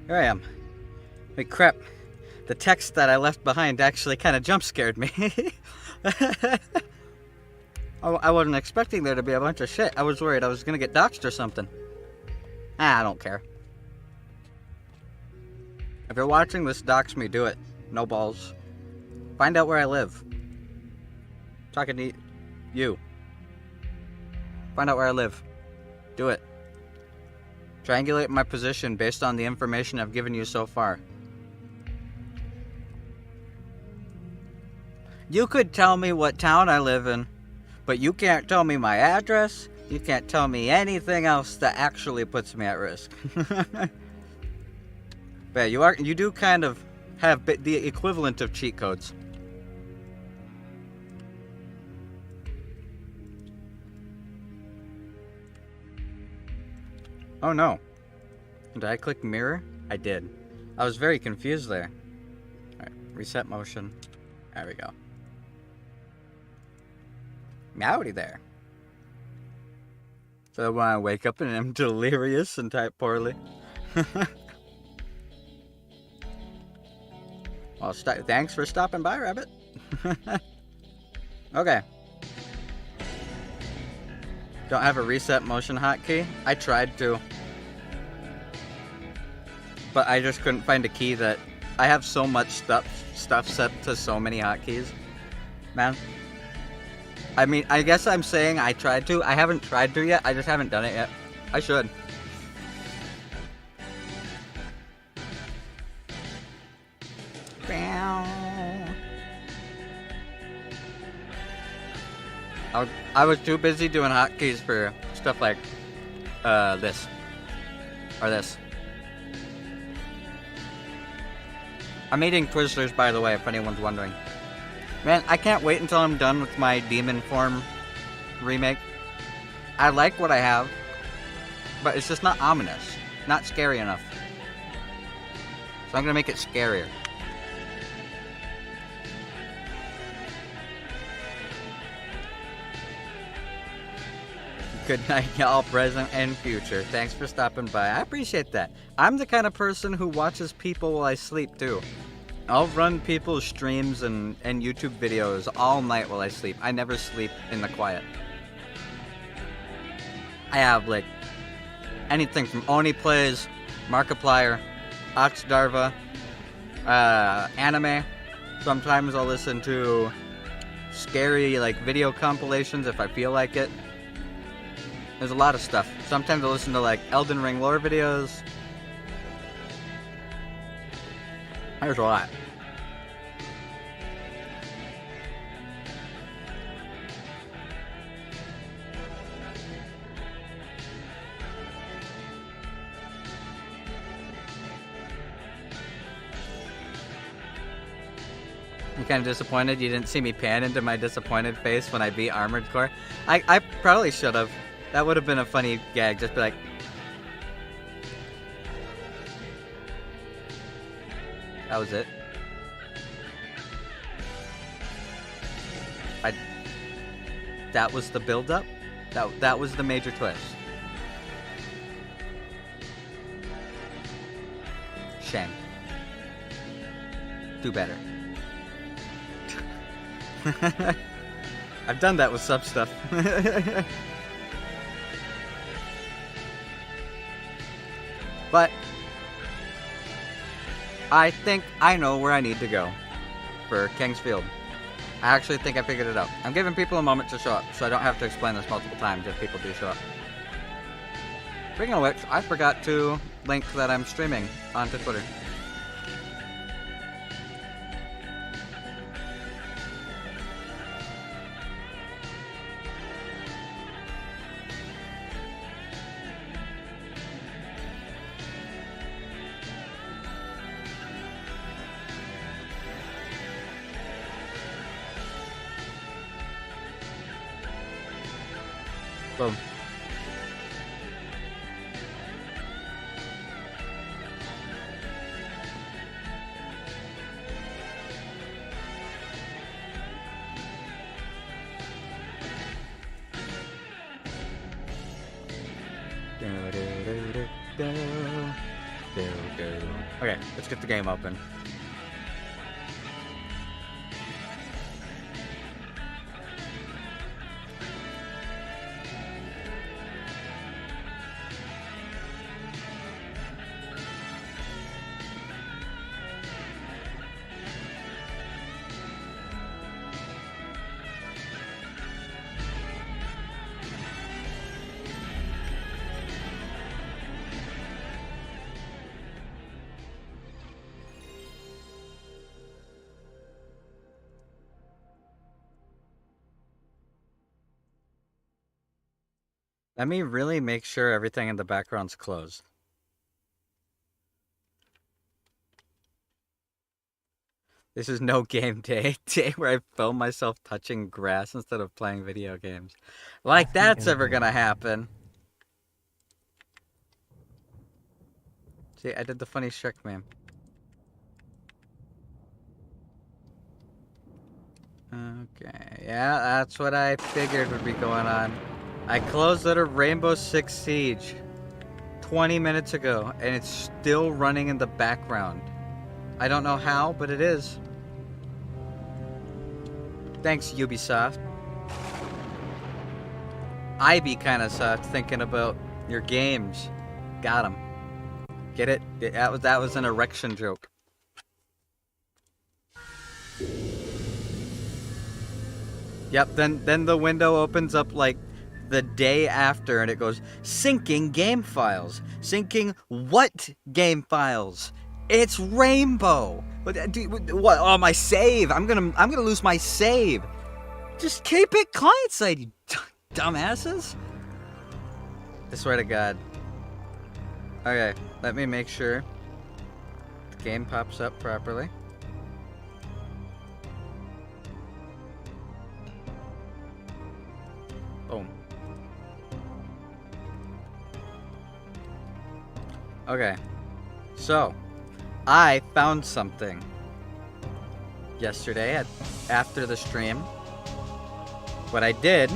Here I am. Wait, crap. The text that I left behind actually kind of jump scared me. I wasn't expecting there to be a bunch of shit. I was worried I was gonna get doxxed or something. I don't care. If you're watching this, dox me, do it. No balls. Find out where I live. Talking to you. Find out where I live. Do it. Triangulate my position based on the information I've given you so far. You could tell me what town I live in, but you can't tell me my address. You can't tell me anything else that actually puts me at risk. But you do kind of have the equivalent of cheat codes. Oh no. Did I click mirror? I did. I was very confused there. Alright, reset motion. There we go. Meowdy there. So when I wake up and I'm delirious and type poorly. Well, thanks for stopping by, Rabbit. Okay. Don't have a reset motion hotkey? I tried to. But I just couldn't find a key that... I have so much stuff set to so many hotkeys. Man. I mean, I guess I'm saying I tried to. I haven't tried to yet. I just haven't done it yet. I should. I was too busy doing hotkeys for stuff like this. Or this. I'm eating Twizzlers, by the way, if anyone's wondering. Man, I can't wait until I'm done with my Demon Form remake. I like what I have, but it's just not ominous. Not scary enough. So I'm gonna make it scarier. Good night, y'all, present and future. Thanks for stopping by. I appreciate that. I'm the kind of person who watches people while I sleep, too. I'll run people's streams and YouTube videos all night while I sleep. I never sleep in the quiet. I have, like, anything from Oni Plays, Markiplier, Oxdarva, anime. Sometimes I'll listen to scary, like, video compilations if I feel like it. There's a lot of stuff. Sometimes I listen to like Elden Ring lore videos. There's a lot. I'm kind of disappointed you didn't see me pan into my disappointed face when I beat Armored Core. I probably should have. That would have been a funny gag, just be like... That was it. That was the build-up? That was the major twist. Shame. Do better. I've done that with sub stuff. But I think I know where I need to go for Kingsfield. I actually think I figured it out. I'm giving people a moment to show up, so I don't have to explain this multiple times if people do show up. Speaking of which, I forgot to link that I'm streaming onto Twitter. Boom. Okay, let's get the game open. Let me really make sure everything in the background's closed. This is no game day where I film myself touching grass instead of playing video games. Like that's ever gonna happen. See, I did the funny Shrek meme. Okay, yeah, that's what I figured would be going on. I closed out of Rainbow Six Siege 20 minutes ago, and it's still running in the background. I don't know how, but it is. Thanks, Ubisoft. I be kinda sucked thinking about your games. Got him. Get it? That was an erection joke. Yep, then the window opens up like the day after and it goes, syncing game files. Syncing what game files? It's Rainbow. What? Oh, my save. I'm gonna lose my save. Just keep it client side, you dumbasses. I swear to God. Okay, let me make sure the game pops up properly. Boom. Okay, so I found something yesterday after the stream. What I did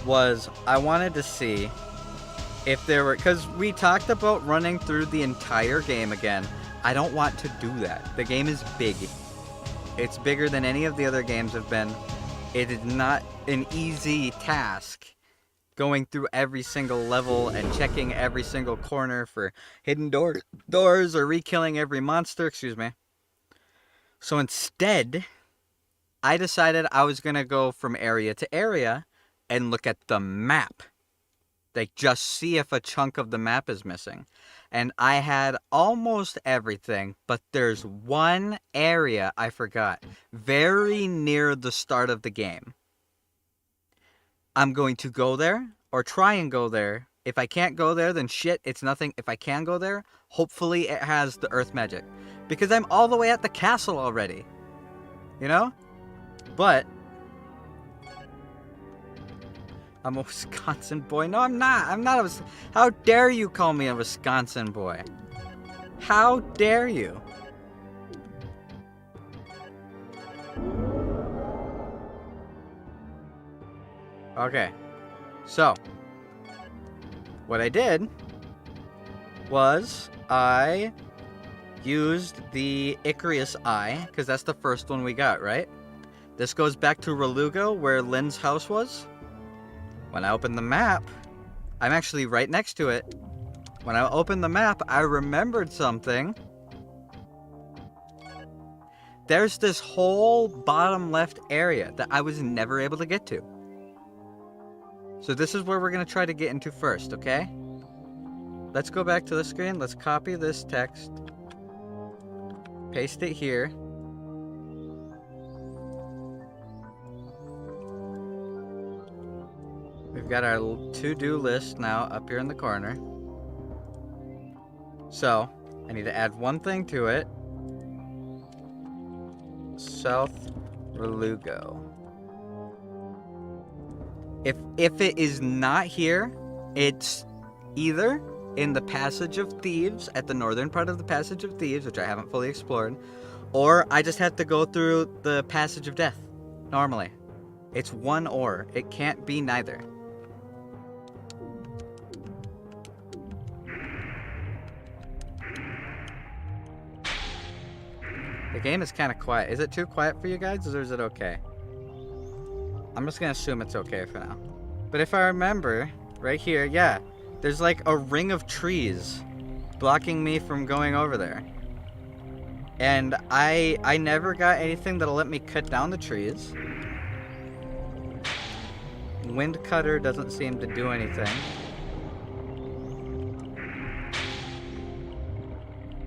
was I wanted to see if there were, because we talked about running through the entire game again. I don't want to do that. The game is big. It's bigger than any of the other games have been. It is not an easy task going through every single level and checking every single corner for hidden doors or re-killing every monster, excuse me. So instead, I decided I was going to go from area to area and look at the map. Like, just see if a chunk of the map is missing. And I had almost everything, but there's one area I forgot. Very near the start of the game. I'm going to go there, or try and go there. If I can't go there, then shit, it's nothing. If I can go there, hopefully it has the earth magic. Because I'm all the way at the castle already. You know? But I'm a Wisconsin boy. No, I'm not. I'm not a... How dare you call me a Wisconsin boy? How dare you? Okay. So, what I did was I used the Icarus Eye, because that's the first one we got, right? This goes back to Relugo, where LYN's house was. When I opened the map, I'm actually right next to it. When I opened the map, I remembered something. There's this whole bottom left area that I was never able to get to. So this is where we're going to try to get into first, okay? Let's go back to the screen. Let's copy this text. Paste it here. We've got our to-do list now up here in the corner. So, I need to add one thing to it. South Relugo. If it is not here, it's either in the Passage of Thieves, at the northern part of the Passage of Thieves, which I haven't fully explored, or I just have to go through the Passage of Death, normally. It's one or. It can't be neither. The game is kind of quiet. Is it too quiet for you guys, or is it okay? I'm just gonna assume it's okay for now. But if I remember, right here, yeah, there's like a ring of trees blocking me from going over there. And I never got anything that'll let me cut down the trees. Wind cutter doesn't seem to do anything.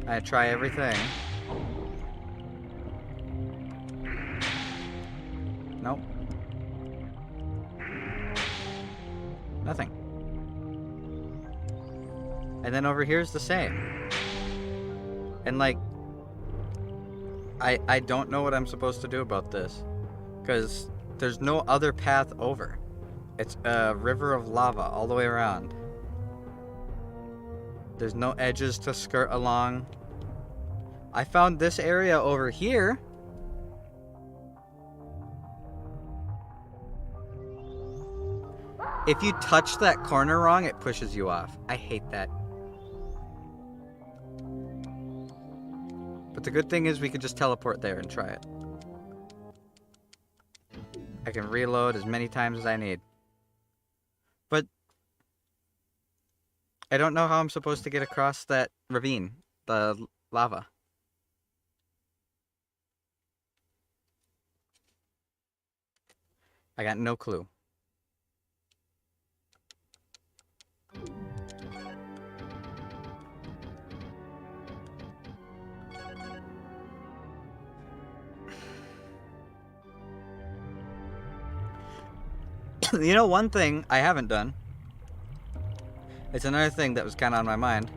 I try everything. Nope. Nothing. And then over here's the same. And like, I don't know what I'm supposed to do about this, because there's no other path over. It's a river of lava all the way around. There's no edges to skirt along. I found this area over here. If you touch that corner wrong, it pushes you off. I hate that. But the good thing is we can just teleport there and try it. I can reload as many times as I need. But I don't know how I'm supposed to get across that ravine, the lava. I got no clue. You know, one thing I haven't done. It's another thing that was kind of on my mind.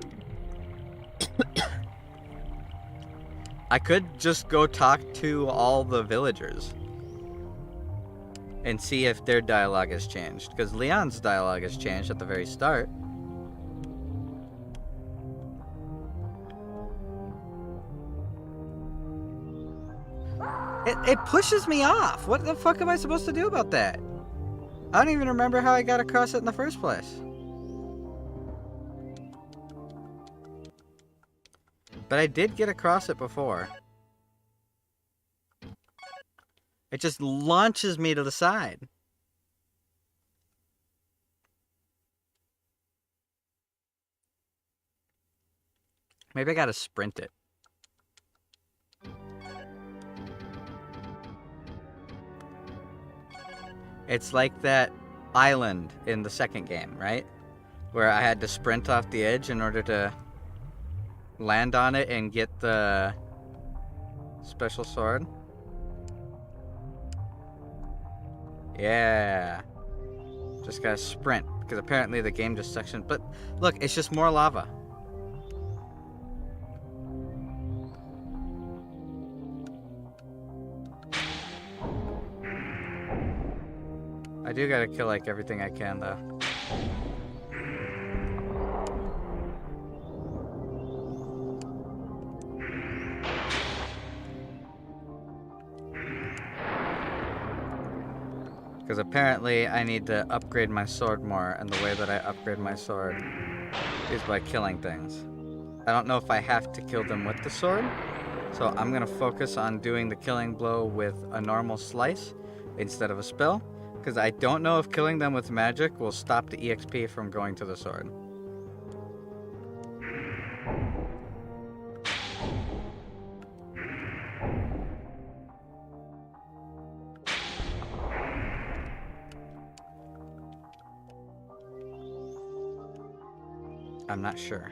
I could just go talk to all the villagers and see if their dialogue has changed, because Leon's dialogue has changed at the very start. It pushes me off. What the fuck am I supposed to do about that? I don't even remember how I got across it in the first place. But I did get across it before. It just launches me to the side. Maybe I gotta sprint it. It's like that island in the second game, right? Where I had to sprint off the edge in order to land on it and get the special sword. Yeah. Just gotta sprint, because apparently the game just sectioned. But look, it's just more lava. I do gotta kill like everything I can though. Because apparently I need to upgrade my sword more, and the way that I upgrade my sword is by killing things. I don't know if I have to kill them with the sword, so I'm gonna focus on doing the killing blow with a normal slice instead of a spell, because I don't know if killing them with magic will stop the EXP from going to the sword. I'm not sure.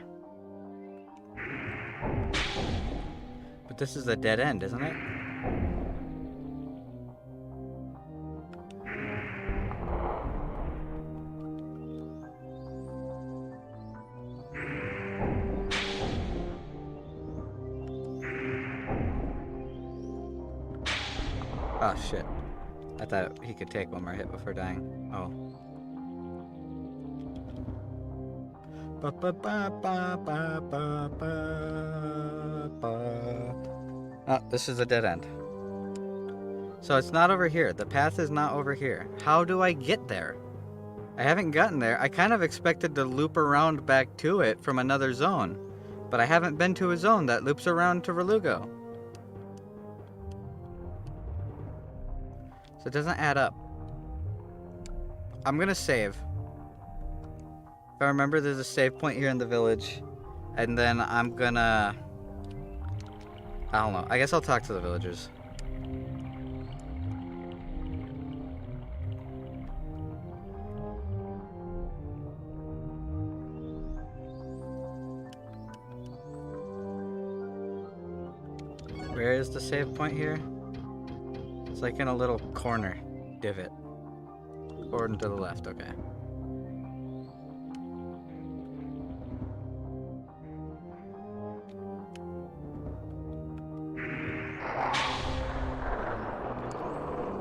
But this is a dead end, isn't it? Oh shit. I thought he could take one more hit before dying. Oh. Oh, this is a dead end. So it's not over here. The path is not over here. How do I get there? I haven't gotten there. I kind of expected to loop around back to it from another zone, but I haven't been to a zone that loops around to Relugo. So it doesn't add up. I'm gonna save. If I remember, there's a save point here in the village. And then I'm gonna... I don't know. I guess I'll talk to the villagers. Where is the save point here? It's like in a little corner divot. Forward and to the left, okay.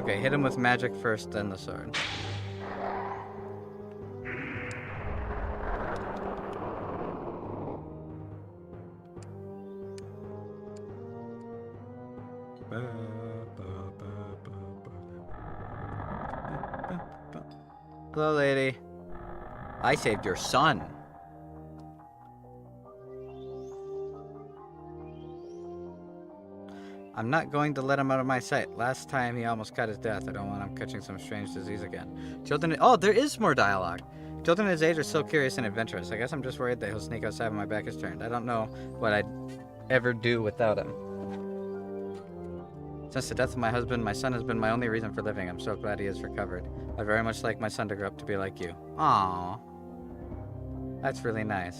Okay, hit him with magic first, then the sword. Hello, lady. I saved your son. I'm not going to let him out of my sight. Last time he almost got his death. I don't want him catching some strange disease again. Children... Oh, there is more dialogue. Children his age are so curious and adventurous. I guess I'm just worried that he'll sneak outside when my back is turned. I don't know what I'd ever do without him. Since the death of my husband, my son has been my only reason for living. I'm so glad he has recovered. I'd very much like my son to grow up to be like you. Aww. That's really nice.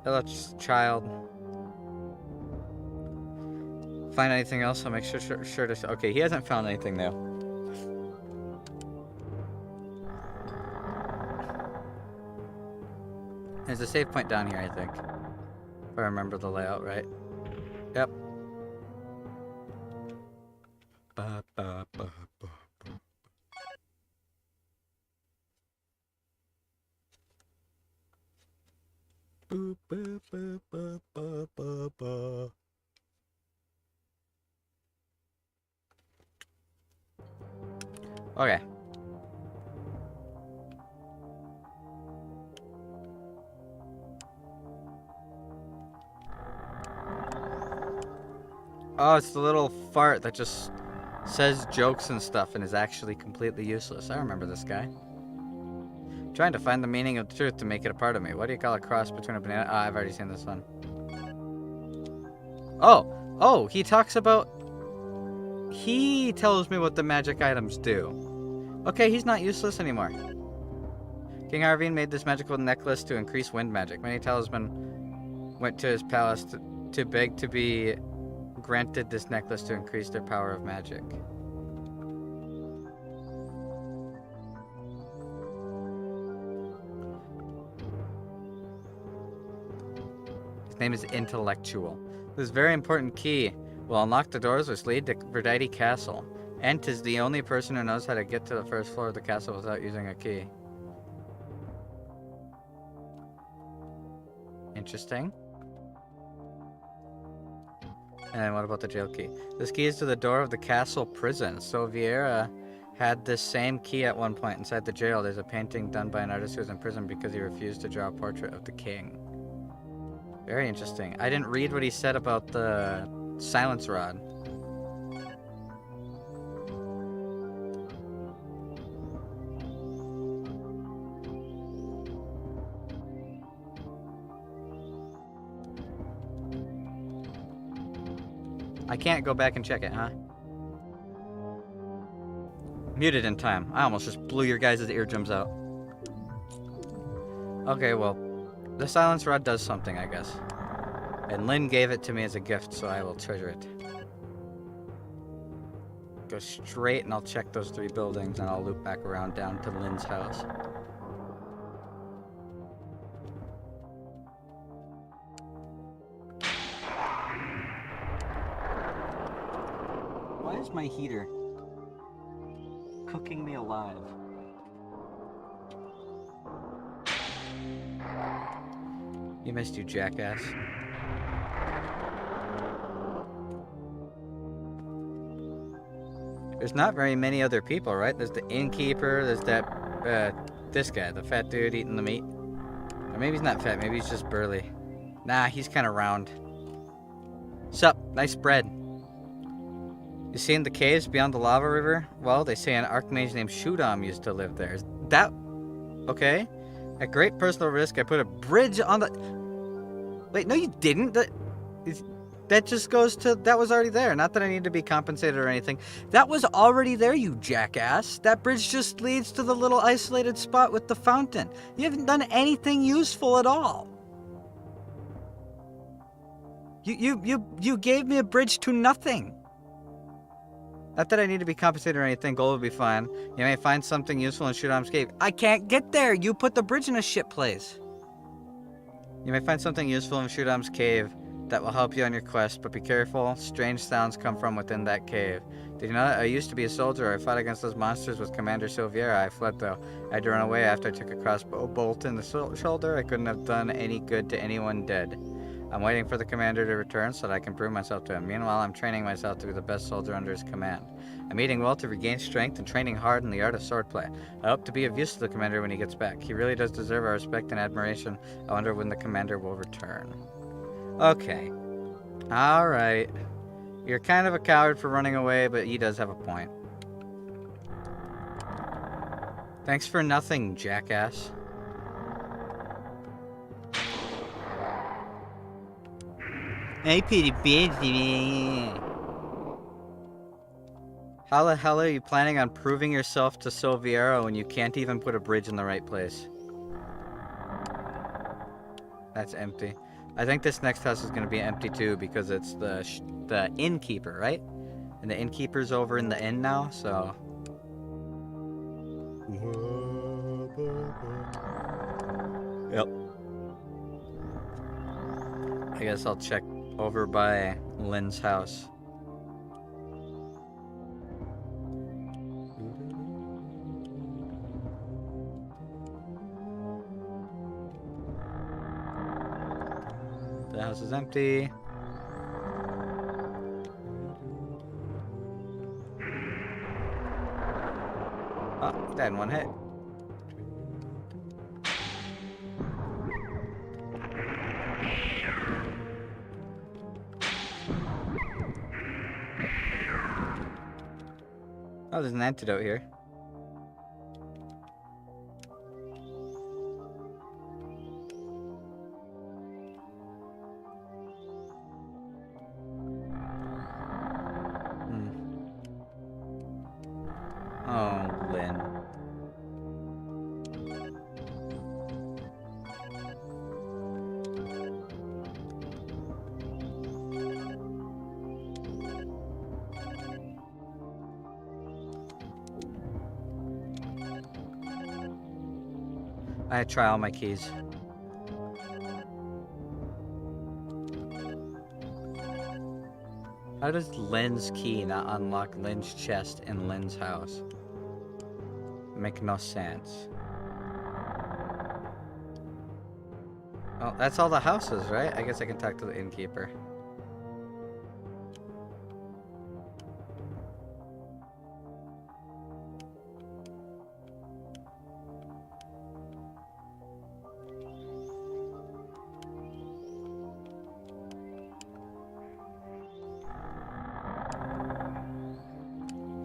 Hello, child. Find anything else? I'll make sure to... Okay, he hasn't found anything new. There's a save point down here, I think. If I remember the layout right. Yep. Ba, ba, ba, ba, ba. Boop, boop, boop, boop, boop, boop, boop. Okay. Oh, it's the little fart that just says jokes and stuff and is actually completely useless. I remember this guy. I'm trying to find the meaning of the truth to make it a part of me. What do you call a cross between a banana? Oh, I've already seen this one. Oh, he talks about... He tells me what the magic items do. Okay, he's not useless anymore. King Arvine made this magical necklace to increase wind magic. Many talismen went to his palace to beg to be granted this necklace to increase their power of magic. His name is Intellectual. This very important key will unlock the doors which lead to Verdite Castle. Ent is the only person who knows how to get to the first floor of the castle without using a key. Interesting. And what about the jail key? This key is to the door of the castle prison. So Vieira had this same key at one point. Inside the jail, there's a painting done by an artist who was in prison because he refused to draw a portrait of the king. Very interesting. I didn't read what he said about the silence rod. I can't go back and check it, huh? Muted in time. I almost just blew your guys' eardrums out. Okay, well, the silence rod does something, I guess. And LYN gave it to me as a gift, so I will treasure it. Go straight and I'll check those 3 buildings and I'll loop back around down to LYN's house. Why is my heater cooking me alive? You missed, you jackass. There's not very many other people, right? There's the innkeeper, there's that, this guy, the fat dude eating the meat. Or maybe he's not fat, maybe he's just burly. Nah, he's kind of round. Sup, nice bread. You seen the caves beyond the lava river? Well, they say an archmage named Shudam used to live there. Is that... okay? At great personal risk, I put a bridge on the... Wait, no you didn't! That just goes to... That was already there. Not that I need to be compensated or anything. That was already there, you jackass. That bridge just leads to the little isolated spot with the fountain. You haven't done anything useful at all. You gave me a bridge to nothing. Not that I need to be compensated or anything. Gold will be fine. You may find something useful in Shudam's cave. I can't get there. You put the bridge in a shit place. You may find something useful in Shudam's cave that will help you on your quest, but be careful. Strange sounds come from within that cave. Did you know that? I used to be a soldier. I fought against those monsters with Commander Silviera. I fled, though. I had to run away after I took a crossbow bolt in the shoulder. I couldn't have done any good to anyone dead. I'm waiting for the commander to return so that I can prove myself to him. Meanwhile, I'm training myself to be the best soldier under his command. I'm eating well to regain strength and training hard in the art of swordplay. I hope to be of use to the commander when he gets back. He really does deserve our respect and admiration. I wonder when the commander will return. Okay. Alright. You're kind of a coward for running away, but he does have a point. Thanks for nothing, jackass. Hey, pretty busy. How the hell are you planning on proving yourself to Silviera when you can't even put a bridge in the right place? That's empty. I think this next house is going to be empty too because it's the innkeeper, right? And the innkeeper's over in the inn now, so... Yep. I guess I'll check over by LYN's house. The house is empty. Oh, dead in one hit. Oh, there's an antidote here. Oh, LYN. I try all my keys. How does LYN's key not unlock LYN's chest in LYN's house? Make no sense. Well, that's all the houses, right? I guess I can talk to the innkeeper.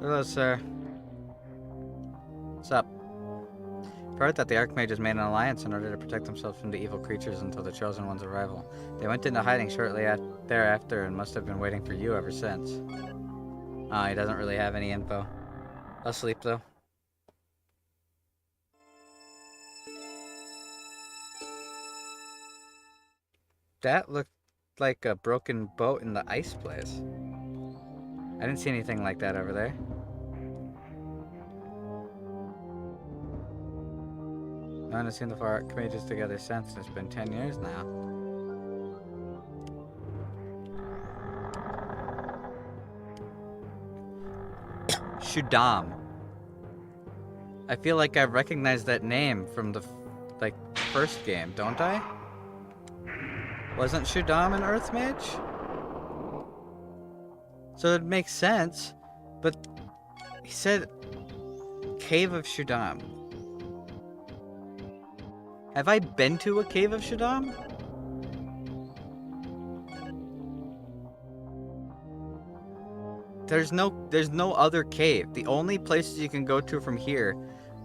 Hello, sir. What's up? I've heard that the Archmages made an alliance in order to protect themselves from the evil creatures until the Chosen One's arrival. They went into hiding shortly thereafter and must have been waiting for you ever since. Oh, he doesn't really have any info. I'll sleep, though. That looked like a broken boat in the ice place. I didn't see anything like that over there. No one has seen the four Archmages together since. It's been 10 years now. Shudam. I feel like I recognize that name from the first game, don't I? Wasn't Shudam an Earth Mage? So it makes sense, but he said Cave of Shudam. Have I been to a Cave of Shudam? there's no other cave. The only places you can go to from here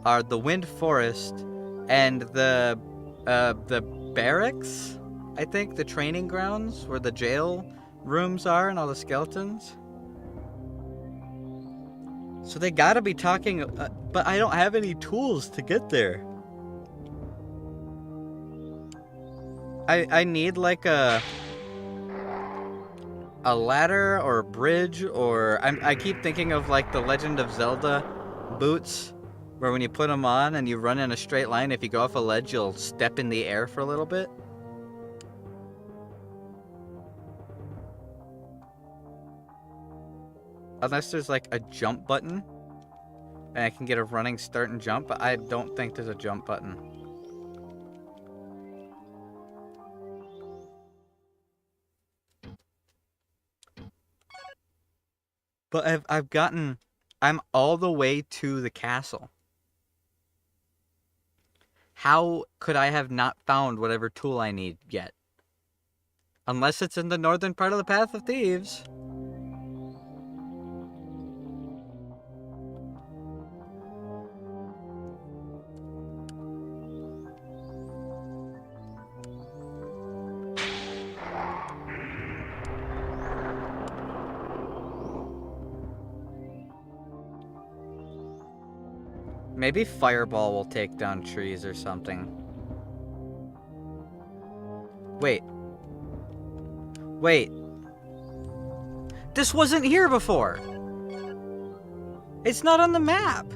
are the Wind Forest and the barracks, I think, the training grounds where the jail rooms are and all the skeletons. So they gotta be talking, but I don't have any tools to get there. I need like a ladder or a bridge, or I keep thinking of like the Legend of Zelda boots, where when you put them on and you run in a straight line, if you go off a ledge, you'll step in the air for a little bit. Unless there's like a jump button and I can get a running start and jump, but I don't think there's a jump button. But I'm all the way to the castle. How could I have not found whatever tool I need yet? Unless it's in the northern part of the Path of Thieves. Maybe Fireball will take down trees or something. Wait. Wait. This wasn't here before. It's not on the map.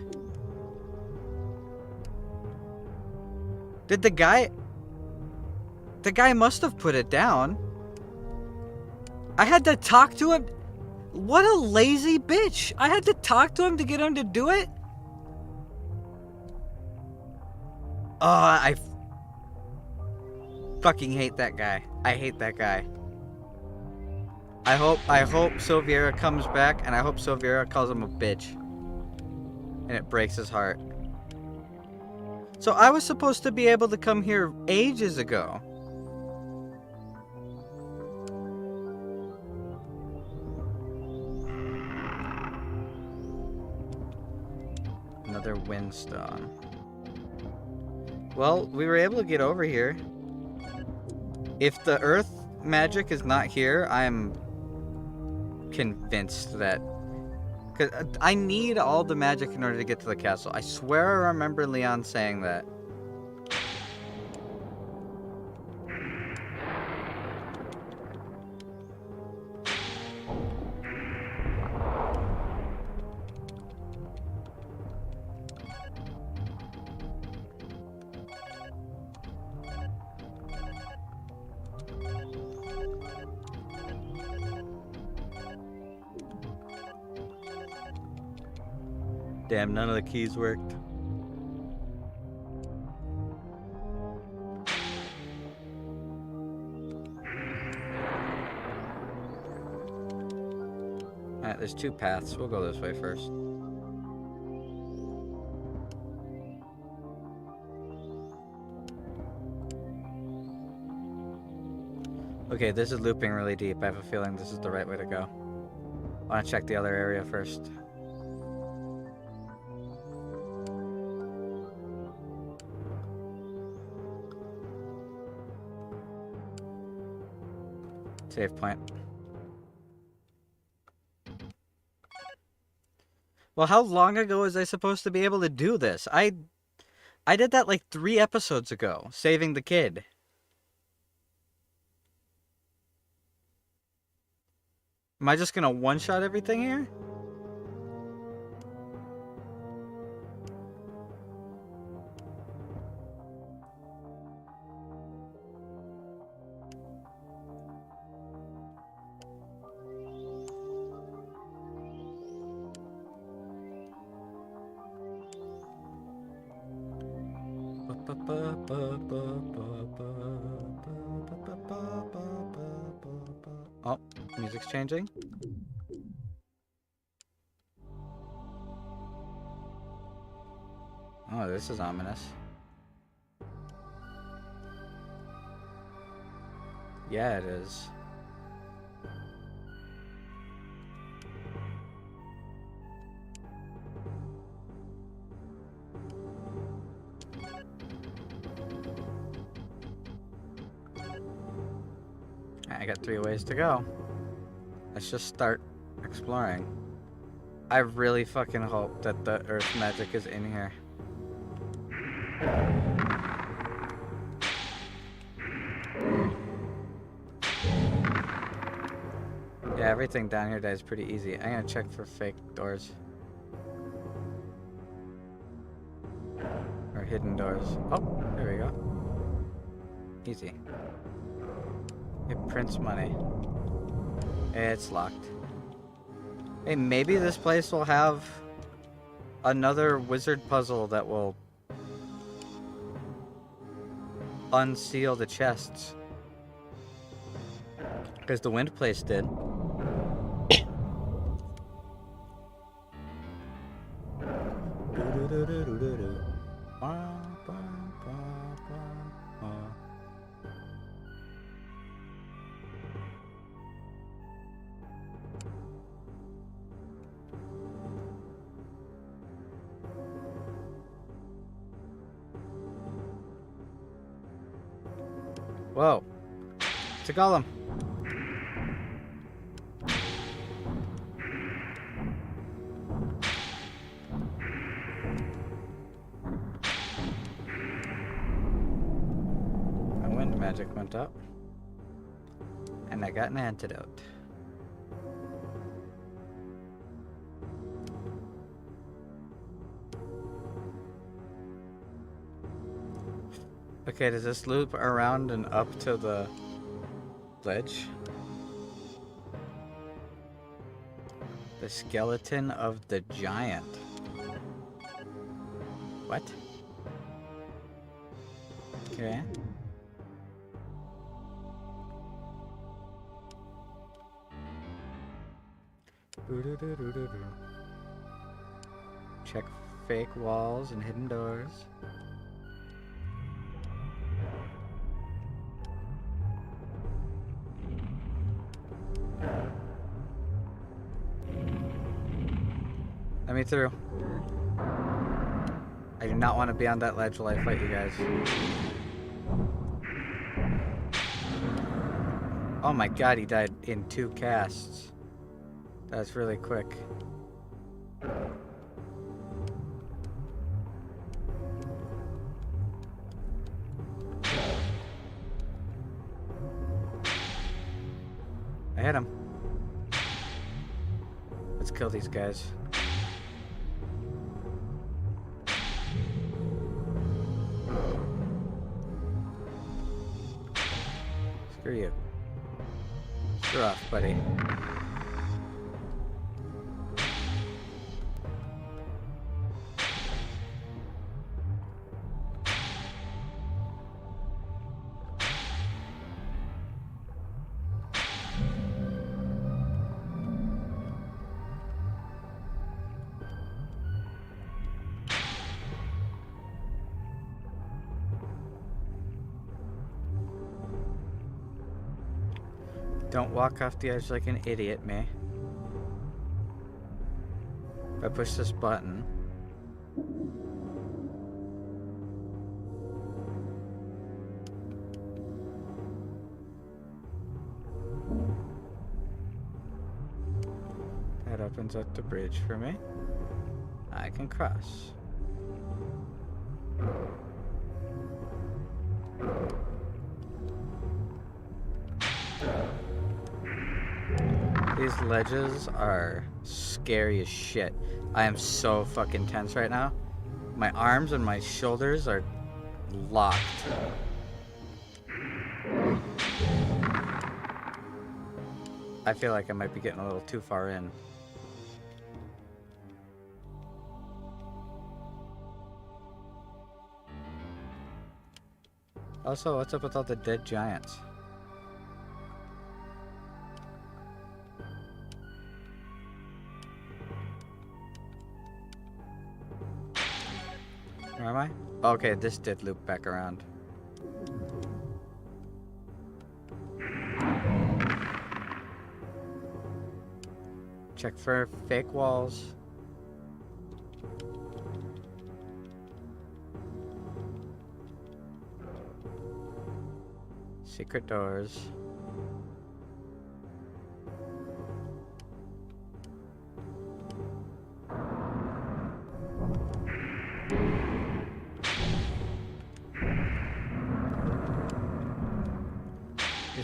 Did the guy... The guy must have put it down. I had to talk to him. What a lazy bitch. I had to talk to him to get him to do it? Oh, I fucking hate that guy. I hate that guy. I hope Silviera comes back, and I hope Silviera calls him a bitch. And it breaks his heart. So I was supposed to be able to come here ages ago. Another windstone. Well, we were able to get over here. If the earth magic is not here, I'm convinced that... Cause I need all the magic in order to get to the castle. I swear I remember Leon saying that. Damn, none of the keys worked. Alright, there's two paths. We'll go this way first. Okay, this is looping really deep. I have a feeling this is the right way to go. I want to check the other area first. Save point. Well, how long ago was I supposed to be able to do this? I did that like 3 episodes ago, saving the kid. Am I just gonna one-shot everything here? Oh, music's changing. Oh, this is ominous. Yeah, it is. got 3 ways to go. Let's just start exploring. I really fucking hope that the earth magic is in here. Yeah, everything down here dies pretty easy. I'm gonna check for fake doors. Or hidden doors. Oh, there we go. Easy. It prints money. It's locked. Hey, maybe this place will have another wizard puzzle that will unseal the chests. Because the wind place did. Whoa. It's a golem. My wind magic went up. And I got an antidote. Okay, does this loop around and up to the ledge? The skeleton of the giant. What? Okay. Check fake walls and hidden doors. Let me through. I do not want to be on that ledge while I fight you guys. Oh my god, he died in 2 casts. That's really quick. I hit him. Let's kill these guys. Screw you. Screw off, buddy. Don't walk off the edge like an idiot, May. If I push this button. That opens up the bridge for me. I can cross. These ledges are scary as shit. I am so fucking tense right now. My arms and my shoulders are locked. I feel like I might be getting a little too far in. Also, what's up with all the dead giants? Where am I? Okay, this did loop back around. Check for fake walls. Secret doors.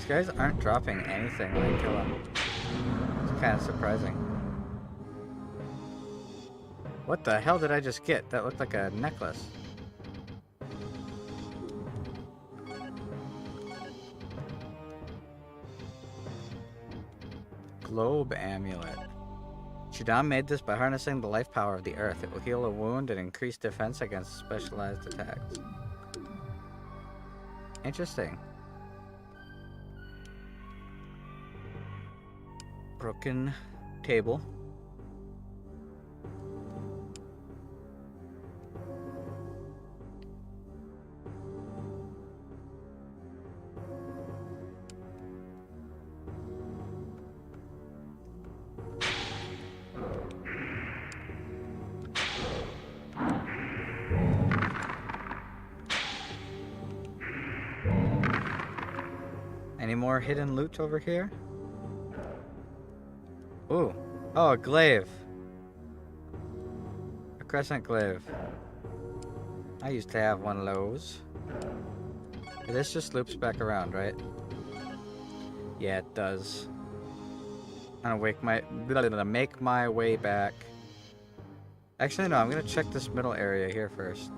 guys aren't dropping anything when I kill them. It's kind of surprising. What the hell did I just get? That looked like a necklace. Globe amulet. Shadam made this by harnessing the life power of the earth. It will heal a wound and increase defense against specialized attacks. Interesting. Broken table. Any more hidden loot over here? Ooh. Oh, a glaive. A crescent glaive. I used to have one of those. This just loops back around, right? Yeah, it does. I'm gonna make my way back. Actually, no, I'm gonna check this middle area here first.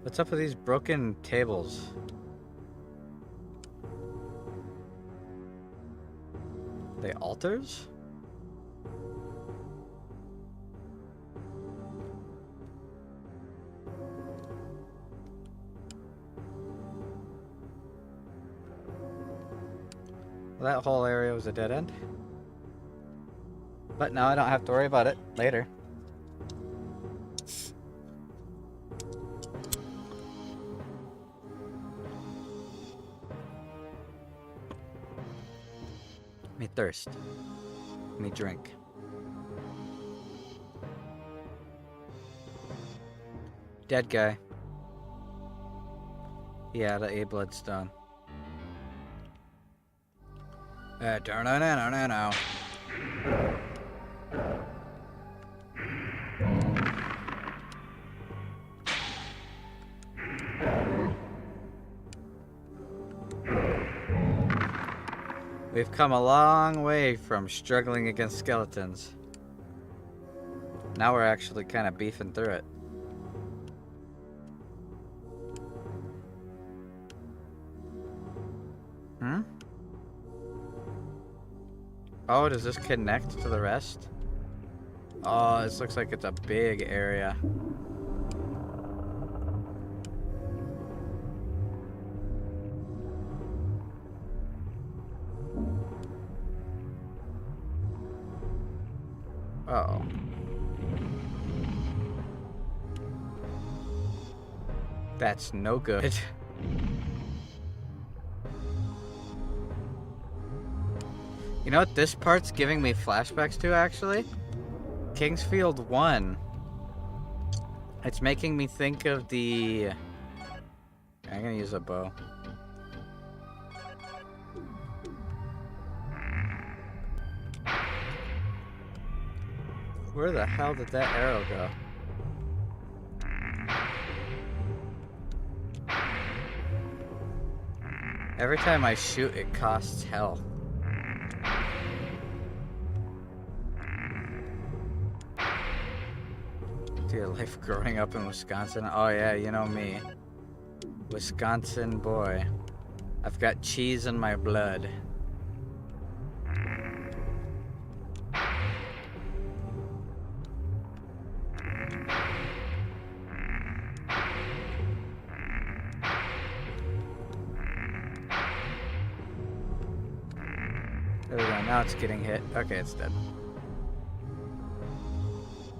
What's up with these broken tables? They altars? Well, that whole area was a dead end. But now I don't have to worry about it later. Me thirst. Me drink. Dead guy. Yeah, the A bloodstone. No. We've come a long way from struggling against skeletons. Now we're actually kind of beefing through it. Hmm? Oh, does this connect to the rest? Oh, this looks like it's a big area. Uh-oh. That's no good. You know what this part's giving me flashbacks to, actually? Kingsfield 1. It's making me think of the... I'm gonna use a bow. Where the hell did that arrow go? Every time I shoot, it costs hell. Your life growing up in Wisconsin? Oh yeah, you know me. Wisconsin boy. I've got cheese in my blood. There we go, now it's getting hit. Okay, it's dead.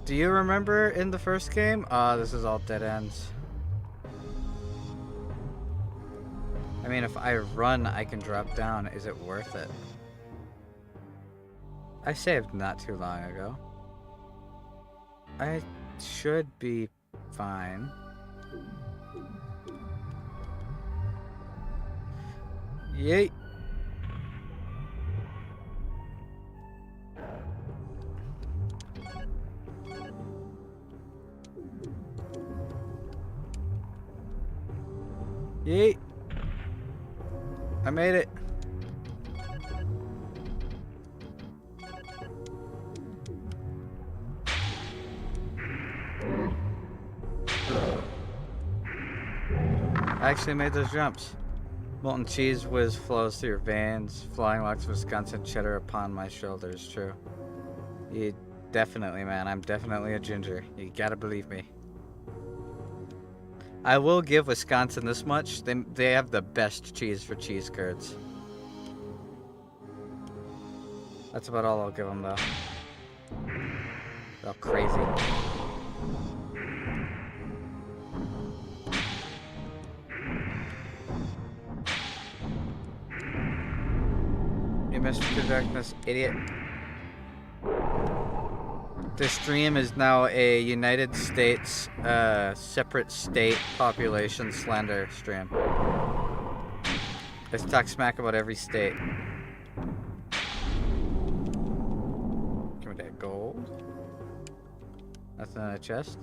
Do you remember in the first game? This is all dead ends. I mean, if I run, I can drop down. Is it worth it? I saved not too long ago. I should be fine. Yeet. Yeet. I made it. I actually made those jumps. Molten cheese whiz flows through your veins. Flying locks Wisconsin cheddar upon my shoulders. True. You definitely, man. I'm definitely a ginger. You gotta believe me. I will give Wisconsin this much. They have the best cheese for cheese curds. That's about all I'll give them, though. They're all crazy. You missed the darkness, idiot. This stream is now a United States, separate state population slender stream. Let's talk smack about every state. Give me that gold. Nothing in a chest.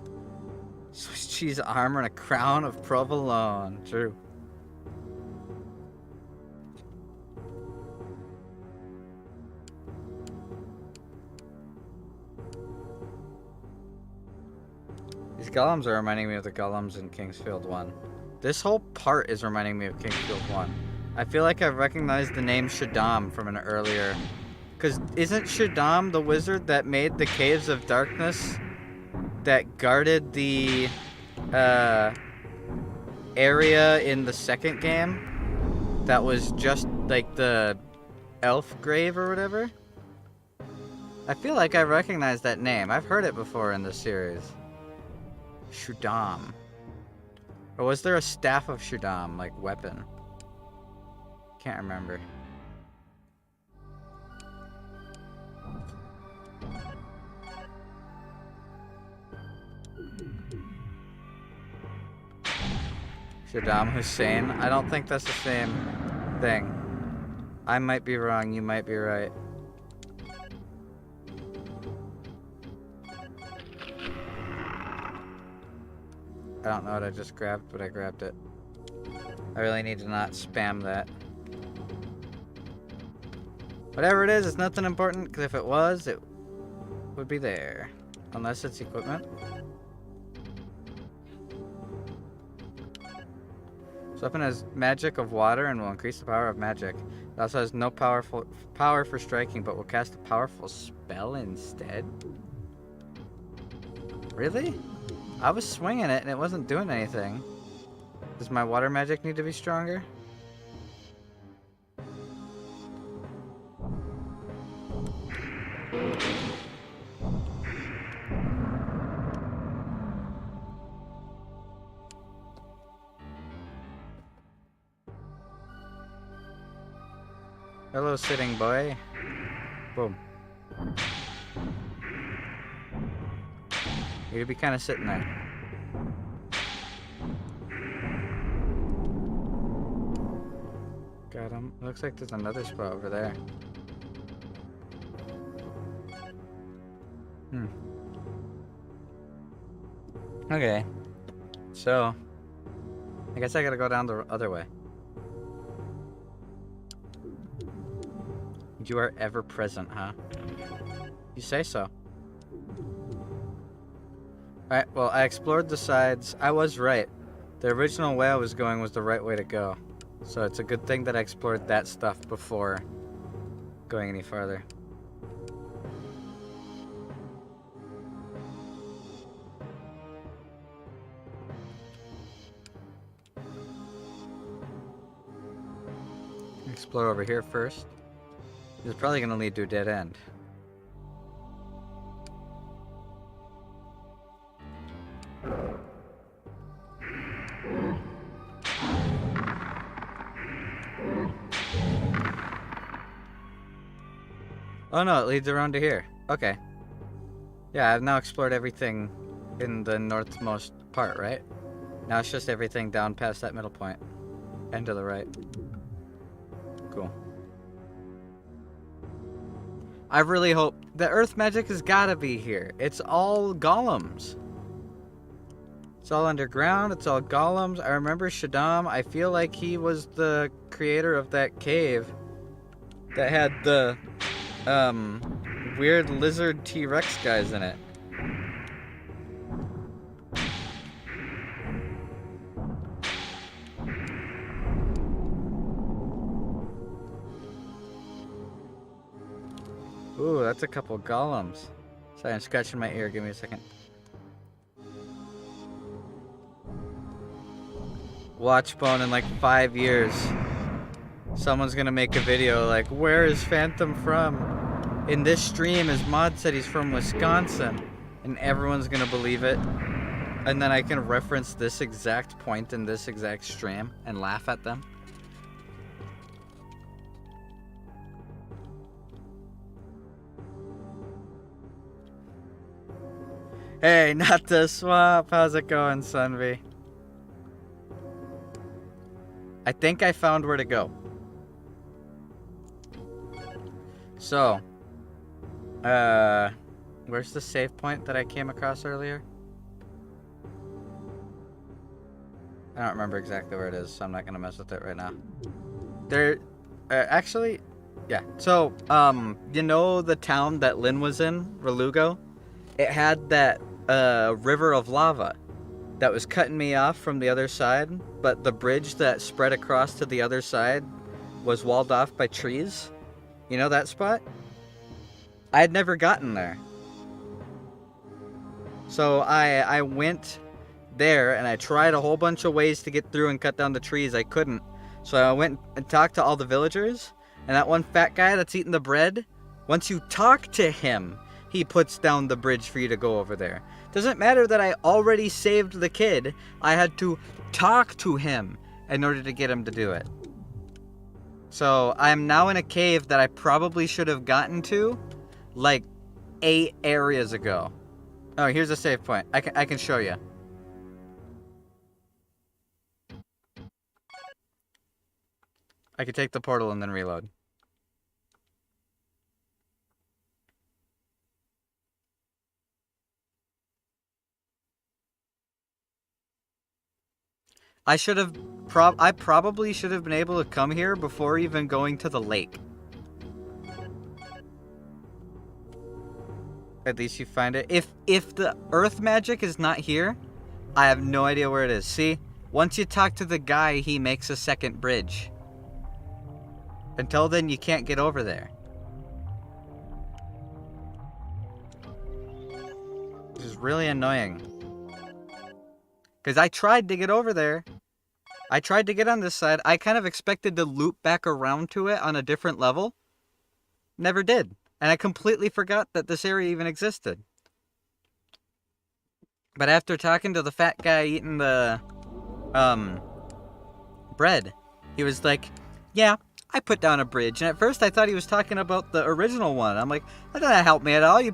Swiss cheese armor and a crown of provolone. True. These golems are reminding me of the golems in Kingsfield 1. This whole part is reminding me of Kingsfield 1. I feel like I've recognized the name Shaddam from an earlier... Because isn't Shaddam the wizard that made the Caves of Darkness that guarded the area in the second game? That was just like the elf grave or whatever? I feel like I recognize that name. I've heard it before in this series. Shaddam. Or was there a staff of Shaddam, like weapon? Can't remember. Saddam Hussein? I don't think that's the same thing. I might be wrong, you might be right. I don't know what I just grabbed, but I grabbed it. I really need to not spam that. Whatever it is, it's nothing important, because if it was, it would be there. Unless it's equipment. This weapon has magic of water and will increase the power of magic. It also has no power for striking, but will cast a powerful spell instead. Really? I was swinging it and it wasn't doing anything. Does my water magic need to be stronger? Hello, sitting boy. Boom. You'd be kind of sitting there. Got him. Looks like there's another spot over there. Okay. So, I guess I gotta go down the other way. You are ever present, huh? You say so. Alright, well, I explored the sides. I was right. The original way I was going was the right way to go. So it's a good thing that I explored that stuff before going any farther. Explore over here first. It's probably going to lead to a dead end. Oh no, it leads around to here. Okay. Yeah, I've now explored everything in the northmost part, right? Now it's just everything down past that middle point. And to the right. Cool. I really hope... The earth magic has gotta be here. It's all golems. It's all underground. It's all golems. I remember Shaddam. I feel like he was the creator of that cave that had the weird lizard T-Rex guys in it. Ooh, that's a couple golems. Sorry, I'm scratching my ear. Give me a second. Watchbone in like 5 years. Someone's gonna make a video like, where is Phantom from? In this stream, his mod said he's from Wisconsin. And everyone's gonna believe it. And then I can reference this exact point in this exact stream and laugh at them. Hey, not the swap. How's it going, Sunvi? I think I found where to go. So, where's the save point that I came across earlier? I don't remember exactly where it is, so I'm not gonna mess with it right now. There, actually, yeah. So, you know the town that LYN was in, Relugo? It had that river of lava that was cutting me off from the other side, but the bridge that spread across to the other side was walled off by trees. You know that spot? I had never gotten there. So I went there and I tried a whole bunch of ways to get through and cut down the trees. I couldn't. So I went and talked to all the villagers, and that one fat guy that's eating the bread, once you talk to him, he puts down the bridge for you to go over there. Doesn't matter that I already saved the kid. I had to talk to him in order to get him to do it. So I'm now in a cave that I probably should have gotten to like 8 areas ago. Oh, here's a save point. I can show you. I could take the portal and then reload. I probably should have been able to come here before even going to the lake. At least you find it. If the earth magic is not here, I have no idea where it is. See? Once you talk to the guy, he makes a second bridge. Until then, you can't get over there. Which is really annoying. Because I tried to get over there. I tried to get on this side. I kind of expected to loop back around to it on a different level. Never did. And I completely forgot that this area even existed. But after talking to the fat guy eating the bread, he was like, yeah, I put down a bridge. And at first I thought he was talking about the original one. I'm like, that doesn't help me at all. You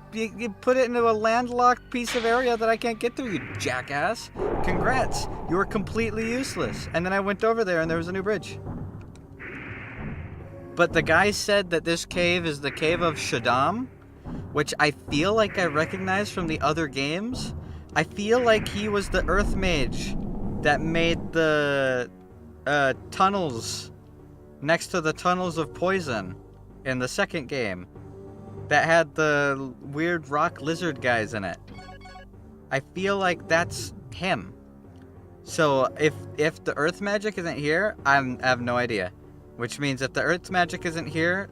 put it into a landlocked piece of area that I can't get through, you jackass. Congrats. You were completely useless. And then I went over there and there was a new bridge. But the guy said that this cave is the cave of Shaddam, which I feel like I recognize from the other games. I feel like he was the earth mage that made the tunnels next to the tunnels of poison in the second game that had the weird rock lizard guys in it. I feel like that's him. So if the earth magic isn't here, I have no idea. Which means if the earth magic isn't here,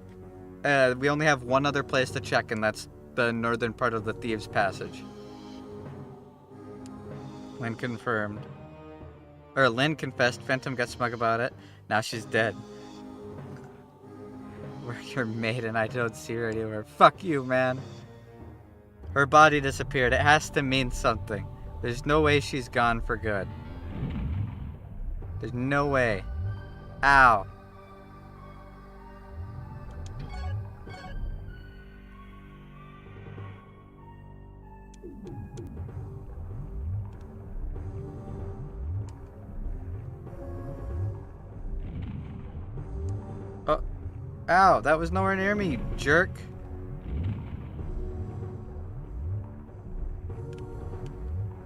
we only have one other place to check, and that's the northern part of the Thieves' Passage. LYN confirmed. Or LYN confessed. Phantom got smug about it. Now she's dead. We're your maid and I don't see her anywhere. Fuck you, man. Her body disappeared. It has to mean something. There's no way she's gone for good. There's no way. Ow. Oh, ow, that was nowhere near me, you jerk.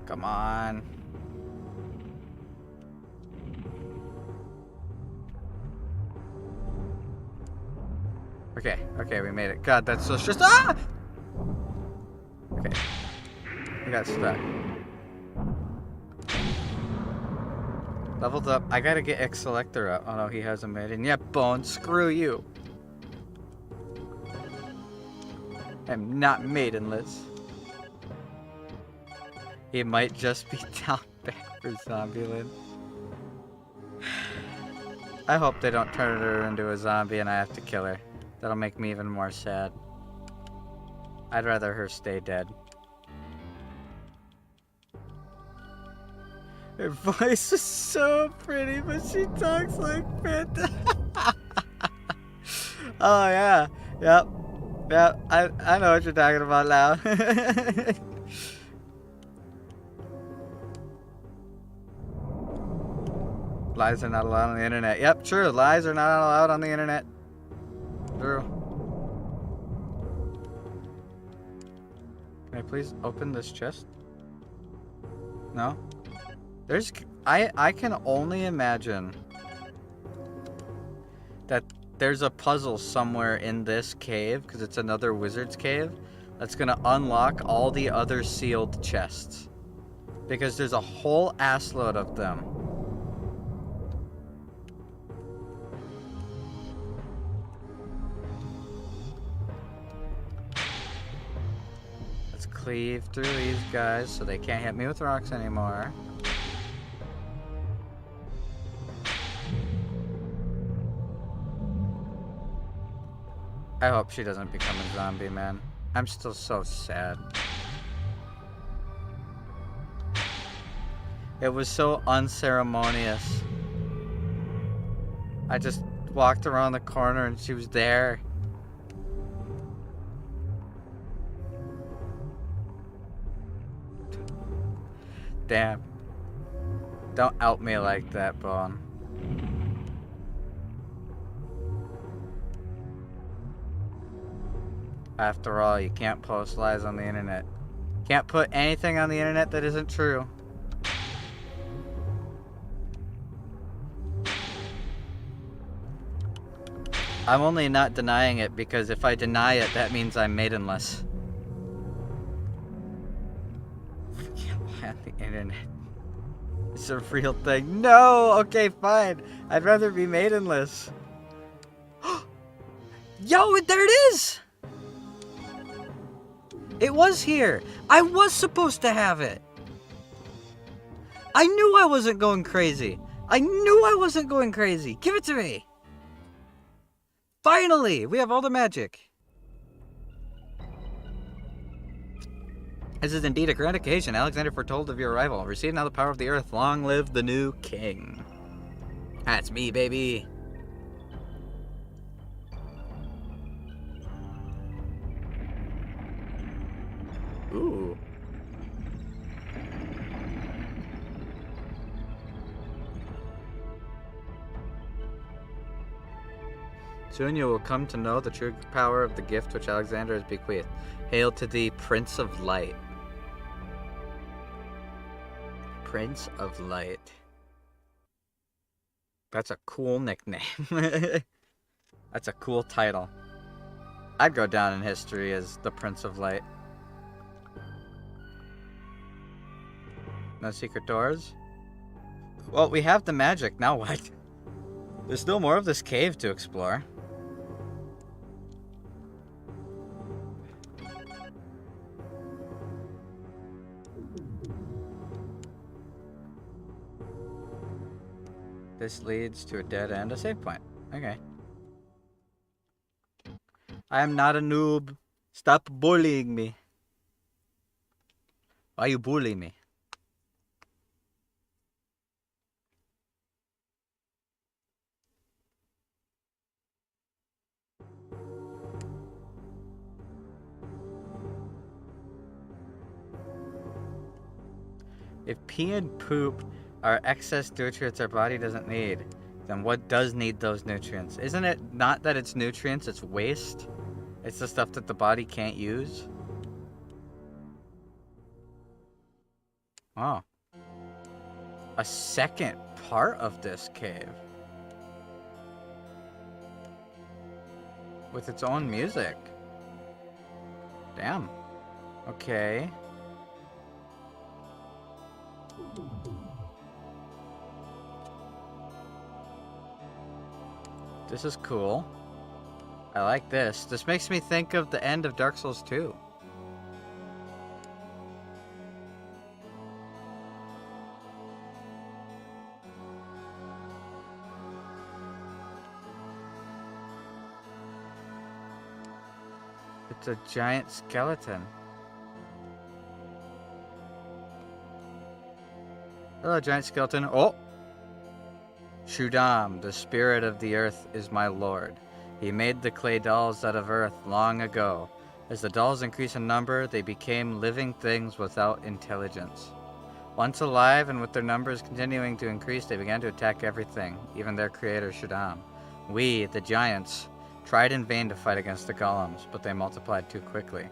Come on. Okay, we made it. God, that's so stressful. Ah! Okay. We got stuck. Leveled up. I gotta get X Selector up. Oh no, he hasn't made it yet. Bone, screw you. I'm not maidenless. He might just be down back for Zombieland. I hope they don't turn her into a zombie and I have to kill her. That'll make me even more sad. I'd rather her stay dead. Her voice is so pretty, but she talks like Fanta. Oh yeah, yep. I know what you're talking about now. Lies are not allowed on the internet. Yep, true. Lies are not allowed on the internet. True. Can I please open this chest? No? There's... I can only imagine that there's a puzzle somewhere in this cave, because it's another wizard's cave, that's gonna unlock all the other sealed chests. Because there's a whole assload of them. Let's cleave through these guys so they can't hit me with rocks anymore. I hope she doesn't become a zombie, man. I'm still so sad. It was so unceremonious. I just walked around the corner and she was there. Damn. Don't out me like that, Bone. After all, you can't post lies on the internet. Can't put anything on the internet that isn't true. I'm only not denying it because if I deny it, that means I'm maidenless. On the internet. It's a real thing. No! Okay, fine. I'd rather be maidenless. Yo, there it is! It was here. I was supposed to have it. I knew I wasn't going crazy. I knew I wasn't going crazy. Give it to me. Finally, we have all the magic. This is indeed a grand occasion. Alexander foretold of your arrival. Receive now the power of the earth. Long live the new king. That's me, baby. Ooh. Soon you will come to know the true power of the gift which Alexander has bequeathed. Hail to thee, Prince of Light. Prince of Light. That's a cool nickname. That's a cool title. I'd go down in history as the Prince of Light. No secret doors? Well, we have the magic. Now what? There's still more of this cave to explore. This leads to a dead end, a save point. Okay. I am not a noob. Stop bullying me. Why you bullying me? If pee and poop are excess nutrients our body doesn't need, then what does need those nutrients? Isn't it not that it's nutrients, it's waste? It's the stuff that the body can't use? Oh. A second part of this cave. With its own music. Damn. Okay. This is cool. I like this. This makes me think of the end of Dark Souls 2. It's a giant skeleton. Hello, giant skeleton. Oh! Shudam, the spirit of the earth, is my lord. He made the clay dolls out of earth long ago. As the dolls increased in number, they became living things without intelligence. Once alive and with their numbers continuing to increase, they began to attack everything, even their creator Shudam. We, the giants, tried in vain to fight against the golems, but they multiplied too quickly.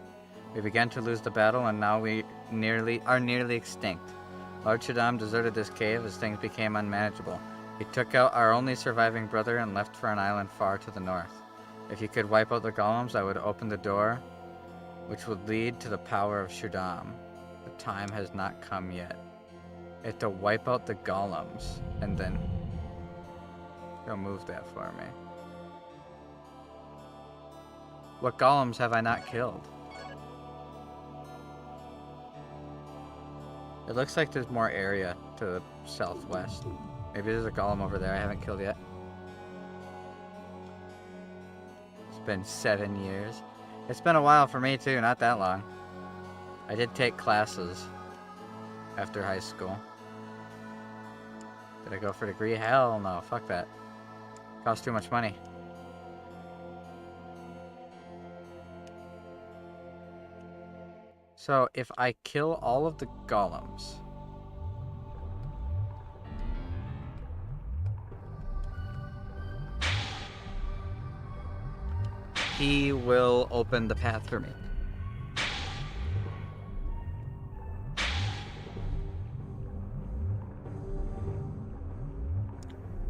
We began to lose the battle, and now we are nearly extinct. Lord Shudam deserted this cave as things became unmanageable. He took out our only surviving brother and left for an island far to the north. If you could wipe out the golems, I would open the door, which would lead to the power of Shudam. The time has not come yet. I have to wipe out the golems, and then go move that for me. What golems have I not killed? It looks like there's more area to the southwest. Maybe there's a golem over there I haven't killed yet. It's been 7 years. It's been a while for me too, not that long. I did take classes after high school. Did I go for a degree? Hell no, fuck that. Cost too much money. So, if I kill all of the golems... he will open the path for me.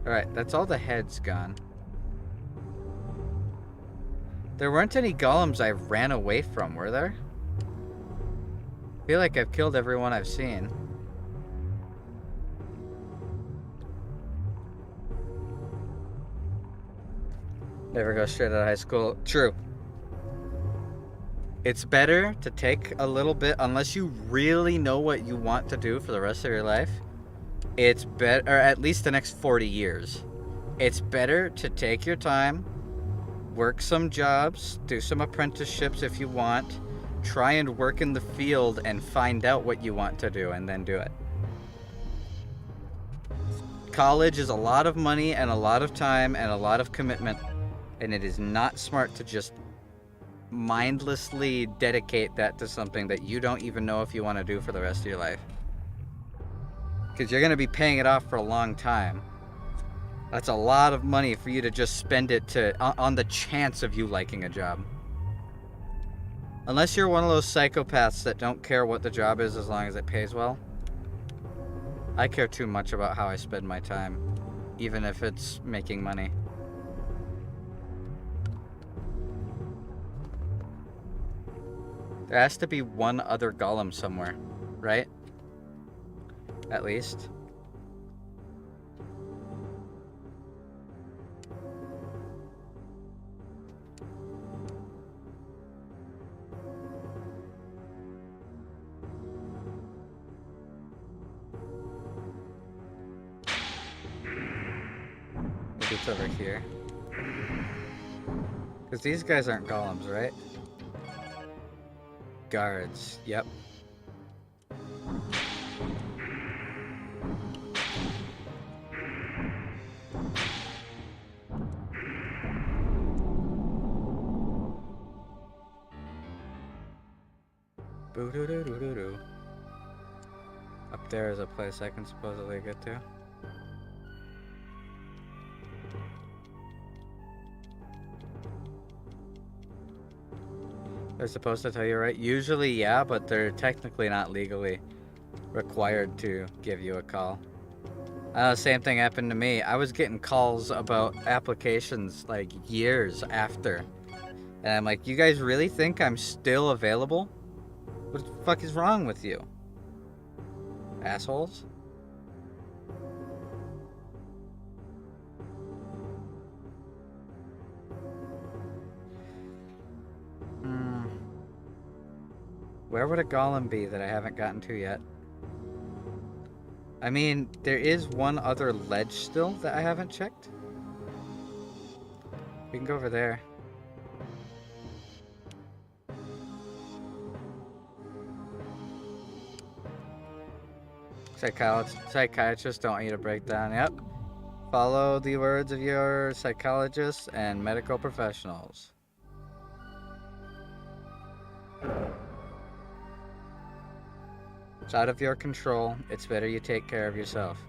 Alright, that's all the heads gone. There weren't any golems I ran away from, were there? I feel like I've killed everyone I've seen. Never go straight out of high school. True. It's better to take a little bit, unless you really know what you want to do for the rest of your life. It's better, or at least the next 40 years. It's better to take your time, work some jobs, do some apprenticeships if you want, try and work in the field and find out what you want to do and then do it. College is a lot of money and a lot of time and a lot of commitment, and it is not smart to just mindlessly dedicate that to something that you don't even know if you want to do for the rest of your life. Because you're going to be paying it off for a long time. That's a lot of money for you to just spend it on the chance of you liking a job. Unless you're one of those psychopaths that don't care what the job is as long as it pays well. I care too much about how I spend my time, even if it's making money. There has to be one other golem somewhere, right? At least. Maybe it's over here. Because these guys aren't golems, right? Guards, yep. Boo-doo-doo-doo-doo-doo. Up there is a place I can supposedly get to. They're supposed to tell you, right? Usually, yeah, but they're technically not legally required to give you a call. Same thing happened to me. I was getting calls about applications like years after. And I'm like, you guys really think I'm still available? What the fuck is wrong with you? Assholes? Where would a golem be that I haven't gotten to yet? I mean, there is one other ledge still that I haven't checked. We can go over there. Psychiatrists don't want you to break down. Yep. Follow the words of your psychologists and medical professionals. It's out of your control. It's better you take care of yourself.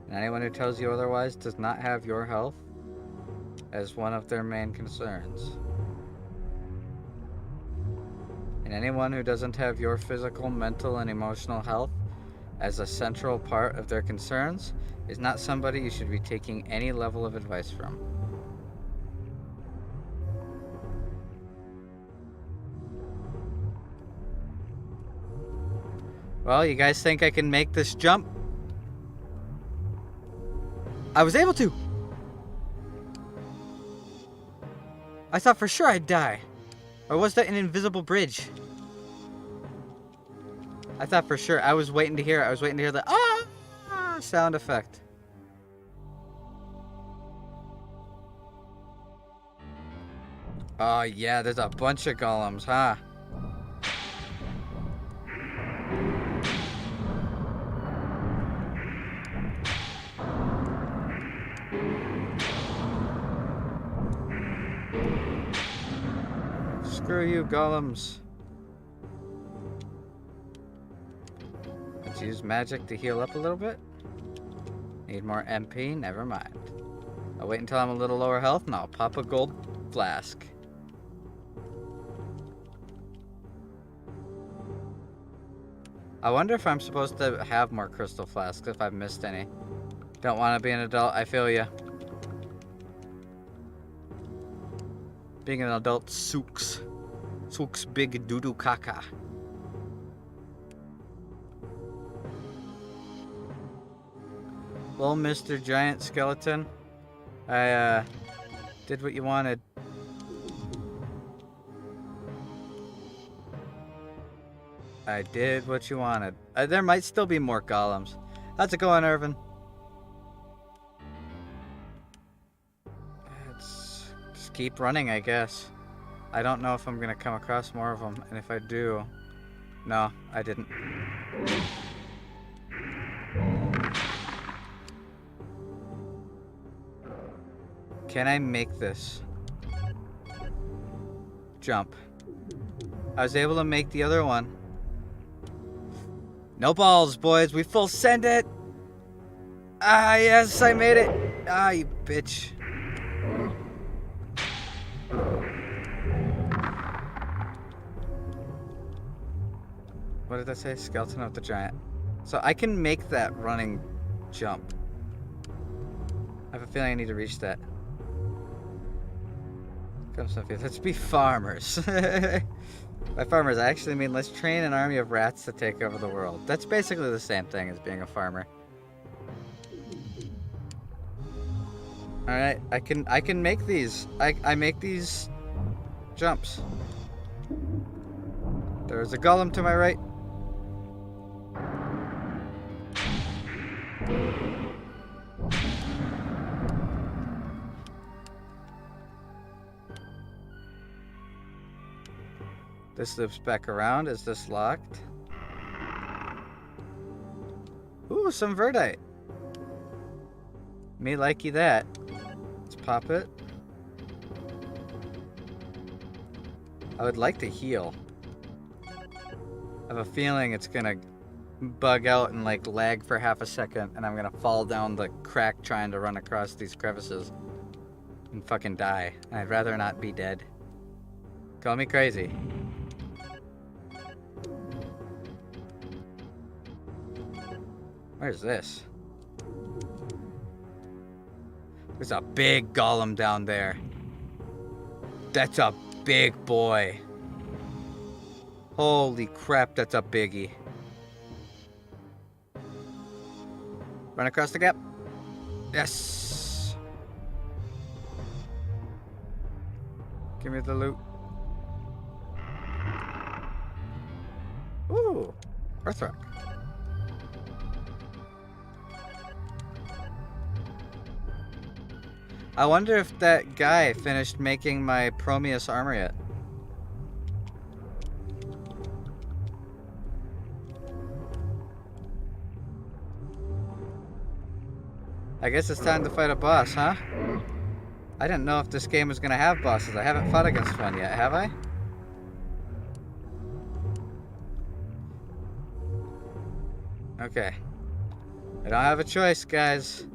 And anyone who tells you otherwise does not have your health as one of their main concerns. And anyone who doesn't have your physical, mental, and emotional health as a central part of their concerns is not somebody you should be taking any level of advice from. Well, you guys think I can make this jump? I was able to! I thought for sure I'd die. Or was that an invisible bridge? I thought for sure. I was waiting to hear the ah sound effect. Oh yeah, there's a bunch of golems, huh? Screw you, golems. Let's use magic to heal up a little bit. Need more MP? Never mind. I'll wait until I'm a little lower health and I'll pop a gold flask. I wonder if I'm supposed to have more crystal flasks if I've missed any. Don't want to be an adult, I feel ya. Being an adult sucks. Sucks big doo-doo caca. Well, Mr. Giant Skeleton, I did what you wanted. I did what you wanted. There might still be more golems. How's it going, Irvin? Let's just keep running, I guess. I don't know if I'm gonna come across more of them, and if I do... No, I didn't. Can I make this jump? I was able to make the other one. No balls, boys. We full send it. Ah, yes, I made it. Ah, you bitch. What did I say? Skeleton of the Giant. So I can make that running jump. I have a feeling I need to reach that. Let's be farmers. By farmers, I actually mean let's train an army of rats to take over the world. That's basically the same thing as being a farmer. Alright, I can make these. I make these jumps. There's a golem to my right. This loops back around. Is this locked? Ooh, some verdite. Me likey that. Let's pop it. I would like to heal. I have a feeling it's gonna bug out and like lag for half a second and I'm gonna fall down the crack trying to run across these crevices and fucking die. I'd rather not be dead. Call me crazy. Where's this? There's a big golem down there. That's a big boy. Holy crap, that's a biggie. Run across the gap. Yes. Give me the loot. Ooh, Earthrock. I wonder if that guy finished making my Prometheus armor yet. I guess it's time to fight a boss, huh? I didn't know if this game was gonna have bosses. I haven't fought against one yet, have I? Okay. I don't have a choice, guys.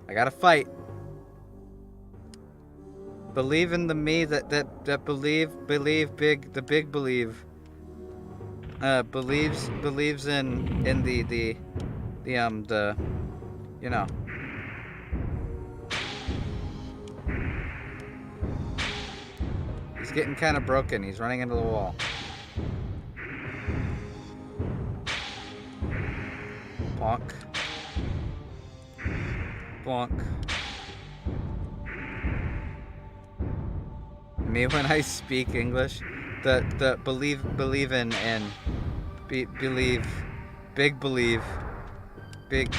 I gotta fight. Believe in the me that believe big, the big believe. Believes in the you know. He's getting kind of broken. He's running into the wall. Bonk. Bonk. Me when I speak English, the believe in and believe, big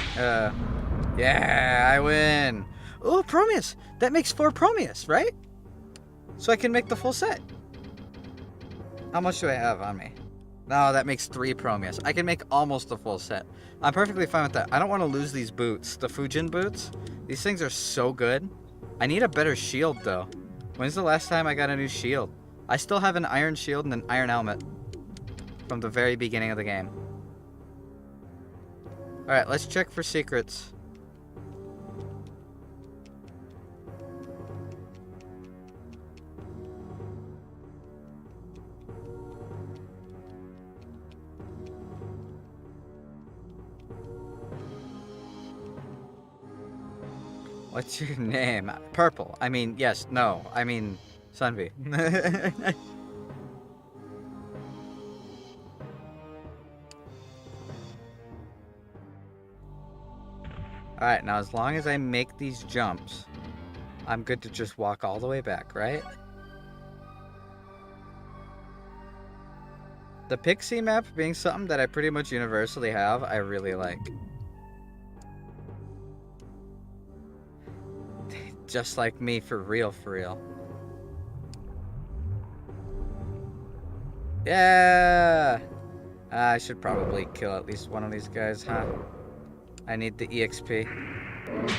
yeah, I win. Oh, Prometheus. That makes 4 Prometheus, right? So I can make the full set. How much do I have on me? No, that makes 3 Prometheus. I can make almost the full set. I'm perfectly fine with that. I don't want to lose these boots. The Fujin boots. These things are so good. I need a better shield, though. When's the last time I got a new shield? I still have an iron shield and an iron helmet from the very beginning of the game. Alright, let's check for secrets. What's your name? Purple. I mean, yes, no. I mean, Sunvi. Alright, now as long as I make these jumps, I'm good to just walk all the way back, right? The pixie map being something that I pretty much universally have, I really like. Just like me, for real, for real. Yeah! I should probably kill at least one of these guys, huh? I need the EXP, as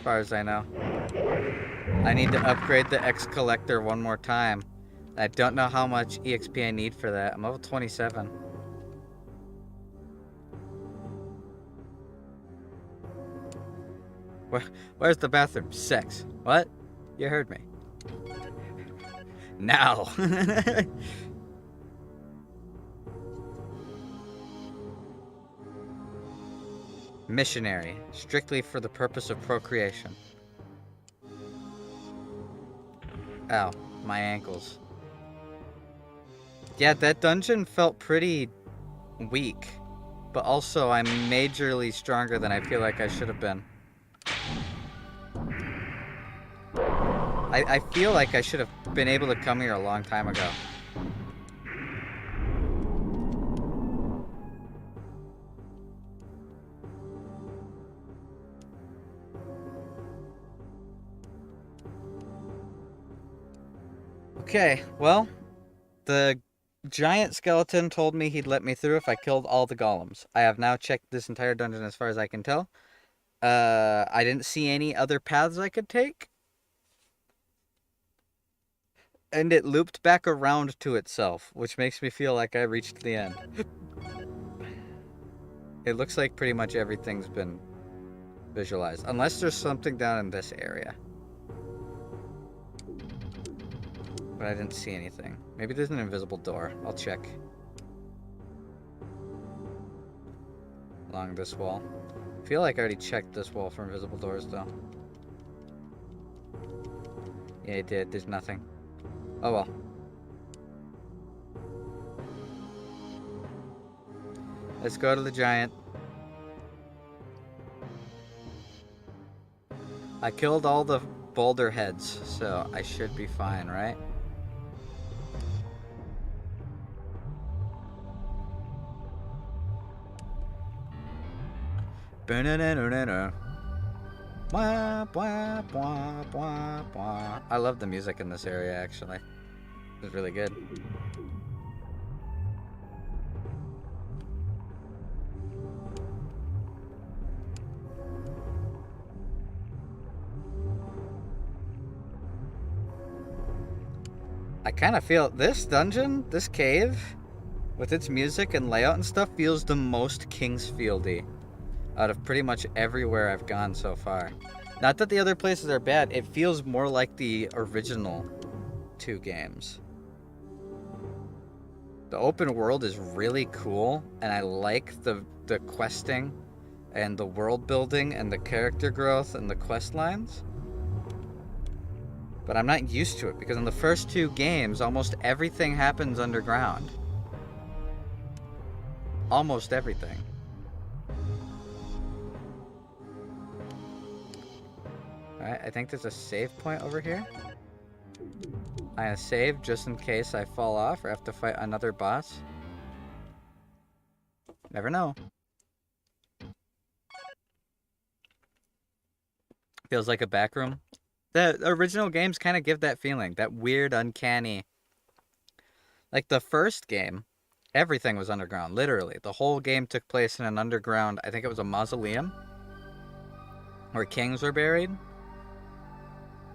far as I know. I need to upgrade the X Collector one more time. I don't know how much EXP I need for that. I'm level 27. Where's the bathroom? Sex. What? You heard me. Now. Missionary. Strictly for the purpose of procreation. Ow. My ankles. Yeah, that dungeon felt pretty weak. But also, I'm majorly stronger than I feel like I should have been. I feel like I should have been able to come here a long time ago. Okay, well, the giant skeleton told me he'd let me through if I killed all the golems. I have now checked this entire dungeon as far as I can tell. I didn't see any other paths I could take. And it looped back around to itself, which makes me feel like I reached the end. It looks like pretty much everything's been visualized. Unless there's something down in this area. But I didn't see anything. Maybe there's an invisible door. I'll check. Along this wall. I feel like I already checked this wall for invisible doors, though. Yeah, I did. There's nothing. Oh well. Let's go to the giant. I killed all the boulder heads, so I should be fine, right? I love the music in this area, actually. It's really good. I kind of feel this dungeon, this cave, with its music and layout and stuff, feels the most Kingsfieldy out of pretty much everywhere I've gone so far. Not that the other places are bad, it feels more like the original 2 games. The open world is really cool, and I like the questing and the world building and the character growth and the quest lines. But I'm not used to it, because in the first 2 games, almost everything happens underground. Almost everything. Alright, I think there's a save point over here. I'm gonna save just in case I fall off or have to fight another boss. Never know. Feels like a back room. The original games kind of give that feeling, that weird, uncanny. Like the first game, everything was underground, literally. The whole game took place in an underground, I think it was a mausoleum, where kings were buried.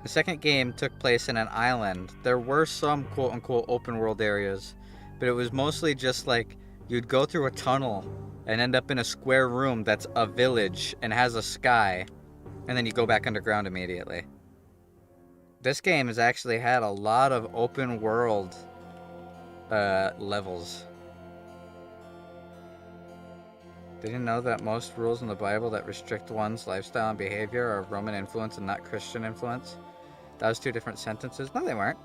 The second game took place in an island. There were some quote-unquote open world areas, but it was mostly just like you'd go through a tunnel and end up in a square room that's a village and has a sky, and then you go back underground immediately. This game has actually had a lot of open world levels. Did you know that most rules in the Bible that restrict one's lifestyle and behavior are Roman influence and not Christian influence? That was 2 different sentences. No, they weren't.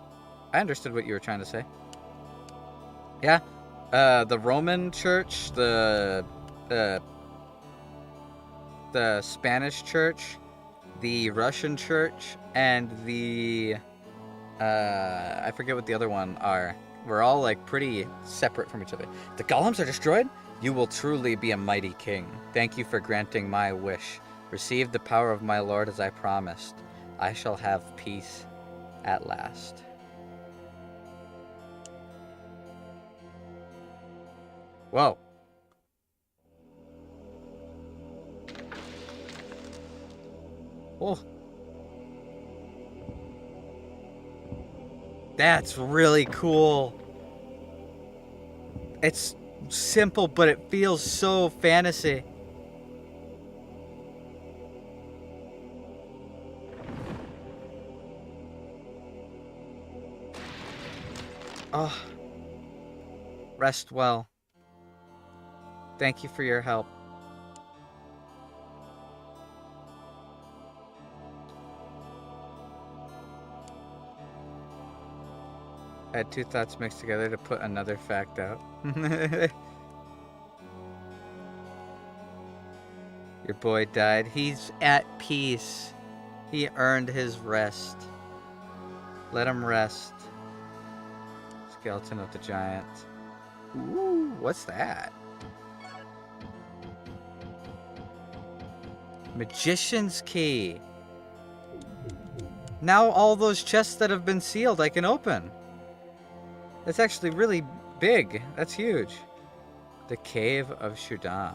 I understood what you were trying to say. Yeah. The Roman church, the Spanish church, the Russian church, and the I forget what the other one are. We're all like pretty separate from each other. The golems are destroyed? You will truly be a mighty king. Thank you for granting my wish. Receive the power of my lord as I promised. I shall have peace at last. Whoa. Oh. That's really cool. It's simple, but it feels so fantasy. Oh. Rest well. Thank you for your help. I had 2 thoughts mixed together to put another fact out. Your boy died. He's at peace. He earned his rest. Let him rest. Skeleton of the giant. Ooh, what's that? Magician's key. Now all those chests that have been sealed I can open. That's actually really big. That's huge. The Cave of Shudam.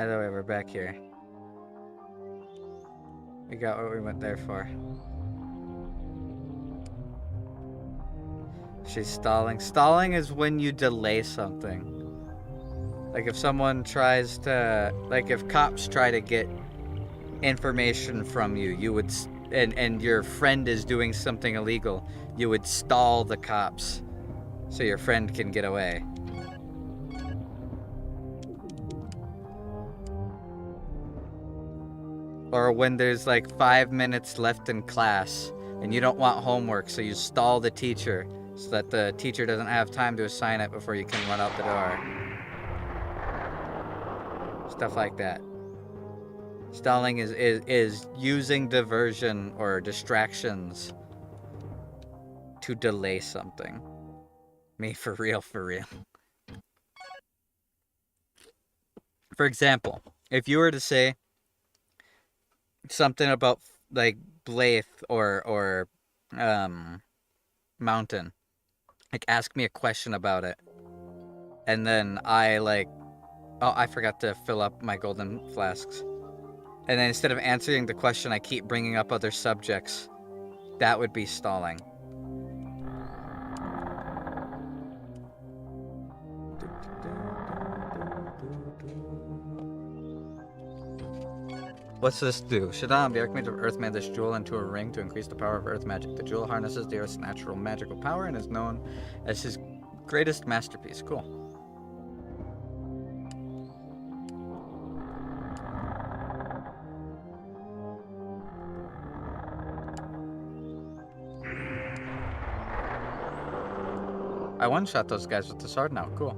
Either way, we're back here. We got what we went there for. She's stalling. Stalling is when you delay something. Like if someone tries to... Like if cops try to get information from you, you would... And your friend is doing something illegal, you would stall the cops so your friend can get away. Or when there's like 5 minutes left in class and you don't want homework, so you stall the teacher so that the teacher doesn't have time to assign it before you can run out the door. Stuff like that. Stalling is using diversion or distractions to delay something. Me, for real, for real. For example, if you were to say something about like Blythe or Mountain, like ask me a question about it, and then I like, oh, I forgot to fill up my golden flasks. And then instead of answering the question, I keep bringing up other subjects. That would be stalling. What's this do? Shadam, the Archmage of Earth made this jewel into a ring to increase the power of Earth magic. The jewel harnesses the Earth's natural magical power and is known as his greatest masterpiece. Cool. I one-shot those guys with the sword now. Cool.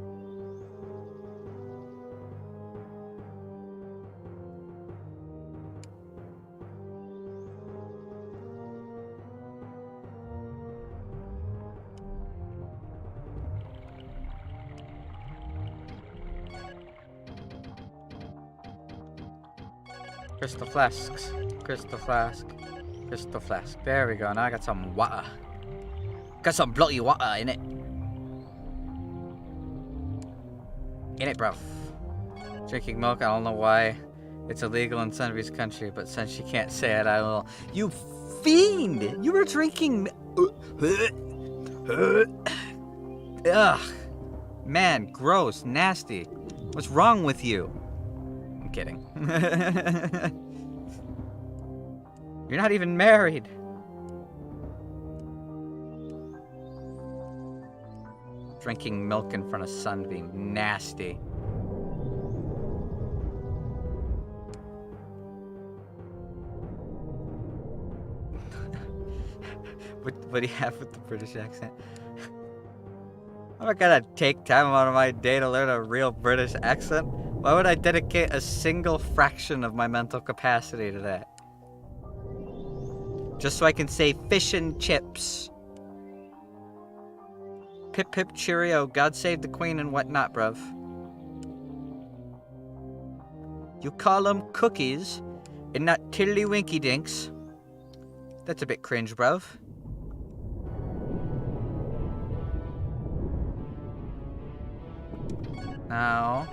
Crystal flasks. Crystal flask. Crystal flask. There we go. Now I got some water. Got some bloody water in it. In it, bro. Drinking milk, I don't know why it's illegal in Sunbeam's country, but since she can't say it, I will. You fiend! You were drinking. Ugh. Man, gross, nasty. What's wrong with you? I'm kidding. You're not even married. Drinking milk in front of Sunbeam. Nasty. What do you have with the British accent? I'm not gonna take time out of my day to learn a real British accent. Why would I dedicate a single fraction of my mental capacity to that? Just so I can say fish and chips. Pip pip cheerio, God save the queen and whatnot, bruv. You call them cookies and not tiddly-winky dinks. That's a bit cringe, bruv. Now,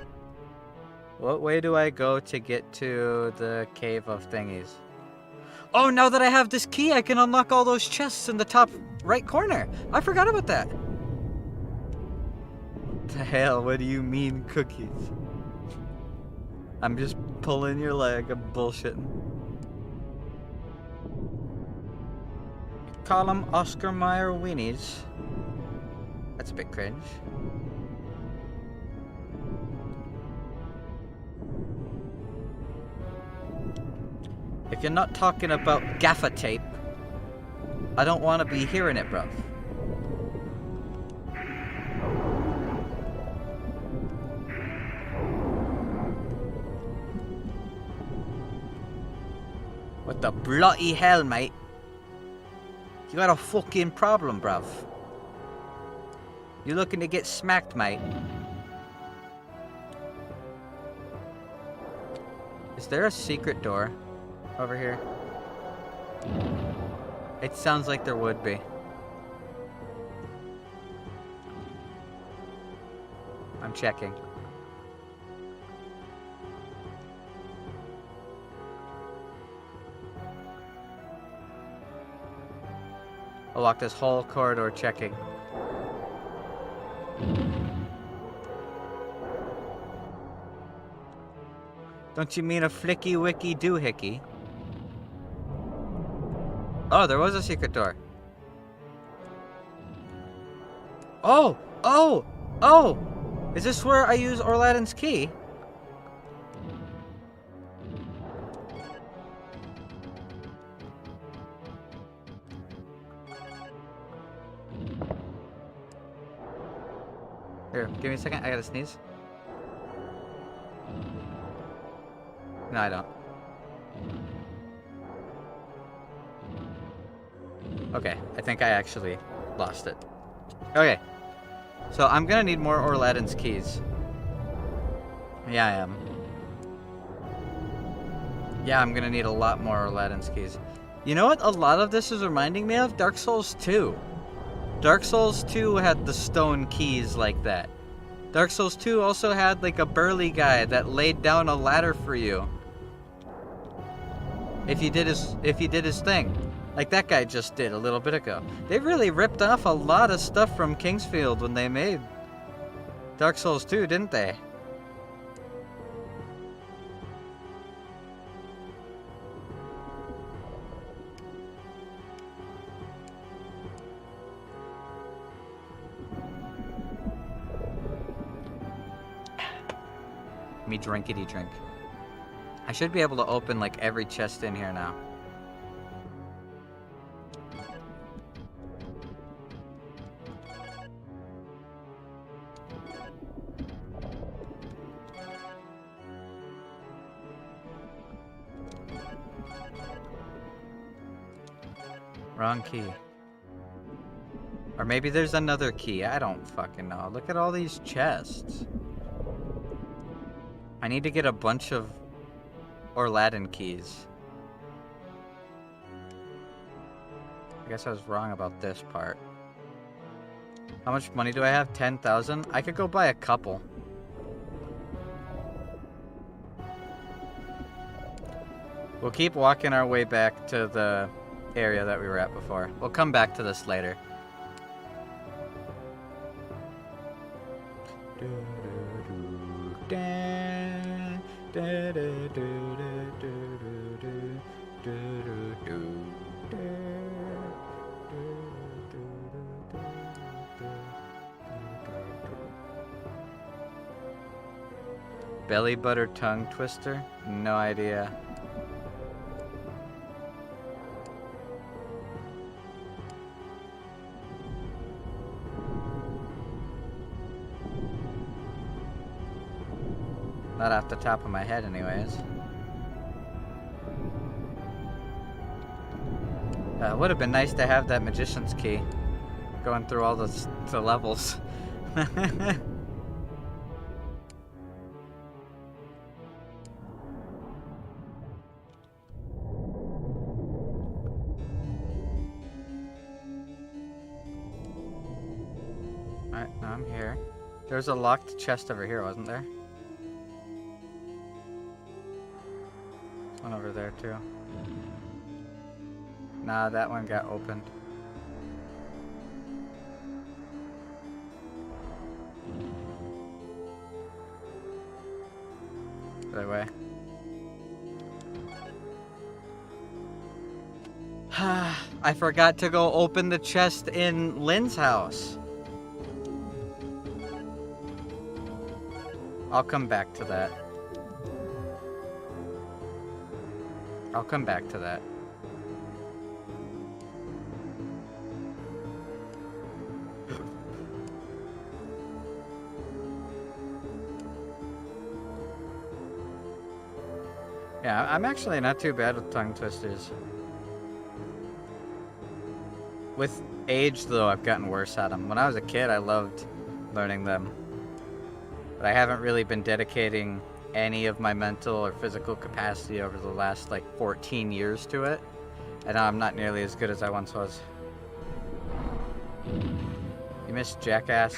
what way do I go to get to the cave of thingies? Oh, now that I have this key, I can unlock all those chests in the top right corner. I forgot about that. The hell, what do you mean cookies? I'm just pulling your leg, I'm bullshitting. You call them Oscar Mayer weenies. That's a bit cringe. If you're not talking about gaffer tape, I don't want to be hearing it, bruv. What the bloody hell, mate? You got a fucking problem, bruv. You looking to get smacked, mate? Is there a secret door over here? It sounds like there would be. I'm checking. I'll walk this whole corridor checking. Don't you mean a flicky wicky doohickey? Oh, there was a secret door. Oh! Oh! Oh! Is this where I use Orladin's key? Here, give me a second. I gotta sneeze. No, I don't. Okay, I think I actually lost it. Okay. So I'm gonna need more Orladin's keys. Yeah, I am. Yeah, I'm gonna need a lot more Orladin's keys. You know what a lot of this is reminding me of? Dark Souls 2. Dark Souls 2 had the stone keys like that. Dark Souls 2 also had like a burly guy that laid down a ladder for you. If you did his thing. Like that guy just did a little bit ago. They really ripped off a lot of stuff from Kingsfield when they made Dark Souls 2, didn't they? Me drinkity drink. I should be able to open like every chest in here now. Wrong key. Or maybe there's another key. I don't fucking know. Look at all these chests. I need to get a bunch of Orladin keys. I guess I was wrong about this part. How much money do I have? 10,000? I could go buy a couple. We'll keep walking our way back to the area that we were at before. We'll come back to this later. Belly butter tongue twister? No idea. Not off the top of my head anyways. It would have been nice to have that magician's key. Going through all the levels. Alright, now I'm here. There's a locked chest over here, wasn't there? One over there too. Nah, that one got opened. Other way. I forgot to go open the chest in Lynn's house. I'll come back to that. I'll come back to that. Yeah, I'm actually not too bad with tongue twisters. With age, though, I've gotten worse at them. When I was a kid, I loved learning them. But I haven't really been dedicating any of my mental or physical capacity over the last, like, 14 years to it. And now I'm not nearly as good as I once was. You missed, jackass.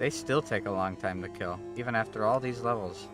They still take a long time to kill, even after all these levels.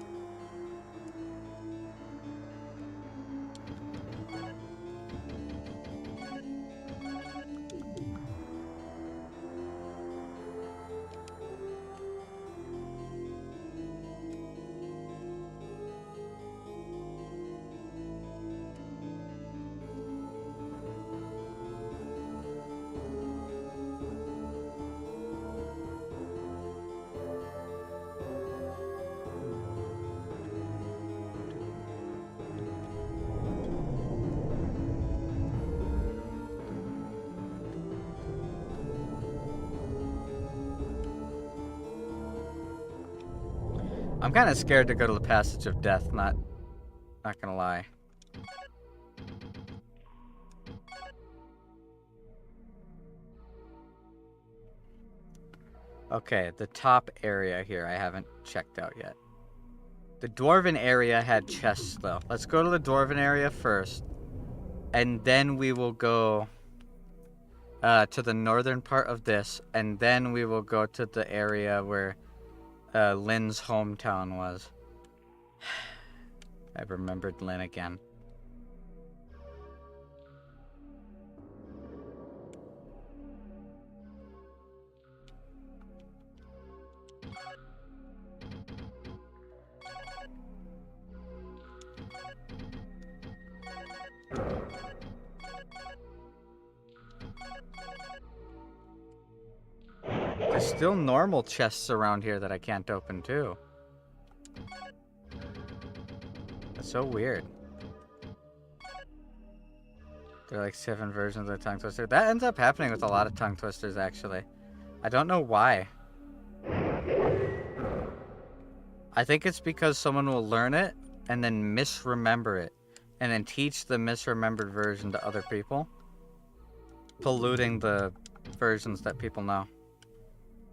I'm kind of scared to go to the Passage of Death, not gonna lie. Okay, the top area here I haven't checked out yet. The Dwarven area had chests though. Let's go to the Dwarven area first. And then we will go to the northern part of this. And then we will go to the area where LYN's hometown was. I remembered LYN again. There's still normal chests around here that I can't open too. That's so weird. There are like 7 versions of the tongue twister. That ends up happening with a lot of tongue twisters actually. I don't know why. I think it's because someone will learn it and then misremember it. And then teach the misremembered version to other people. Polluting the versions that people know.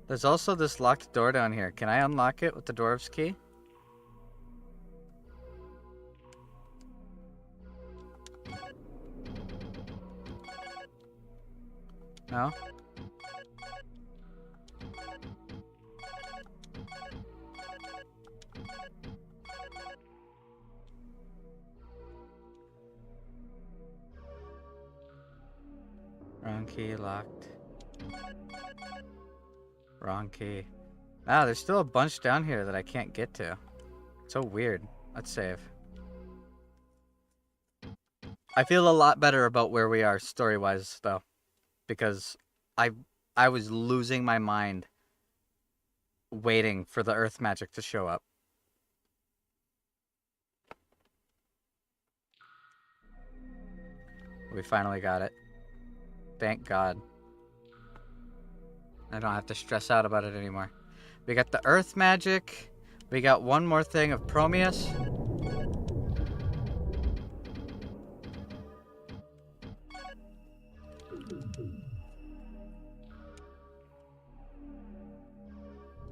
There's also this locked door down here. Can I unlock it with the dwarf's key? No? Wrong key locked. Wrong key. Ah, there's still a bunch down here that I can't get to. So weird. Let's save. I feel a lot better about where we are story-wise, though. Because I was losing my mind waiting for the earth magic to show up. We finally got it. Thank God. I don't have to stress out about it anymore. We got the earth magic. We got one more thing of Prometheus.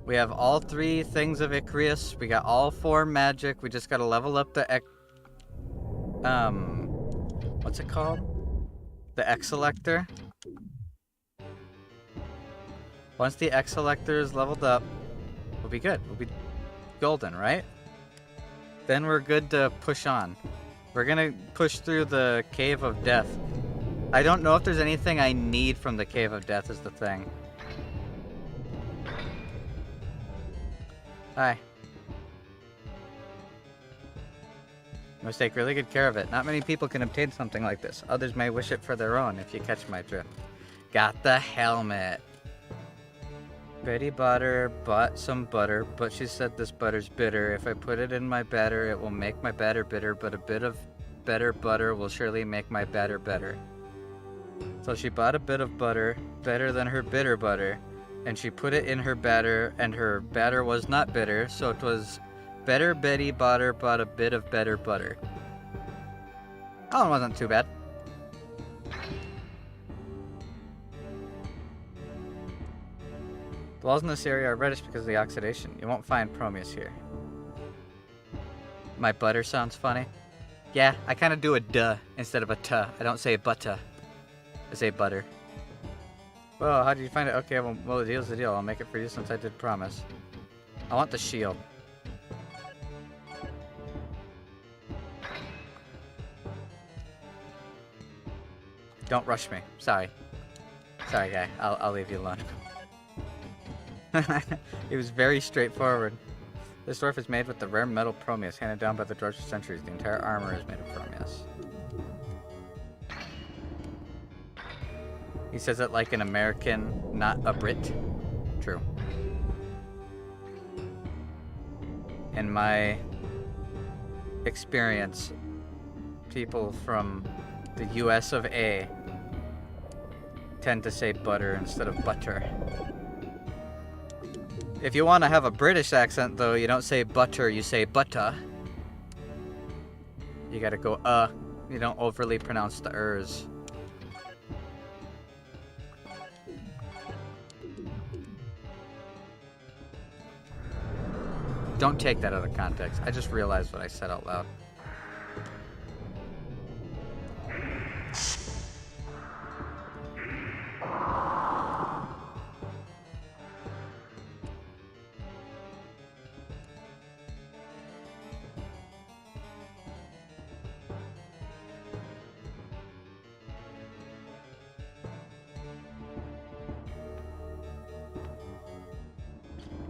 We have all 3 things of Icarus. We got all 4 magic. We just gotta level up the what's it called? The X-Selector. Once the X-Selector is leveled up, we'll be good. We'll be golden, right? Then we're good to push on. We're gonna push through the Cave of Death. I don't know if there's anything I need from the Cave of Death is the thing. Hi. You must take really good care of it. Not many people can obtain something like this. Others may wish it for their own, if you catch my drift. Got the helmet. Betty bought her, some butter, but she said this butter's bitter. If I put it in my batter, it will make my batter bitter, but a bit of better butter will surely make my batter better. So she bought a bit of butter, better than her bitter butter, and she put it in her batter, and her batter was not bitter, so it was better Betty bought a bit of better butter. Oh, it wasn't too bad. The walls in this area are reddish because of the oxidation. You won't find Prometheus here. My butter sounds funny. Yeah, I kind of do a duh instead of a tuh. I don't say butter. I say butter. Well, how did you find it? Okay, well, the deal's the deal. I'll make it for you since I did promise. I want the shield. Don't rush me. Sorry. Sorry, guy. I'll leave you alone. It was very straightforward. This dwarf is made with the rare metal Promeus, handed down by the dwarves for centuries. The entire armor is made of Promeus. He says it like an American, not a Brit. True. In my experience, people from the US of A tend to say butter instead of butter. If you want to have a British accent, though, you don't say butter, you say butter. You gotta go, You don't overly pronounce the ers. Don't take that out of context. I just realized what I said out loud.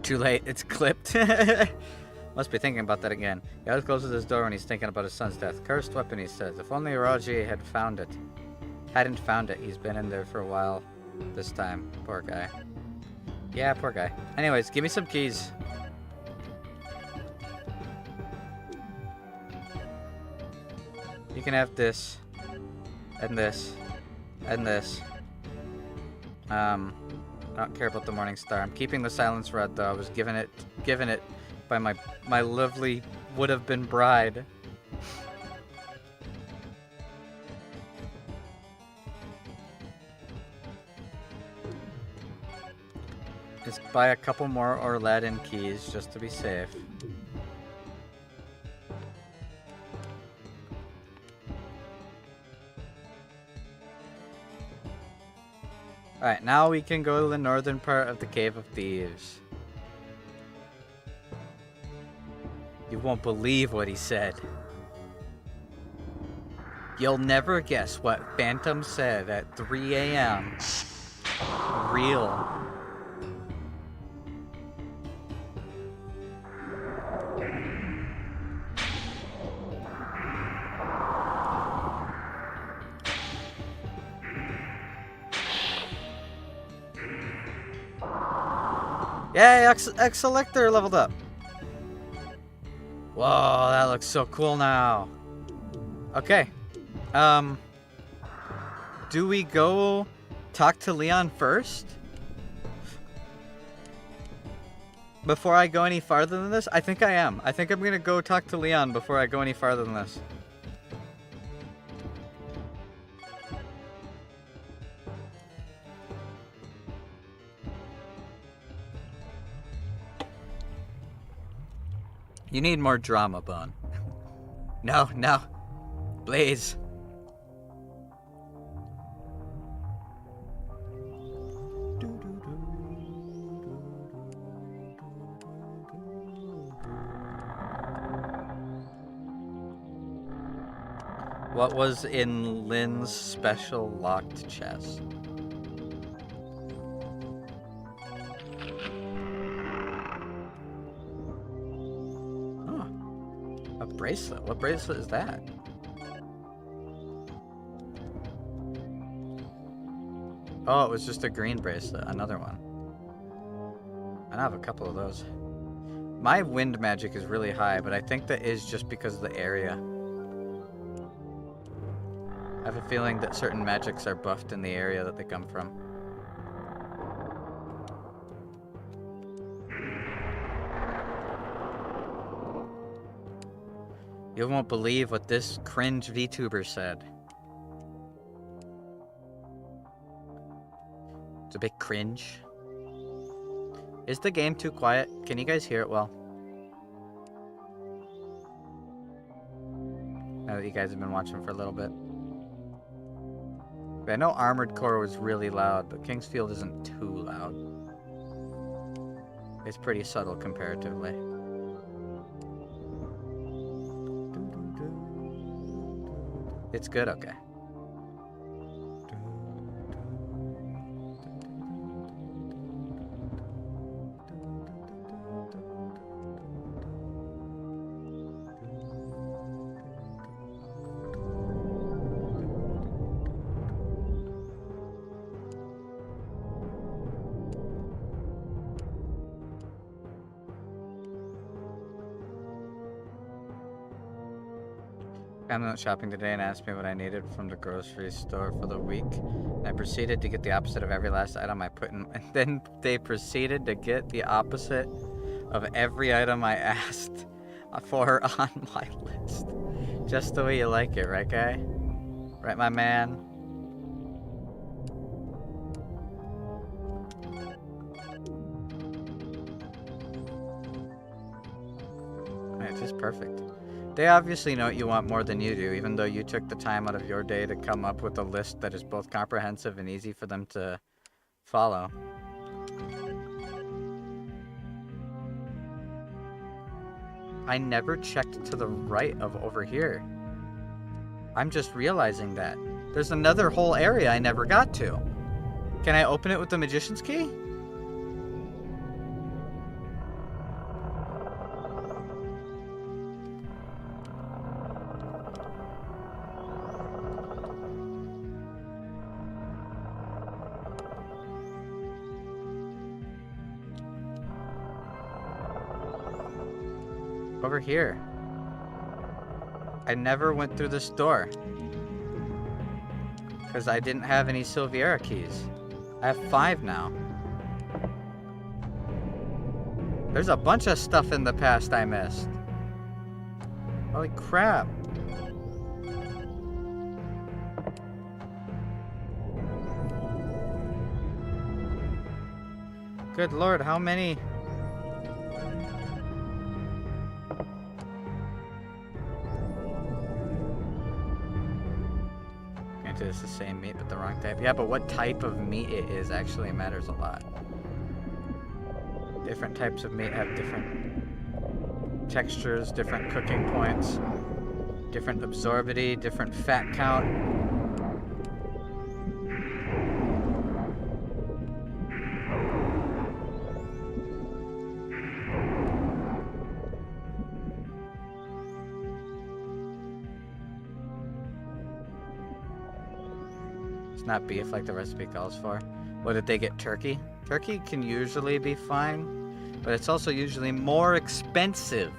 Too late, it's clipped. Must be thinking about that again. He always closes his door when he's thinking about his son's death. Cursed weapon, he says. If only Raji had found it. Hadn't found it. He's been in there for a while this time. Poor guy. Yeah, poor guy. Anyways, give me some keys. You can have this. And this. And this. I don't care about the Morning Star. I'm keeping the Silence Rod, though. I was given it by my lovely would-have-been bride. Just buy a couple more Aladdin keys just to be safe. Alright, now we can go to the northern part of the Cave of Thieves. You won't believe what he said. You'll never guess what Phantom said at 3 a.m. Real. Yay, X-Selector leveled up. Whoa, that looks so cool now. Okay. Do we go talk to Leon first? Before I go any farther than this? I think I am. I think I'm gonna go talk to Leon before I go any farther than this. You need more drama, Bone. No, no. Please. What was in LYN's special locked chest? Bracelet? What bracelet is that? Oh, it was just a green bracelet. Another one. I have a couple of those. My wind magic is really high, but I think that is just because of the area. I have a feeling that certain magics are buffed in the area that they come from. You won't believe what this cringe VTuber said. It's a bit cringe. Is the game too quiet? Can you guys hear it well? Now that you guys have been watching for a little bit. I know Armored Core was really loud, but Kingsfield isn't too loud. It's pretty subtle comparatively. It's good, okay. I went shopping today and asked me what I needed from the grocery store for the week. And I proceeded to get the opposite of every last item I put in. And then they proceeded to get the opposite of every item I asked for on my list. Just the way you like it, right, guy? Right, my man? It's just perfect. They obviously know what you want more than you do, even though you took the time out of your day to come up with a list that is both comprehensive and easy for them to follow. I never checked to the right of over here. I'm just realizing that. There's another whole area I never got to. Can I open it with the magician's key? Over here. I never went through this door because I didn't have any Silviera keys. I have 5 now. There's a bunch of stuff in the past I missed. Holy crap. Good lord, how many? It's the same meat but the wrong type. Yeah, but what type of meat it is actually matters a lot. Different types of meat have different textures, different cooking points, different absorbability, different fat count. Not beef like the recipe calls for. What did they get? Turkey? Turkey can usually be fine, but it's also usually more expensive.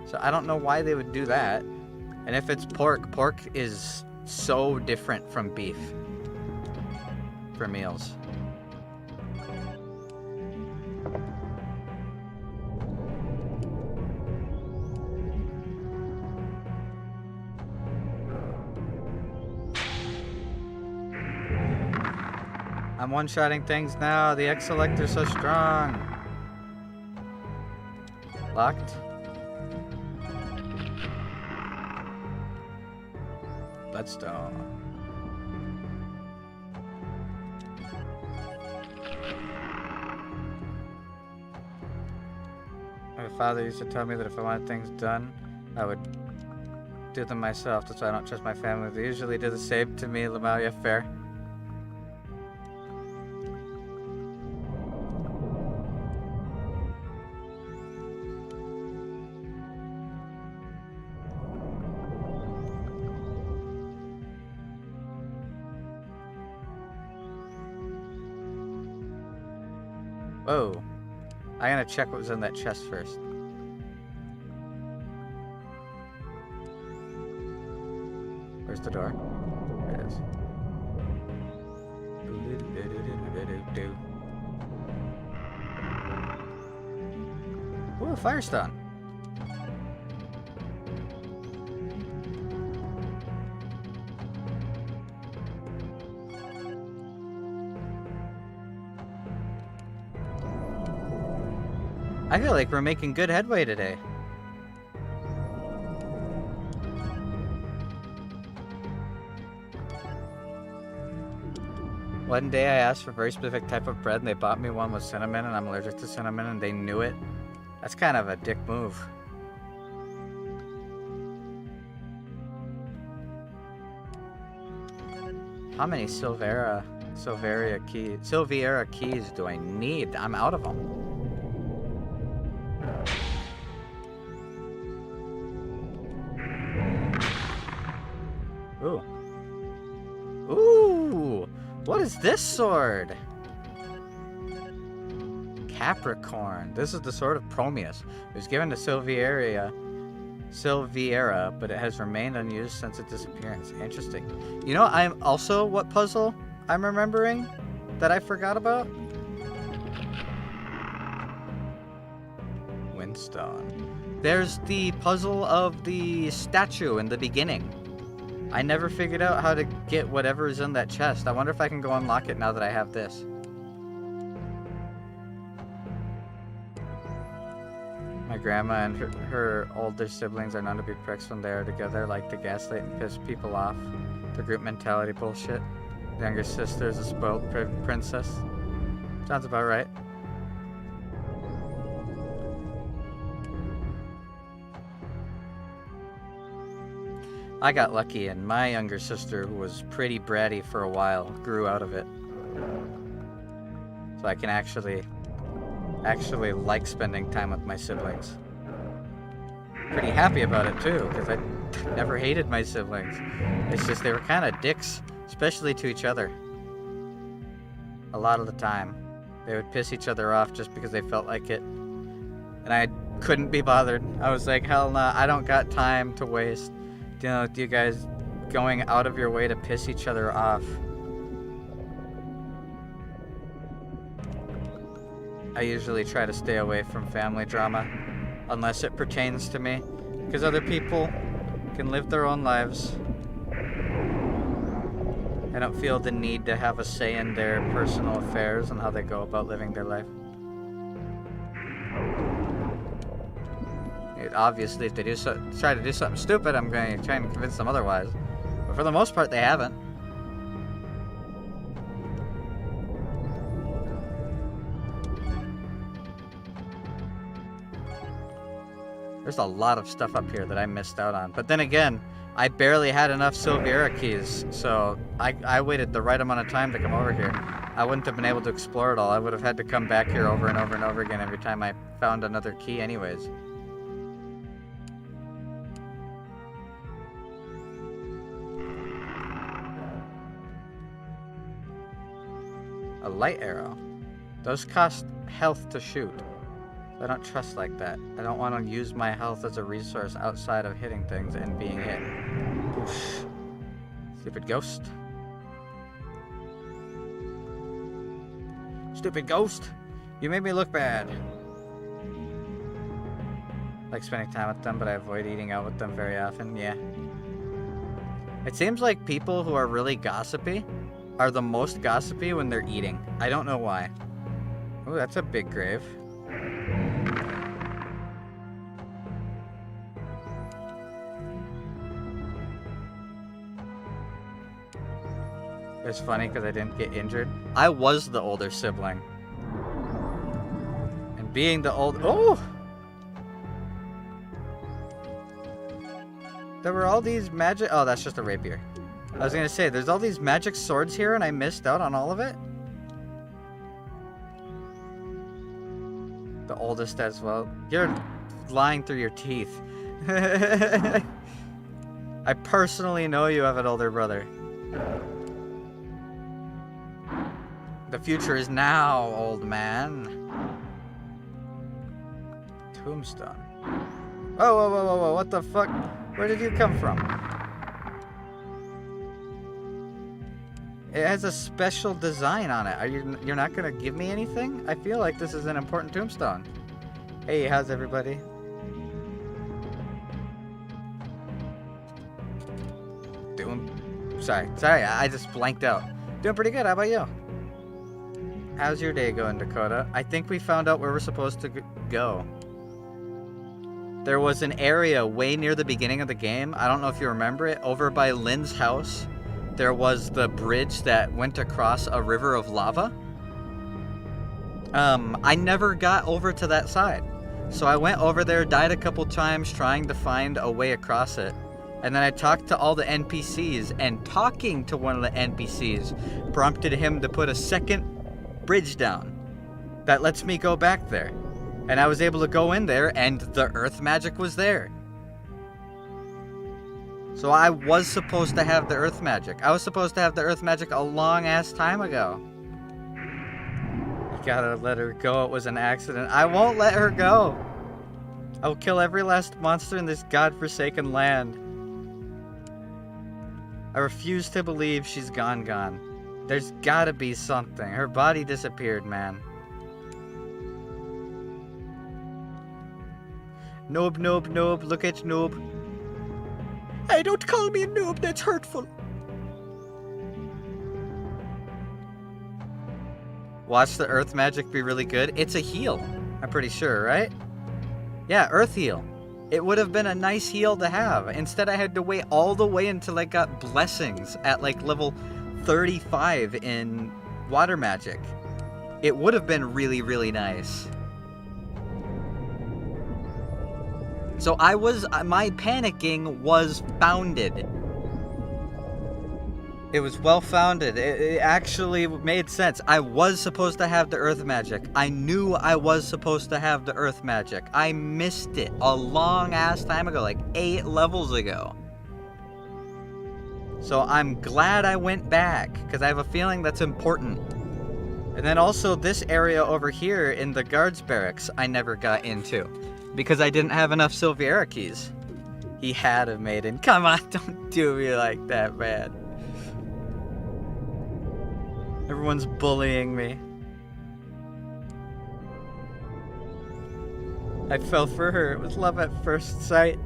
So I don't know why they would do that. And if it's pork, pork is so different from beef for meals. I'm one-shotting things now. The X-Selector's so strong. Locked. Bloodstone. My father used to tell me that if I wanted things done, I would do them myself. That's why I don't trust my family. They usually do the same to me, Lamalia. Fair. Whoa. I gotta check what was in that chest first. Where's the door? There it is. Ooh, Firestone. I feel like we're making good headway today. One day I asked for a very specific type of bread and they bought me one with cinnamon and I'm allergic to cinnamon and they knew it. That's kind of a dick move. How many Silviera keys do I need? I'm out of them. Ooh. Ooh! What is this sword? Capricorn. This is the sword of Prometheus. It was given to Silviera, but it has remained unused since its disappearance. Interesting. You know, I'm also what puzzle I'm remembering that I forgot about? Windstone. There's the puzzle of the statue in the beginning. I never figured out how to get whatever is in that chest. I wonder if I can go unlock it now that I have this. My grandma and her older siblings are known to be pricks when they are together, like to gaslight and piss people off. The group mentality bullshit. The younger sister is a spoiled princess. Sounds about right. I got lucky and my younger sister, who was pretty bratty for a while, grew out of it. So I can actually like spending time with my siblings. Pretty happy about it too, because I never hated my siblings. It's just they were kind of dicks, especially to each other. A lot of the time. They would piss each other off just because they felt like it. And I couldn't be bothered. I was like, hell nah, I don't got time to waste. You know, you guys going out of your way to piss each other off. I usually try to stay away from family drama, unless it pertains to me, because other people can live their own lives. I don't feel the need to have a say in their personal affairs and how they go about living their life. Obviously, if they try to do something stupid, I'm going to try and convince them otherwise. But for the most part, they haven't. There's a lot of stuff up here that I missed out on. But then again, I barely had enough Silviera keys, so I waited the right amount of time to come over here. I wouldn't have been able to explore it all. I would have had to come back here over and over and over again every time I found another key anyways. A light arrow. Those cost health to shoot. I don't trust like that. I don't want to use my health as a resource outside of hitting things and being hit. Oof. Stupid ghost. Stupid ghost. You made me look bad. I like spending time with them, but I avoid eating out with them very often. Yeah. It seems like people who are really gossipy are the most gossipy when they're eating. I don't know why. Oh, that's a big grave. It's funny because I didn't get injured. I was the older sibling. And being the old... Oh! There were all these magic... Oh, that's just a rapier. I was gonna say, there's all these magic swords here and I missed out on all of it? The oldest as well. You're lying through your teeth. I personally know you have an older brother. The future is now, old man. Tombstone. Whoa, whoa, whoa, whoa, whoa, what the fuck? Where did you come from? It has a special design on it. You're not gonna give me anything? I feel like this is an important tombstone. Hey, how's everybody? Sorry, I just blanked out. Doing pretty good, how about you? How's your day going, Dakota? I think we found out where we're supposed to go. There was an area way near the beginning of the game, I don't know if you remember it, over by LYN's house, there was the bridge that went across a river of lava. I never got over to that side. So I went over there, died a couple times trying to find a way across it. And then I talked to all the NPCs, and talking to one of the NPCs prompted him to put a second bridge down that lets me go back there. And I was able to go in there, and the earth magic was there. So I was supposed to have the earth magic. I was supposed to have the earth magic a long ass time ago. You gotta let her go. It was an accident. I won't let her go. I will kill every last monster in this godforsaken land. I refuse to believe she's gone. There's gotta be something. Her body disappeared, man. Noob. Look at noob. Hey, don't call me a noob. That's hurtful. Watch the earth magic be really good. It's a heal. I'm pretty sure, right? Yeah, earth heal. It would have been a nice heal to have. Instead, I had to wait all the way until I got blessings at like level 35 in water magic. It would have been really, really nice. So my panicking was founded. It was well founded. It actually made sense. I was supposed to have the earth magic. I knew I was supposed to have the earth magic. I missed it a long ass time ago, like 8 levels ago. So I'm glad I went back, because I have a feeling that's important. And then also this area over here in the guards barracks, I never got into, because I didn't have enough Silviera keys. He had a maiden. Come on, don't do me like that, man. Everyone's bullying me. I fell for her. It was love at first sight.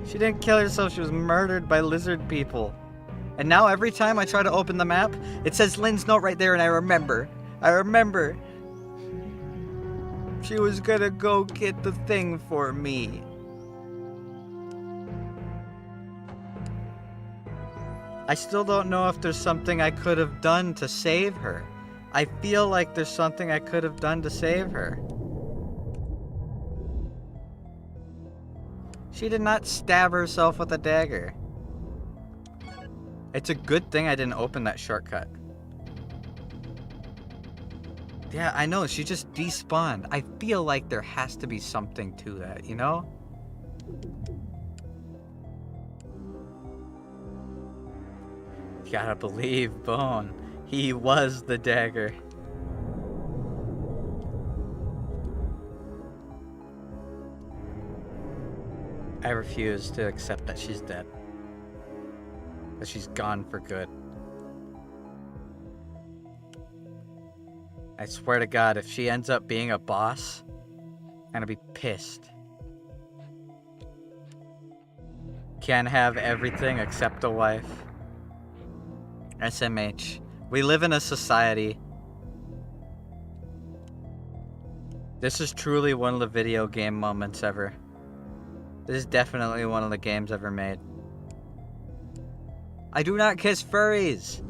She didn't kill herself. She was murdered by lizard people. And now every time I try to open the map, it says Lynn's note right there, and I remember. She was gonna go get the thing for me. I still don't know if there's something I could have done to save her. I feel like there's something I could have done to save her. She did not stab herself with a dagger. It's a good thing I didn't open that shortcut. Yeah, I know, she just despawned. I feel like there has to be something to that, you know? You gotta believe, Bone. He was the dagger. I refuse to accept that she's dead. That she's gone for good. I swear to God, if she ends up being a boss, I'm gonna be pissed. Can't have everything except a wife. SMH. We live in a society. This is truly one of the video game moments ever. This is definitely one of the games ever made. I do not kiss furries.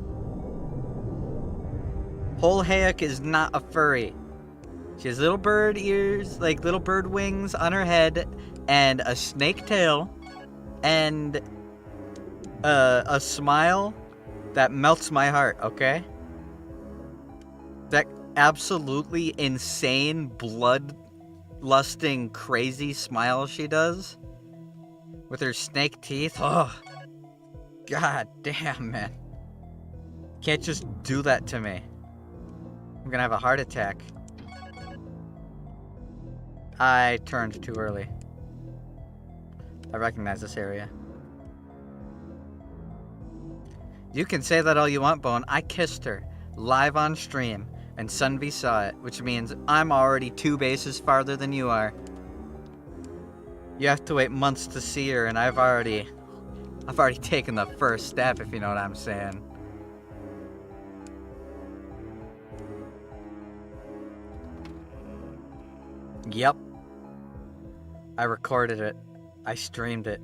Whole Hayek is not a furry. She has little bird ears, like little bird wings on her head, and a snake tail, and a smile that melts my heart, okay? That absolutely insane, blood-lusting, crazy smile she does with her snake teeth. Oh, god damn, man. Can't just do that to me. I'm gonna have a heart attack. I turned too early. I recognize this area. You can say that all you want, Bone. I kissed her live on stream, and Sunvi saw it, which means I'm already 2 bases farther than you are. You have to wait months to see her, and I've already taken the first step, if you know what I'm saying. Yep. I recorded it. I streamed it.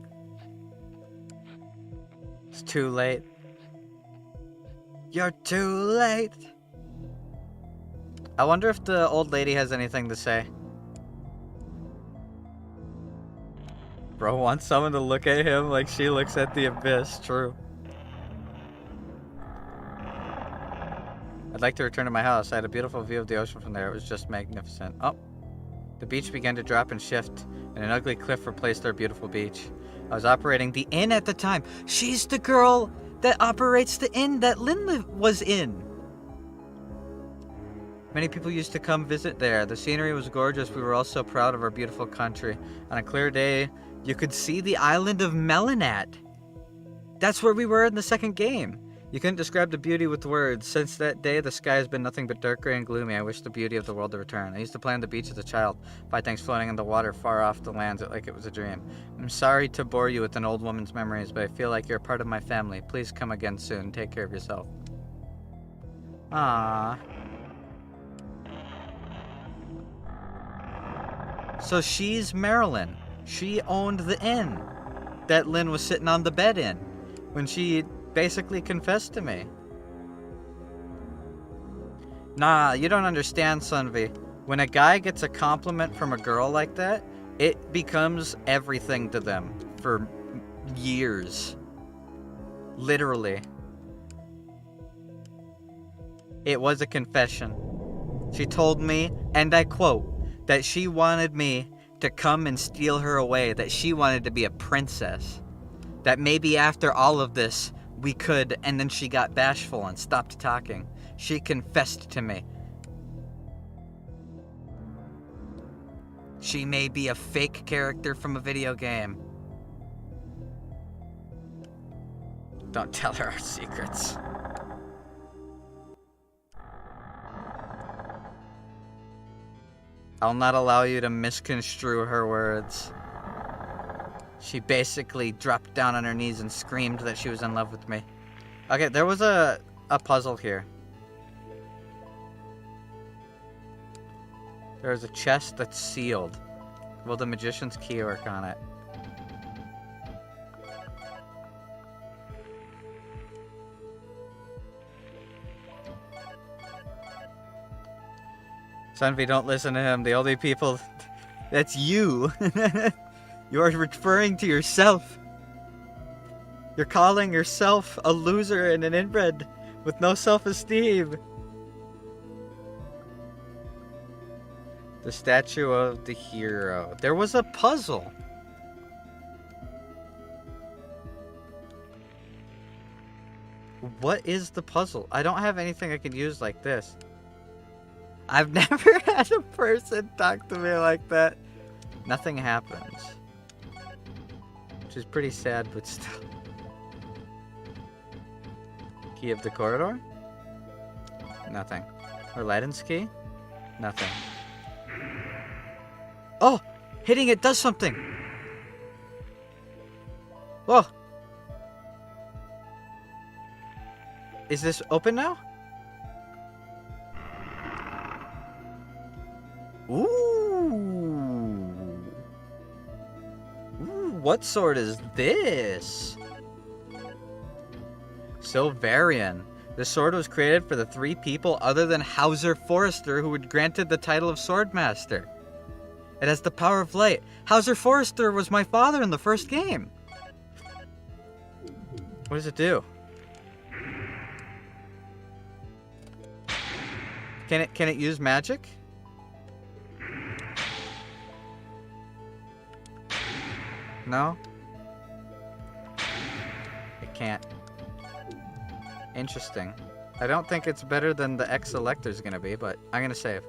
too late. You're too late. I wonder if the old lady has anything to say. Bro wants someone to look at him like she looks at the abyss. True. I'd like to return to my house. I had a beautiful view of the ocean from there. It was just magnificent. Oh. The beach began to drop and shift, and an ugly cliff replaced our beautiful beach. I was operating the inn at the time. She's the girl that operates the inn that LYN was in. Many people used to come visit there. The scenery was gorgeous. We were all so proud of our beautiful country. On a clear day, you could see the island of Melanat. That's where we were in the second game. You couldn't describe the beauty with words. Since that day, the sky has been nothing but dark, gray, and gloomy. I wish the beauty of the world to return. I used to play on the beach as a child, find things floating in the water far off the lands like it was a dream. I'm sorry to bore you with an old woman's memories, but I feel like you're a part of my family. Please come again soon. Take care of yourself. Ah. So she's Marilyn. She owned the inn that LYN was sitting on the bed in when she basically confessed to me. Nah, you don't understand, Sunvi. When a guy gets a compliment from a girl like that, it becomes everything to them for years. Literally. It was a confession. She told me, and I quote, that she wanted me to come and steal her away, that she wanted to be a princess. That maybe after all of this, we could, and then she got bashful and stopped talking. She confessed to me. She may be a fake character from a video game. Don't tell her our secrets. I'll not allow you to misconstrue her words. She basically dropped down on her knees and screamed that she was in love with me. Okay, there was a puzzle here. There's a chest that's sealed. Will the magician's key work on it? Sunvi, don't listen to him. The only people... That's you. You are referring to yourself. You're calling yourself a loser and an inbred with no self-esteem. The statue of the hero. There was a puzzle. What is the puzzle? I don't have anything I can use like this. I've never had a person talk to me like that. Nothing happens. Which is pretty sad, but still. Key of the corridor? Nothing. Aladdin's key? Nothing. Oh! Hitting it does something! Whoa! Is this open now? Ooh! Ooh, what sword is this? Silverian. The sword was created for the 3 people other than Hauser Forrester, who would granted the title of Swordmaster. It has the power of light. Hauser Forrester was my father in the first game. What does it do? Can it use magic? No? It can't. Interesting. I don't think it's better than the X Elector's gonna be, but I'm gonna save.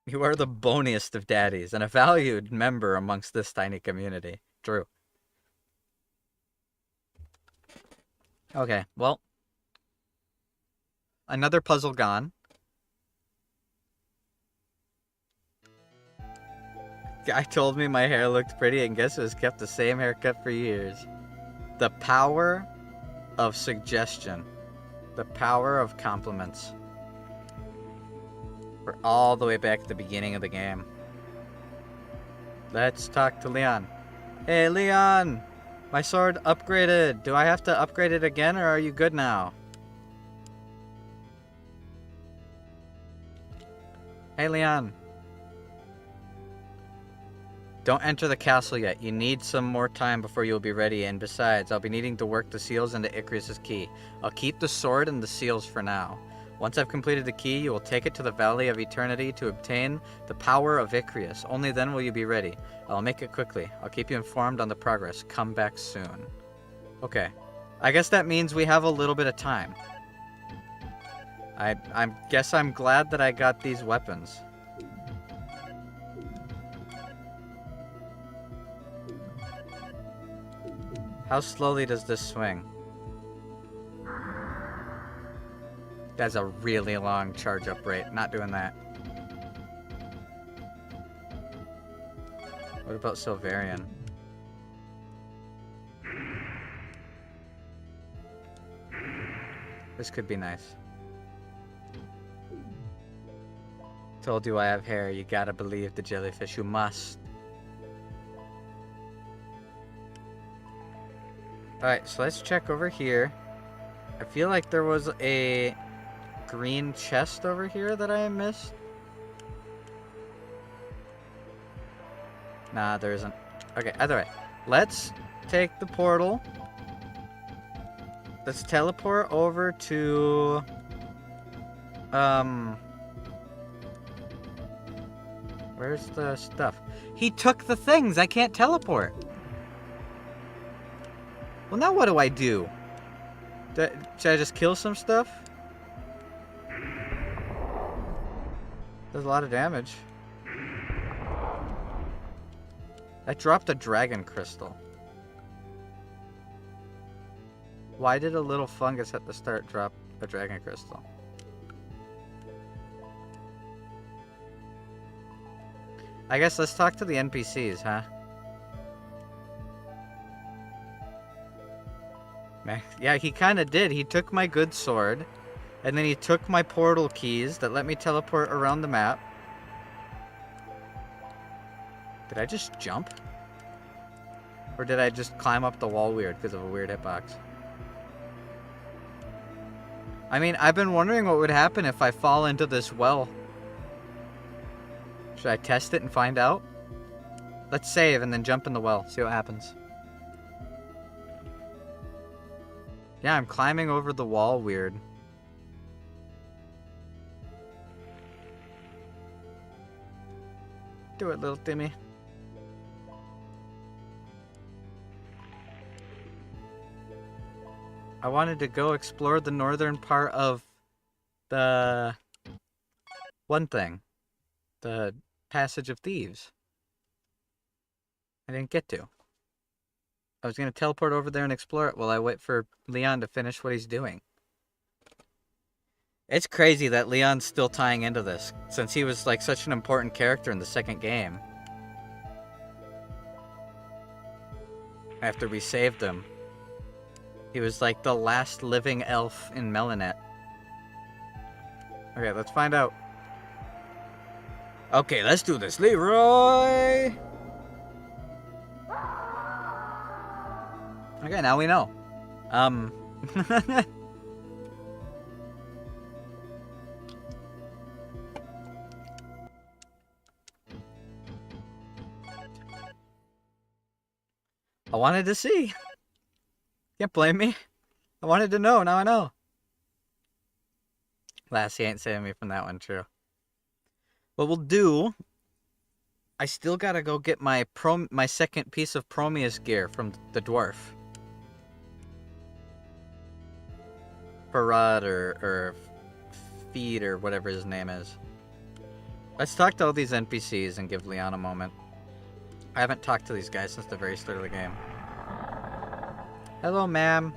You are the boniest of daddies and a valued member amongst this tiny community. True. Okay, well. Another puzzle gone. Guy told me my hair looked pretty, and guess who has kept the same haircut for years? The power of suggestion. The power of compliments. We're all the way back at the beginning of the game. Let's talk to Leon. Hey, Leon! My sword upgraded. Do I have to upgrade it again, or are you good now? Hey, Leon. Don't enter the castle yet. You need some more time before you'll be ready, and besides, I'll be needing to work the seals into Icarus's key. I'll keep the sword and the seals for now. Once I've completed the key, you will take it to the Valley of Eternity to obtain the power of Icarus. Only then will you be ready. I'll make it quickly. I'll keep you informed on the progress. Come back soon. Okay. I guess that means we have a little bit of time. I guess I'm glad that I got these weapons. How slowly does this swing? That's a really long charge up rate. Not doing that. What about Silverian? This could be nice. Told you I have hair. You gotta believe the jellyfish. You must. Alright, so let's check over here. I feel like there was a green chest over here that I missed. Nah, there isn't. Okay, either way. Let's take the portal. Let's teleport over to... Where's the stuff? He took the things! I can't teleport! Well, now what do I do? Should I just kill some stuff? Does a lot of damage. I dropped a dragon crystal. Why did a little fungus at the start drop a dragon crystal? I guess let's talk to the NPCs, huh? Yeah, he kind of did. He took my good sword, and then he took my portal keys that let me teleport around the map. Did I just jump? Or did I just climb up the wall weird because of a weird hitbox? I mean, I've been wondering what would happen if I fall into this well. Should I test it and find out? Let's save and then jump in the well. See what happens. Yeah, I'm climbing over the wall weird. Do it, little Timmy. I wanted to go explore the northern part of the one thing. The Passage of Thieves. I didn't get to. I was going to teleport over there and explore it while I wait for Leon to finish what he's doing. It's crazy that Leon's still tying into this, since he was like such an important character in the second game. After we saved him. He was like the last living elf in Melanet. Okay, let's find out. Okay, let's do this. Leroy! Okay, now we know. I wanted to see. Can't blame me. I wanted to know, now I know. Lassie ain't saving me from that one, true. What we'll do... I still gotta go get my second piece of Prometheus gear from the dwarf. Farad or Feed or whatever his name is. Let's talk to all these NPCs and give Leon a moment. I haven't talked to these guys since the very start of the game. Hello, ma'am.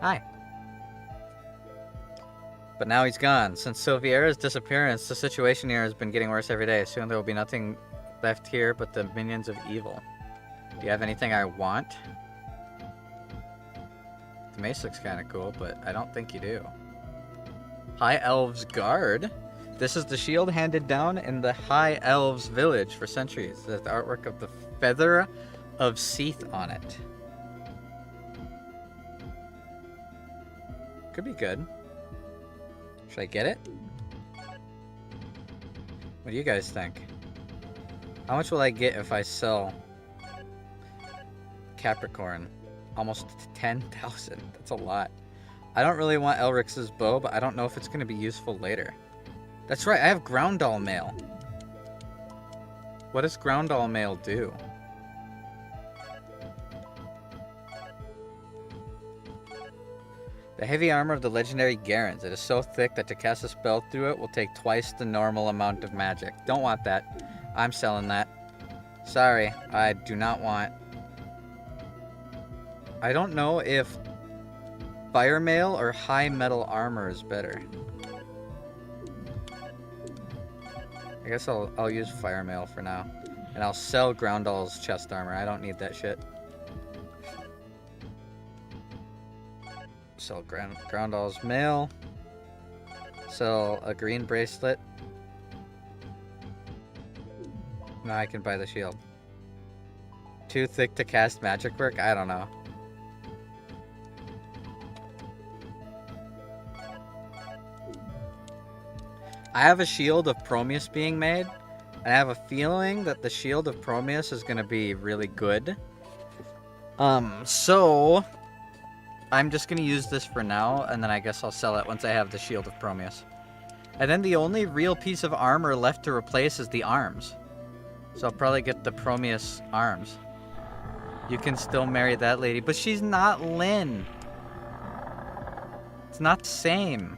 Hi. But now he's gone. Since Silviera's disappearance, the situation here has been getting worse every day. Soon there will be nothing left here but the minions of evil. Do you have anything I want? The mace looks kind of cool, but I don't think you do. High Elves Guard. This is the shield handed down in the High Elves village for centuries. There's the artwork of the feather of Seath on it. Could be good. Should I get it? What do you guys think? How much will I get if I sell Capricorn? Almost 10,000. That's a lot. I don't really want Elric's bow, but I don't know if it's going to be useful later. That's right, I have Groundall Mail. What does Groundall Mail do? The heavy armor of the legendary Garens. It is so thick that to cast a spell through it will take twice the normal amount of magic. Don't want that. I'm selling that. Sorry, I do not want... I don't know if Fire Mail or High Metal Armor is better. I guess I'll use Fire Mail for now. And I'll sell Groundall's chest armor. I don't need that shit. Sell Groundall's mail. Sell a green bracelet. Now I can buy the shield. Too thick to cast magic work? I don't know. I have a shield of Prometheus being made, and I have a feeling that the shield of Prometheus is going to be really good. So I'm just going to use this for now, and then I guess I'll sell it once I have the shield of Prometheus. And then the only real piece of armor left to replace is the arms. So I'll probably get the Prometheus arms. You can still marry that lady, but she's not LYN. It's not the same.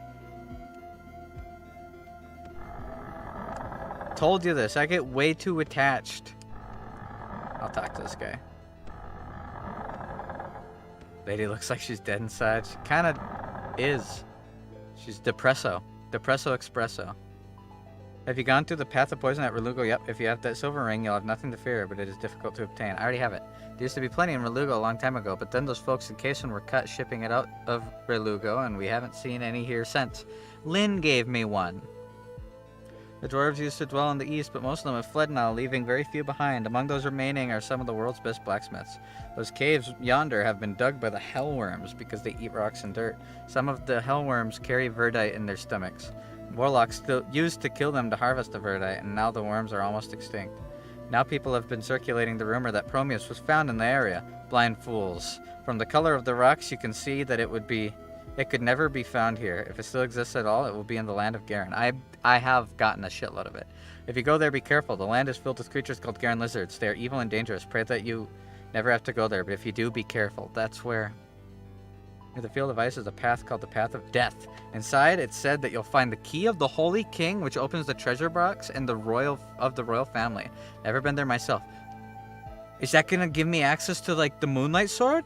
Told you this. I get way too attached. I'll talk to this guy. Lady looks like she's dead inside. She kind of is. She's depresso. Depresso espresso. Have you gone through the path of poison at Relugo? Yep. If you have that silver ring, you'll have nothing to fear, but it is difficult to obtain. I already have it. There used to be plenty in Relugo a long time ago, but then those folks in Cason were cut shipping it out of Relugo, and we haven't seen any here since. LYN gave me one. The dwarves used to dwell in the east, but most of them have fled now, leaving very few behind. Among those remaining are some of the world's best blacksmiths. Those caves yonder have been dug by the hellworms because they eat rocks and dirt. Some of the hellworms carry verdite in their stomachs. Warlocks still used to kill them to harvest the verdite, and now the worms are almost extinct. Now people have been circulating the rumor that Prometheus was found in the area. Blind fools. From the color of the rocks, you can see that it could never be found here. If it still exists at all, it will be in the land of Garen. I have gotten a shitload of it. If you go there, be careful. The land is filled with creatures called Garen lizards. They are evil and dangerous. Pray that you never have to go there, but if you do, be careful. That's where... Near the field of ice is a path called the Path of Death. Inside, it said that you'll find the key of the Holy King, which opens the treasure box and the royal family. Never been there myself. Is that gonna give me access to, like, the Moonlight Sword?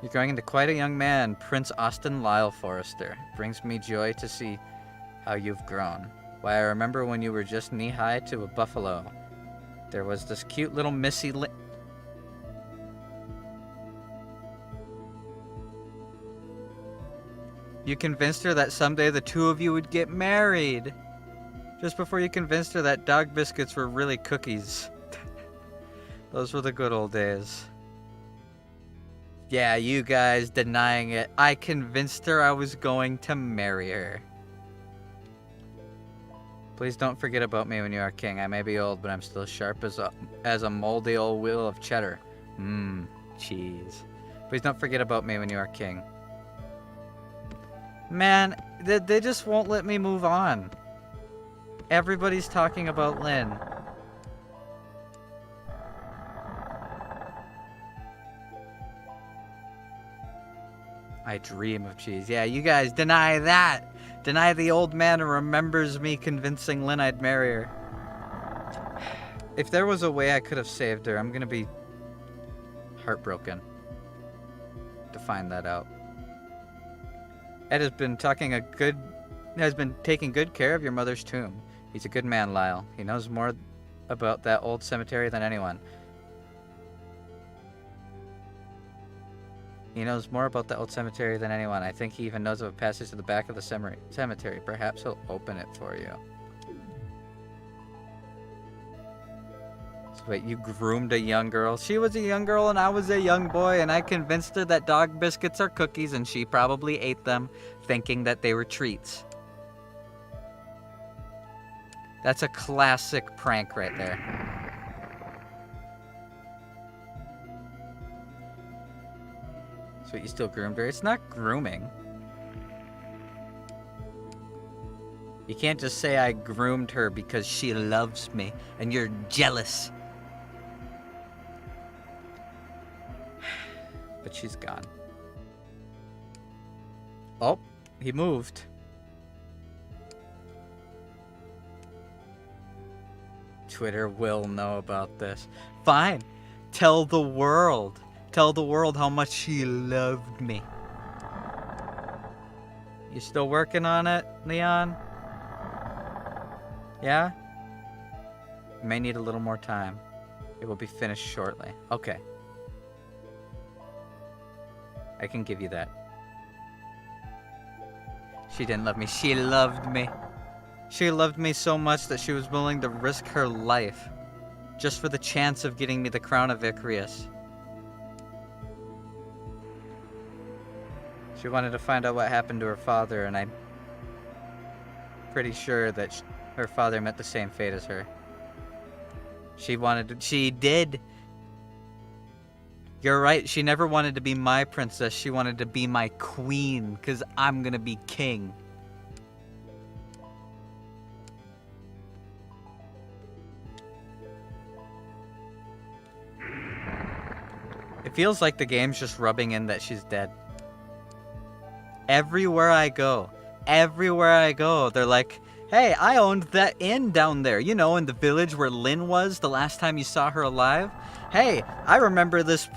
You're growing into quite a young man, Prince Austin Lyle Forrester. Brings me joy to see how you've grown. Why, I remember when you were just knee-high to a buffalo. There was this cute little Missy You convinced her that someday the two of you would get married. Just before you convinced her that dog biscuits were really cookies. Those were the good old days. Yeah, you guys denying it. I convinced her I was going to marry her. Please don't forget about me when you are king. I may be old, but I'm still sharp as a moldy old wheel of cheddar. Mmm, cheese. Please don't forget about me when you are king. Man, they just won't let me move on. Everybody's talking about LYN. I dream of cheese. Yeah, you guys deny that. Deny the old man who remembers me convincing LYN I'd marry her. If there was a way I could have saved her, I'm gonna be heartbroken to find that out. Ed has been taking good care of your mother's tomb. He's a good man, Lyle. He knows more about that old cemetery than anyone. He knows more about the old cemetery than anyone. I think he even knows of a passage to the back of the cemetery. Perhaps he'll open it for you. So wait, you groomed a young girl? She was a young girl and I was a young boy, and I convinced her that dog biscuits are cookies, and she probably ate them, thinking that they were treats. That's a classic prank right there. So you still groomed her? It's not grooming. You can't just say I groomed her because she loves me and you're jealous. But she's gone. Oh, he moved. Twitter will know about this. Fine. Tell the world. Tell the world how much she loved me. You still working on it, Leon? Yeah? You may need a little more time. It will be finished shortly. Okay. I can give you that. She didn't love me. She loved me. She loved me so much that she was willing to risk her life just for the chance of getting me the crown of Icarus. She wanted to find out what happened to her father, and I'm pretty sure that her father met the same fate as her. She did. You're right, she never wanted to be my princess, she wanted to be my queen, because I'm gonna be king. It feels like the game's just rubbing in that she's dead. Everywhere I go, they're like, hey, I owned that inn down there, you know, in the village where LYN was the last time you saw her alive. Hey, I remember this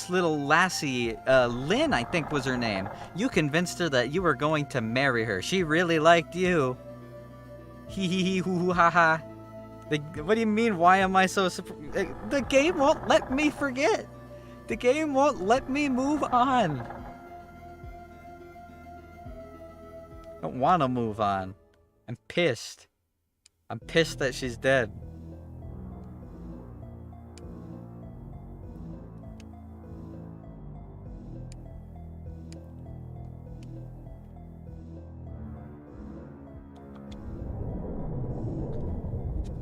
little lassie, LYN, I think was her name. You convinced her that you were going to marry her. She really liked you. Hee hee hee hoo hoo ha ha. What do you mean, why am I so surprised? The game won't let me forget. The game won't let me move on. I don't want to move on. I'm pissed. I'm pissed that she's dead.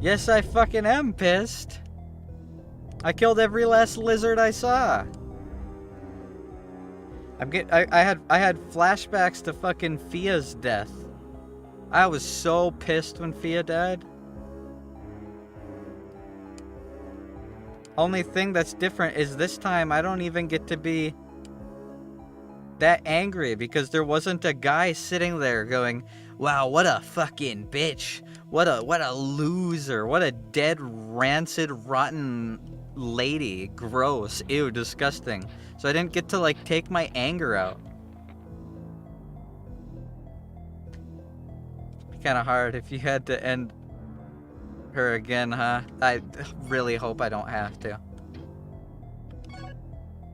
Yes, I fucking am pissed. I killed every last lizard I saw. I had flashbacks to fucking Fia's death. I was so pissed when Fia died. Only thing that's different is this time I don't even get to be that angry because there wasn't a guy sitting there going, wow, what a fucking bitch. What a loser. What a dead, rancid, rotten lady. Gross. Ew, disgusting. So I didn't get to, like, take my anger out. Kind of hard if you had to end her again, huh? I really hope I don't have to.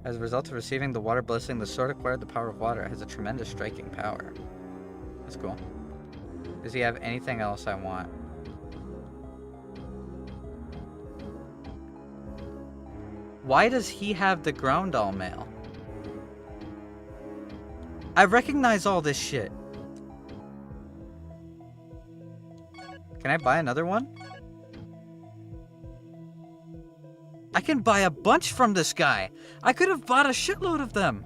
As a result of receiving the water blessing, the sword acquired the power of water. It has a tremendous striking power. That's cool. Does he have anything else I want? Why does he have the ground all mail? I recognize all this shit. Can I buy another one? I can buy a bunch from this guy. I could have bought a shitload of them.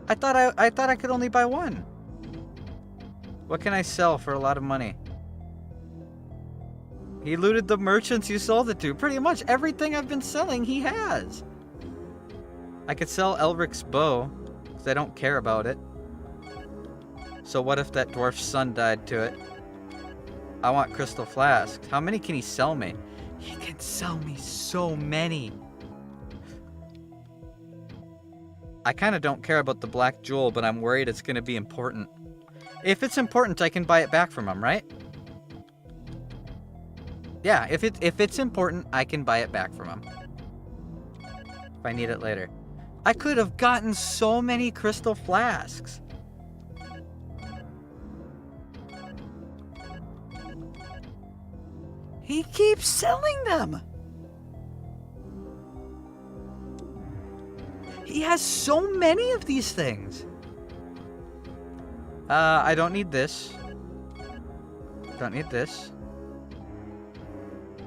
I thought I could only buy one. What can I sell for a lot of money? He looted the merchants you sold it to. Pretty much everything I've been selling, he has. I could sell Elric's bow, because I don't care about it. So what if that dwarf's son died to it? I want crystal flasks. How many can he sell me? He can sell me so many. I kind of don't care about the black jewel, but I'm worried it's going to be important. If it's important, I can buy it back from him, right? Yeah, if it's important, I can buy it back from him. If I need it later. I could have gotten so many crystal flasks. He keeps selling them. He has so many of these things. I don't need this. Don't need this.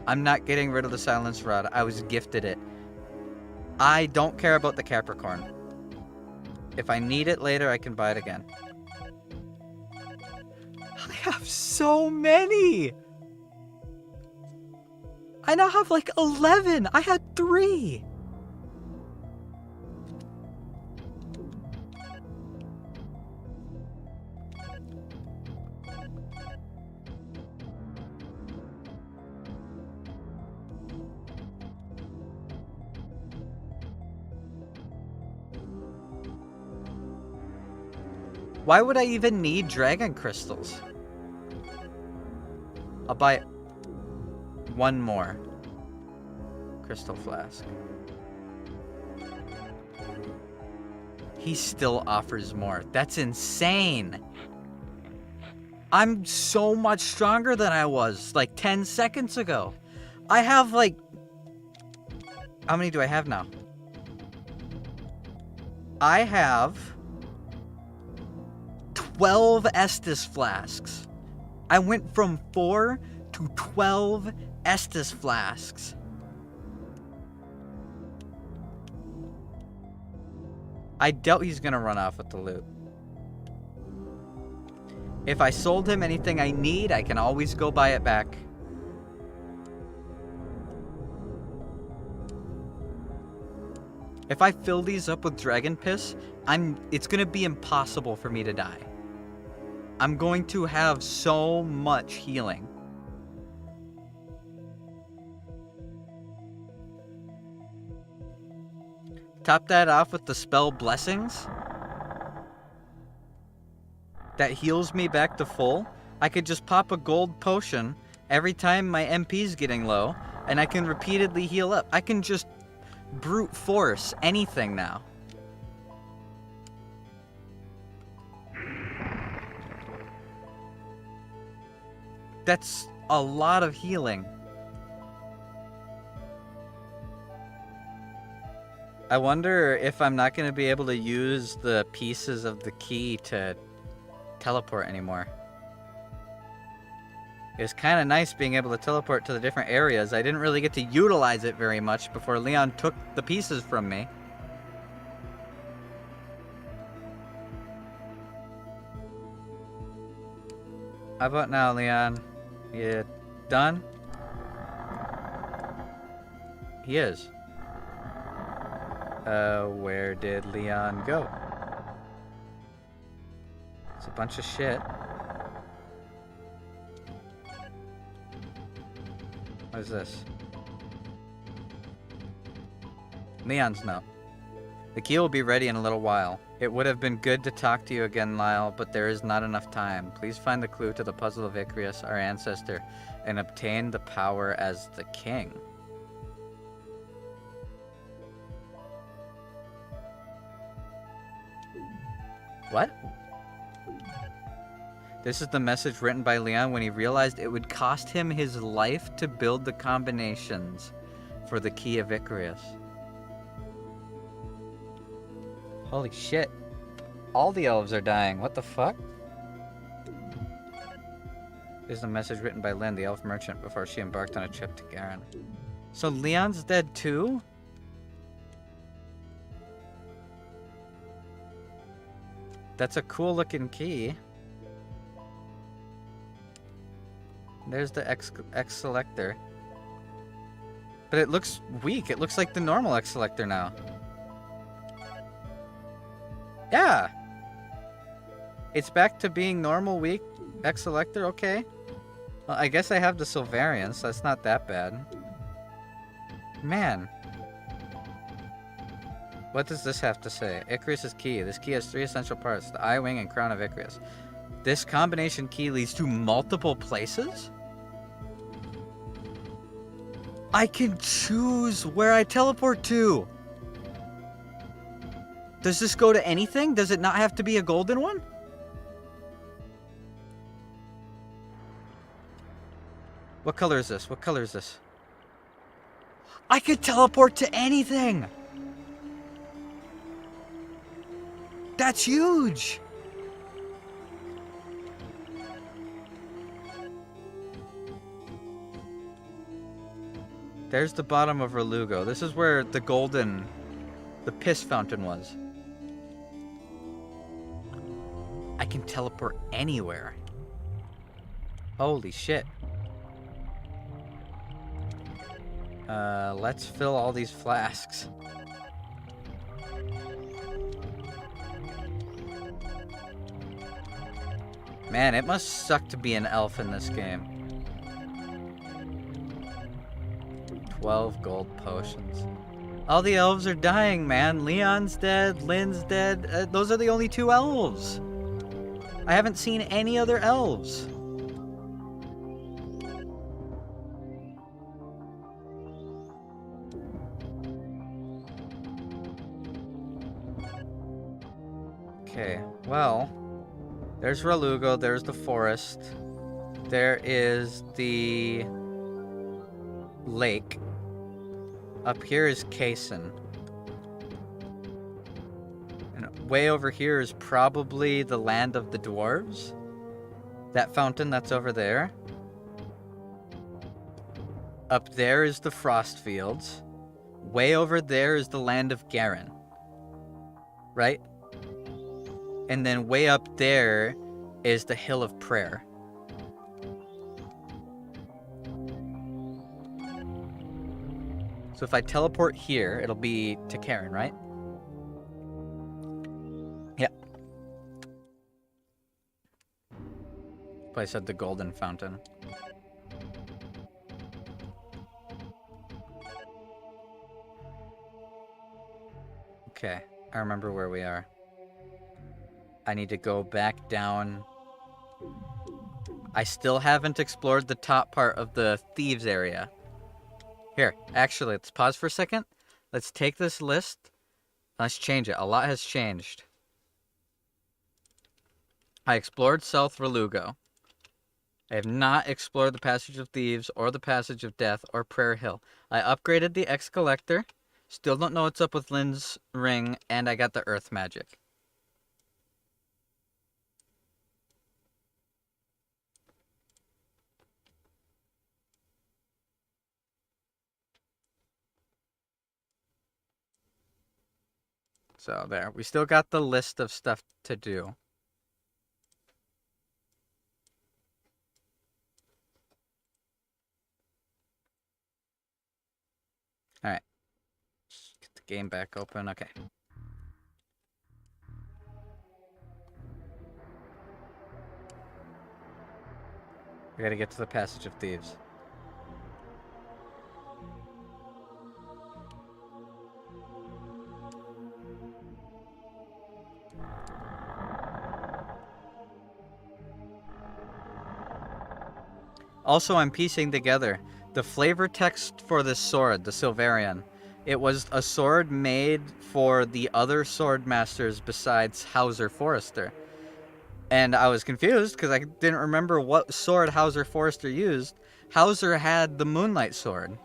I'm not getting rid of the silence rod. I was gifted it. I don't care about the Capricorn. If I need it later, I can buy it again. I have so many. I now have like 11. I had 3. Why would I even need dragon crystals? I'll buy 1 more crystal flask. He still offers more. That's insane. I'm so much stronger than I was like 10 seconds ago. I have like... How many do I have now? I have 12 Estus flasks. I went from 4 to 12 Estus flasks. I doubt he's gonna run off with the loot. If I sold him anything I need, I can always go buy it back. If I fill these up with dragon piss, it's gonna be impossible for me to die. I'm going to have so much healing. Top that off with the spell blessings. That heals me back to full. I could just pop a gold potion every time my MP's getting low, and I can repeatedly heal up. I can just brute force anything now. That's a lot of healing. I wonder if I'm not going to be able to use the pieces of the key to teleport anymore. It was kind of nice being able to teleport to the different areas. I didn't really get to utilize it very much before Leon took the pieces from me. How about now, Leon? You done? He is. Where did Leon go? It's a bunch of shit. What is this? Leon's note. The key will be ready in a little while. It would have been good to talk to you again, Lyle, but there is not enough time. Please find the clue to the puzzle of Icarus, our ancestor, and obtain the power as the king. What? This is the message written by Leon when he realized it would cost him his life to build the combinations for the key of Icarus. Holy shit. All the elves are dying. What the fuck? This is a message written by LYN, the elf merchant, before she embarked on a trip to Garen. So Leon's dead too? That's a cool looking key. There's the X selector. But it looks weak. It looks like the normal X selector now. Yeah. It's back to being normal, weak X selector. Okay. Well, I guess I have the Silvarian, so that's not that bad. Man. What does this have to say? Icarus' key. This key has 3 essential parts. The eye, wing, and crown of Icarus. This combination key leads to multiple places? I can choose where I teleport to. Does this go to anything? Does it not have to be a golden one? What color is this? What color is this? I could teleport to anything! That's huge! There's the bottom of Relugo. This is where the piss fountain was. I can teleport anywhere. Holy shit. Let's fill all these flasks. Man, it must suck to be an elf in this game. 12 gold potions. All the elves are dying, man. Leon's dead, Lyn's dead. Those are the only 2 elves. I haven't seen any other elves. Okay, well, there's Relugo, there's the forest, there is the lake. Up here is Kaysen. And way over here is probably the land of the dwarves. That fountain that's over there. Up there is the frost fields. Way over there is the land of Garen. Right? And then way up there is the Hill of Prayer. So if I teleport here, it'll be to Karen, right? Yep. Place at the Golden Fountain. Okay, I remember where we are. I need to go back down. I still haven't explored the top part of the thieves area. Here, actually, let's pause for a second. Let's take this list. Let's change it. A lot has changed. I explored South Relugo. I have not explored the Passage of Thieves or the Passage of Death or Prayer Hill. I upgraded the X-Collector. Still don't know what's up with Lynn's ring, and I got the Earth Magic. So there, we still got the list of stuff to do. Alright. Get the game back open, okay. We gotta get to the Passage of Thieves. Also, I'm piecing together the flavor text for this sword, the Silverian. It was a sword made for the other sword masters besides Hauser Forrester. And I was confused because I didn't remember what sword Hauser Forrester used. Hauser had the Moonlight Sword.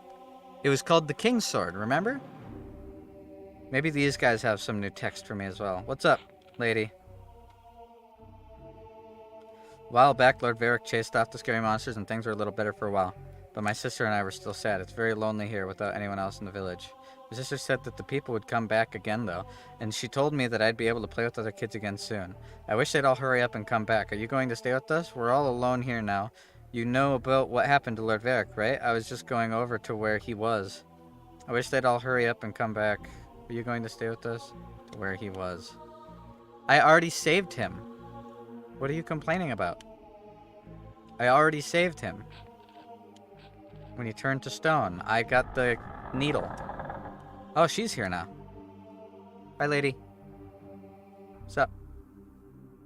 It was called the King's Sword, remember? Maybe these guys have some new text for me as well. What's up, lady? A while back, Lord Varric chased off the scary monsters and things were a little better for a while. But my sister and I were still sad. It's very lonely here without anyone else in the village. My sister said that the people would come back again, though, and she told me that I'd be able to play with other kids again soon. I wish they'd all hurry up and come back. Are you going to stay with us? We're all alone here now. You know about what happened to Lord Varric, right? I was just going over to where he was. I wish they'd all hurry up and come back. Are you going to stay with us? To where he was. I already saved him. What are you complaining about? I already saved him. When he turned to stone, I got the needle. Oh, she's here now. Hi, lady. What's up?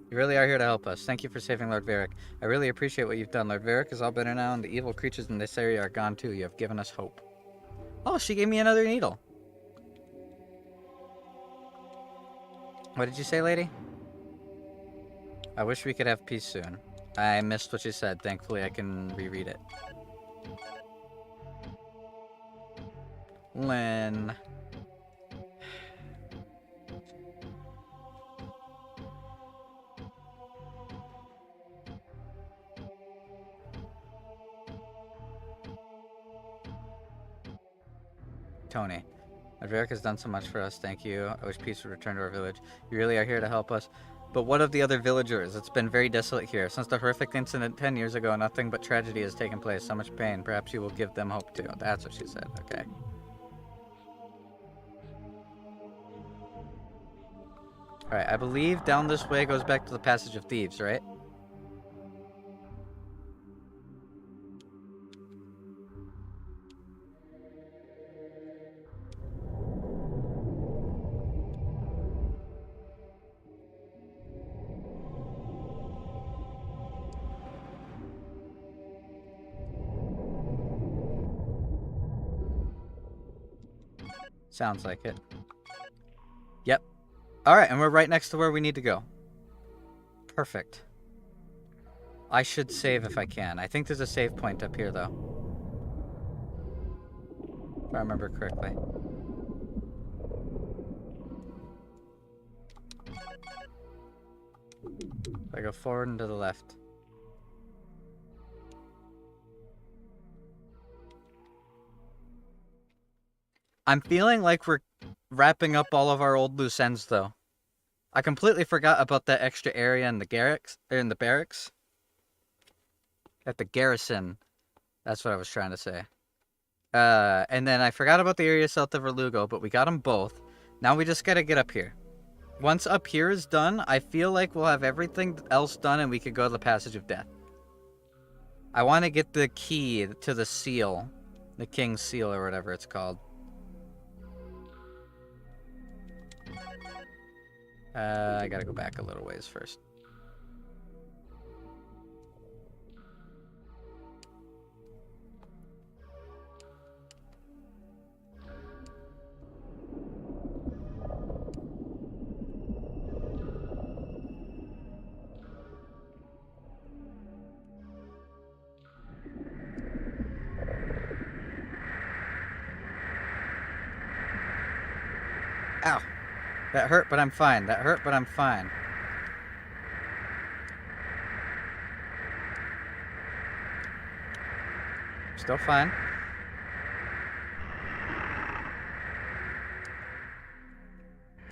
You really are here to help us. Thank you for saving Lord Varric. I really appreciate what you've done. Lord Varric is all better now, and the evil creatures in this area are gone too. You have given us hope. Oh, she gave me another needle. What did you say, lady? I wish we could have peace soon. I missed what you said. Thankfully, I can reread it. LYN. Tony. Adveric has done so much for us. Thank you. I wish peace would return to our village. You really are here to help us. But what of the other villagers? It's been very desolate here. Since the horrific incident 10 years ago, nothing but tragedy has taken place. So much pain. Perhaps you will give them hope too. That's what she said. Okay. Alright, I believe down this way goes back to the Passage of Thieves, right? Sounds like it. Yep. Alright, and we're right next to where we need to go. Perfect. I should save if I can. I think there's a save point up here, though. If I remember correctly. I go forward and to the left. I'm feeling like we're wrapping up all of our old loose ends, though. I completely forgot about that extra area in the barracks. At the garrison. That's what I was trying to say. And then I forgot about the area south of Verlugo, but we got them both. Now we just gotta get up here. Once up here is done, I feel like we'll have everything else done and we could go to the Passage of Death. I want to get the key to the seal. The King's Seal or whatever it's called. I gotta go back a little ways first. Ow. That hurt, but I'm fine. That hurt, but I'm fine. Still fine.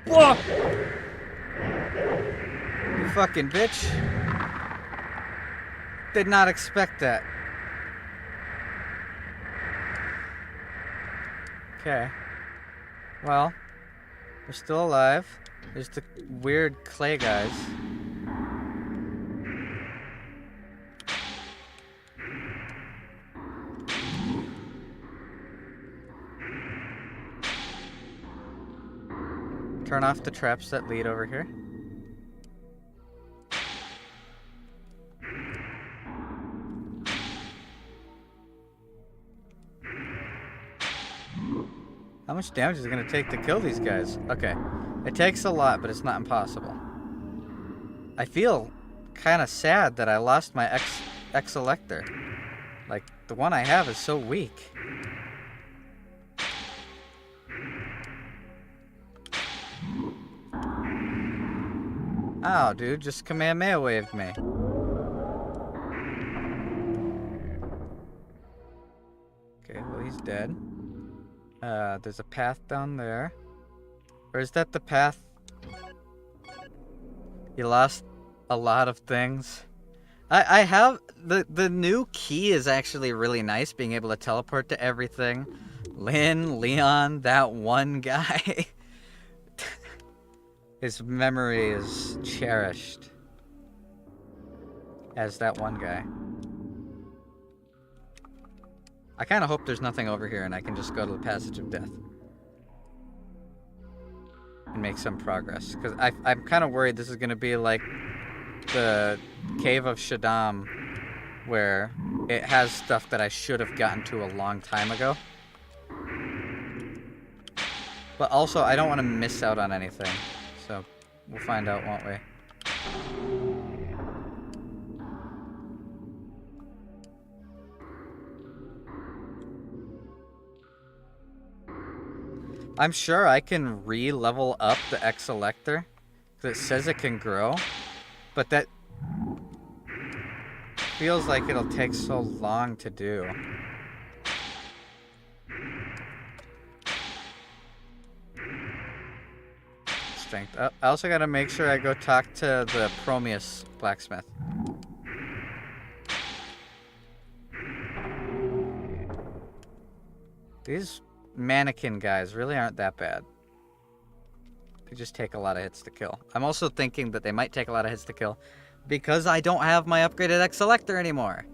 Whoa! You fucking bitch. Did not expect that. Okay. Well. We're still alive. There's the weird clay guys. Turn off the traps that lead over here. How much damage is it going to take to kill these guys? Okay. It takes a lot, but it's not impossible. I feel kind of sad that I lost my X-Elector. Like, the one I have is so weak. Ow, dude, just Kamehameha waved me. Okay, well, he's dead. There's a path down there. Or is that the path? You lost a lot of things. I have... The new key is actually really nice, being able to teleport to everything. LYN, Leon, that one guy. His memory is cherished. As that one guy. I kind of hope there's nothing over here and I can just go to the Passage of Death. And make some progress. Because I'm kind of worried this is going to be like the Cave of Shaddam, where it has stuff that I should have gotten to a long time ago. But also, I don't want to miss out on anything. So, we'll find out, won't we? I'm sure I can re-level up the X-Selector. Because it says it can grow. But that feels like it'll take so long to do. Strength. I also gotta make sure I go talk to the Prometheus blacksmith. These mannequin guys really aren't that bad. They just take a lot of hits to kill. I'm also thinking that they might take a lot of hits to kill because I don't have my upgraded X-Selector anymore.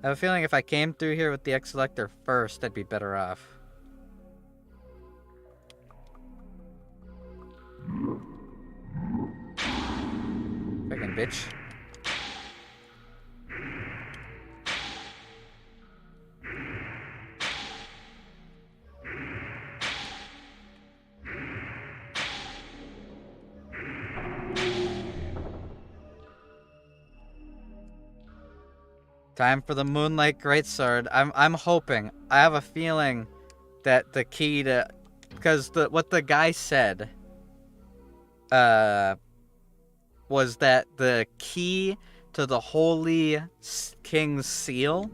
I have a feeling if I came through here with the X-Selector first, I'd be better off. Fucking bitch. Time for the Moonlight Greatsword. I'm hoping. I have a feeling that the key to, because what the guy said was that the key to the Holy King's seal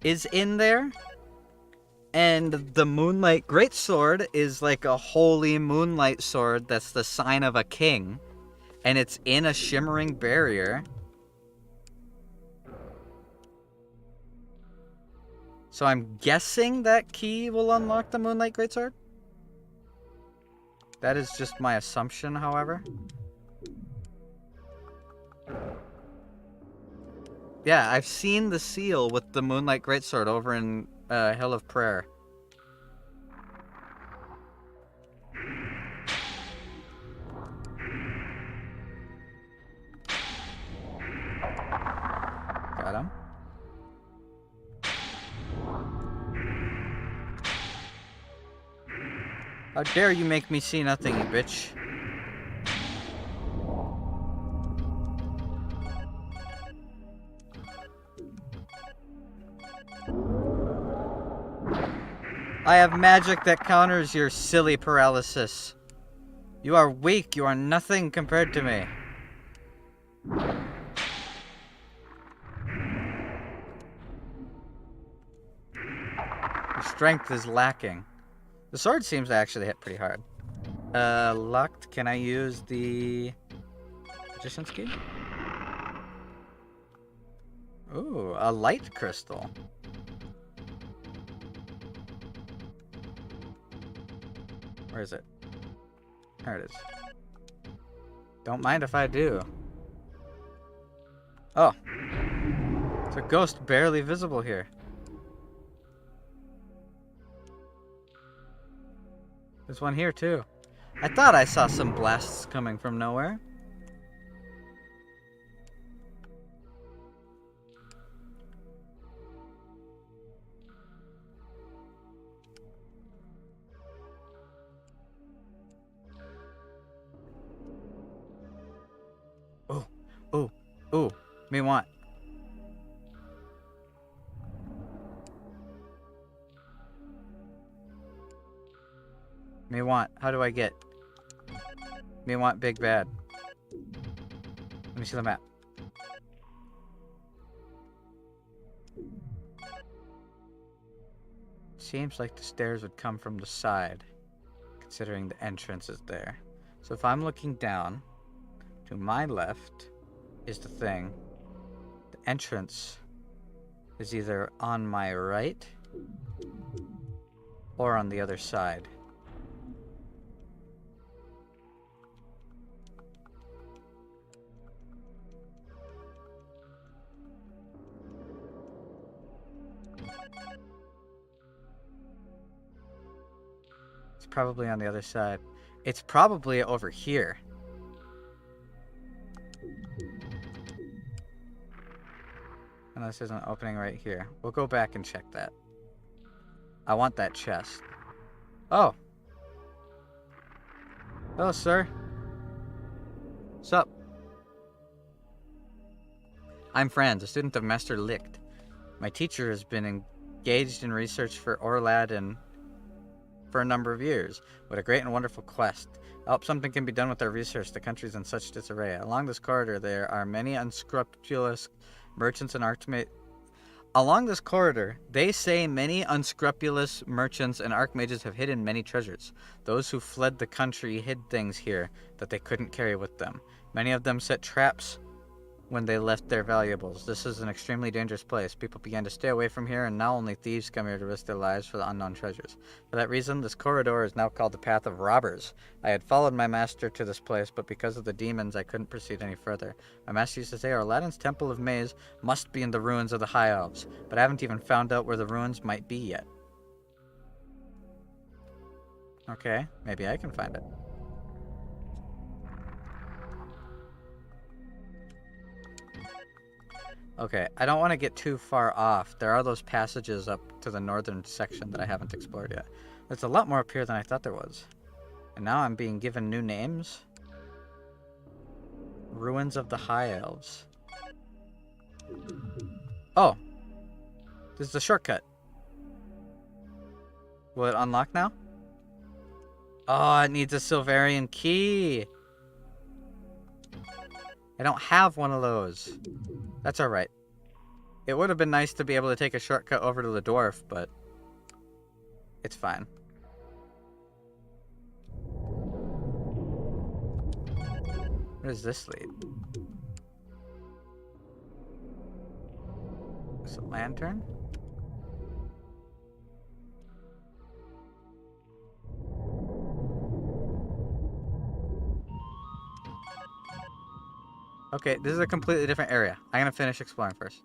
is in there. And the Moonlight Greatsword is like a holy moonlight sword that's the sign of a king. And it's in a shimmering barrier. So I'm guessing that key will unlock the Moonlight Greatsword. That is just my assumption, however. Yeah, I've seen the seal with the Moonlight Greatsword over in Hill of Prayer. Got him. How dare you make me see nothing, you bitch. I have magic that counters your silly paralysis. You are weak, you are nothing compared to me. Your strength is lacking. The sword seems to actually hit pretty hard. Locked. Can I use the Magician's Key? Ooh, a light crystal. Where is it? There it is. Don't mind if I do. Oh. It's a ghost barely visible here. There's one here, too. I thought I saw some blasts coming from nowhere. Oh, oh, oh, me want. Me want. How do I get? Me want big bad. Let me see the map. Seems like the stairs would come from the side, considering the entrance is there. So if I'm looking down, to my left is the thing. The entrance is either on my right or on the other side. It's probably on the other side. It's probably over here. Unless there's an opening right here. We'll go back and check that. I want that chest. Oh. Hello, sir. What's up? I'm Franz, a student of Master Licht. My teacher has been engaged in research for Orlad for a number of years. What a great and wonderful quest. I hope something can be done with our research. The country's in such disarray. Along this corridor, there are many unscrupulous merchants and archmages. Along this corridor, they say many unscrupulous merchants and archmages have hidden many treasures. Those who fled the country hid things here that they couldn't carry with them. Many of them set traps when they left their valuables. This is an extremely dangerous place. People began to stay away from here, and now only thieves come here to risk their lives for the unknown treasures. For that reason, this corridor is now called the Path of Robbers. I had followed my master to this place, but because of the demons, I couldn't proceed any further. My master used to say Aladdin's Temple of Maze must be in the ruins of the High Elves, but I haven't even found out where the ruins might be yet. Okay, maybe I can find it. Okay, I don't want to get too far off. There are those passages up to the northern section that I haven't explored yet. There's a lot more up here than I thought there was. And now I'm being given new names. Ruins of the High Elves. Oh! This is a shortcut. Will it unlock now? Oh, it needs a Silverian key! I don't have one of those. That's alright. It would have been nice to be able to take a shortcut over to the dwarf, but it's fine. Where does this lead? Is it a lantern? Okay, this is a completely different area. I'm gonna finish exploring first.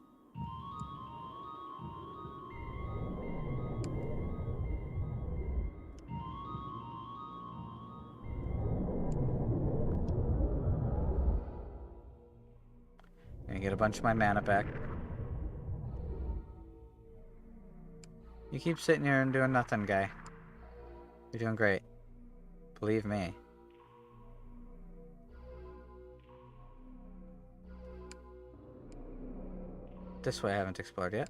Gonna get a bunch of my mana back. You keep sitting here and doing nothing, guy. You're doing great. Believe me. This way I haven't explored yet.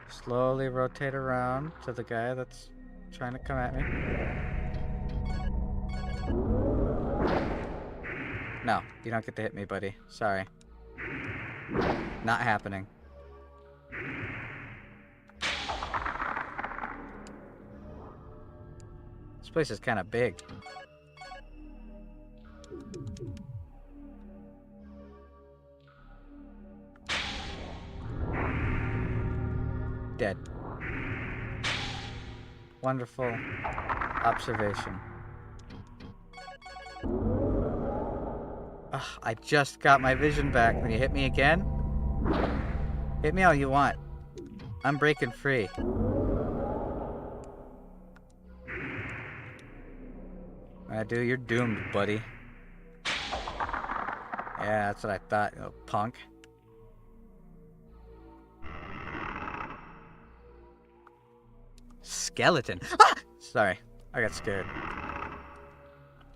Slowly rotate around to the guy that's trying to come at me. No, you don't get to hit me, buddy. Sorry. Not happening. This place is kind of big. Dead. Wonderful observation. Ugh, I just got my vision back. When you hit me again, hit me all you want. I'm breaking free. I do, you're doomed, buddy. Yeah, that's what I thought, you little punk. Skeleton. Ah! Sorry, I got scared.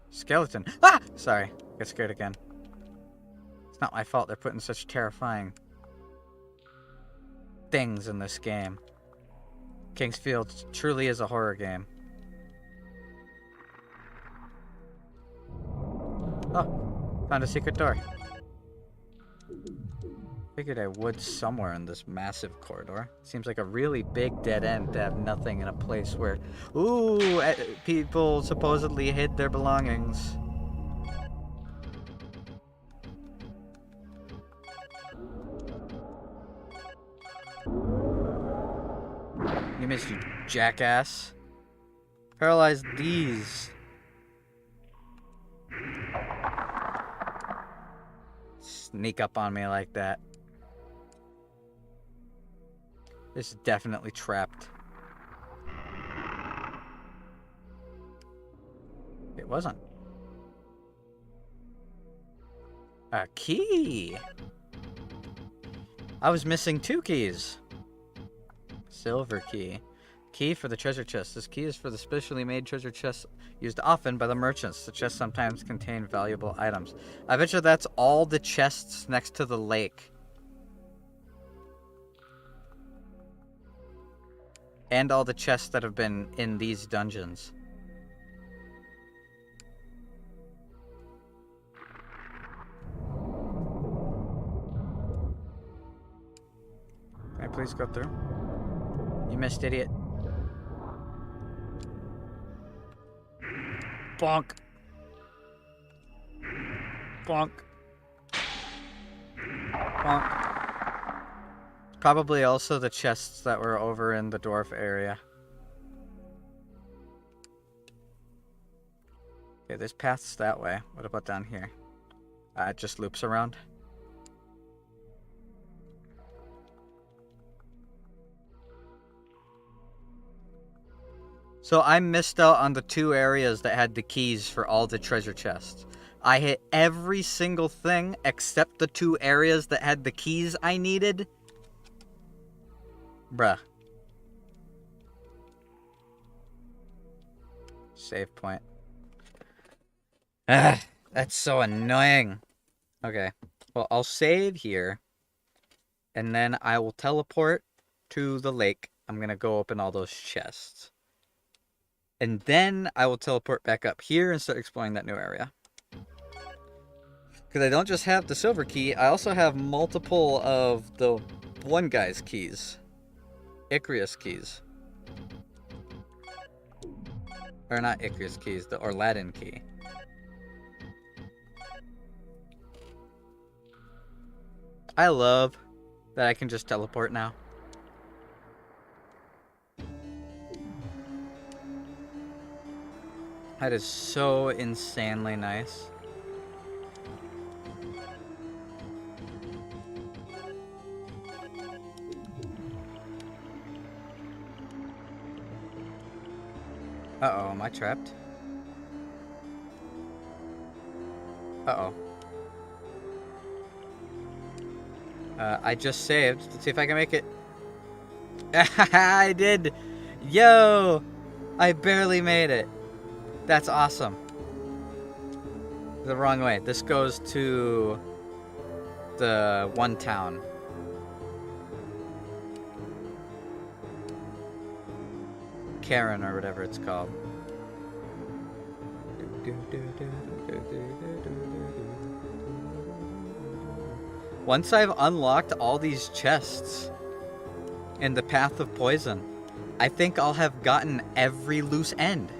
Skeleton. Ah! Sorry, got scared again. It's not my fault they're putting such terrifying things in this game. Kingsfield truly is a horror game. Oh, found a secret door. Figured I would somewhere in this massive corridor. Seems like a really big dead end to have nothing in a place where, ooh, people supposedly hid their belongings. You missed, you jackass. Paralyze these. Sneak up on me like that. This is definitely trapped. It wasn't. A key. I was missing 2 keys. Silver key. Key for the treasure chest. This key is for the specially made treasure chest used often by the merchants. The chests sometimes contain valuable items. I bet you that's all the chests next to the lake. And all the chests that have been in these dungeons. Can I please go through? You missed, idiot. Bonk. Bonk. Bonk. Probably also the chests that were over in the dwarf area. Okay, there's paths that way. What about down here? It just loops around. So I missed out on the 2 areas that had the keys for all the treasure chests. I hit every single thing except the 2 areas that had the keys I needed. Bruh. Save point. Ah, that's so annoying. Okay. Well, I'll save here. And then I will teleport to the lake. I'm gonna go open all those chests. And then I will teleport back up here and start exploring that new area. Because I don't just have the silver key, I also have multiple of the one guy's keys. Icarus keys. Or not Icarus keys, the Aladdin key. I love that I can just teleport now. That is so insanely nice. Uh-oh, am I trapped? Uh-oh. I just saved. Let's see if I can make it. I did! Yo! I barely made it. That's awesome. The wrong way. This goes to the one town. Karen or whatever it's called. Once I've unlocked all these chests in the Path of Poison, I think I'll have gotten every loose end.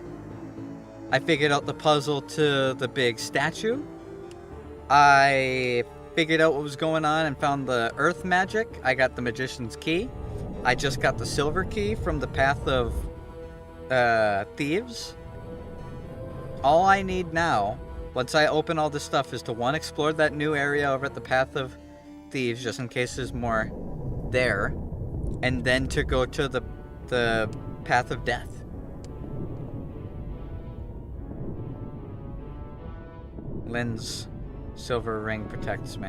I figured out the puzzle to the big statue. I figured out what was going on and found the earth magic. I got the magician's key. I just got the silver key from the Path of Thieves. All I need now, once I open all this stuff, is to one, explore that new area over at the Path of Thieves, just in case there's more there, and then to go to the Path of Death. LYN's silver ring protects me.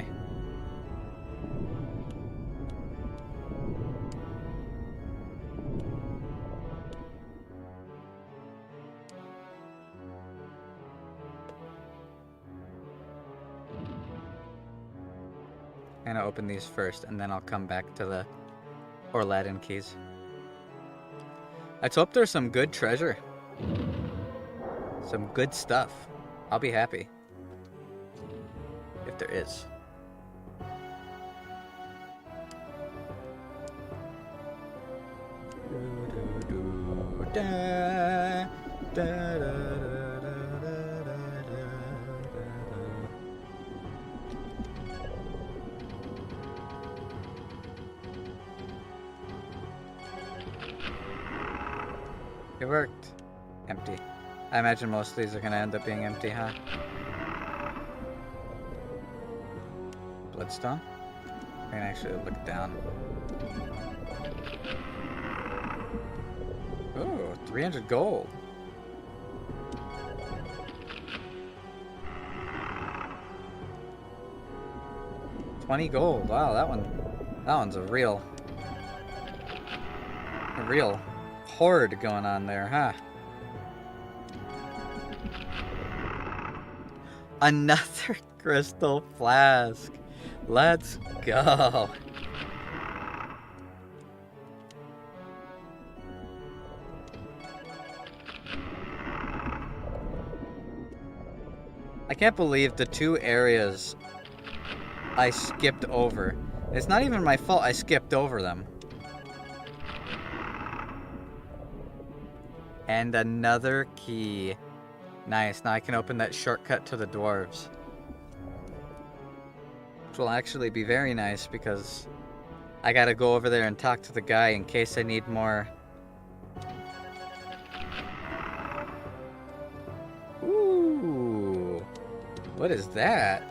I'm gonna open these first, and then I'll come back to the Aladdin keys. Let's hope there's some good treasure. Some good stuff. I'll be happy. If there is. It worked. Empty. I imagine most of these are gonna end up being empty, huh? Bloodstone? I can actually look down. Ooh, 300 gold. $20 gold. Wow, that one's a real hoard going on there, huh? Another crystal flask. Let's go. I can't believe the 2 areas I skipped over. It's not even my fault I skipped over them. And another key. Nice, now I can open that shortcut to the dwarves. Which will actually be very nice because I gotta go over there and talk to the guy in case I need more. Ooh. What is that?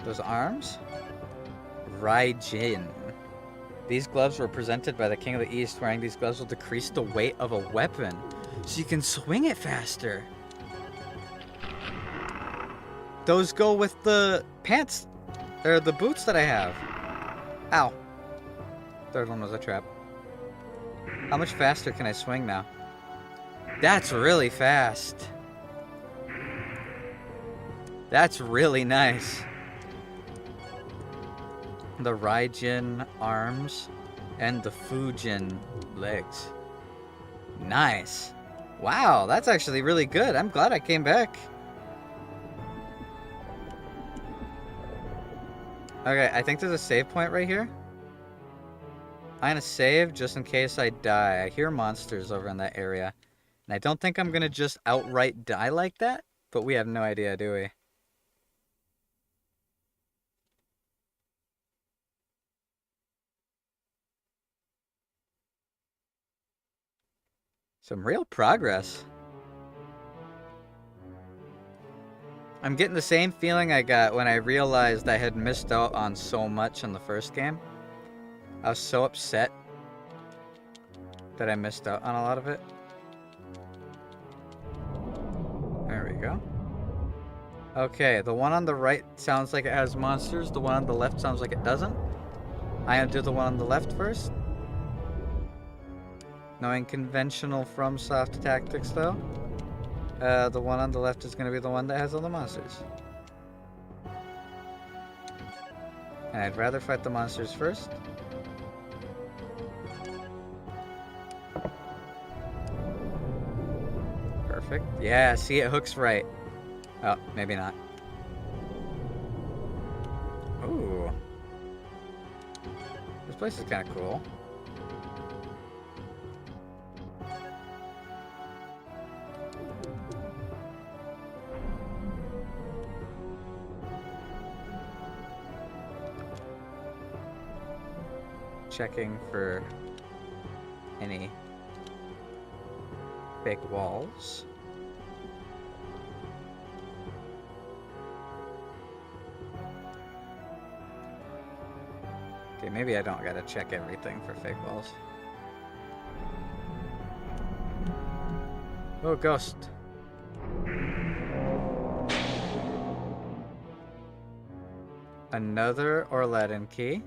Those arms? Raijin. These gloves were presented by the King of the East. Wearing these gloves will decrease the weight of a weapon, so you can swing it faster. Those go with the pants, or the boots that I have. Ow. Third one was a trap. How much faster can I swing now? That's really fast. That's really nice. The Raijin arms and the Fujin legs. Nice. Wow, that's actually really good. I'm glad I came back. Okay, I think there's a save point right here. I'm gonna save just in case I die. I hear monsters over in that area. And I don't think I'm gonna just outright die like that, but we have no idea, do we? Some real progress. I'm getting the same feeling I got when I realized I had missed out on so much in the first game. I was so upset that I missed out on a lot of it. There we go. Okay, the one on the right sounds like it has monsters. The one on the left sounds like it doesn't. I'm gonna do the one on the left first. Knowing conventional FromSoft tactics, though. The one on the left is going to be the one that has all the monsters. And I'd rather fight the monsters first. Perfect. Yeah, see, it hooks right. Oh, maybe not. Ooh. This place is kind of cool. Checking for any fake walls. Okay, maybe I don't gotta check everything for fake walls. Oh, ghost. Another Orladin key.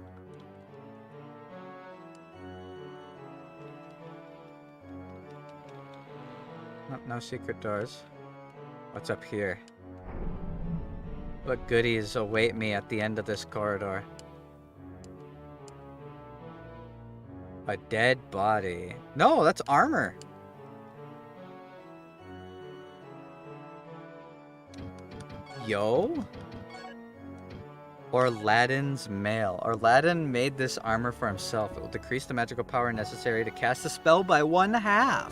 Nope, no secret doors. What's up here? What goodies await me at the end of this corridor? A dead body. No, that's armor. Yo? Orladin's mail. Orladin made this armor for himself. It will decrease the magical power necessary to cast a spell by 1/2.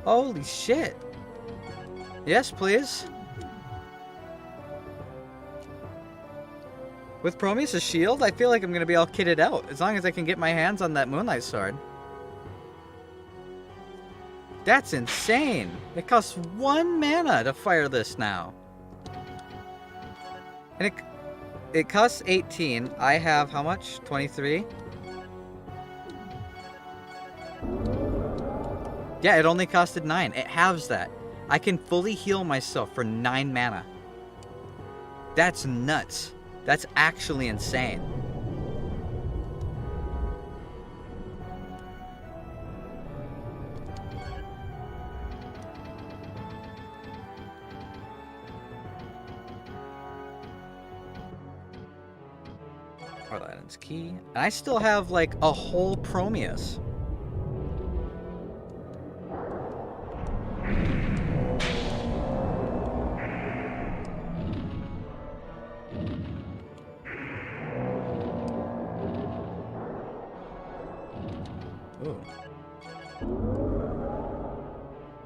Holy shit. Yes, please. With Prometheus' shield, I feel like I'm gonna be all kitted out, as long as I can get my hands on that Moonlight Sword. That's insane. It costs 1 mana to fire this now. And it costs 18. I have how much? 23? Yeah, it only costed 9. It halves that. I can fully heal myself for 9 mana. That's nuts. That's actually insane. Aladdin's key. And I still have like a whole Prometheus. Ooh.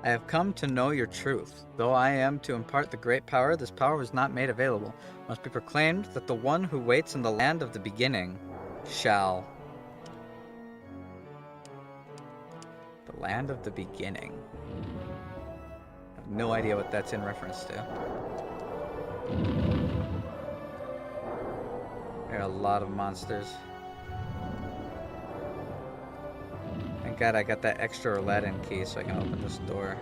I have come to know your truth. Though I am to impart the great power, this power was not made available. It must be proclaimed that the one who waits in the land of the beginning shall. The land of the beginning. I have no idea what that's in reference to. There are a lot of monsters. Thank God I got that extra Aladdin key so I can open this door.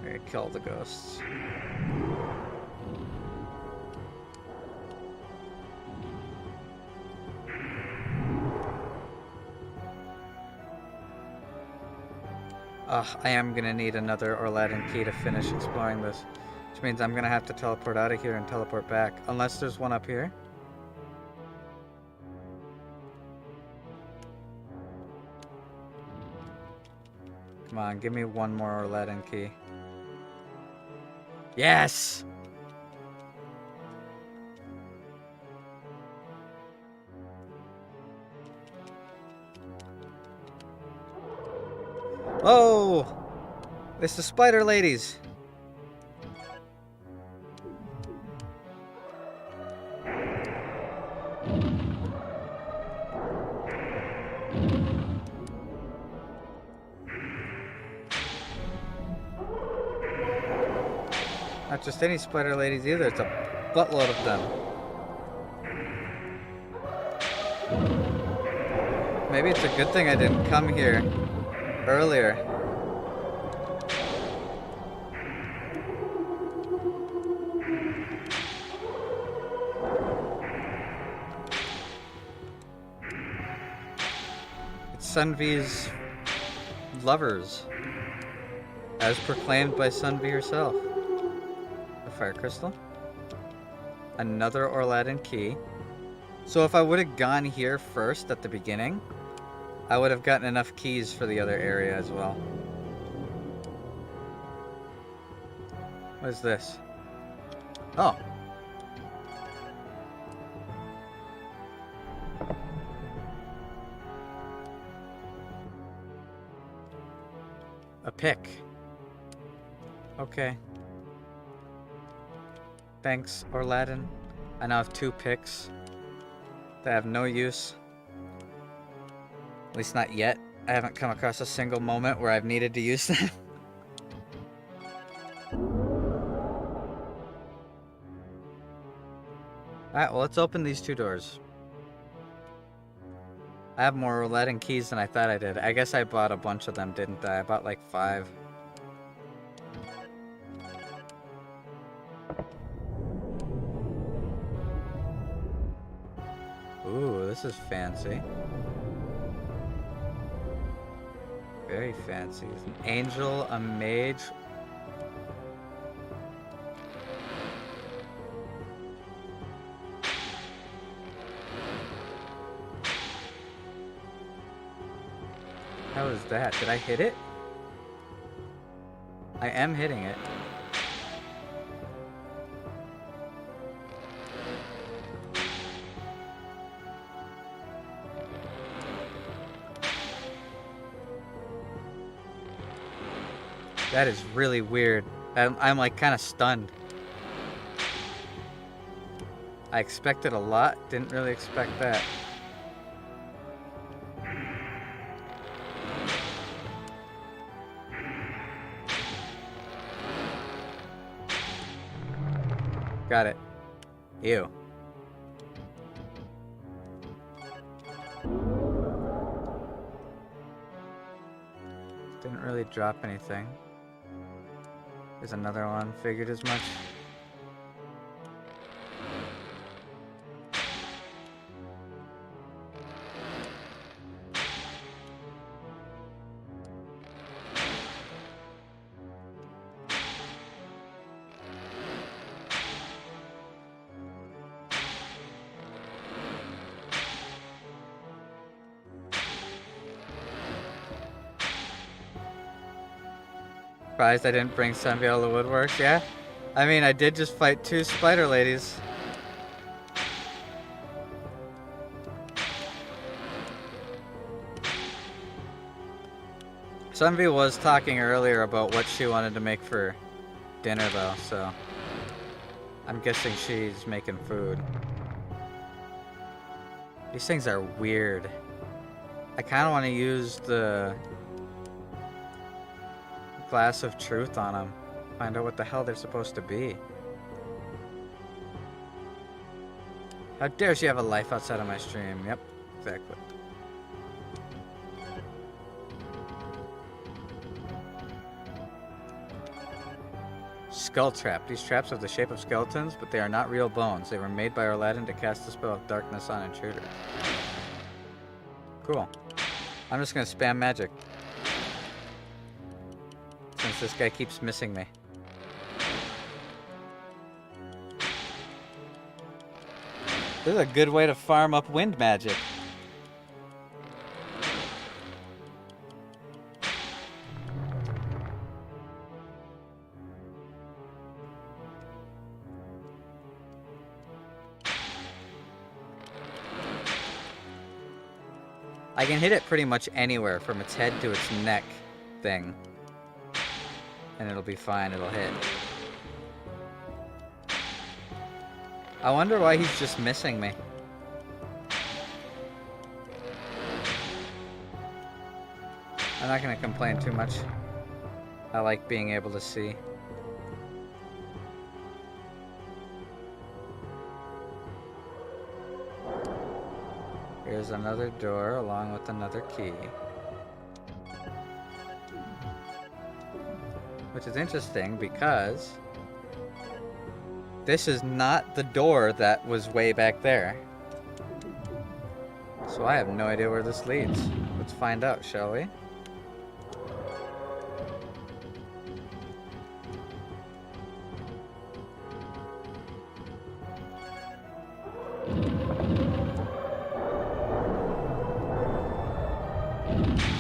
Okay, kill the ghosts. I am gonna need another Aladdin key to finish exploring this, which means I'm gonna have to teleport out of here and teleport back, unless there's one up here. Come on, give me one more Aladdin key. Yes! Oh! It's the spider ladies! Not just any spider ladies either, it's a buttload of them. Maybe it's a good thing I didn't come here earlier. It's Sunvi's lovers, as proclaimed by Sunvi herself. A fire crystal. Another Aladdin key. So if I would have gone here first at the beginning, I would have gotten enough keys for the other area as well. What is this? Oh. A pick. Okay. Thanks, Aladdin. I now have 2 picks that have no use. At least not yet. I haven't come across a single moment where I've needed to use them. Alright, well, let's open these 2 doors. I have more Aladdin keys than I thought I did. I guess I bought a bunch of them, didn't I? I bought like 5. Ooh, this is fancy. Very fancy. It's an angel, a mage. How is that? Did I hit it? I am hitting it. That is really weird. I'm like kind of stunned. I expected a lot, didn't really expect that. Got it. Ew. Didn't really drop anything. There's another one. Figured as much. Surprised I didn't bring Sunby out of the woodworks, yeah? I mean, I did just fight 2 spider ladies. Sunby was talking earlier about what she wanted to make for dinner, though, so I'm guessing she's making food. These things are weird. I kind of want to use the glass of truth on them. Find out what the hell they're supposed to be. How dare she have a life outside of my stream? Yep, exactly. Skull trap. These traps have the shape of skeletons, but they are not real bones. They were made by Aladdin to cast the spell of darkness on intruders. Cool. I'm just gonna spam magic. Since this guy keeps missing me. This is a good way to farm up wind magic. I can hit it pretty much anywhere from its head to its neck thing. And it'll be fine, it'll hit. I wonder why he's just missing me. I'm not gonna complain too much. I like being able to see. Here's another door along with another key. Which is interesting because this is not the door that was way back there. So I have no idea where this leads. Let's find out, shall we?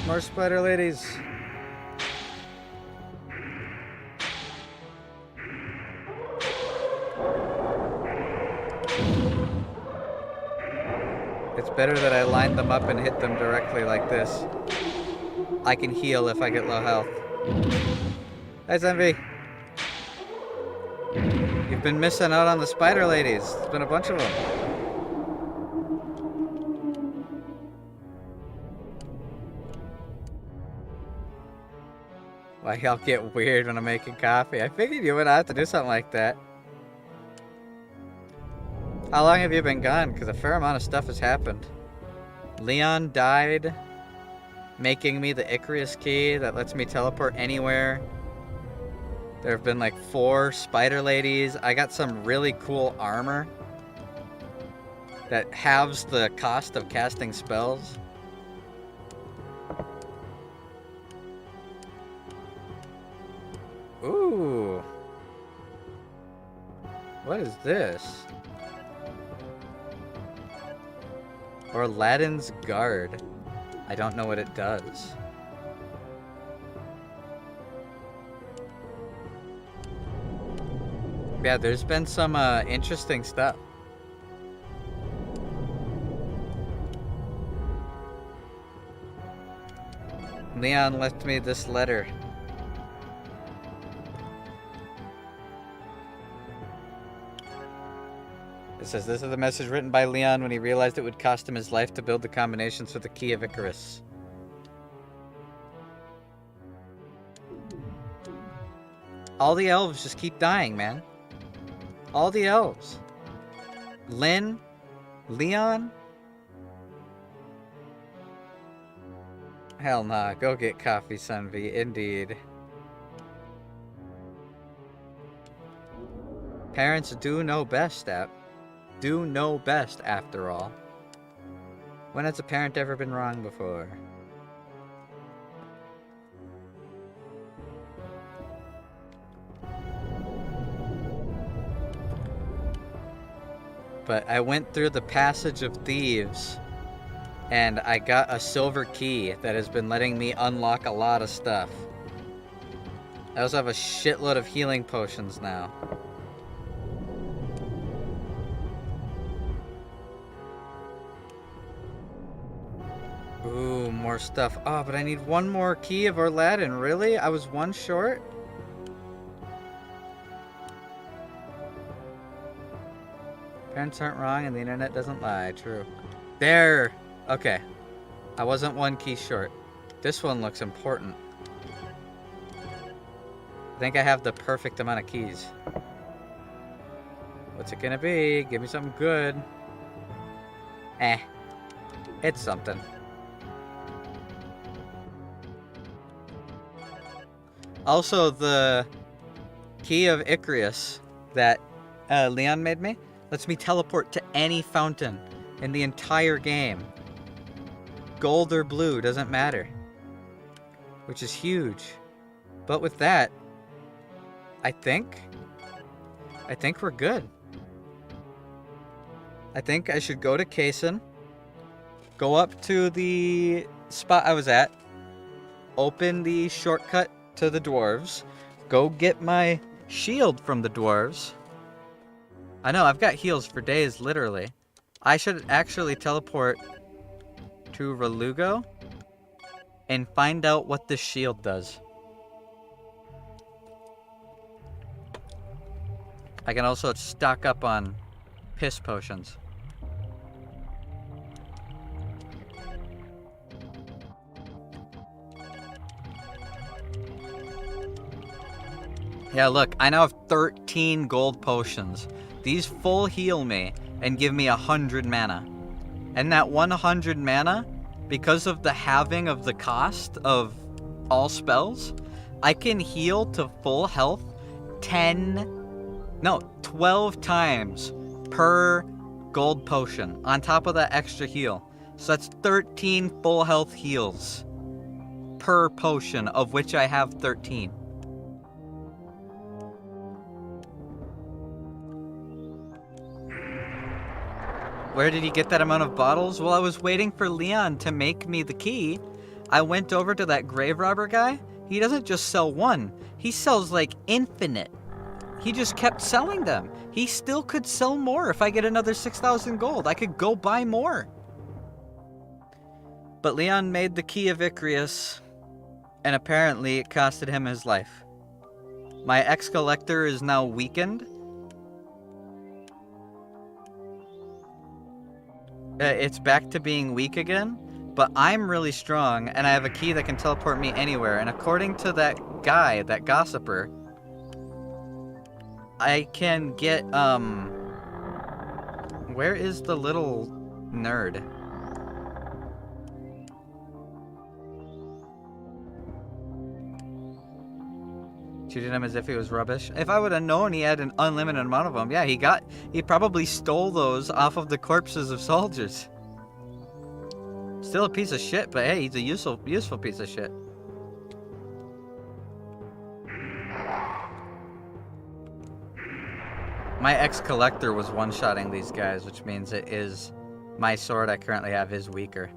More spider ladies. It's better that I line them up and hit them directly like this. I can heal if I get low health. Hi, Envy. You've been missing out on the spider ladies. There's been a bunch of them. Why y'all get weird when I'm making coffee? I figured you would have to do something like that. How long have you been gone? Because a fair amount of stuff has happened. Leon died, making me the Icarus key that lets me teleport anywhere. There have been like 4 spider ladies. I got some really cool armor that halves the cost of casting spells. Ooh. What is this? Or Aladdin's Guard. I don't know what it does. Yeah, there's been some interesting stuff. Leon left me this letter. says, this is the message written by Leon when he realized it would cost him his life to build the combinations for the Key of Icarus. All the elves just keep dying, man. All the elves. LYN, Leon. Hell nah, go get coffee, Sunvi, indeed. Parents do know best, after all. When has a parent ever been wrong before? But I went through the Passage of Thieves, and I got a silver key that has been letting me unlock a lot of stuff. I also have a shitload of healing potions now. Ooh, more stuff. Oh, but I need one more key of Aladdin. Really? I was one short? Parents aren't wrong and the internet doesn't lie. True. There! Okay. I wasn't one key short. This one looks important. I think I have the perfect amount of keys. What's it gonna be? Give me something good. It's something. Also, the Key of Icarus that Leon made me lets me teleport to any fountain in the entire game. Gold or blue, doesn't matter. Which is huge. But with that, I think we're good. I think I should go to Kaysen, go up to the spot I was at, open the shortcut to the dwarves, go get my shield from the dwarves. I know, I've got heals for days, literally. I should actually teleport to Relugo and find out what this shield does. I can also stock up on piss potions. Yeah, look, I now have 13 gold potions. These full heal me and give me 100 mana. And that 100 mana, because of the halving of the cost of all spells, I can heal to full health 12 times per gold potion on top of that extra heal. So that's 13 full health heals per potion, of which I have 13. Where did he get that amount of bottles? Well, I was waiting for Leon to make me the key. I went over to that grave robber guy. He doesn't just sell one. He sells like infinite. He just kept selling them. He still could sell more if I get another 6,000 gold. I could go buy more. But Leon made the Key of Icarus, and apparently it costed him his life. My ex-collector is now weakened. It's back to being weak again, but I'm really strong, and I have a key that can teleport me anywhere. And according to that guy, that gossiper, I can get, where is the little nerd? Treated him as if he was rubbish. If I would have known he had an unlimited amount of them, yeah, he probably stole those off of the corpses of soldiers. Still a piece of shit, but hey, he's a useful piece of shit. My ex-collector was one-shotting these guys, which means it is my sword I currently have is weaker.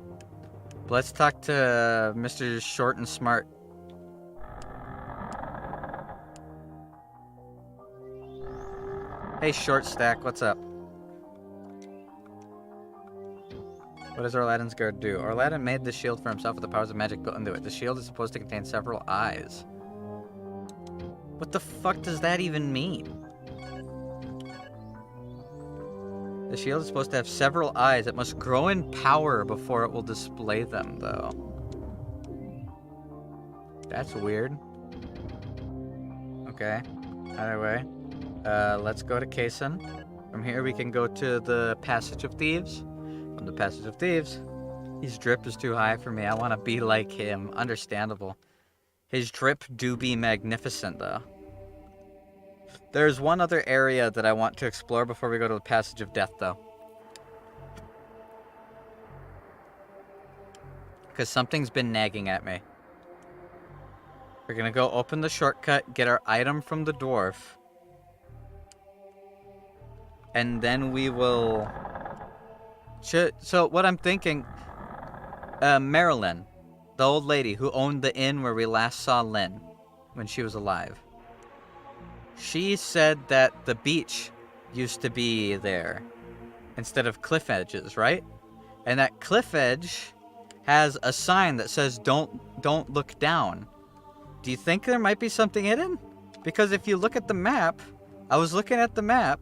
But let's talk to Mr. Short and Smart. Hey, Short Stack, what's up? What does Aladdin's guard do? Aladdin made the shield for himself with the powers of magic built into it. The shield is supposed to contain several eyes. What the fuck does that even mean? The The shield is supposed to have several eyes. It must grow in power before it will display them, though. That's weird. Okay. Either way. Let's go to Kaysen. From here we can go to the Passage of Thieves. From the Passage of Thieves, his drip is too high for me. I want to be like him. Understandable. His drip do be magnificent, though. There's one other area that I want to explore before we go to the Passage of Death, though. Because something's been nagging at me. We're gonna go open the shortcut, get our item from the dwarf. And then we will... So what I'm thinking... Marilyn, the old lady who owned the inn where we last saw LYN when she was alive. She said that the beach used to be there instead of cliff edges, right? And that cliff edge has a sign that says don't look down. Do you think there might be something hidden? Because if you look at the map, I was looking at the map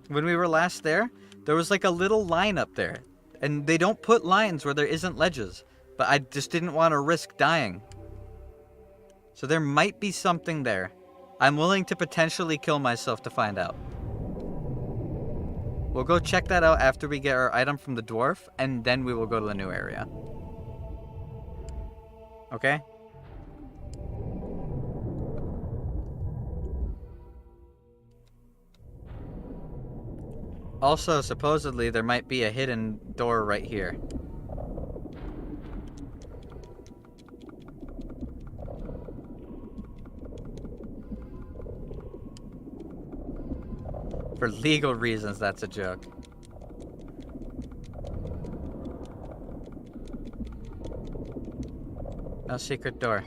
when we were last there, there was like a little line up there. And they don't put lines where there isn't ledges. But I just didn't want to risk dying. So there might be something there. I'm willing to potentially kill myself to find out. We'll go check that out after we get our item from the dwarf, and then we will go to the new area. Okay? Also, supposedly, there might be a hidden door right here. For legal reasons, that's a joke. No secret door.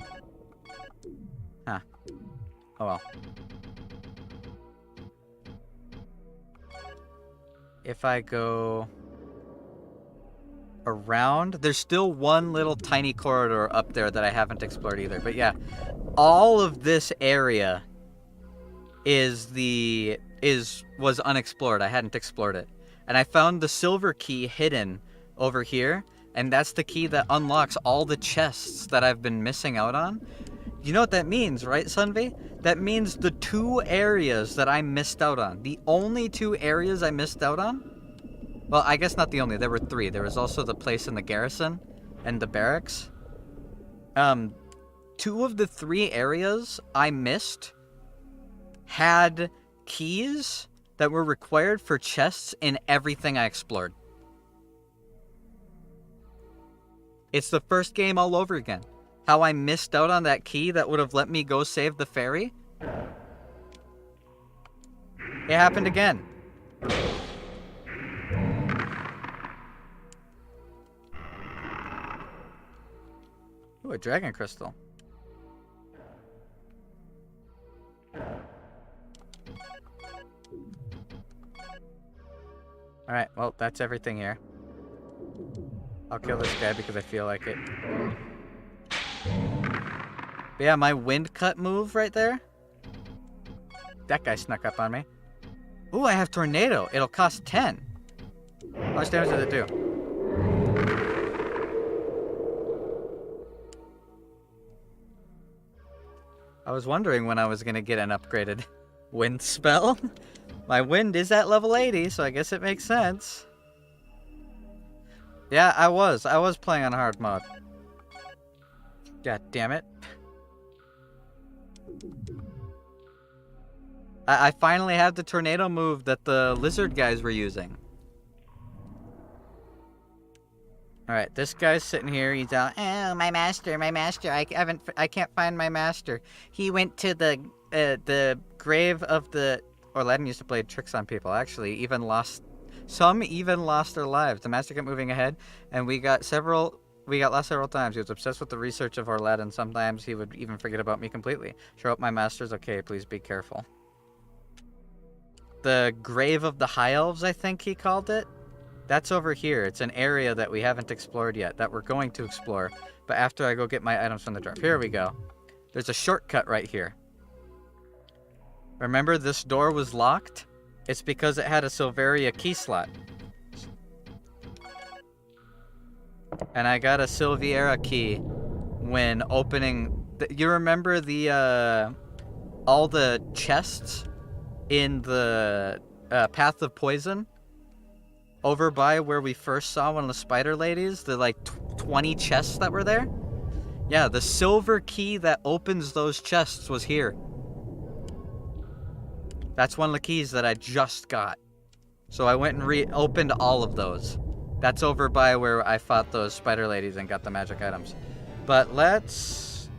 Huh. Oh well. If I go around, there's still one little tiny corridor up there that I haven't explored either. But yeah, all of this area was unexplored. I hadn't explored it. And I found the silver key hidden over here, and that's the key that unlocks all the chests that I've been missing out on. You know what that means, right, Sunvi? That means the 2 areas that I missed out on. The only 2 areas I missed out on? Well, I guess not the only. There were 3. There was also the place in the garrison and the barracks. 2 of the 3 areas I missed had keys that were required for chests in everything I explored. It's the first game all over again. How I missed out on that key that would have let me go save the ferry. It happened again. Ooh, a dragon crystal. Alright, well, that's everything here. I'll kill this guy because I feel like it. But yeah, my wind cut move right there. That guy snuck up on me. Ooh, I have tornado. It'll cost 10. How much damage does it do? I was wondering when I was going to get an upgraded wind spell. My wind is at level 80, so I guess it makes sense. Yeah, I was playing on hard mode. God damn it. I finally had the tornado move that the lizard guys were using. Alright, this guy's sitting here, he's out, oh, my master, I can't find my master. He went to the grave of the... Aladdin used to play tricks on people, actually, some even lost their lives. The master kept moving ahead, and we got lost several times. He was obsessed with the research of Aladdin. Sometimes he would even forget about me completely. Sure hope my master's okay, please be careful. The grave of the high elves, I think he called it. That's over here. It's an area that we haven't explored yet, that we're going to explore. But after I go get my items from the drop. Here we go. There's a shortcut right here. Remember, this door was locked? It's because it had a Silveria key slot. And I got a Silveria key when opening... You remember the, all the chests in the Path of Poison? Over by where we first saw one of the spider ladies? The, like, 20 chests that were there? Yeah, the silver key that opens those chests was here. That's one of the keys that I just got. So I went and reopened all of those. That's over by where I fought those spider ladies and got the magic items. But let's...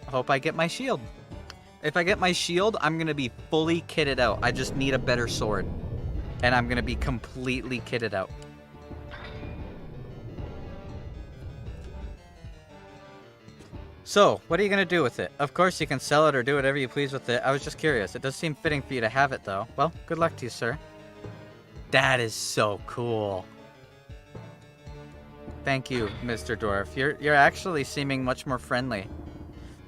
hope I get my shield. If I get my shield, I'm going to be fully kitted out. I just need a better sword. And I'm going to be completely kitted out. So, what are you going to do with it? Of course, you can sell it or do whatever you please with it. I was just curious. It does seem fitting for you to have it, though. Well, good luck to you, sir. That is so cool. Thank you, Mr. Dwarf. You're actually seeming much more friendly.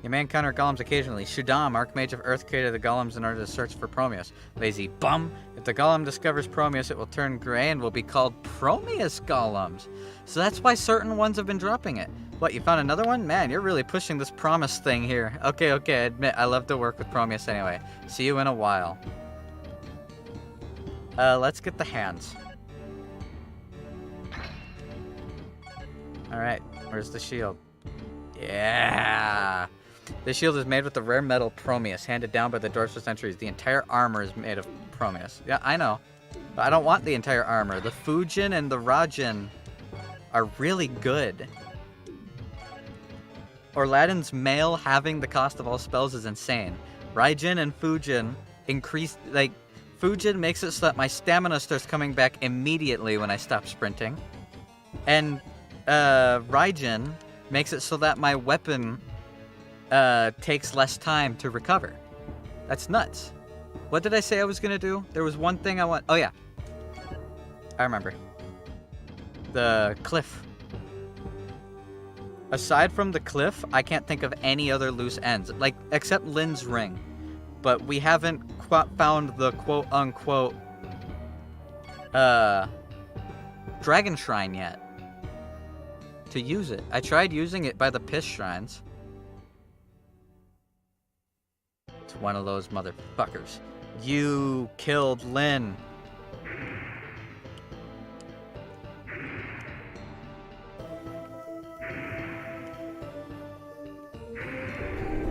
You may encounter golems occasionally. Shudam, Archmage of Earth, created the golems in order to search for Promeus. Lazy bum. If the golem discovers Promeus, it will turn gray and will be called Promeus golems. So that's why certain ones have been dropping it. What, you found another one? Man, you're really pushing this promise thing here. Okay, I admit, I love to work with Promeus anyway. See you in a while. Let's get the hands. Alright, where's the shield? Yeah! This shield is made with the rare metal Promeus, handed down by the dwarves for centuries. The entire armor is made of Promeus. Yeah, I know. But I don't want the entire armor. The Fujin and the Rajin are really good. Orladin's mail having the cost of all spells is insane. Raijin and Fujin increase, like, Fujin makes it so that my stamina starts coming back immediately when I stop sprinting. And, Raijin makes it so that my weapon, takes less time to recover. That's nuts. What did I say I was gonna do? There was one thing I want. Oh, yeah. I remember. The cliff. Aside from the cliff, I can't think of any other loose ends. Like, except LYN's ring. But we haven't found the quote-unquote, dragon shrine yet. To use it. I tried using it by the piss shrines. It's one of those motherfuckers. You killed LYN.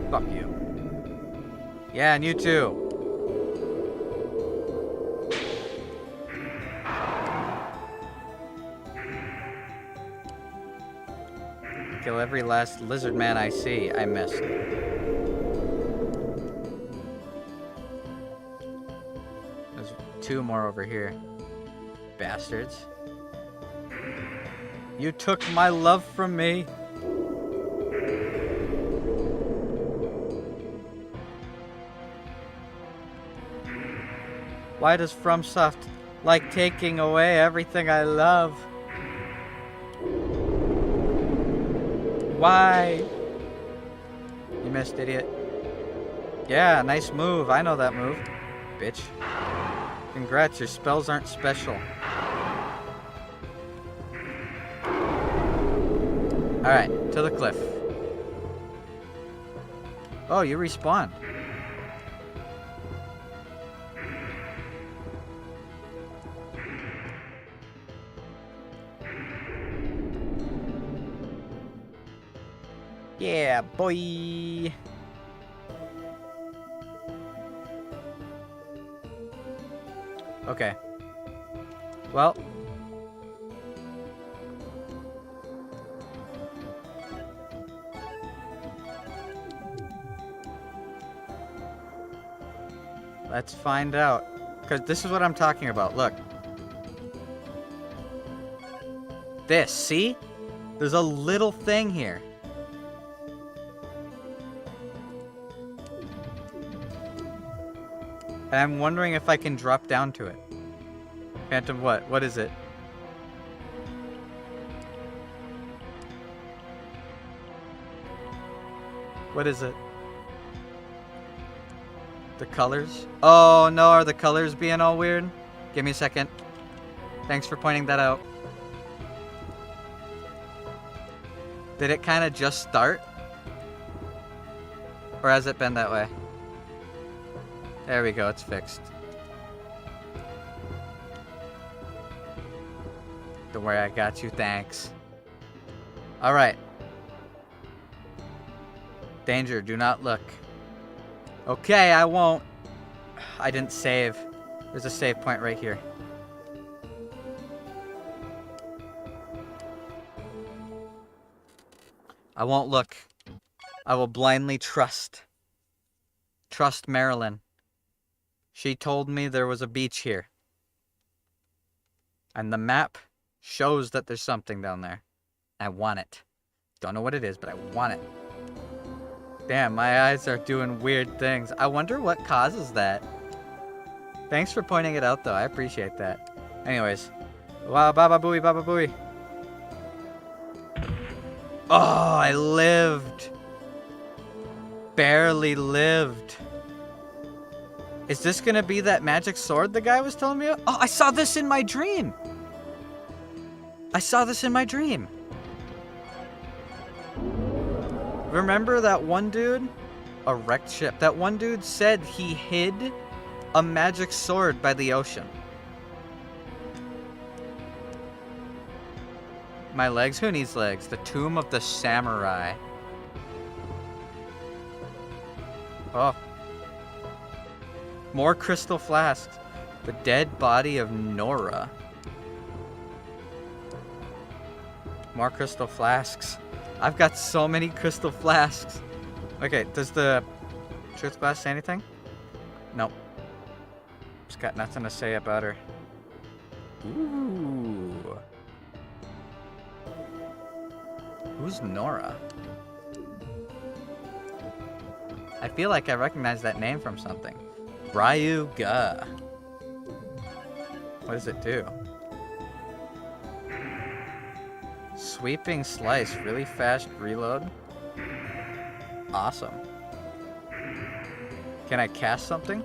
Fuck you. Yeah, and you too. Kill every last lizard man I see. I missed. There's two more over here. Bastards. You took my love from me. Why does FromSoft like taking away everything I love? Why? You missed, idiot. Yeah, nice move. I know that move. Bitch. Congrats, your spells aren't special. Alright, to the cliff. Oh, you respawn. Yeah, boy. Okay. Well. Let's find out. Because this is what I'm talking about. Look. This, see? There's a little thing here. And I'm wondering if I can drop down to it. Phantom what? What is it? What is it? The colors? Oh no, are the colors being all weird? Give me a second. Thanks for pointing that out. Did it kind of just start? Or has it been that way? There we go, it's fixed. Don't worry, I got you, thanks. Alright. Danger, do not look. Okay, I won't. I didn't save. There's a save point right here. I won't look. I will blindly trust. Trust Marilyn. She told me there was a beach here. And the map shows that there's something down there. I want it. Don't know what it is, but I want it. Damn, my eyes are doing weird things. I wonder what causes that. Thanks for pointing it out, though. I appreciate that. Anyways. Wow, baba booey, baba booey. Oh, I lived. Barely lived. Is this gonna be that magic sword the guy was telling me about? Oh, I saw this in my dream. I saw this in my dream. Remember that one dude? A wrecked ship. That one dude said he hid a magic sword by the ocean. My legs? Who needs legs? The tomb of the samurai. Oh. More crystal flasks. The dead body of Nora. More crystal flasks. I've got so many crystal flasks. Okay, does the truth glass say anything? Nope. It's got nothing to say about her. Ooh. Who's Nora? I feel like I recognize that name from something. Ryuga. What does it do? Sweeping slice, really fast reload. Awesome. Can I cast something?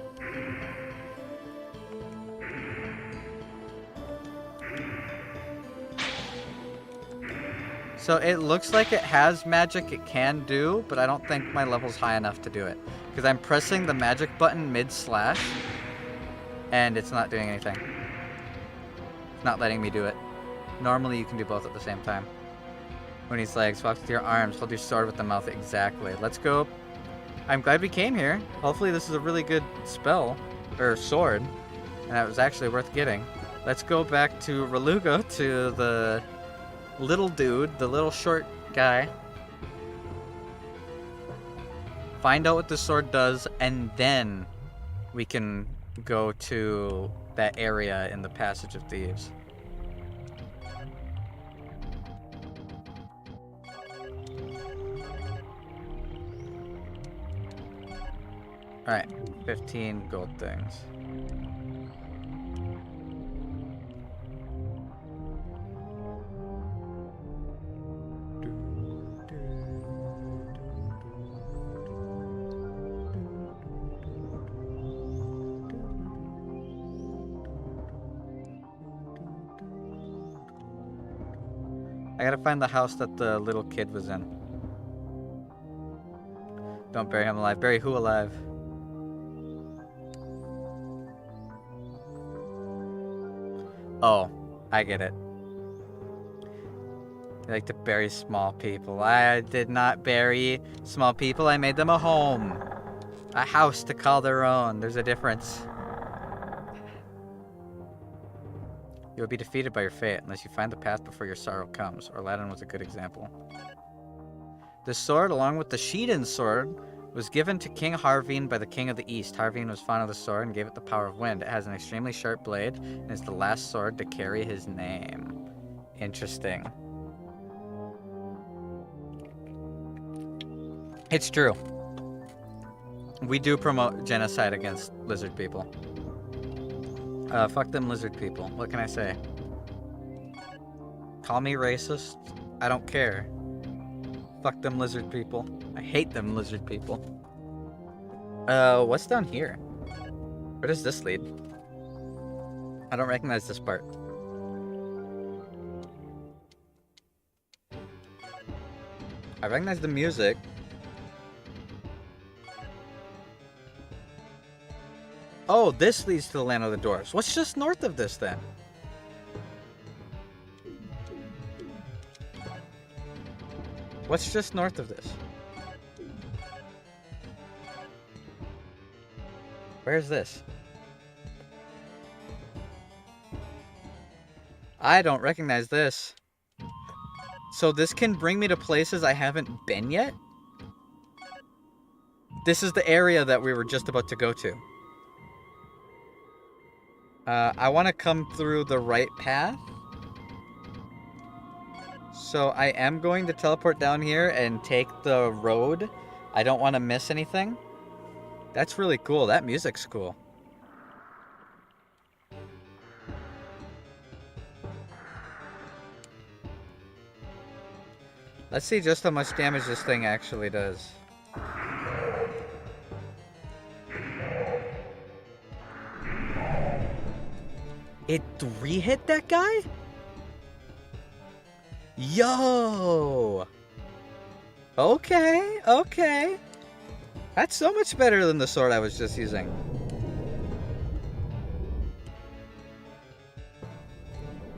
So it looks like it has magic it can do, but I don't think my level's high enough to do it. Because I'm pressing the magic button mid-slash, and it's not doing anything. It's not letting me do it. Normally you can do both at the same time. When he's legs, walk with your arms, hold your sword with the mouth. Exactly. Let's go. I'm glad we came here. Hopefully this is a really good spell, or sword, and that was actually worth getting. Let's go back to Reluga, to the little dude, the little short guy. Find out what the sword does, and then we can go to that area in the Passage of Thieves. Alright, 15 gold things. I gotta find the house that the little kid was in. Don't bury him alive. Bury who alive? Oh, I get it. They like to bury small people. I did not bury small people. I made them a home. A house to call their own. There's a difference. You will be defeated by your fate unless you find the path before your sorrow comes. Aladdin was a good example. The sword, along with the Sheedan sword, was given to King Harveen by the King of the East. Harveen was fond of the sword and gave it the power of wind. It has an extremely sharp blade and is the last sword to carry his name. Interesting. It's true. We do promote genocide against lizard people. Fuck them lizard people. What can I say? Call me racist. I don't care. Fuck them lizard people. I hate them lizard people. What's down here? Where does this lead? I don't recognize this part. I recognize the music. Oh, this leads to the Land of the Dwarves. What's just north of this then? What's just north of this? Where's this? I don't recognize this. So this can bring me to places I haven't been yet? This is the area that we were just about to go to. I want to come through the right path. So I am going to teleport down here and take the road. I don't want to miss anything. That's really cool. That music's cool. Let's see just how much damage this thing actually does. It 3-hit that guy? Yo! Okay, okay. That's so much better than the sword I was just using.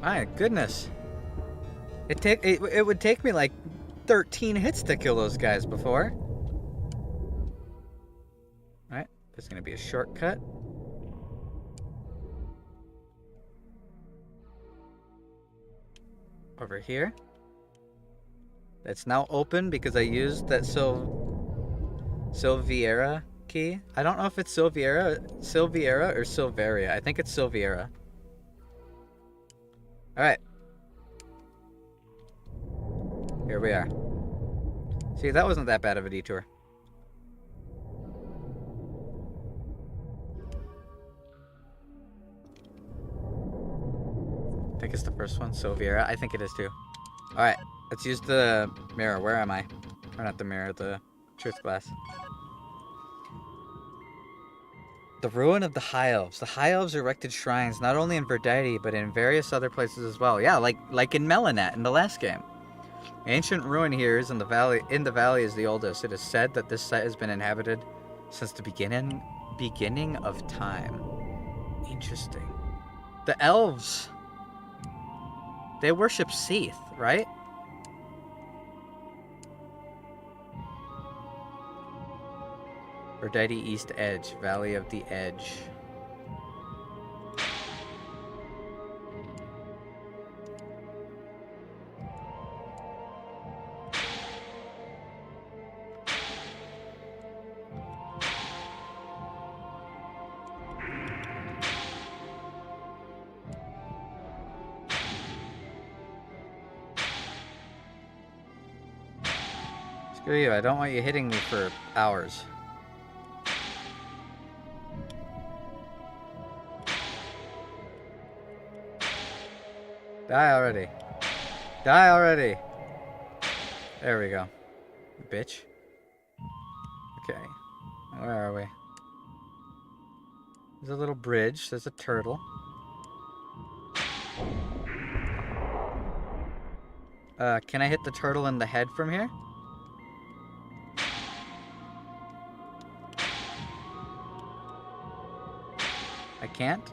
My goodness. It would take me like 13 hits to kill those guys before. Alright, there's gonna be a shortcut. Over here. That's now open because I used that Silviera key. I don't know if it's Silviera or Silveria. I think it's Silviera. Alright. Here we are. See, that wasn't that bad of a detour. I think it's the first one, Silviera. I think it is too. Alright, let's use the mirror. Where am I? Or not the mirror, the truth glass. The ruin of the High Elves. The High Elves erected shrines not only in Verdite, but in various other places as well. Yeah, like in Melanat in the last game. Ancient ruin here is in the valley. In the valley is the oldest. It is said that this site has been inhabited since the beginning of time. Interesting. The elves. They worship Seath, right? Verdite East Edge, Valley of the Edge. Screw you, I don't want you hitting me for hours. Die already. Die already. There we go. Bitch. Okay. Where are we? There's a little bridge. There's a turtle. Can I hit the turtle in the head from here? I can't?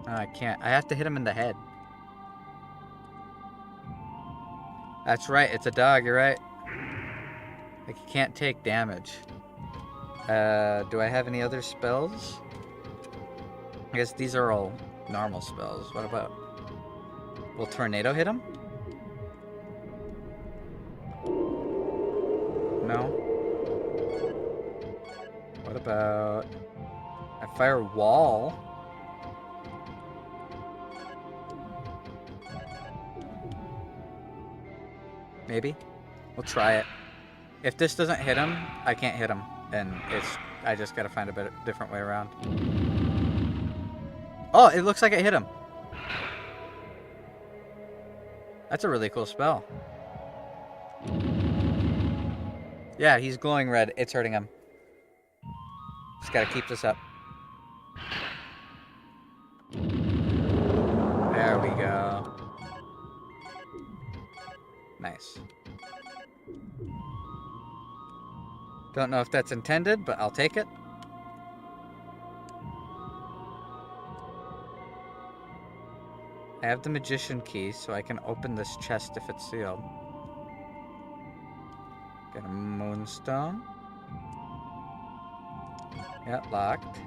I can't. I have to hit him in the head. That's right. It's a dog. You're right. Like, he can't take damage. Do I have any other spells? I guess these are all normal spells. What about... Will Tornado hit him? No. What about... I fire Wall. Maybe. We'll try it. If this doesn't hit him, I can't hit him. And I just gotta find a different way around. Oh, it looks like it hit him. That's a really cool spell. Yeah, he's glowing red. It's hurting him. Just gotta keep this up. There we go. Nice. Don't know if that's intended, but I'll take it. I have the magician key, so I can open this chest if it's sealed. Got a moonstone. Yeah, locked.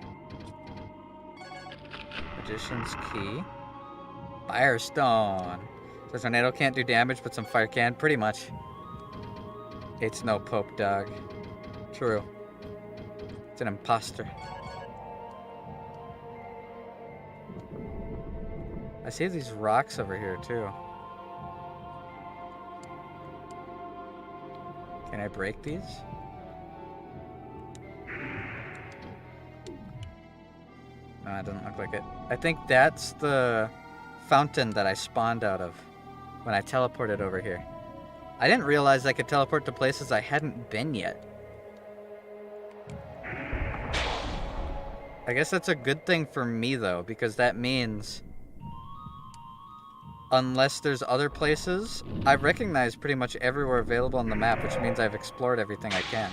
Magician's key. Firestone. So tornado can't do damage, but some fire can. Pretty much. It's no Pope Dog. True. It's an imposter. I see these rocks over here too. Can I break these? No, it doesn't look like it. I think that's the fountain that I spawned out of when I teleported over here. I didn't realize I could teleport to places I hadn't been yet. I guess that's a good thing for me though, because that means unless there's other places, I recognize pretty much everywhere available on the map, which means I've explored everything I can.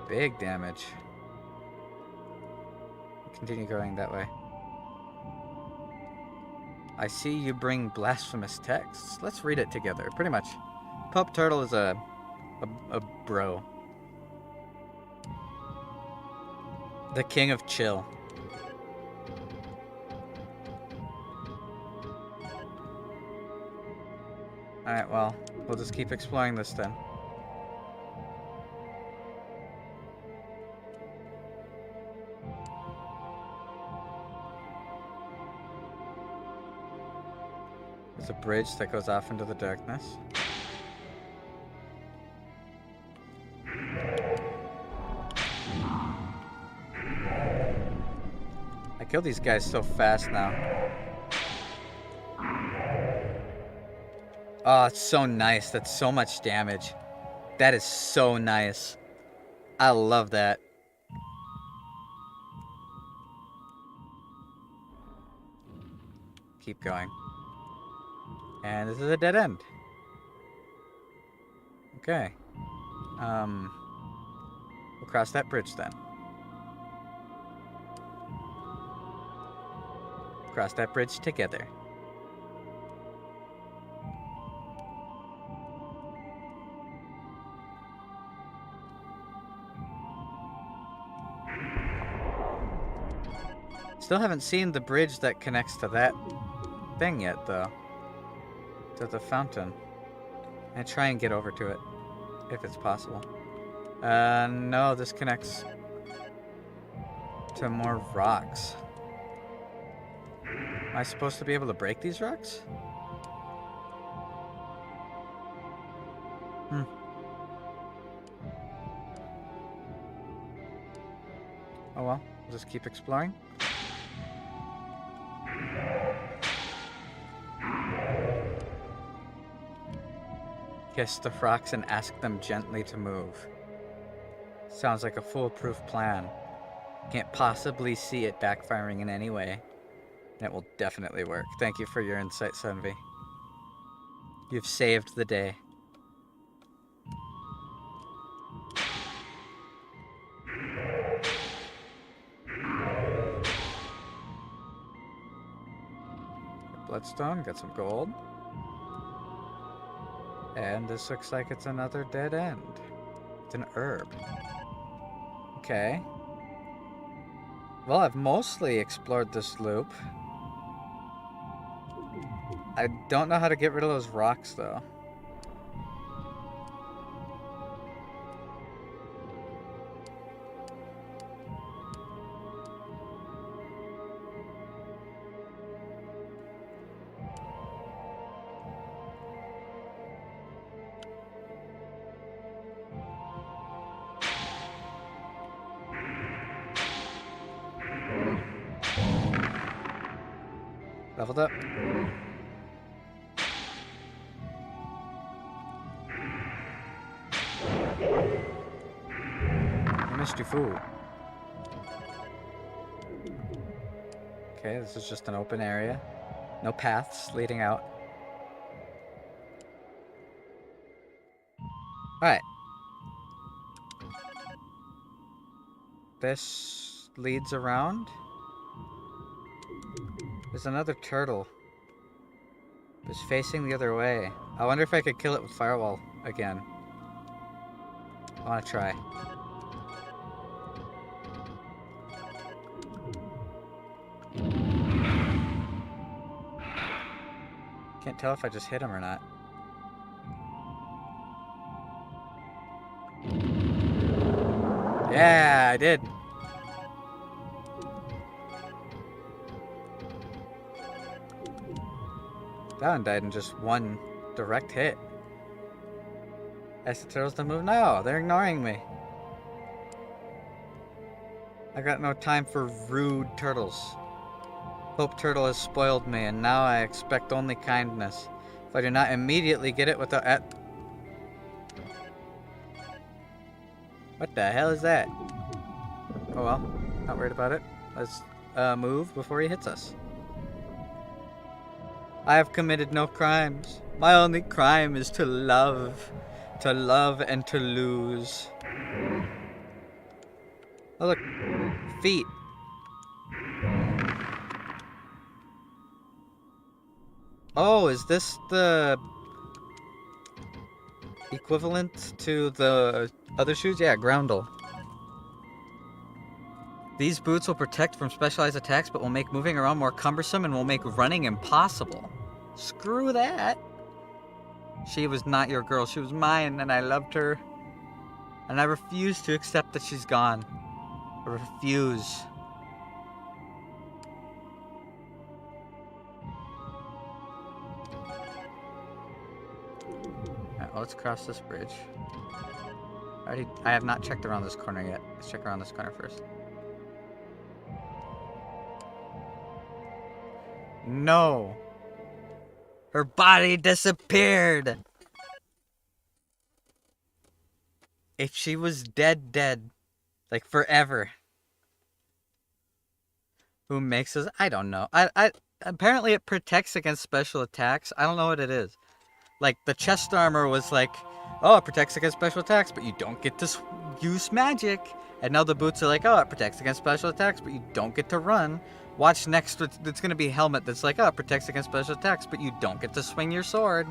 Big damage. Continue going that way. I see you bring blasphemous texts. Let's read it together. Pretty much. Pope Turtle is a bro. The king of chill. Alright, well, we'll just keep exploring this then. There's a bridge that goes off into the darkness. I kill these guys so fast now. Oh, it's so nice. That's so much damage. That is so nice. I love that. Keep going. And this is a dead end. Okay. We'll cross that bridge then. Cross that bridge together. Still haven't seen the bridge that connects to that thing yet, though. To the fountain. And try and get over to it, if it's possible. No, this connects to more rocks. Am I supposed to be able to break these rocks? Oh well, we'll just keep exploring. Kiss the rocks and ask them gently to move. Sounds like a foolproof plan. Can't possibly see it backfiring in any way. And it will definitely work. Thank you for your insight, Sunvi. You've saved the day. Bloodstone, got some gold. And this looks like it's another dead end. It's an herb. Okay. Well, I've mostly explored this loop. I don't know how to get rid of those rocks, though. Leveled up. I missed you, fool. Okay, this is just an open area. No paths leading out. Alright. This leads around. There's another turtle. It's facing the other way. I wonder if I could kill it with firewall again. I want to try. Can't tell if I just hit him or not. Yeah, I did. That one died in just one direct hit. Ask the turtles to move? No, they're ignoring me. I got no time for rude turtles. Hope Turtle has spoiled me, and now I expect only kindness. If I do not immediately get it without... What the hell is that? Oh well, not worried about it. Let's move before he hits us. I have committed no crimes. My only crime is to love. To love and to lose. Oh look, feet. Oh, is this the equivalent to the other shoes? Yeah, groundle. These boots will protect from specialized attacks, but will make moving around more cumbersome and will make running impossible. Screw that. She was not your girl. She was mine, and I loved her. And I refuse to accept that she's gone. I refuse. Alright, well, let's cross this bridge. I have not checked around this corner yet. Let's check around this corner first. No. Her body disappeared. If she was dead, like forever. Who makes us? I don't know. I apparently it protects against special attacks. I don't know what it is. Like the chest armor was like, oh, it protects against special attacks, but you don't get to use magic. And now the boots are like, oh, it protects against special attacks, but you don't get to run. Watch next, it's going to be a helmet that's like, oh, it protects against special attacks, but you don't get to swing your sword.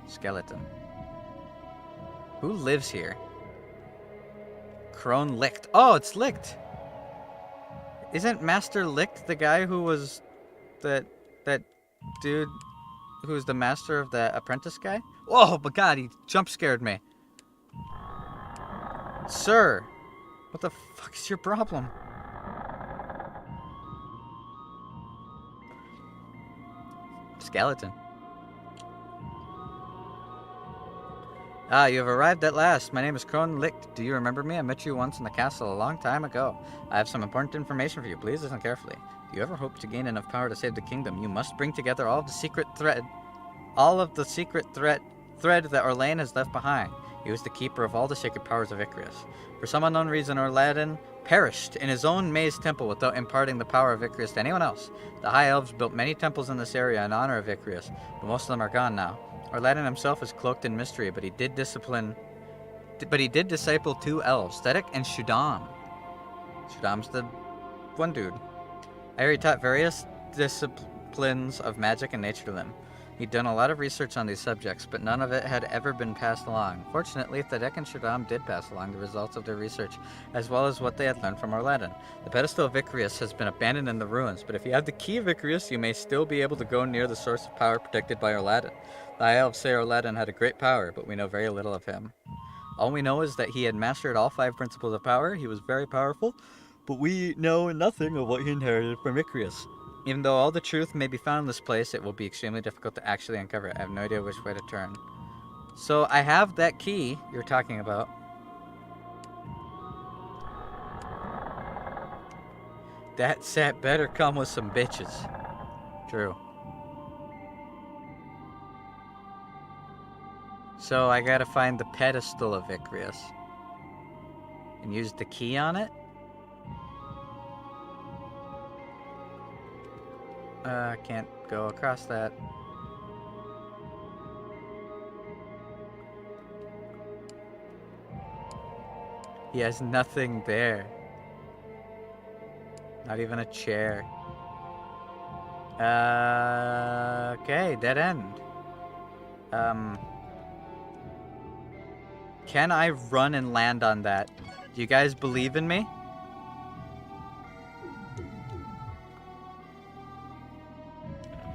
Skeleton. Who lives here? Crone Licht. Oh, it's Licht. Isn't Master Licht the guy who was that dude who's the master of the apprentice guy? Oh my god, he jump scared me. Sir, what the fuck is your problem? Skeleton. Ah, you have arrived at last. My name is Crone Licht. Do you remember me? I met you once in the castle a long time ago. I have some important information for you. Please listen carefully. If you ever hope to gain enough power to save the kingdom, you must bring together all of the secret thread that LYN has left behind. He was the keeper of all the sacred powers of Icarus. For some unknown reason, Aladdin perished in his own maze temple without imparting the power of Icarus to anyone else. The High Elves built many temples in this area in honor of Icarus, but most of them are gone now. Aladdin himself is cloaked in mystery, but he did disciple 2 elves, Thetic and Shudam. Shudam's the one dude. I heard he taught various disciplines of magic and nature to them. He'd done a lot of research on these subjects, but none of it had ever been passed along. Fortunately, Thetic and Shudam did pass along the results of their research, as well as what they had learned from Aladdin. The pedestal of Icarus has been abandoned in the ruins, but if you have the key of Icarus, you may still be able to go near the source of power protected by Aladdin. The High Elves say Aladdin had a great power, but we know very little of him. All we know is that he had mastered all 5 principles of power. He was very powerful, but we know nothing of what he inherited from Icarus. Even though all the truth may be found in this place, it will be extremely difficult to actually uncover it. I have no idea which way to turn. So I have that key you're talking about. That set better come with some bitches. True. So I gotta find the pedestal of Icarus. And use the key on it? Can't go across that. He has nothing there. Not even a chair. Okay, dead end. Can I run and land on that? Do you guys believe in me?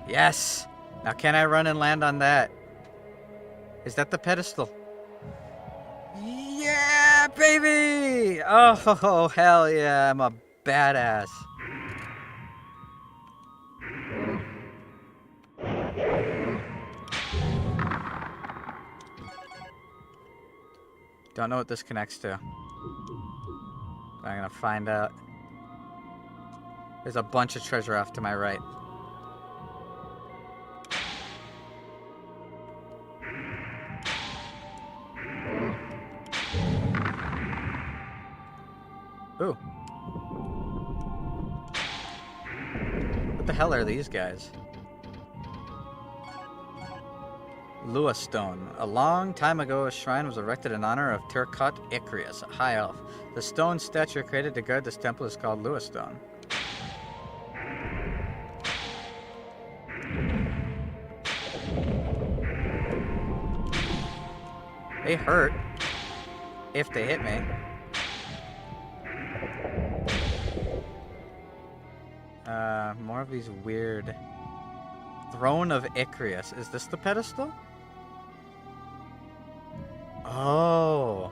Yes! Now can I run and land on that? Is that the pedestal? Yeah, baby! Oh, hell yeah, I'm a badass. Don't know what this connects to. I'm gonna find out. There's a bunch of treasure off to my right. Ooh. What the hell are these guys? Lua Stone. A long time ago, a shrine was erected in honor of Turcotte Icarus, a high elf. The stone statue created to guard this temple is called Lua Stone. They hurt if they hit me. More of these weird... Throne of Icarus. Is this the pedestal? Oh.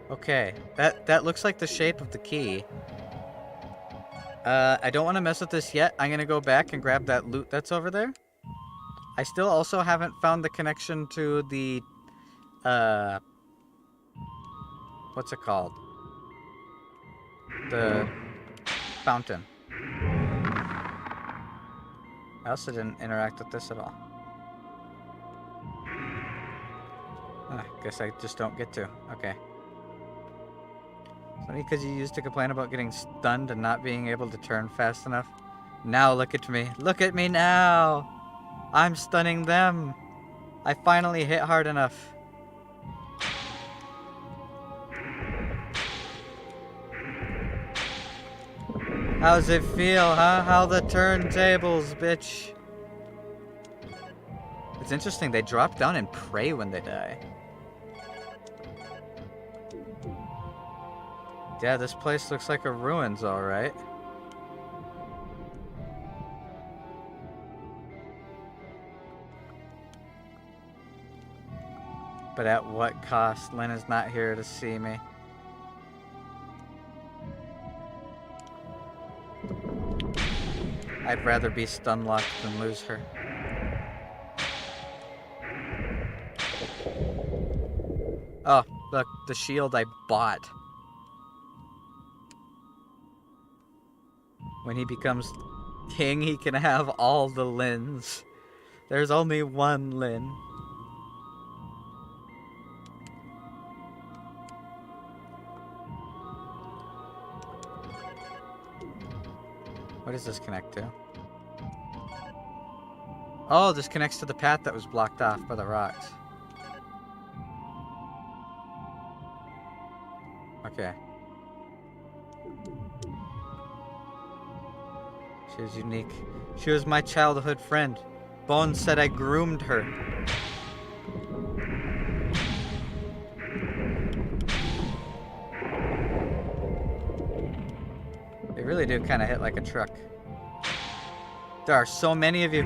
Okay. That looks like the shape of the key. I don't want to mess with this yet. I'm going to go back and grab that loot that's over there. I still also haven't found the connection to the... what's it called? The fountain. I also didn't interact with this at all. I guess I just don't get to. Okay. It's only because you used to complain about getting stunned and not being able to turn fast enough. Now look at me. Look at me now! I'm stunning them! I finally hit hard enough. How's it feel, huh? How the turntables, bitch. It's interesting, they drop down and pray when they die. Yeah, this place looks like a ruins, alright. But at what cost? Lynn is not here to see me. I'd rather be stun-locked than lose her. Oh, look, the shield I bought. When he becomes king, he can have all the LYNs. There's only one LYN. What does this connect to? Oh, this connects to the path that was blocked off by the rocks. Okay. She was unique. She was my childhood friend. Bones said I groomed her. They really do kind of hit like a truck. There are so many of you.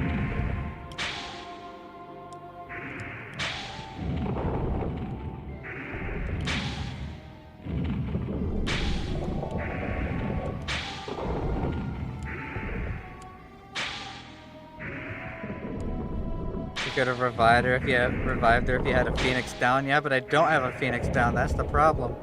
You could have revived her if you had a Phoenix down. Yeah, but I don't have a Phoenix down. That's the problem.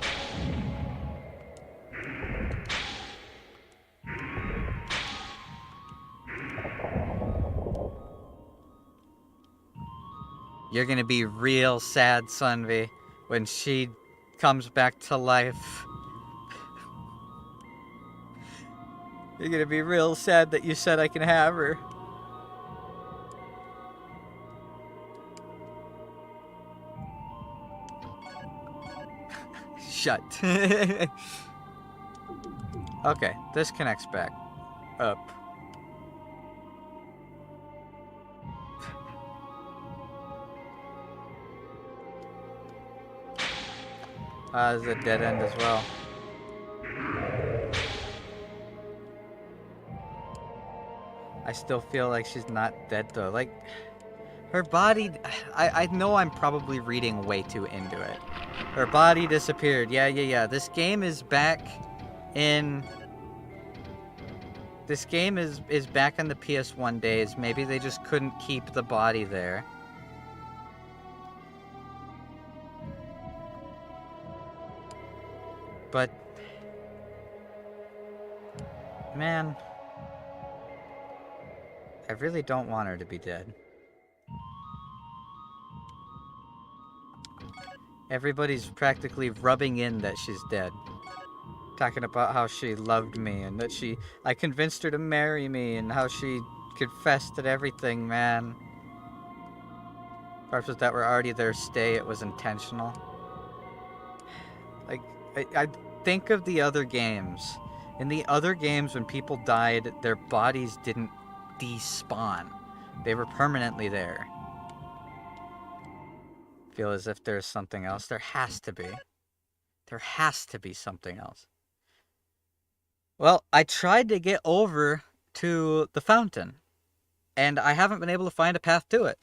You're gonna be real sad, Sunvi, when she comes back to life. You're gonna be real sad that you said I can have her. Shut. Okay, this connects back. Up. This is a dead end as well. I still feel like she's not dead though. Like, her body... I know I'm probably reading way too into it. Her body disappeared. Yeah. This game is back in... This game is back in the PS1 days. Maybe they just couldn't keep the body there. But... Man... I really don't want her to be dead. Everybody's practically rubbing in that she's dead. Talking about how she loved me and that I convinced her to marry me and how she confessed at everything, man. Parts that were already their stay, it was intentional. Like, I think of the other games. In the other games, when people died, their bodies didn't despawn. They were permanently there. Feel as if there's something else. There has to be. There has to be something else. Well, I tried to get over to the fountain, and I haven't been able to find a path to it.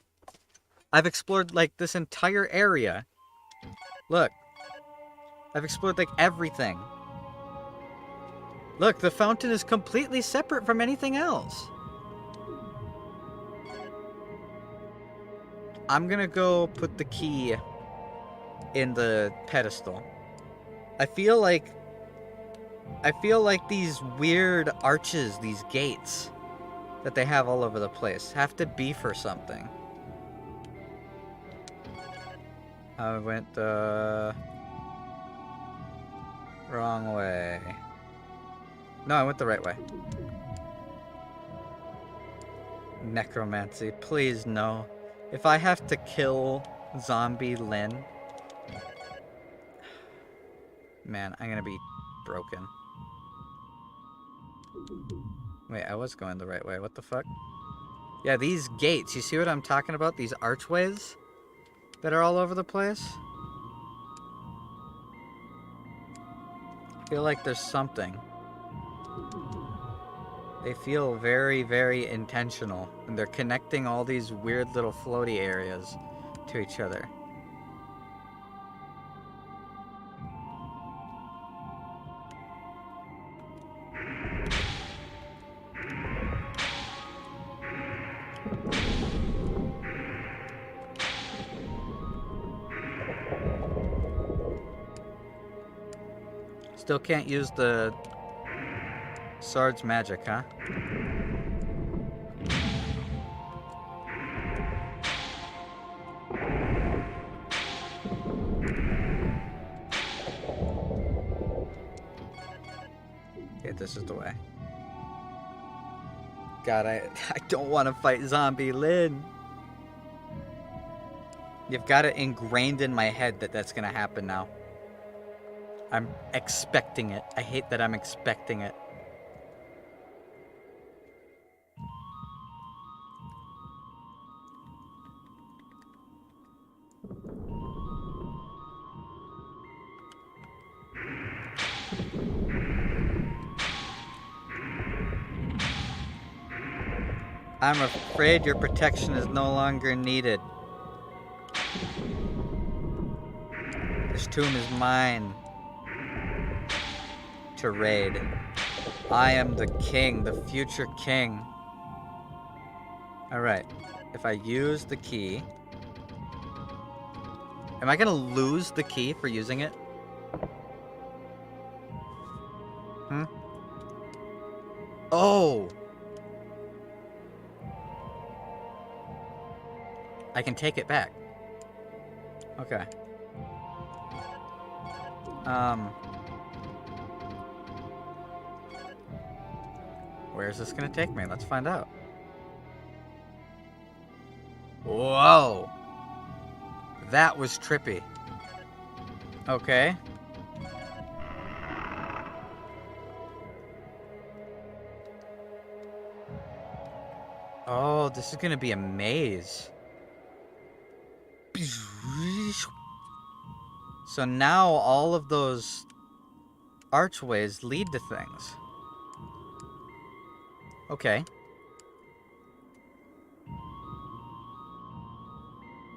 I've explored, like, this entire area. Look. I've explored, like, everything. Look, the fountain is completely separate from anything else. I'm gonna go put the key in the pedestal. I feel like these weird arches, these gates that they have all over the place have to be for something. I went the wrong way. No, I went the right way. Necromancy, please no. If I have to kill zombie LYN, man, I'm gonna be broken. Wait, I was going the right way. What the fuck? Yeah, these gates. You see what I'm talking about? These archways that are all over the place? I feel like there's something. They feel very, very intentional. And they're connecting all these weird little floaty areas to each other. Still can't use the sword's magic, huh? Okay, this is the way. God, I don't want to fight zombie LYN. You've got it ingrained in my head that that's gonna happen now. I'm expecting it. I hate that I'm expecting it. I'm afraid your protection is no longer needed. This tomb is mine to raid. I am the king, the future king. Alright, if I use the key... Am I gonna lose the key for using it? Hmm? Oh! I can take it back. Okay. Where is this gonna take me? Let's find out. Whoa! That was trippy. Okay. Oh, this is gonna be a maze. So now all of those archways lead to things. Okay.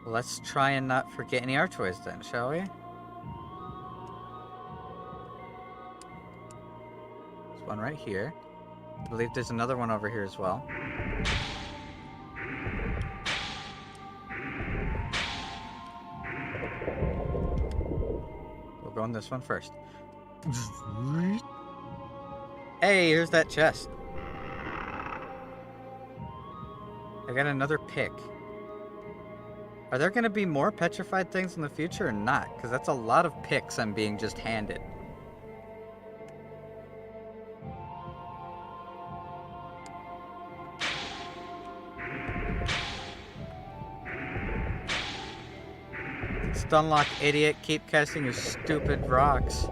Let's try and not forget any archways then, shall we? There's one right here. I believe there's another one over here as well. We'll go on this one first. Hey, here's that chest. I got another pick. Are there going to be more petrified things in the future or not? Because that's a lot of picks I'm being just handed. Stunlock, idiot. Keep casting your stupid rocks.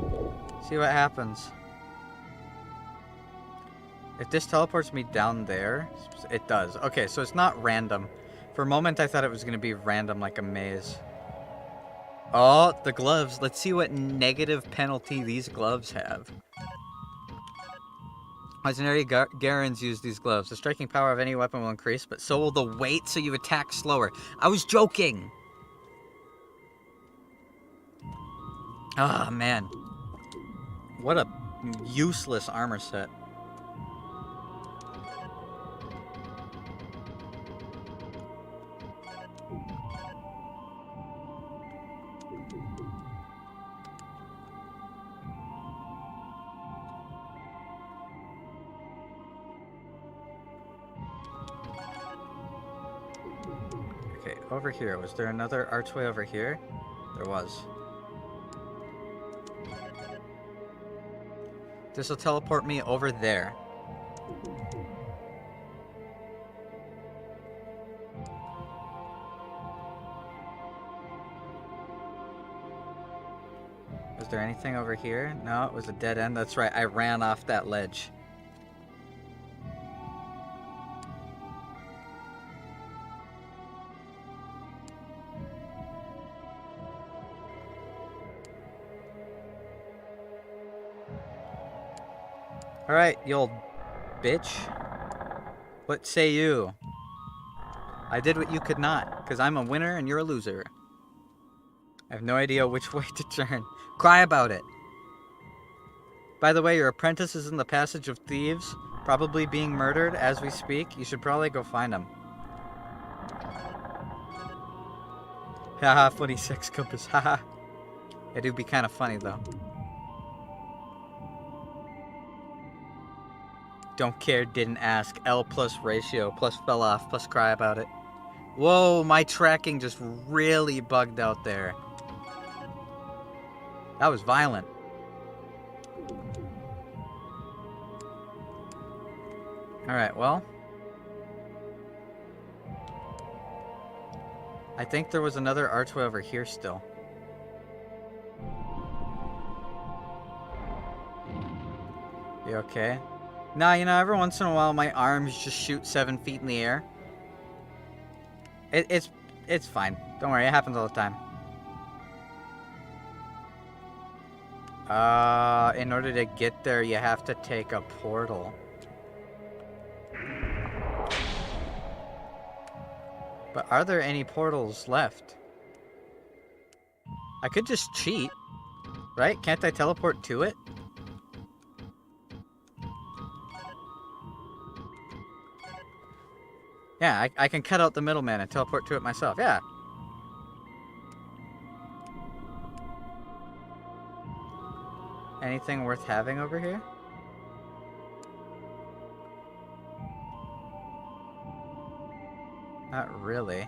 See what happens. If this teleports me down there, it does. Okay, so it's not random. For a moment, I thought it was going to be random like a maze. Oh, the gloves. Let's see what negative penalty these gloves have. Legendary Garens use these gloves. The striking power of any weapon will increase, but so will the weight, so you attack slower. I was joking! Ah, oh, man. What a useless armor set. Okay, over here. Was there another archway over here? There was. This will teleport me over there. Was there anything over here? No, it was a dead end. That's right, I ran off that ledge. Alright, you old bitch. What say you? I did what you could not, because I'm a winner and you're a loser. I have no idea which way to turn. Cry about it. By the way, your apprentice is in the Passage of Thieves, probably being murdered as we speak. You should probably go find him. Haha, funny sex compass, haha. It'd be kind of funny, though. Don't care, didn't ask. L plus ratio, plus fell off, plus cry about it. Whoa, my tracking just really bugged out there. That was violent. Alright, well. I think there was another archway over here still. You okay? Nah, you know, every once in a while my arms just shoot 7 feet in the air. It's fine. Don't worry, it happens all the time. In order to get there, you have to take a portal. But are there any portals left? I could just cheat, right? Can't I teleport to it? Yeah, I can cut out the middleman and teleport to it myself. Yeah. Anything worth having over here? Not really.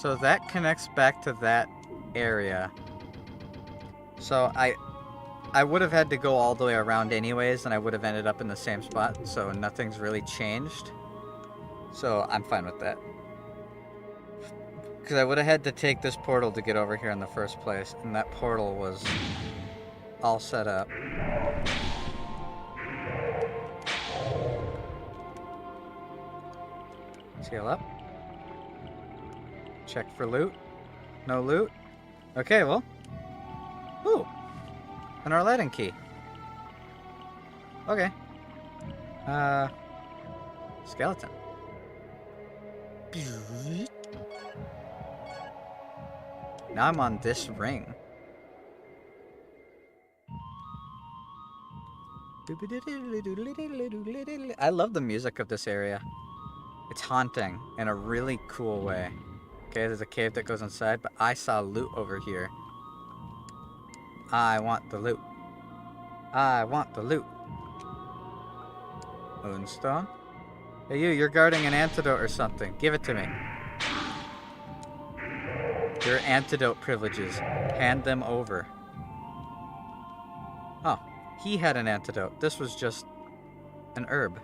So that connects back to that area. So I would have had to go all the way around anyways, and I would have ended up in the same spot, so nothing's really changed. So I'm fine with that. Because I would have had to take this portal to get over here in the first place, and that portal was all set up. Heal up. Check for loot. No loot. Okay, well. Ooh. An Aladdin key. Okay. Skeleton. Now I'm on this ring. I love the music of this area. It's haunting in a really cool way. Okay, there's a cave that goes inside, but I saw loot over here. I want the loot. I want the loot. Moonstone? Hey you're guarding an antidote or something. Give it to me. Your antidote privileges. Hand them over. Oh, he had an antidote. This was just an herb.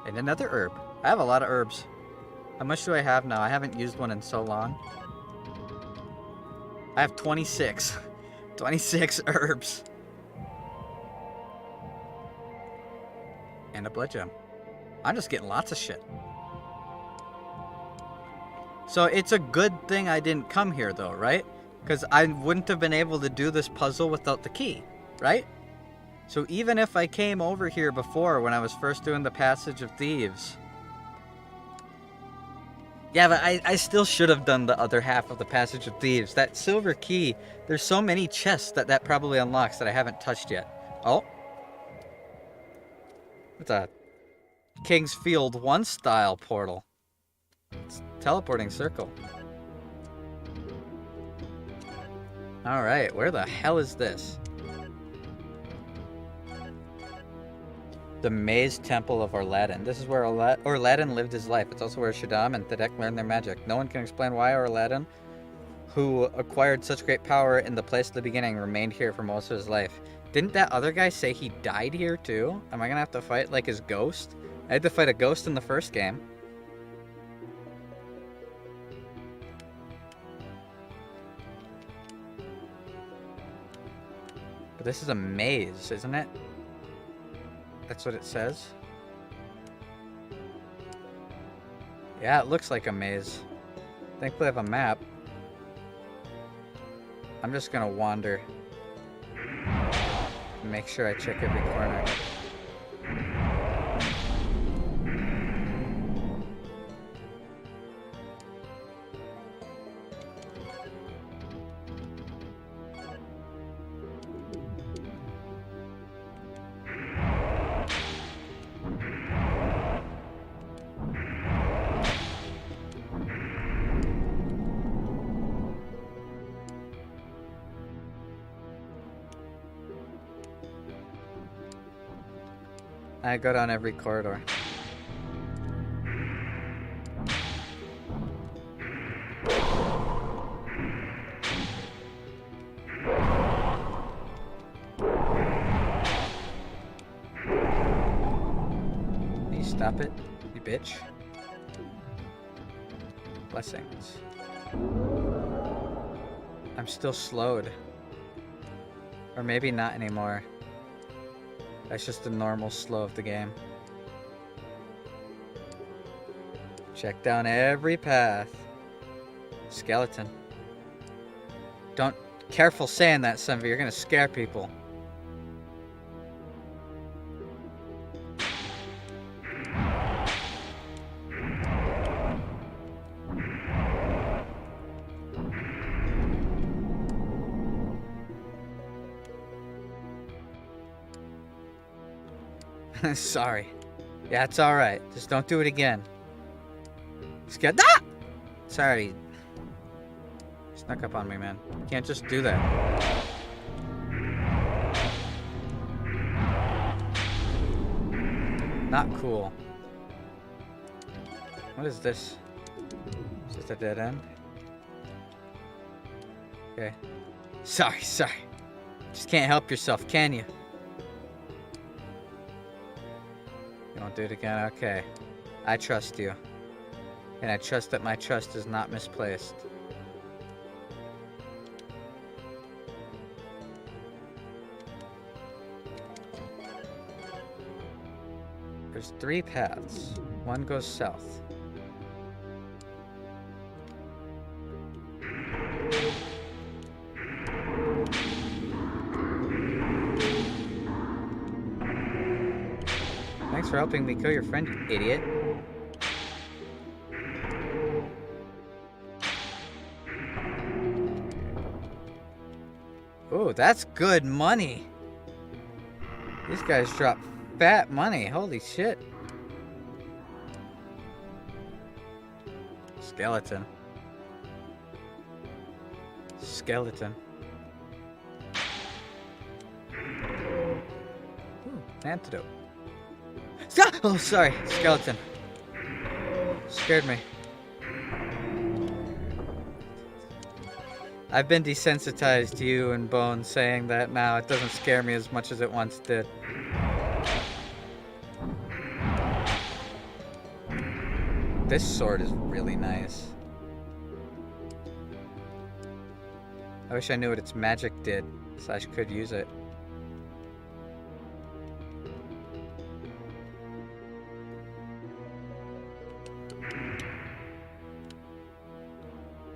And another herb. I have a lot of herbs. How much do I have now? I haven't used one in so long. I have 26. 26 herbs. And a blood gem. I'm just getting lots of shit. So it's a good thing I didn't come here though, right? Because I wouldn't have been able to do this puzzle without the key, right? So even if I came over here before when I was first doing the Passage of Thieves. Yeah, but I still should have done the other half of the Passage of Thieves. That silver key, there's so many chests that probably unlocks that I haven't touched yet. Oh. It's a King's Field 1 style portal. It's teleporting circle. Alright, where the hell is this? The Maze Temple of Aladdin. This is where Aladdin lived his life. It's also where Shaddam and Thedek learned their magic. No one can explain why Aladdin, who acquired such great power in the place at the beginning, remained here for most of his life. Didn't that other guy say he died here too? Am I gonna have to fight like his ghost? I had to fight a ghost in the first game. But this is a maze, isn't it? That's what it says. Yeah, it looks like a maze. Thankfully I have a map. I'm just gonna wander. Make sure I check every corner. I go down every corridor. Can you stop it, you bitch? Blessings. I'm still slowed. Or maybe not anymore. That's just the normal slow of the game. Check down every path. Skeleton. Don't... Careful saying that, Sunvi. You're gonna scare people. Sorry. Yeah, it's alright. Just don't do it again. Ah! Sorry. Snuck up on me, man. You can't just do that. Not cool. What is this? Is this a dead end? Okay. Sorry. Just can't help yourself, can you? You won't do it again? Okay. I trust you. And I trust that my trust is not misplaced. There's 3 paths. One goes south. Thanks for helping me kill your friend, you idiot. Oh, that's good money. These guys drop fat money. Holy shit. Skeleton. Ooh, antidote. Oh, sorry. Skeleton. Scared me. I've been desensitized to you and Bone saying that now. It doesn't scare me as much as it once did. This sword is really nice. I wish I knew what its magic did, so I could use it.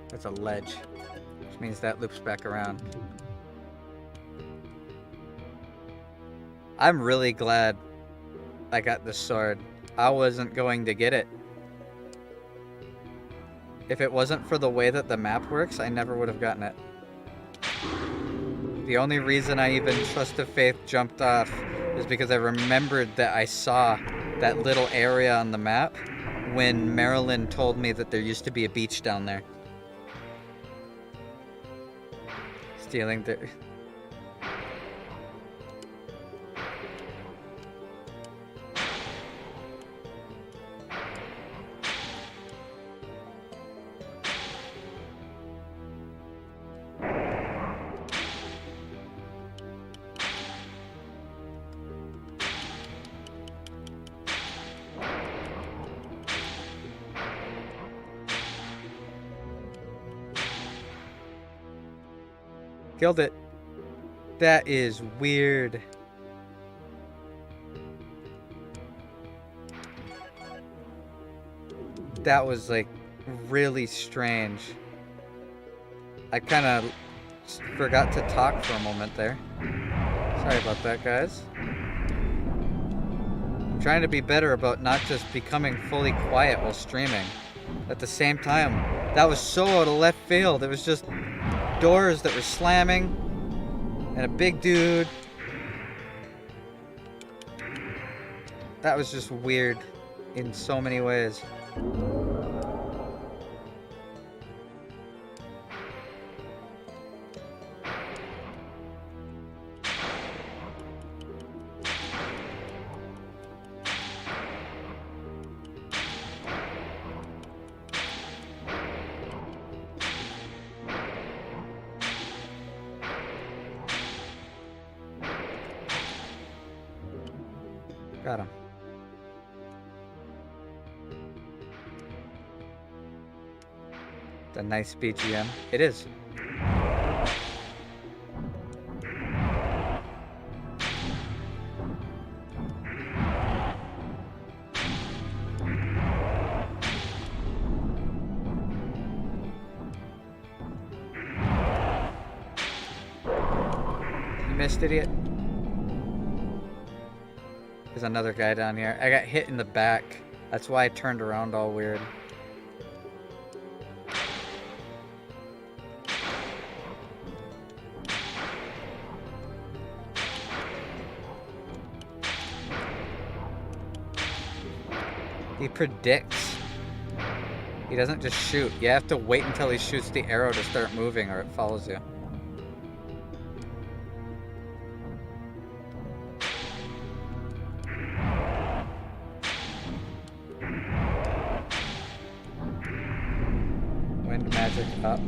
That's a ledge, which means that loops back around. I'm really glad I got this sword. I wasn't going to get it. If it wasn't for the way that the map works, I never would have gotten it. The only reason I even Trust of Faith jumped off is because I remembered that I saw that little area on the map when Marilyn told me that there used to be a beach down there. Stealing the... Killed it. That is weird. That was like really strange. I kind of forgot to talk for a moment there. Sorry about that, guys. I'm trying to be better about not just becoming fully quiet while streaming. At the same time, that was so out of left field. It was just doors that were slamming and a big dude. That was just weird in so many ways. Got him. It's a nice BGM. It is. You missed, idiot. There's another guy down here. I got hit in the back. That's why I turned around all weird. He predicts. He doesn't just shoot. You have to wait until he shoots the arrow to start moving or it follows you. magic up.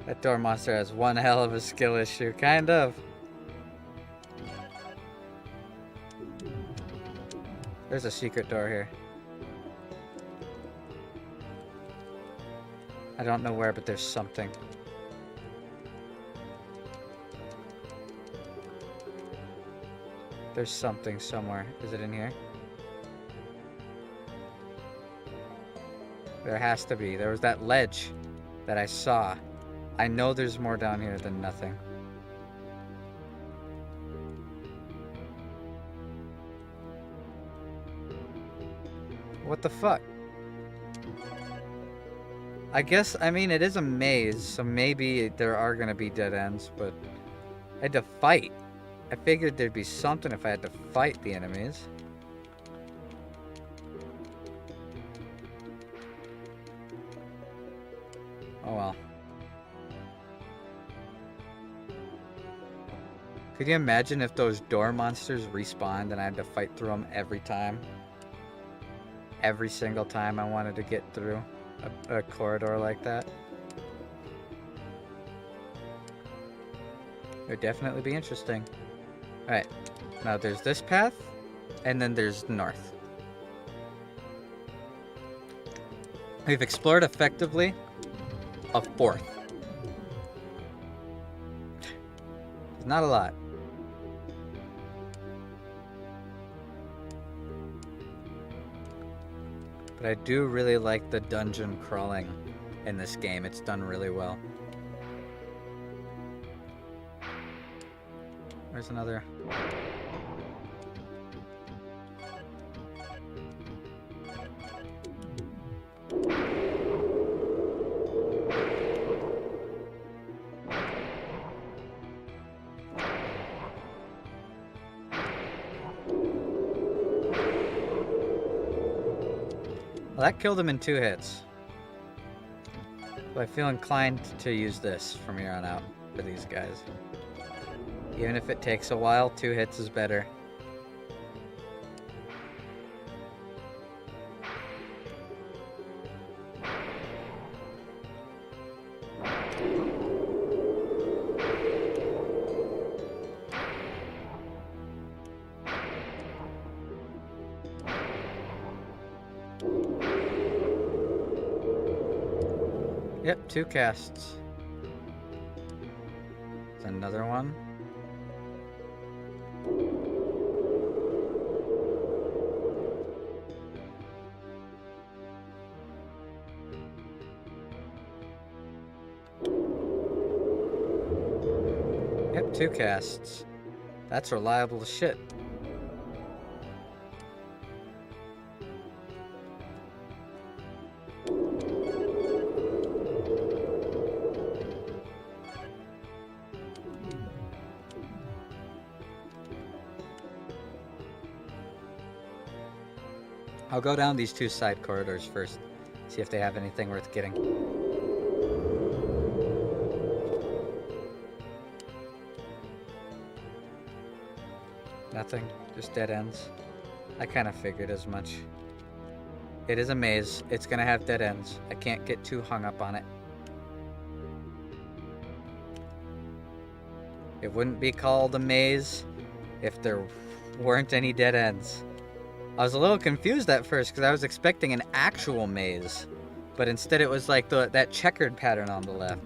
That door monster has one hell of a skill issue, kind of. There's a secret door here. I don't know where, but there's something. There's something somewhere. Is it in here? There has to be. There was that ledge that I saw. I know there's more down here than nothing. What the fuck? I guess, I mean, it is a maze, so maybe there are gonna be dead ends, but I had to fight. I figured there'd be something if I had to fight the enemies. Oh well. Could you imagine if those door monsters respawned and I had to fight through them every time? Every single time I wanted to get through a corridor like that? It would definitely be interesting. Alright, now there's this path, and then there's north. We've explored effectively a fourth. It's not a lot. But I do really like the dungeon crawling in this game. It's done really well. Where's another? Well, that killed him in 2 hits. So I feel inclined to use this from here on out for these guys. Even if it takes a while, 2 hits is better. Yep, 2 casts. There's another one. Yep, 2 casts. That's reliable as shit. I'll go down these 2 side corridors first, see if they have anything worth getting. Nothing, just dead ends. I kind of figured as much. It is a maze, it's gonna have dead ends. I can't get too hung up on it. It wouldn't be called a maze if there weren't any dead ends. I was a little confused at first because I was expecting an actual maze, but instead it was like that checkered pattern on the left.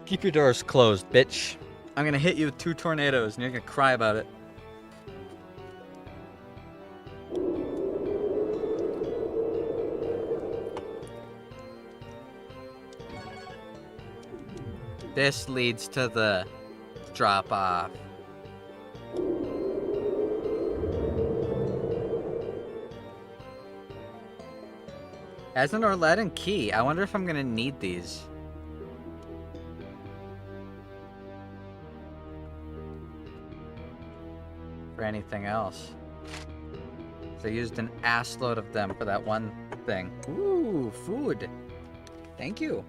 Keep your doors closed, bitch. I'm gonna hit you with 2 tornadoes and you're gonna cry about it. This leads to the drop-off. As an Aladdin key, I wonder if I'm gonna need these. for anything else. So I used an assload of them for that one thing. Ooh, food. Thank you.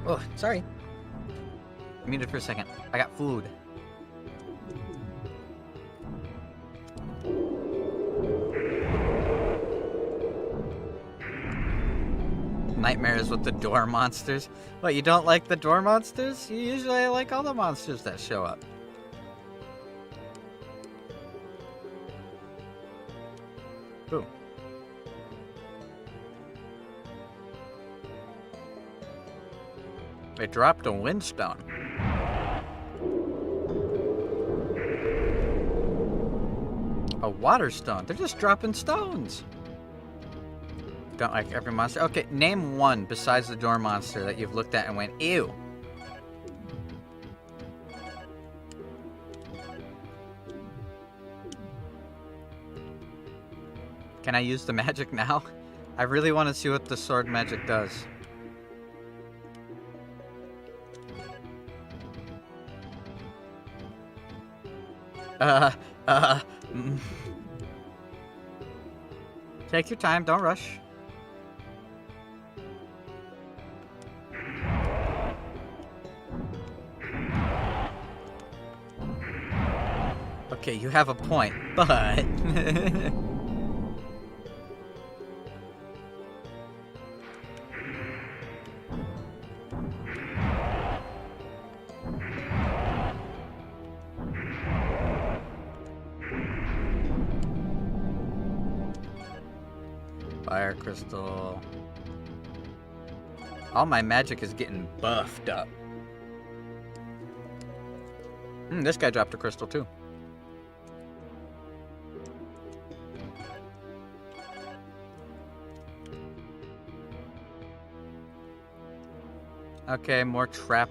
Oh, sorry. Muted for a second. I got food. Nightmares with the door monsters. What, you don't like the door monsters? You usually like all the monsters that show up. Ooh. They dropped a windstone. A water stone. They're just dropping stones. Don't like every monster. Okay, name one besides the door monster that you've looked at and went, ew. Can I use the magic now? I really want to see what the sword magic does. Take your time, don't rush. Okay, you have a point, but... Fire crystal. All my magic is getting buffed up. This guy dropped a crystal too. Okay, more trap.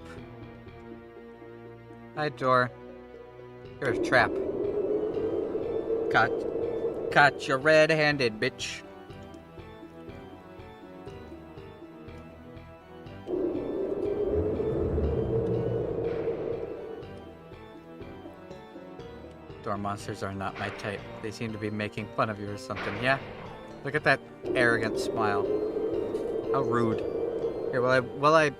Hi, door. Here's a trap. Caught you red-handed, bitch. Door monsters are not my type. They seem to be making fun of you or something. Yeah? Look at that arrogant smile. How rude. Here, while I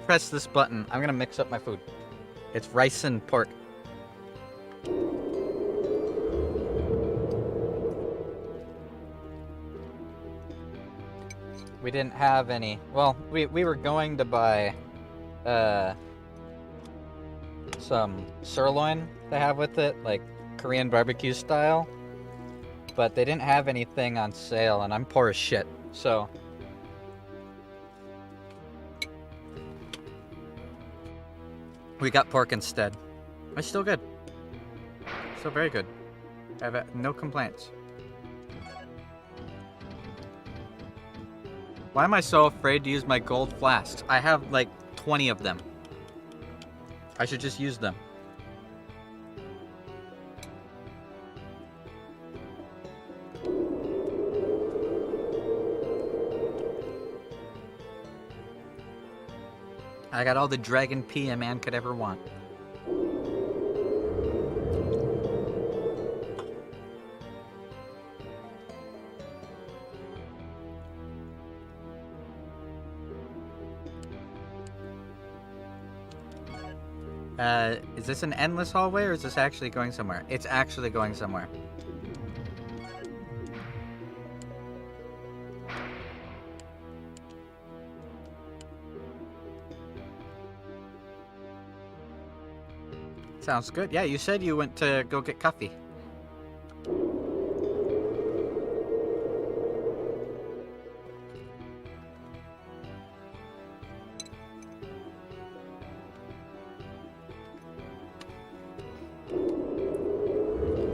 press this button, I'm gonna mix up my food. It's rice and pork. We didn't have any. Well, we were going to buy some sirloin to have with it, like Korean barbecue style, but they didn't have anything on sale, and I'm poor as shit, so we got pork instead. It's still good. Still very good. I have no complaints. Why am I so afraid to use my gold flasks? I have like 20 of them. I should just use them. I got all the dragon pea a man could ever want. Is this an endless hallway, or is this actually going somewhere? It's actually going somewhere. Sounds good. Yeah, you said you went to go get coffee.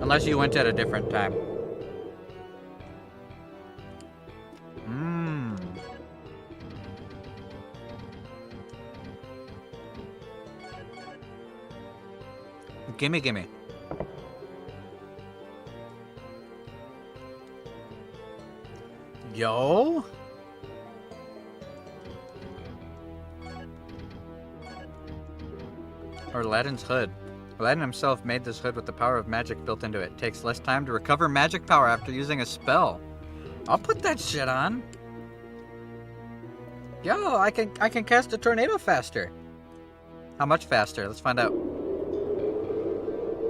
Unless you went at a different time. Gimme, gimme. Yo! Or Aladdin's hood. Aladdin himself made this hood with the power of magic built into it. Takes less time to recover magic power after using a spell. I'll put that shit on. Yo, I can cast a tornado faster. How much faster? Let's find out.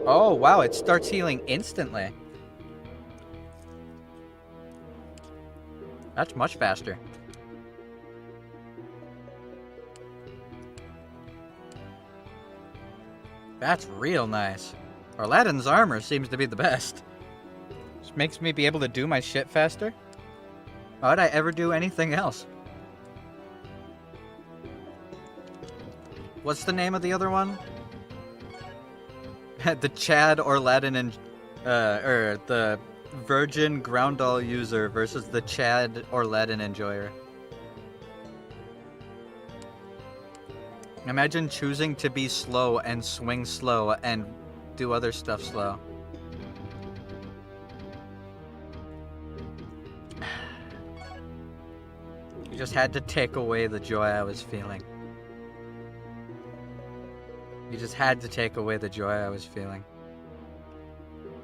Oh, wow, it starts healing instantly. That's much faster. That's real nice. Aladdin's armor seems to be the best. Just makes me be able to do my shit faster. Why would I ever do anything else? What's the name of the other one? The Chad or Aladdin and or the Virgin Groundall user versus the Chad or Aladdin enjoyer. Imagine choosing to be slow and swing slow and do other stuff slow. You just had to take away the joy I was feeling. You just had to take away the joy I was feeling.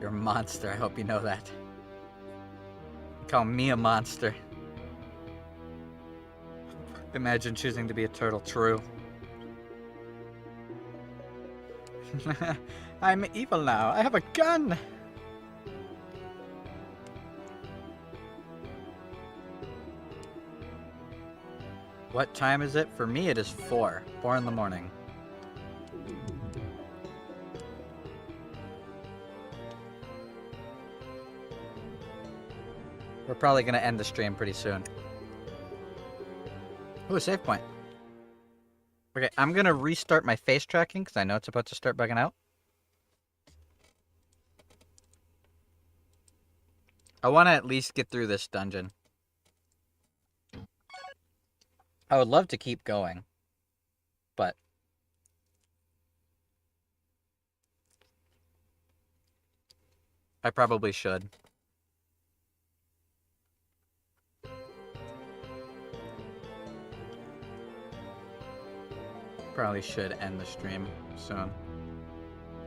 You're a monster, I hope you know that. You call me a monster. Imagine choosing to be a turtle, true. I'm evil now, I have a gun! What time is it? For me it is 4. 4 in the morning. We're probably gonna end the stream pretty soon. Ooh, save point. Okay, I'm gonna restart my face tracking because I know it's about to start bugging out. I want to at least get through this dungeon. I would love to keep going, but I probably should. Probably should end the stream soon.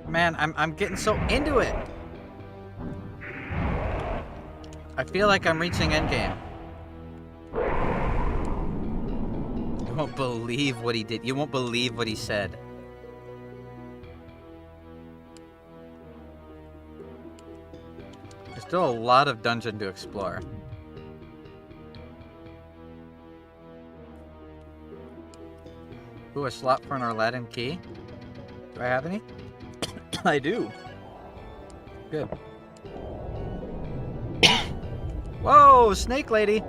Man, I'm getting so into it. I feel like I'm reaching endgame. You won't believe what he did. You won't believe what he said. There's still a lot of dungeon to explore. Ooh, a slot for an Aladdin key. Do I have any? I do. Good. Whoa, snake lady.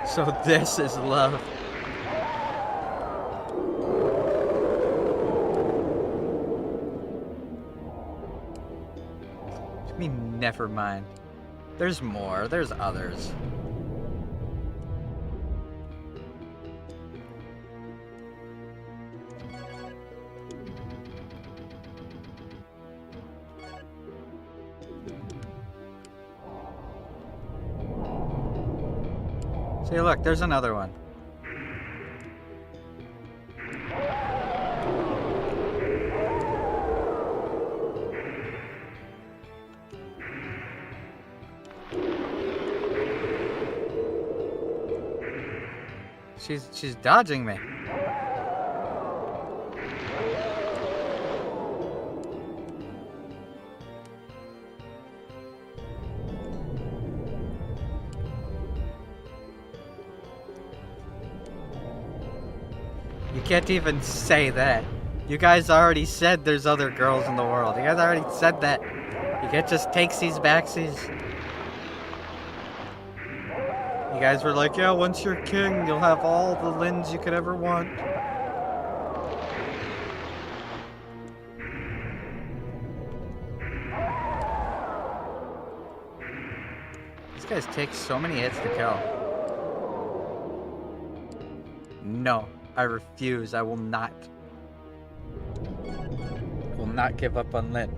So this is love. I mean, never mind. There's more. There's others. See, look, there's another one. She's dodging me. You can't even say that. You guys already said there's other girls in the world. You guys already said that. You can't just takesies backsies. You guys were like, yeah, once you're king, you'll have all the LYNs you could ever want. These guys take so many hits to kill. No, I refuse. I will not. Will not give up on LYN.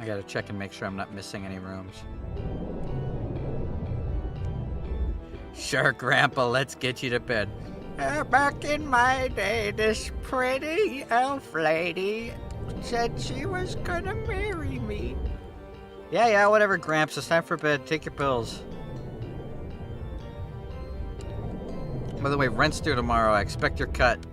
I gotta check and make sure I'm not missing any rooms. Sure, Grandpa, let's get you to bed. Back in my day, this pretty elf lady said she was gonna marry me. Yeah, whatever, Gramps. It's time for bed. Take your pills. By the way, rent's due tomorrow. I expect your cut.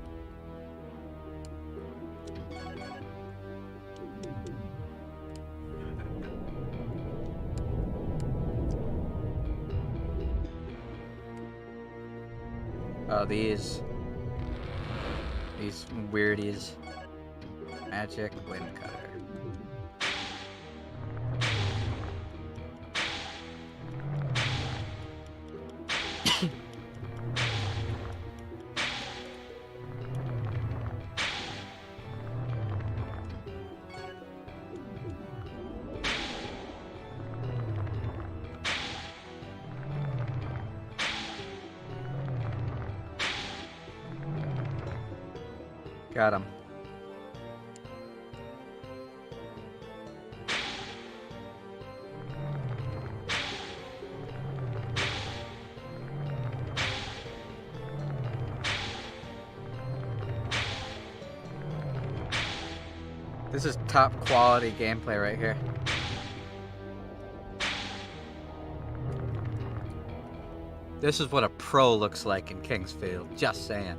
Oh, these weirdies. Magic wind cutter. Got him. This is top quality gameplay right here. This is what a pro looks like in Kingsfield, just saying.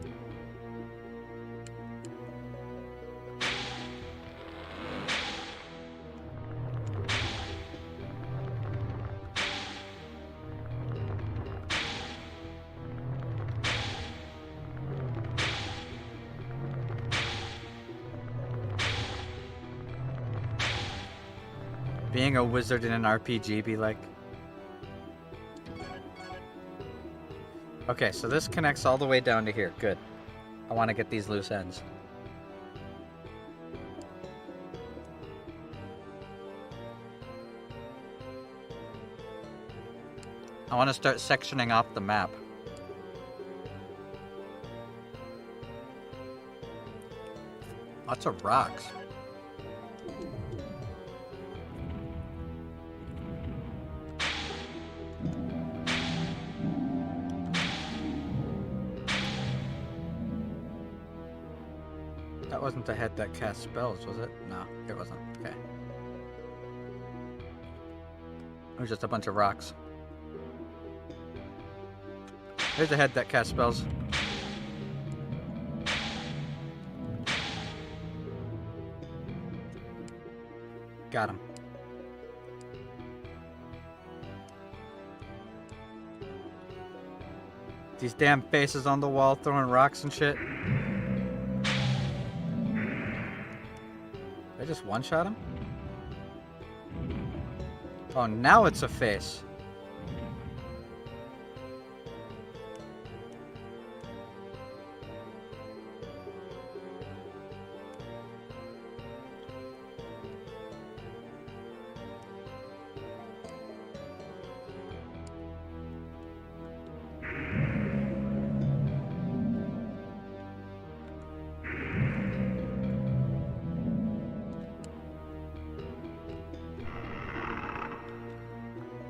Being a wizard in an RPG be like. Okay, so this connects all the way down to here. Good. I want to get these loose ends. I want to start sectioning off the map. Lots of rocks. That wasn't the head that cast spells, was it? No, it wasn't. Okay. It was just a bunch of rocks. There's the head that cast spells. Got him. These damn faces on the wall throwing rocks and shit. I just one-shot him? Oh, now it's a face.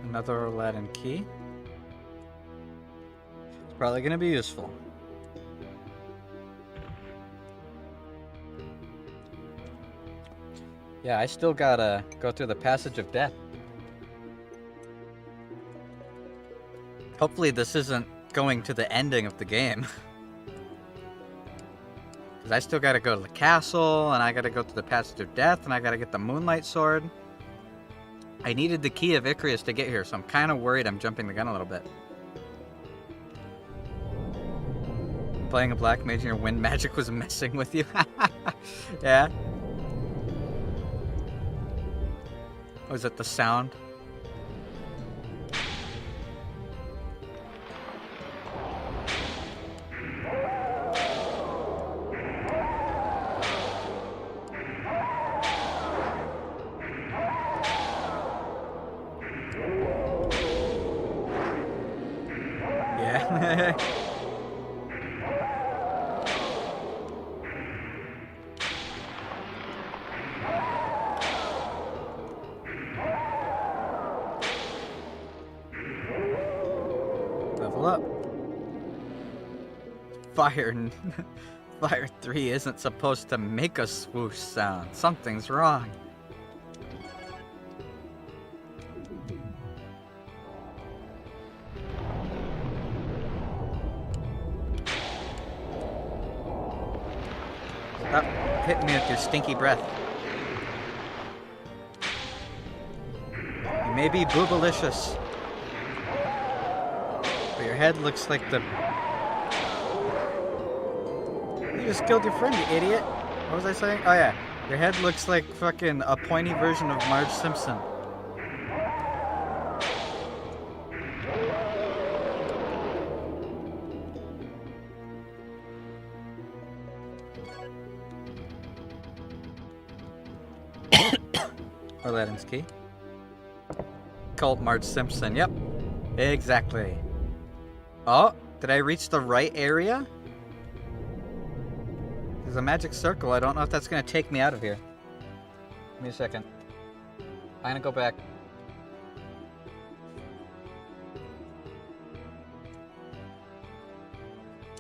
Another Aladdin key. It's probably going to be useful. Yeah, I still gotta go through the passage of death. Hopefully this isn't going to the ending of the game. Because I still gotta go to the castle, and I gotta go through the passage of death, and I gotta get the Moonlight Sword. I needed the key of Icarus to get here, so I'm kind of worried I'm jumping the gun a little bit. Playing a black mage and your wind magic was messing with you. Yeah. Was it the sound? Level up. Fire 3 isn't supposed to make a swoosh sound. Something's wrong. Stop hitting me with your stinky breath. You may be boobalicious, but your head looks like the... You just killed your friend, you idiot. What was I saying? Oh yeah, your head looks like fucking a pointy version of Marge Simpson. Aladdin's key. Cult Marge Simpson, yep. Exactly. Oh, did I reach the right area? There's a magic circle. I don't know if that's going to take me out of here. Give me a second. I'm going to go back.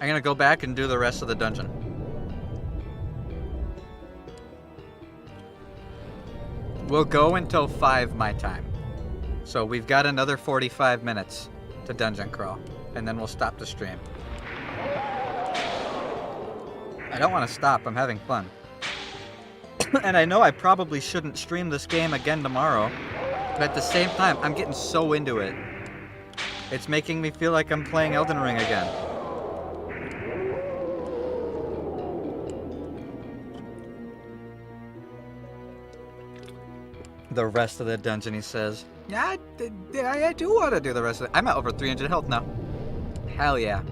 I'm going to go back and do the rest of the dungeon. We'll go until 5 my time. So we've got another 45 minutes to dungeon crawl, and then we'll stop the stream. I don't want to stop, I'm having fun. And I know I probably shouldn't stream this game again tomorrow, but at the same time, I'm getting so into it. It's making me feel like I'm playing Elden Ring again. The rest of the dungeon, he says. Yeah, I do want to do the rest of it. I'm at over 300 health now. Hell yeah.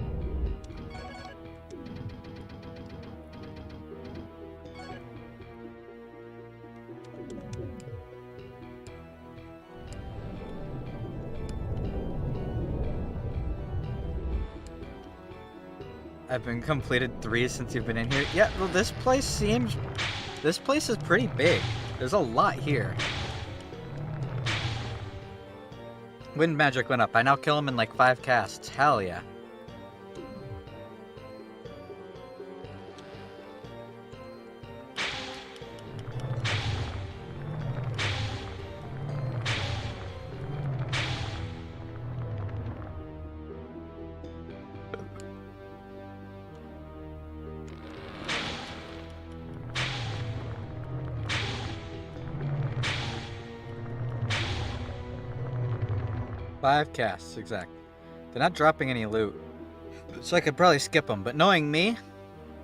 I've been completed 3 since you've been in here. Yeah, well, this place is pretty big. There's a lot here. Wind magic went up. I now kill him in like 5 casts. Hell yeah. Five casts, exactly. They're not dropping any loot, so I could probably skip them. But knowing me,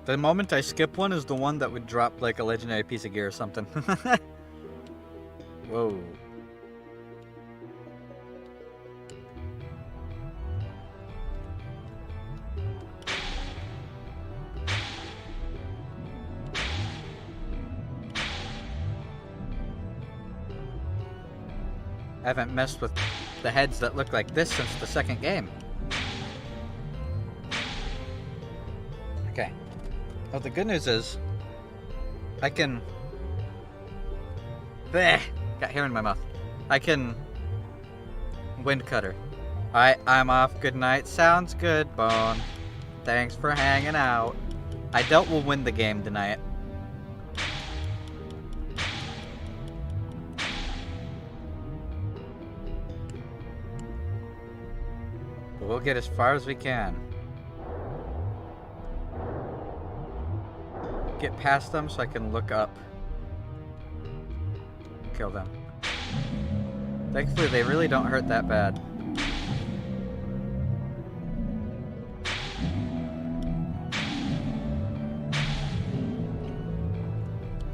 the moment I skip one is the one that would drop like a legendary piece of gear or something. Whoa. I haven't messed with the heads that look like this since the second game. Okay. Well, the good news is, I can... Bleh! Got hair in my mouth. I can... Wind cutter. Alright, I'm off. Good night. Sounds good, Bone. Thanks for hanging out. I doubt we'll win the game tonight. We'll get as far as we can. Get past them so I can look up. Kill them. Thankfully, they really don't hurt that bad.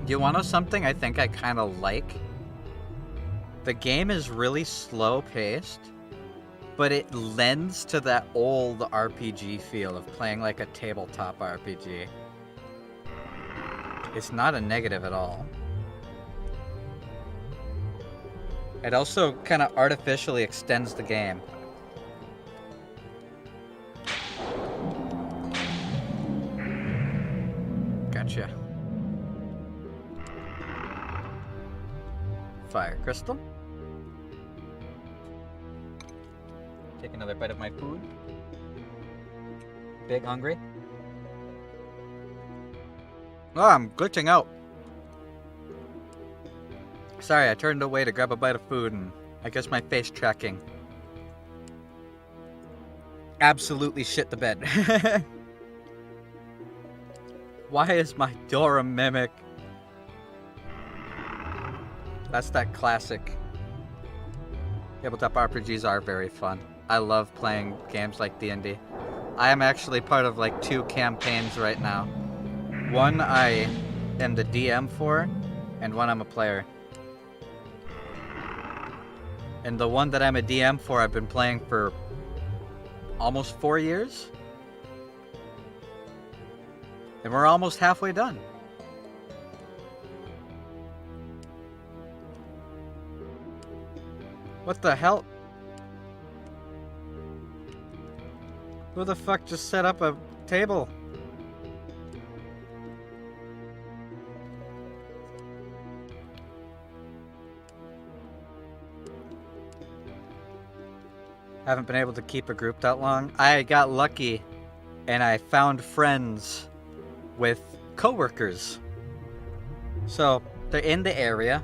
Do you want to know something I think I kind of like? The game is really slow paced, but it lends to that old RPG feel of playing like a tabletop RPG. It's not a negative at all. It also kind of artificially extends the game. Gotcha. Fire crystal. Take another bite of my food. Big hungry. Oh, I'm glitching out. Sorry, I turned away to grab a bite of food and I guess my face tracking absolutely shit the bed. Why is my door a mimic? That's that classic. Tabletop RPGs are very fun. I love playing games like D&D. I am actually part of like 2 campaigns right now. One I am the DM for, and one I'm a player. And the one that I'm a DM for, I've been playing for almost 4 years. And we're almost halfway done. What the hell? Who the fuck just set up a table? Haven't been able to keep a group that long. I got lucky and I found friends with coworkers. So they're in the area.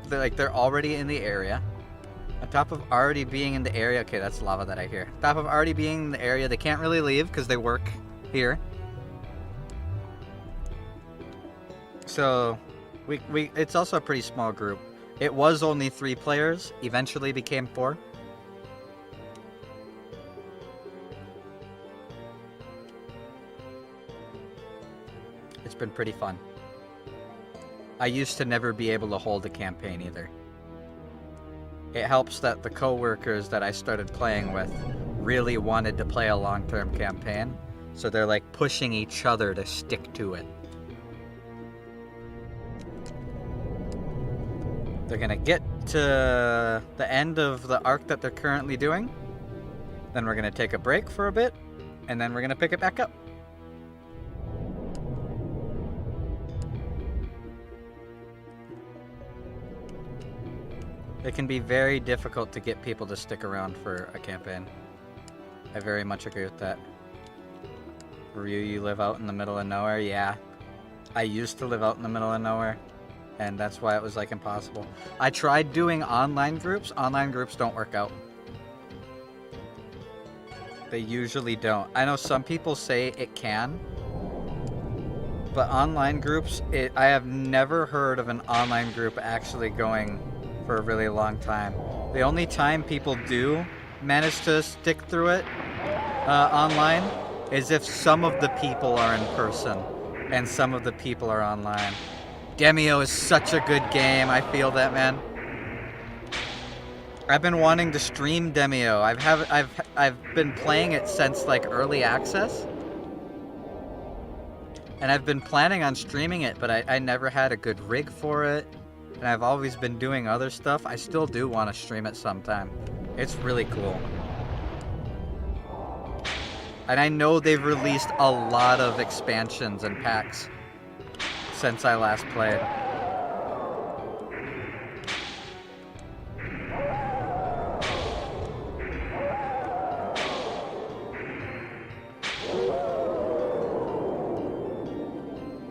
They're already in the area. On top of already being in the area, okay, that's lava that I hear. On top of already being in the area, they can't really leave because they work here. So it's also a pretty small group. It was only 3 players, eventually became 4. It's been pretty fun. I used to never be able to hold a campaign either. It helps that the coworkers that I started playing with really wanted to play a long-term campaign, so they're like pushing each other to stick to it. They're gonna get to the end of the arc that they're currently doing, then we're gonna take a break for a bit, and then we're gonna pick it back up. It can be very difficult to get people to stick around for a campaign. I very much agree with that. Ryu, you live out in the middle of nowhere? Yeah. I used to live out in the middle of nowhere, and that's why it was like impossible. I tried doing online groups. Online groups don't work out. They usually don't. I know some people say it can, but online groups, I have never heard of an online group actually going for a really long time. The only time people do manage to stick through it online is if some of the people are in person and some of the people are online. Demio is such a good game. I feel that, man. I've been wanting to stream Demio. I've been playing it since like early access, and I've been planning on streaming it, but I never had a good rig for it, and I've always been doing other stuff. I still do want to stream it sometime. It's really cool. And I know they've released a lot of expansions and packs since I last played.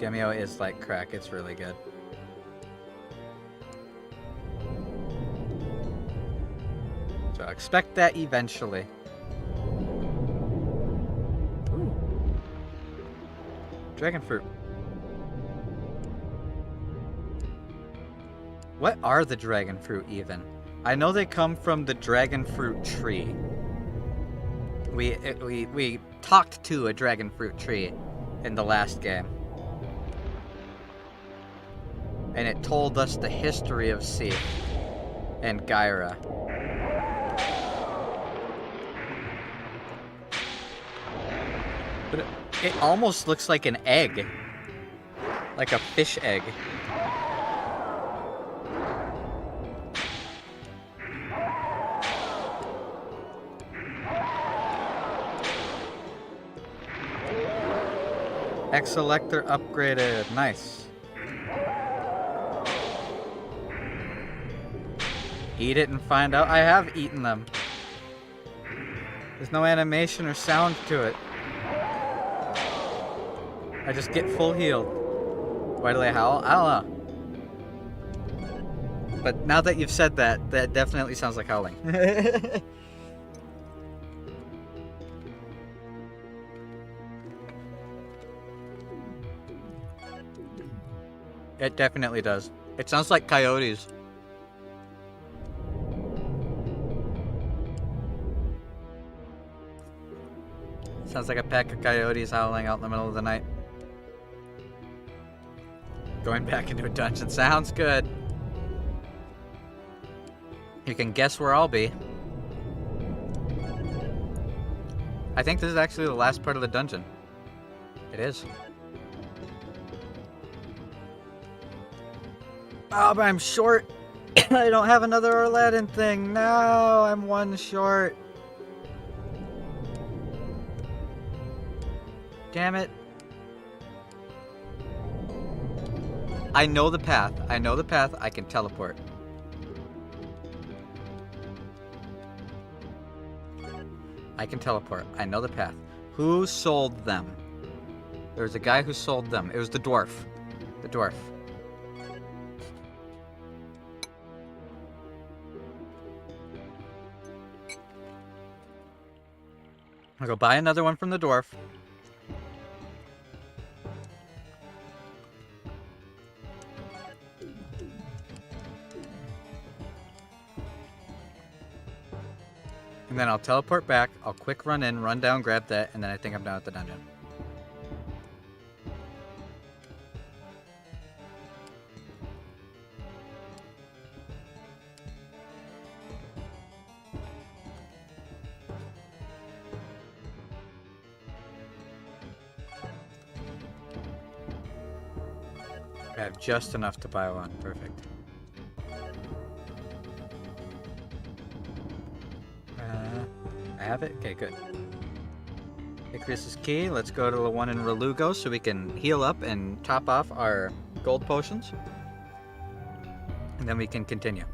Demio is like crack, it's really good. So expect that eventually. Ooh. Dragon fruit. What are the dragon fruit even? I know they come from the dragon fruit tree. We talked to a dragon fruit tree in the last game. And it told us the history of Seath and Gyra. But it almost looks like an egg. Like a fish egg. X selector upgraded. Nice. Eat it and find out. I have eaten them. There's no animation or sound to it. I just get full healed. Why do they howl? I don't know. But now that you've said that, that definitely sounds like howling. It definitely does. It sounds like coyotes. Sounds like a pack of coyotes howling out in the middle of the night. Going back into a dungeon. Sounds good. You can guess where I'll be. I think this is actually the last part of the dungeon. It is. Oh, but I'm short. I don't have another Aladdin thing. No, I'm one short. Damn it. I know the path. I know the path. I can teleport. I can teleport. I know the path. Who sold them? There was a guy who sold them. It was the dwarf. The dwarf. I'll go buy another one from the dwarf. And then I'll teleport back, I'll quick run in, run down, grab that, and then I think I'm done with the dungeon. I have just enough to buy one. Perfect. I have it? Okay, good. Icarus's key. Let's go to the one in Relugo so we can heal up and top off our gold potions. And then we can continue.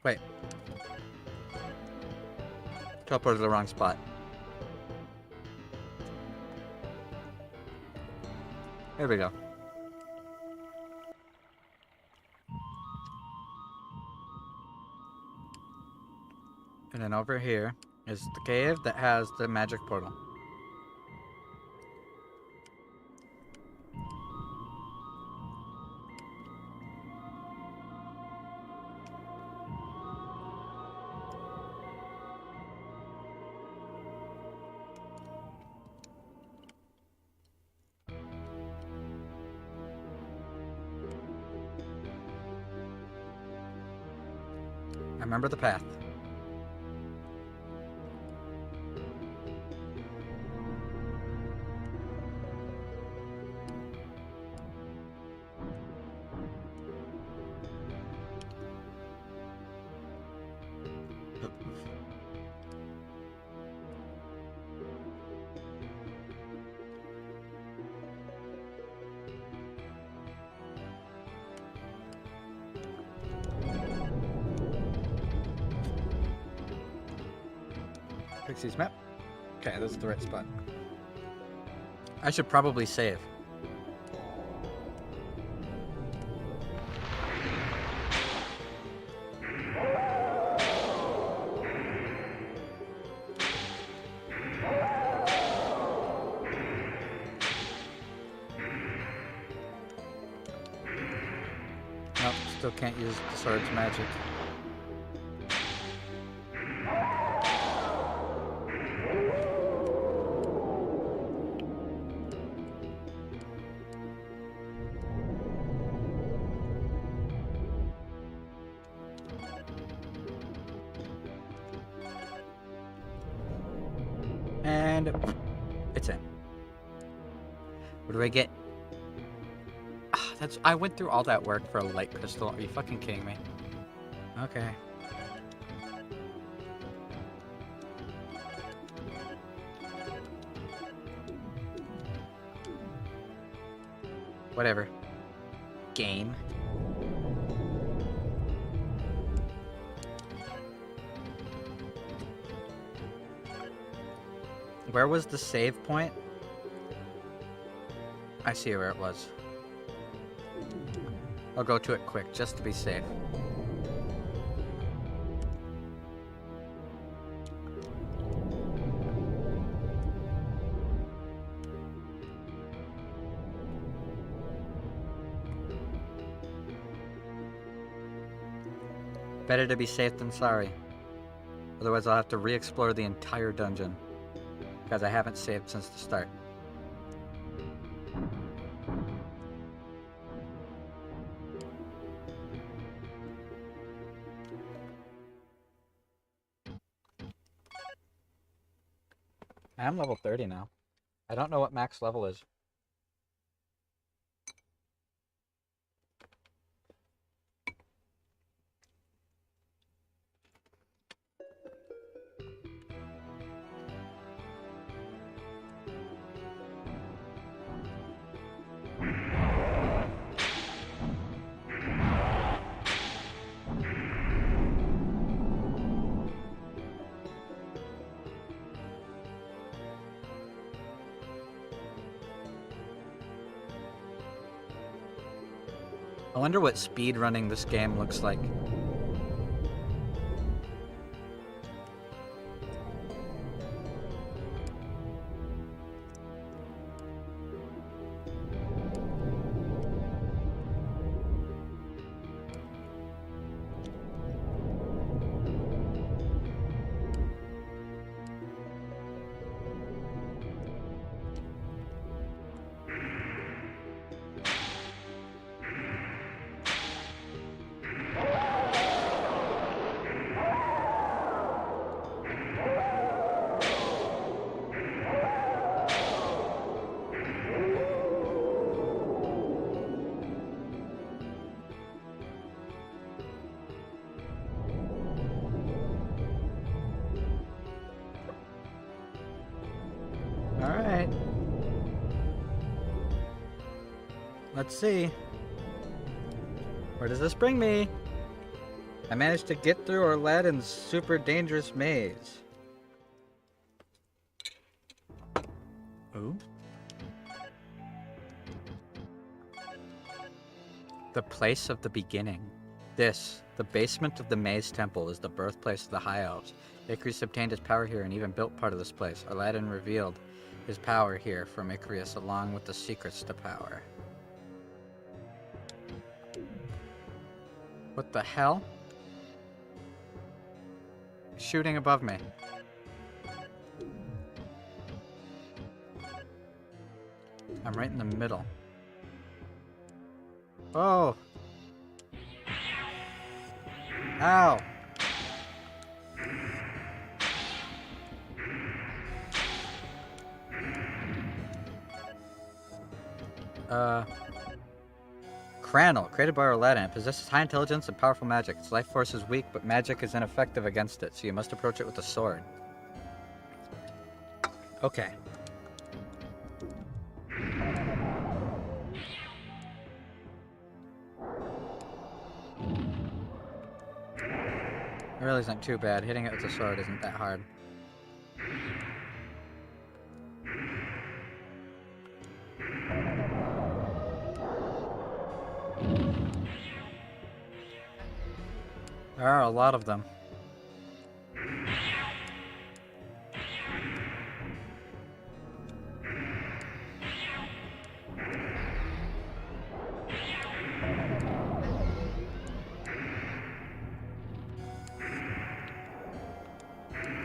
Wait. Teleported to the wrong spot. There we go. And then over here is the cave that has the magic portal. I remember the path. Pixie's map. Okay, this is the right spot. I should probably save. Nope, still can't use the sword's magic. And it's in. What do I get? I went through all that work for a light crystal. Are you fucking kidding me? Okay. Whatever. Game. Where was the save point? I see where it was. I'll go to it quick, just to be safe. Better to be safe than sorry. Otherwise I'll have to re-explore the entire dungeon. Because I haven't saved since the start. I am level 30 now. I don't know what max level is. I wonder what speed running this game looks like. Alright. Let's see. Where does this bring me? I managed to get through Aladdin's super dangerous maze. Ooh. The place of the beginning. This, the basement of the maze temple, is the birthplace of the High Elves. Icarus obtained his power here and even built part of this place. Aladdin revealed his power here from Icarus along with the secrets to power. What the hell? Shooting above me. I'm right in the middle. Oh! Ow! Cranel, created by Aladdin. It possesses high intelligence and powerful magic. Its life force is weak, but magic is ineffective against it, so you must approach it with a sword. Okay. It really isn't too bad. Hitting it with a sword isn't that hard. There are a lot of them.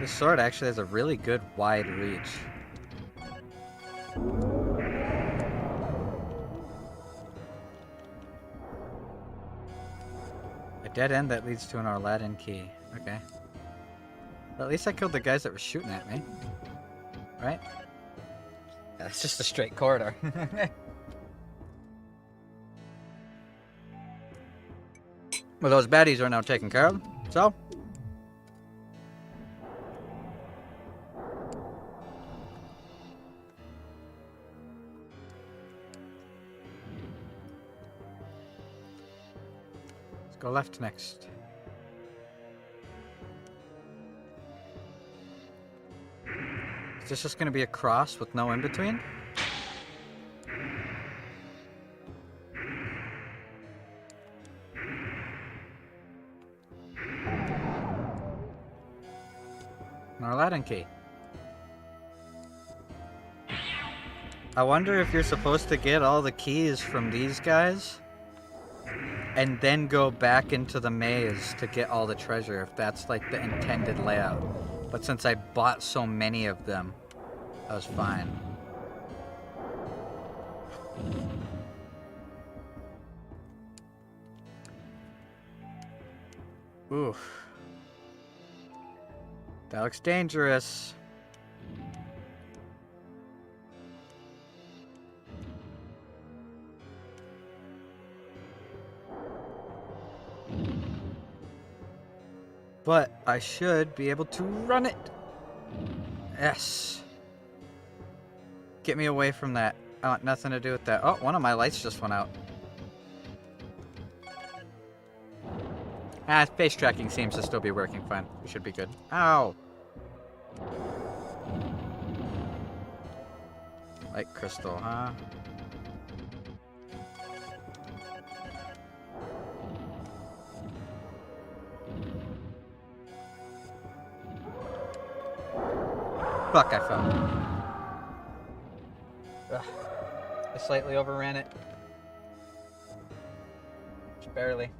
This sword actually has a really good wide reach. A dead end that leads to an Aladdin key. Okay. But at least I killed the guys that were shooting at me. right? Yeah, it's just a straight corridor. Well, those baddies are now taken care of, so... let's go left next. Is this just going to be a cross with no in-between? An Aladdin key. I wonder if you're supposed to get all the keys from these guys and then go back into the maze to get all the treasure, if that's like the intended layout. But since I bought so many of them, I was fine. Oof. That looks dangerous. But I should be able to run it. Yes. Get me away from that. I want nothing to do with that. Oh, one of my lights just went out. Ah, face tracking seems to still be working fine. We should be good. Ow! Light crystal, huh? Fuck, I fell. Ugh. I slightly overran it. Just barely.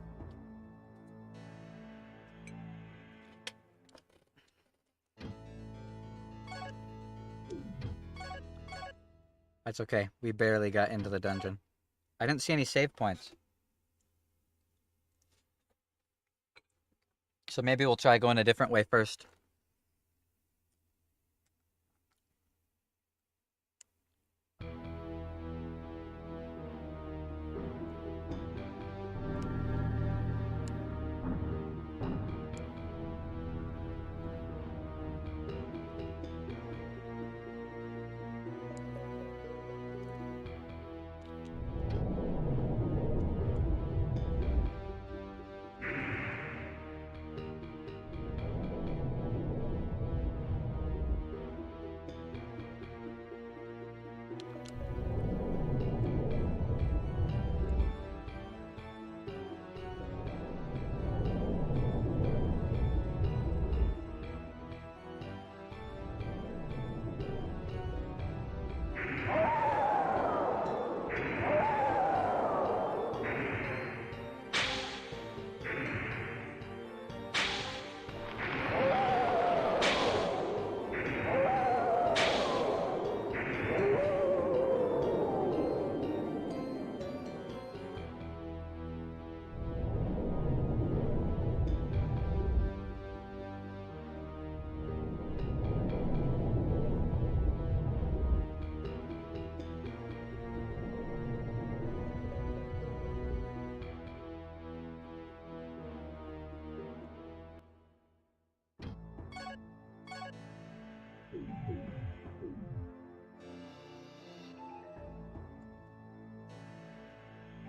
That's okay. We barely got into the dungeon. I didn't see any save points. So maybe we'll try going a different way first.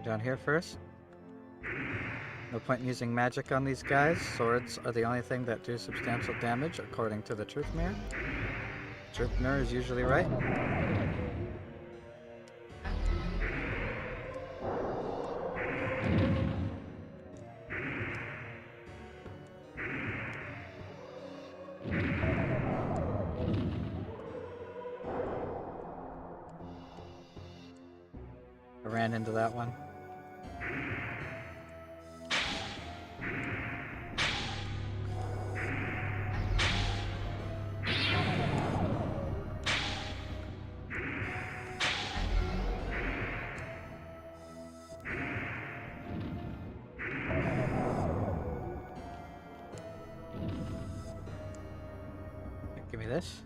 Down here first. No point in using magic on these guys. Swords are the only thing that do substantial damage, according to the Truth Mirror. Truth Mirror is usually right. I ran into that one. Give me this.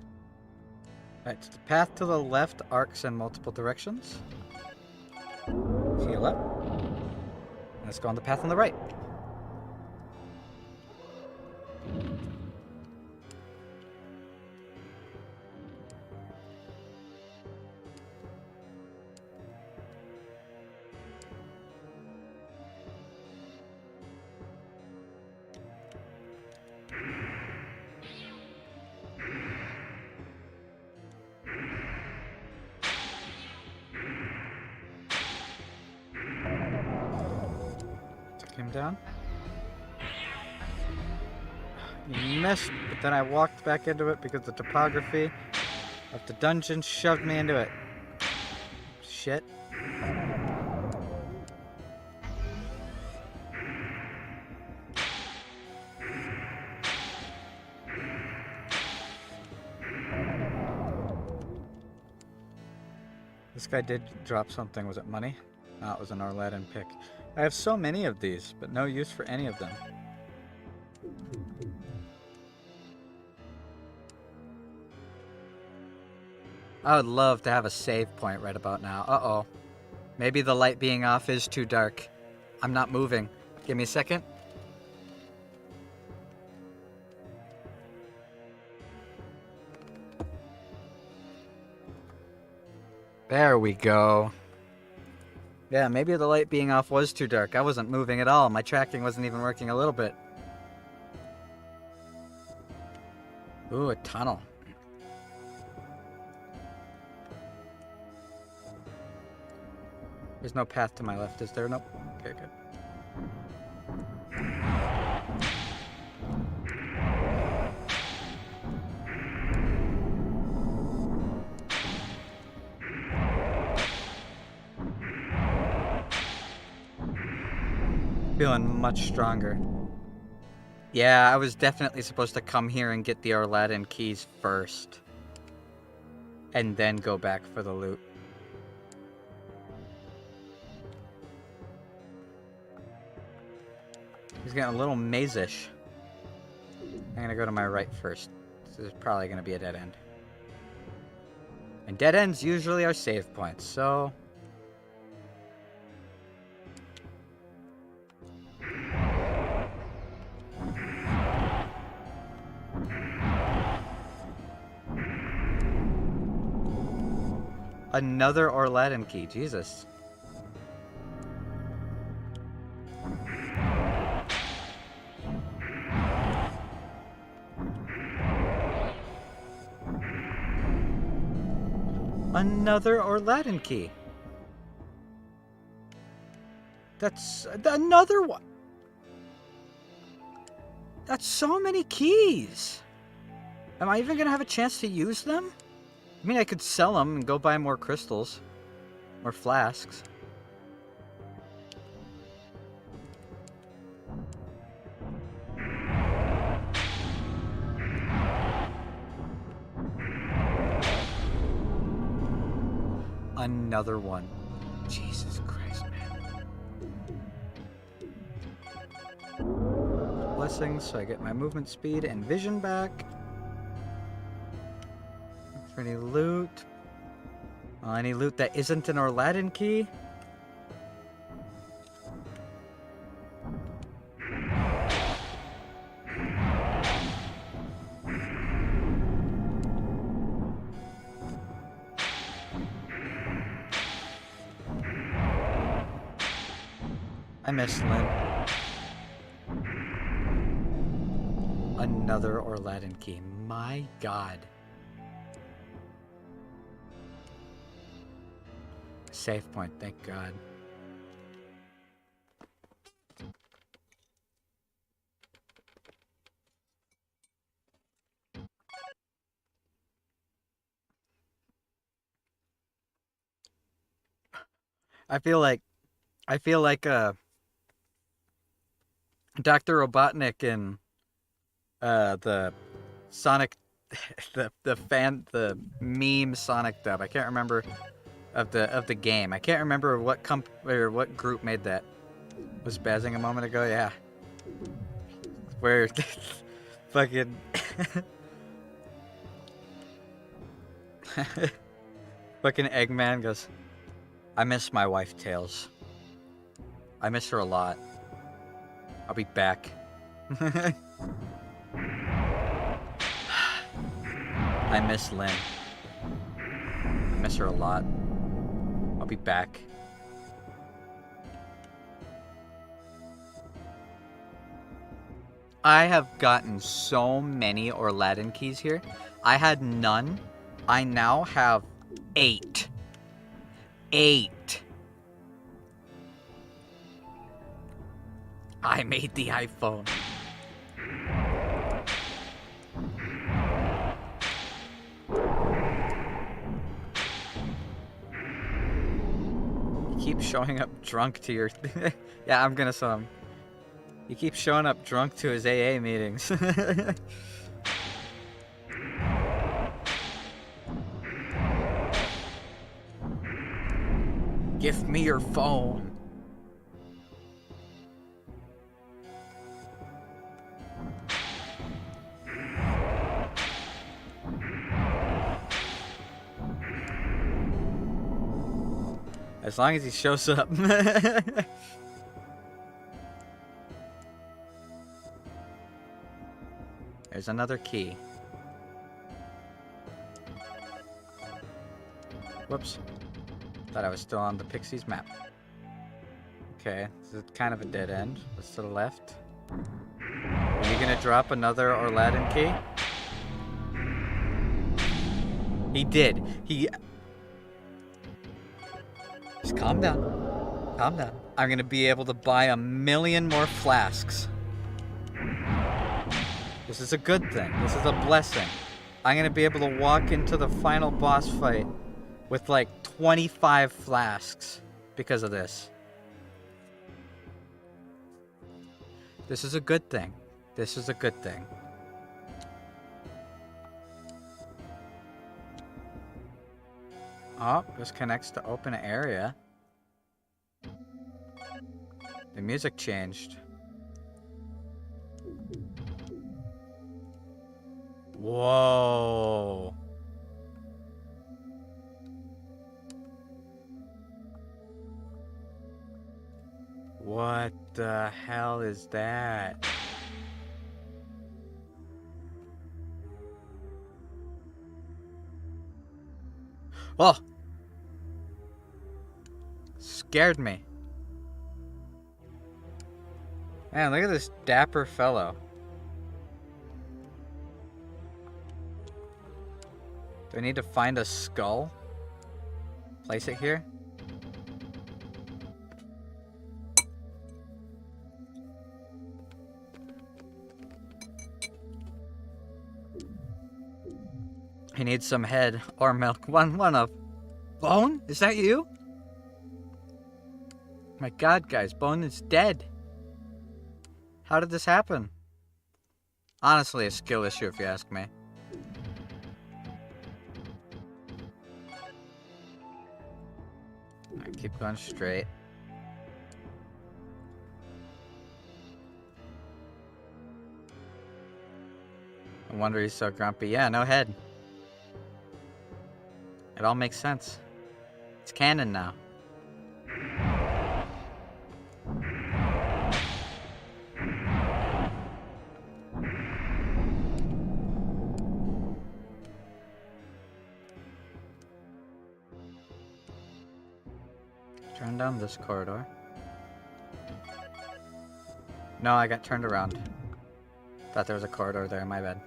Right, so the path to the left arcs in multiple directions. Heal up. Let's go on the path on the right. Took him down. You missed, but then I walked back into it because the topography of the dungeon shoved me into it. Shit. This guy did drop something. Was it money? No, it was an Aladdin pick. I have so many of these, but no use for any of them. I would love to have a save point right about now. Uh-oh. Maybe the light being off is too dark. I'm not moving. Give me a second. There we go. Yeah, maybe the light being off was too dark. I wasn't moving at all. My tracking wasn't even working a little bit. Ooh, a tunnel. There's no path to my left, is there? Nope. Okay, good. Feeling much stronger. Yeah, I was definitely supposed to come here and get the Aladdin keys first. And then go back for the loot. He's getting a little maze-ish. I'm gonna go to my right first. This is probably gonna be a dead end. And dead ends usually are save points, so... Another Aladdin key, Jesus. Another Aladdin key. That's another one. That's so many keys. Am I even gonna have a chance to use them? I mean, I could sell them and go buy more crystals. Or flasks. Another one. Jesus Christ, man. Blessings, so I get my movement speed and vision back. For any loot. Any loot that isn't an Aladdin key. I miss LYN. Another Aladdin key. My God. Save point, thank God. I feel like Dr. Robotnik in the Sonic the meme Sonic dub. I can't remember of the game. I can't remember what what group made that. Was spazzing a moment ago, yeah. Where fucking Fucking Eggman goes, I miss my wife, Tails. I miss her a lot. I'll be back. I miss Lynn. I miss her a lot. I'll be back. I have gotten so many Aladdin keys here. I had none. I now have 8. 8. I made the iPhone. You keep showing up drunk to your... Yeah, I'm gonna sell him. He keeps showing up drunk to his AA meetings. Give me your phone. As long as he shows up. There's another key. Whoops. Thought I was still on the Pixies map. Okay, this is kind of a dead end. What's to the left? Are you gonna drop another Aladdin key? He did. Just calm down. Calm down. I'm gonna be able to buy 1,000,000 more flasks. This is a good thing. This is a blessing. I'm gonna be able to walk into the final boss fight with like 25 flasks because of this. This is a good thing. This is a good thing. Oh, this connects to open area. The music changed. Whoa. What the hell is that? Oh! Scared me. Man, look at this dapper fellow. Do I need to find a skull? Place it here? He needs some head or milk. One of. Bone? Is that you? My god, guys. Bone is dead. How did this happen? Honestly, a skill issue if you ask me. Alright, keep going straight. No wonder he's so grumpy. Yeah, no head. It all makes sense. It's canon now. Turn down this corridor. No, I got turned around. Thought there was a corridor there, my bad.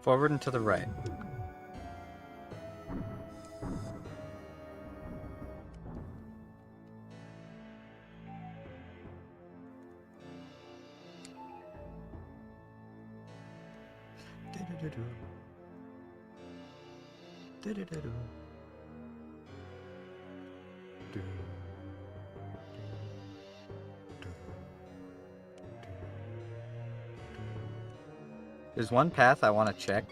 Forward and to the right. There's one path I want to check.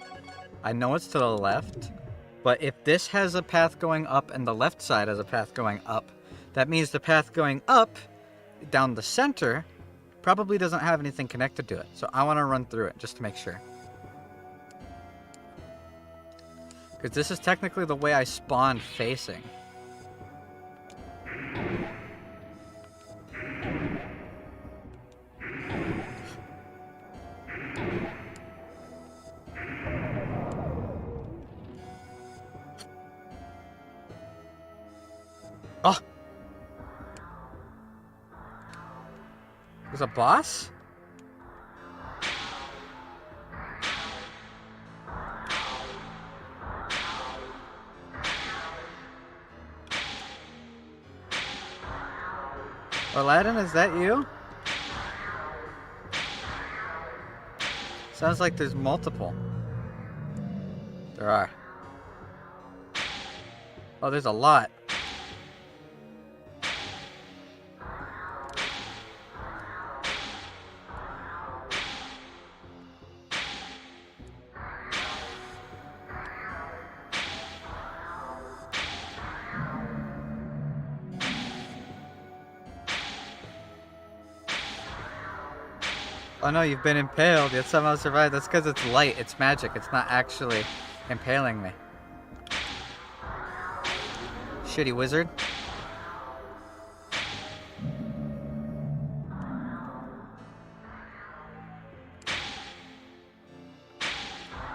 I know it's to the left, but if this has a path going up and the left side has a path going up, That means the path going up, down the center, probably doesn't have anything connected to it. So I want to run through it just to make sure. Because this is technically the way I spawned facing. Oh! There's a boss? Aladdin, is that you? Sounds like there's multiple. There are. Oh, there's a lot. Oh no, you've been impaled, yet somehow survived. That's because it's light, it's magic, it's not actually impaling me. Shitty wizard.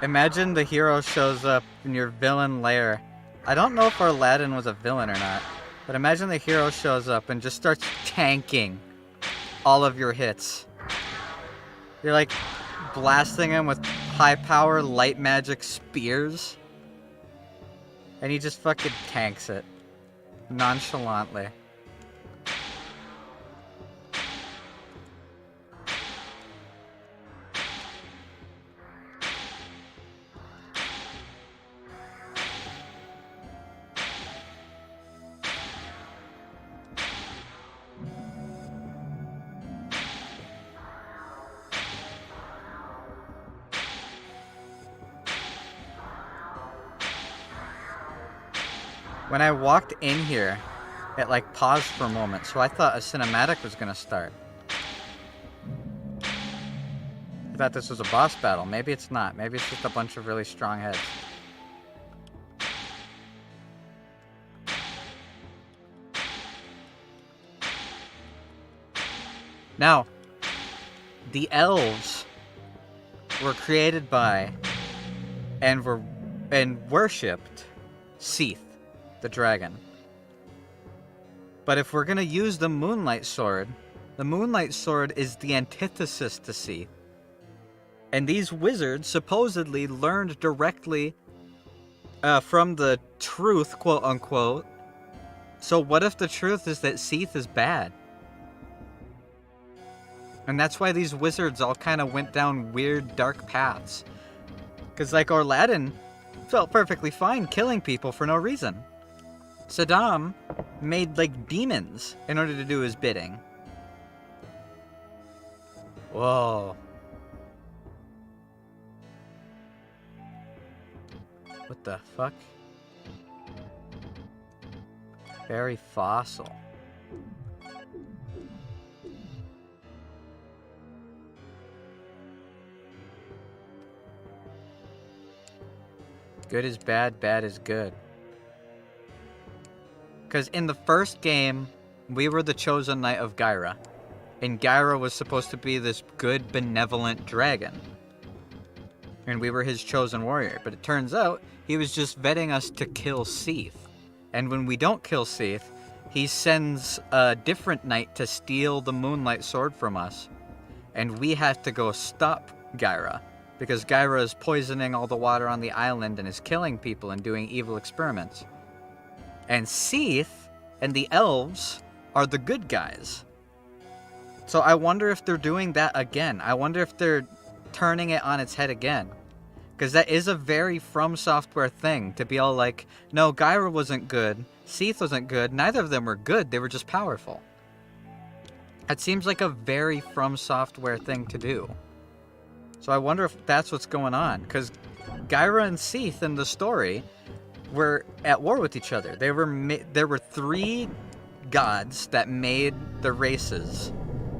Imagine the hero shows up in your villain lair. I don't know if Aladdin was a villain or not, but imagine the hero shows up and just starts tanking all of your hits. You're like blasting him with high power light magic spears. And he just fucking tanks it. Nonchalantly. When I walked in here, it like paused for a moment, so I thought a cinematic was gonna start. I thought this was a boss battle. Maybe it's not. Maybe it's just a bunch of really strong heads. Now, the elves were created by and worshipped Seath, the dragon. But if we're gonna use the Moonlight Sword is the antithesis to Seath. And these wizards supposedly learned directly from the truth, quote unquote. So what if the truth is that Seath is bad? And that's why these wizards all kind of went down weird, dark paths. Because like Aladdin felt perfectly fine killing people for no reason. Saddam made, like, demons in order to do his bidding. Whoa. What the fuck? Very fossil. Good is bad, bad is good. Because in the first game, we were the chosen knight of Gyra. And Gyra was supposed to be this good, benevolent dragon. And we were his chosen warrior. But it turns out, he was just vetting us to kill Seath. And when we don't kill Seath, he sends a different knight to steal the Moonlight Sword from us. And we have to go stop Gyra. Because Gyra is poisoning all the water on the island and is killing people and doing evil experiments. And Seath and the elves are the good guys. So I wonder if they're doing that again. I wonder if they're turning it on its head again. Because that is a very From Software thing, to be all like, no, Gyra wasn't good, Seath wasn't good, neither of them were good, they were just powerful. It seems like a very From Software thing to do. So I wonder if that's what's going on. Because Gyra and Seath in the story were at war with each other. There were 3 gods that made the races.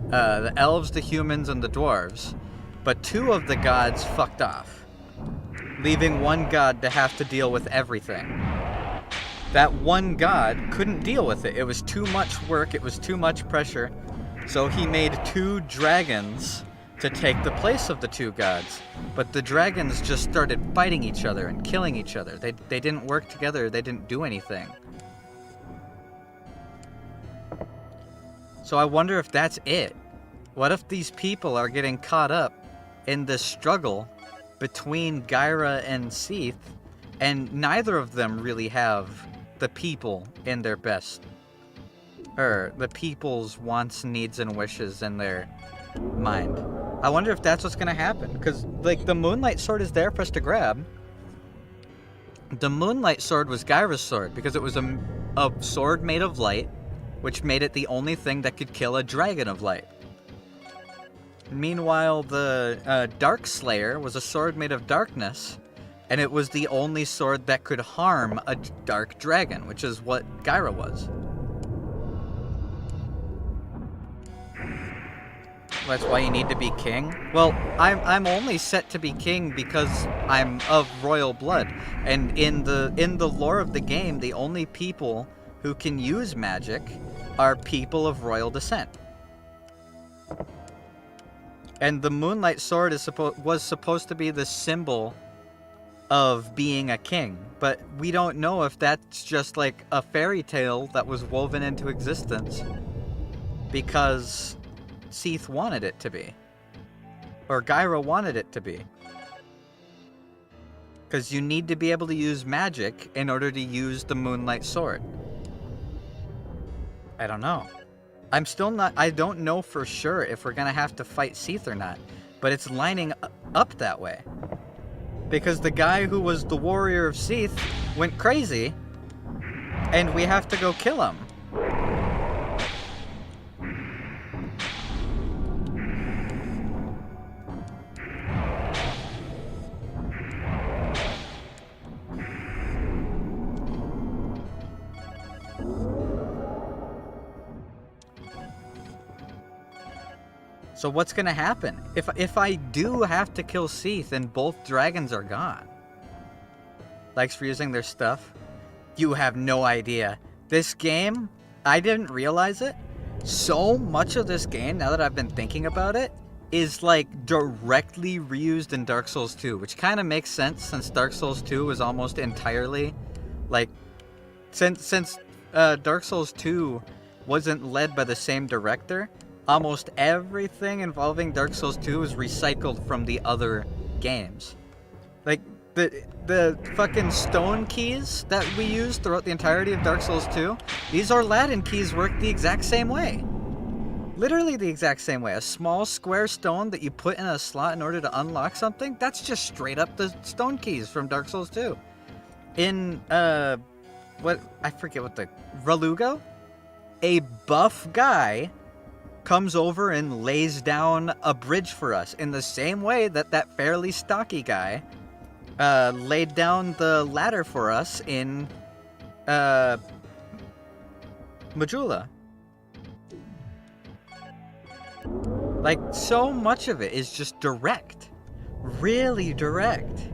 The elves, the humans, and the dwarves. But 2 of the gods fucked off, leaving 1 god to have to deal with everything. That 1 god couldn't deal with it. It was too much work, it was too much pressure. So he made 2 dragons to take the place of the 2 gods. But the dragons just started fighting each other and killing each other. They didn't work together, they didn't do anything. So I wonder if that's it. What if these people are getting caught up in this struggle between Gyra and Seath, and neither of them really have the people in their best, or the people's wants, needs, and wishes in their mind. I wonder if that's what's gonna happen, because like the Moonlight Sword is there for us to grab. The Moonlight Sword was Gyra's sword because it was a sword made of light, which made it the only thing that could kill a dragon of light. Meanwhile, the Dark Slayer was a sword made of darkness, and it was the only sword that could harm a dark dragon, which is what Gyra was. That's why you need to be king? Well, I'm only set to be king because I'm of royal blood, and in the lore of the game, the only people who can use magic are people of royal descent. And the Moonlight Sword was supposed to be the symbol of being a king, but we don't know if that's just like a fairy tale that was woven into existence because Seath wanted it to be, or Gyra wanted it to be. Because you need to be able to use magic in order to use the Moonlight Sword. I don't know. I'm still not, I don't know for sure if we're gonna have to fight Seath or not, but it's lining up that way. Because the guy who was the warrior of Seath went crazy, and we have to go kill him. So what's gonna happen if I do have to kill Seath and both dragons are gone? Thanks for using their stuff. You have no idea. This game, I didn't realize it. So much of this game, now that I've been thinking about it, is like directly reused in Dark Souls 2, which kind of makes sense since Dark Souls 2 was almost entirely like since Dark Souls 2 wasn't led by the same director. Almost everything involving Dark Souls 2 is recycled from the other games. Like, the fucking stone keys that we use throughout the entirety of Dark Souls 2, these Aladdin keys work the exact same way. Literally the exact same way. A small square stone that you put in a slot in order to unlock something, that's just straight up the stone keys from Dark Souls 2. In, what, I forget what the, Ralugo? A buff guy comes over and lays down a bridge for us in the same way that that fairly stocky guy laid down the ladder for us in Majula. Like, so much of it is just direct. Really direct.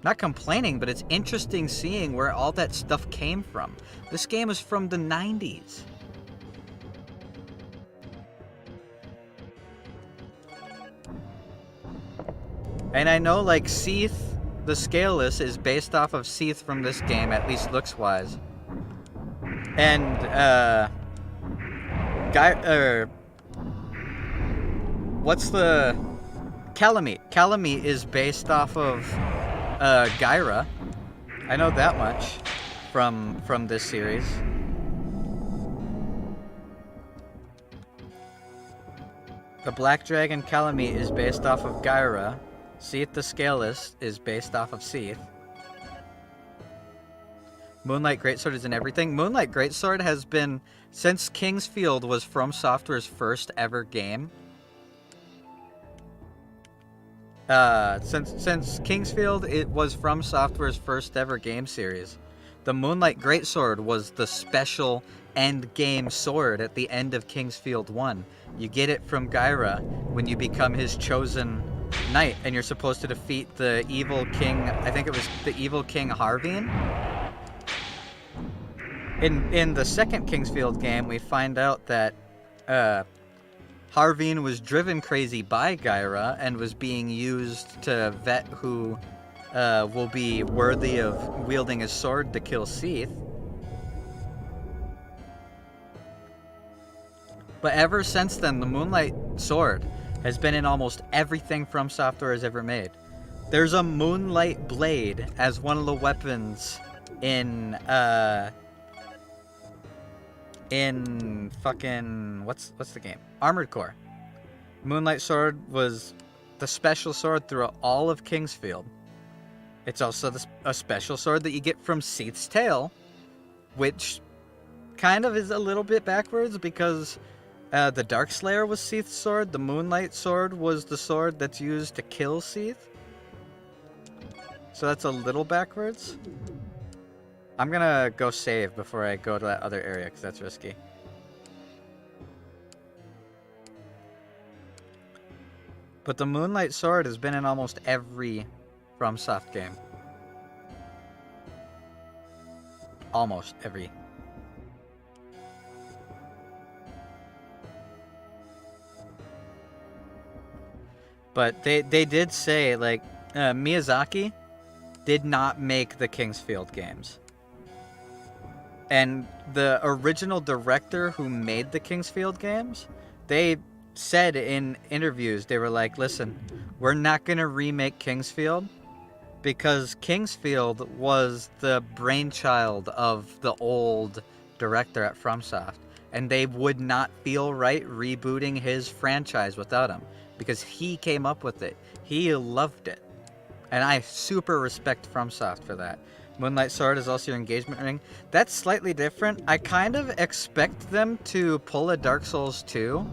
Not complaining, but it's interesting seeing where all that stuff came from. This game is from the 90s. And I know, like, Seath, the Scaleless, is based off of Seath from this game, at least looks-wise. And, what's the... Calamite. Calamite is based off of Gyra. I know that much from this series. The Black Dragon Calamite is based off of Gyra. Seath the Scaleless is based off of Seath. Moonlight Greatsword is in everything. Moonlight Greatsword has been, since Kingsfield was From Software's first ever game, since Kingsfield, it was From Software's first ever game series. The Moonlight Greatsword was the special end game sword at the end of Kingsfield 1. You get it from Gyra when you become his chosen knight, and you're supposed to defeat the evil king. I think it was the evil king Harveen. In the second Kingsfield game, we find out that Harveen was driven crazy by Gyra and was being used to vet who will be worthy of wielding his sword to kill Seath. But ever since then, the Moonlight Sword has been in almost everything From Software has ever made. There's a Moonlight Blade as one of the weapons in fucking what's the game? Armored Core. Moonlight Sword was the special sword throughout all of Kingsfield. It's also a special sword that you get from Seath's tail, which kind of is a little bit backwards because the Darkslayer was Seath's sword. The Moonlight Sword was the sword that's used to kill Seath. So that's a little backwards. I'm gonna go save before I go to that other area because that's risky. But the Moonlight Sword has been in almost every FromSoft game. Almost every. But they did say, like, Miyazaki did not make the Kingsfield games. And the original director who made the Kingsfield games, they said in interviews, they were like, listen, we're not going to remake Kingsfield because Kingsfield was the brainchild of the old director at FromSoft. And they would not feel right rebooting his franchise without him because he came up with it. He loved it. And I super respect FromSoft for that. Moonlight Sword is also your engagement ring. That's slightly different. I kind of expect them to pull a Dark Souls 2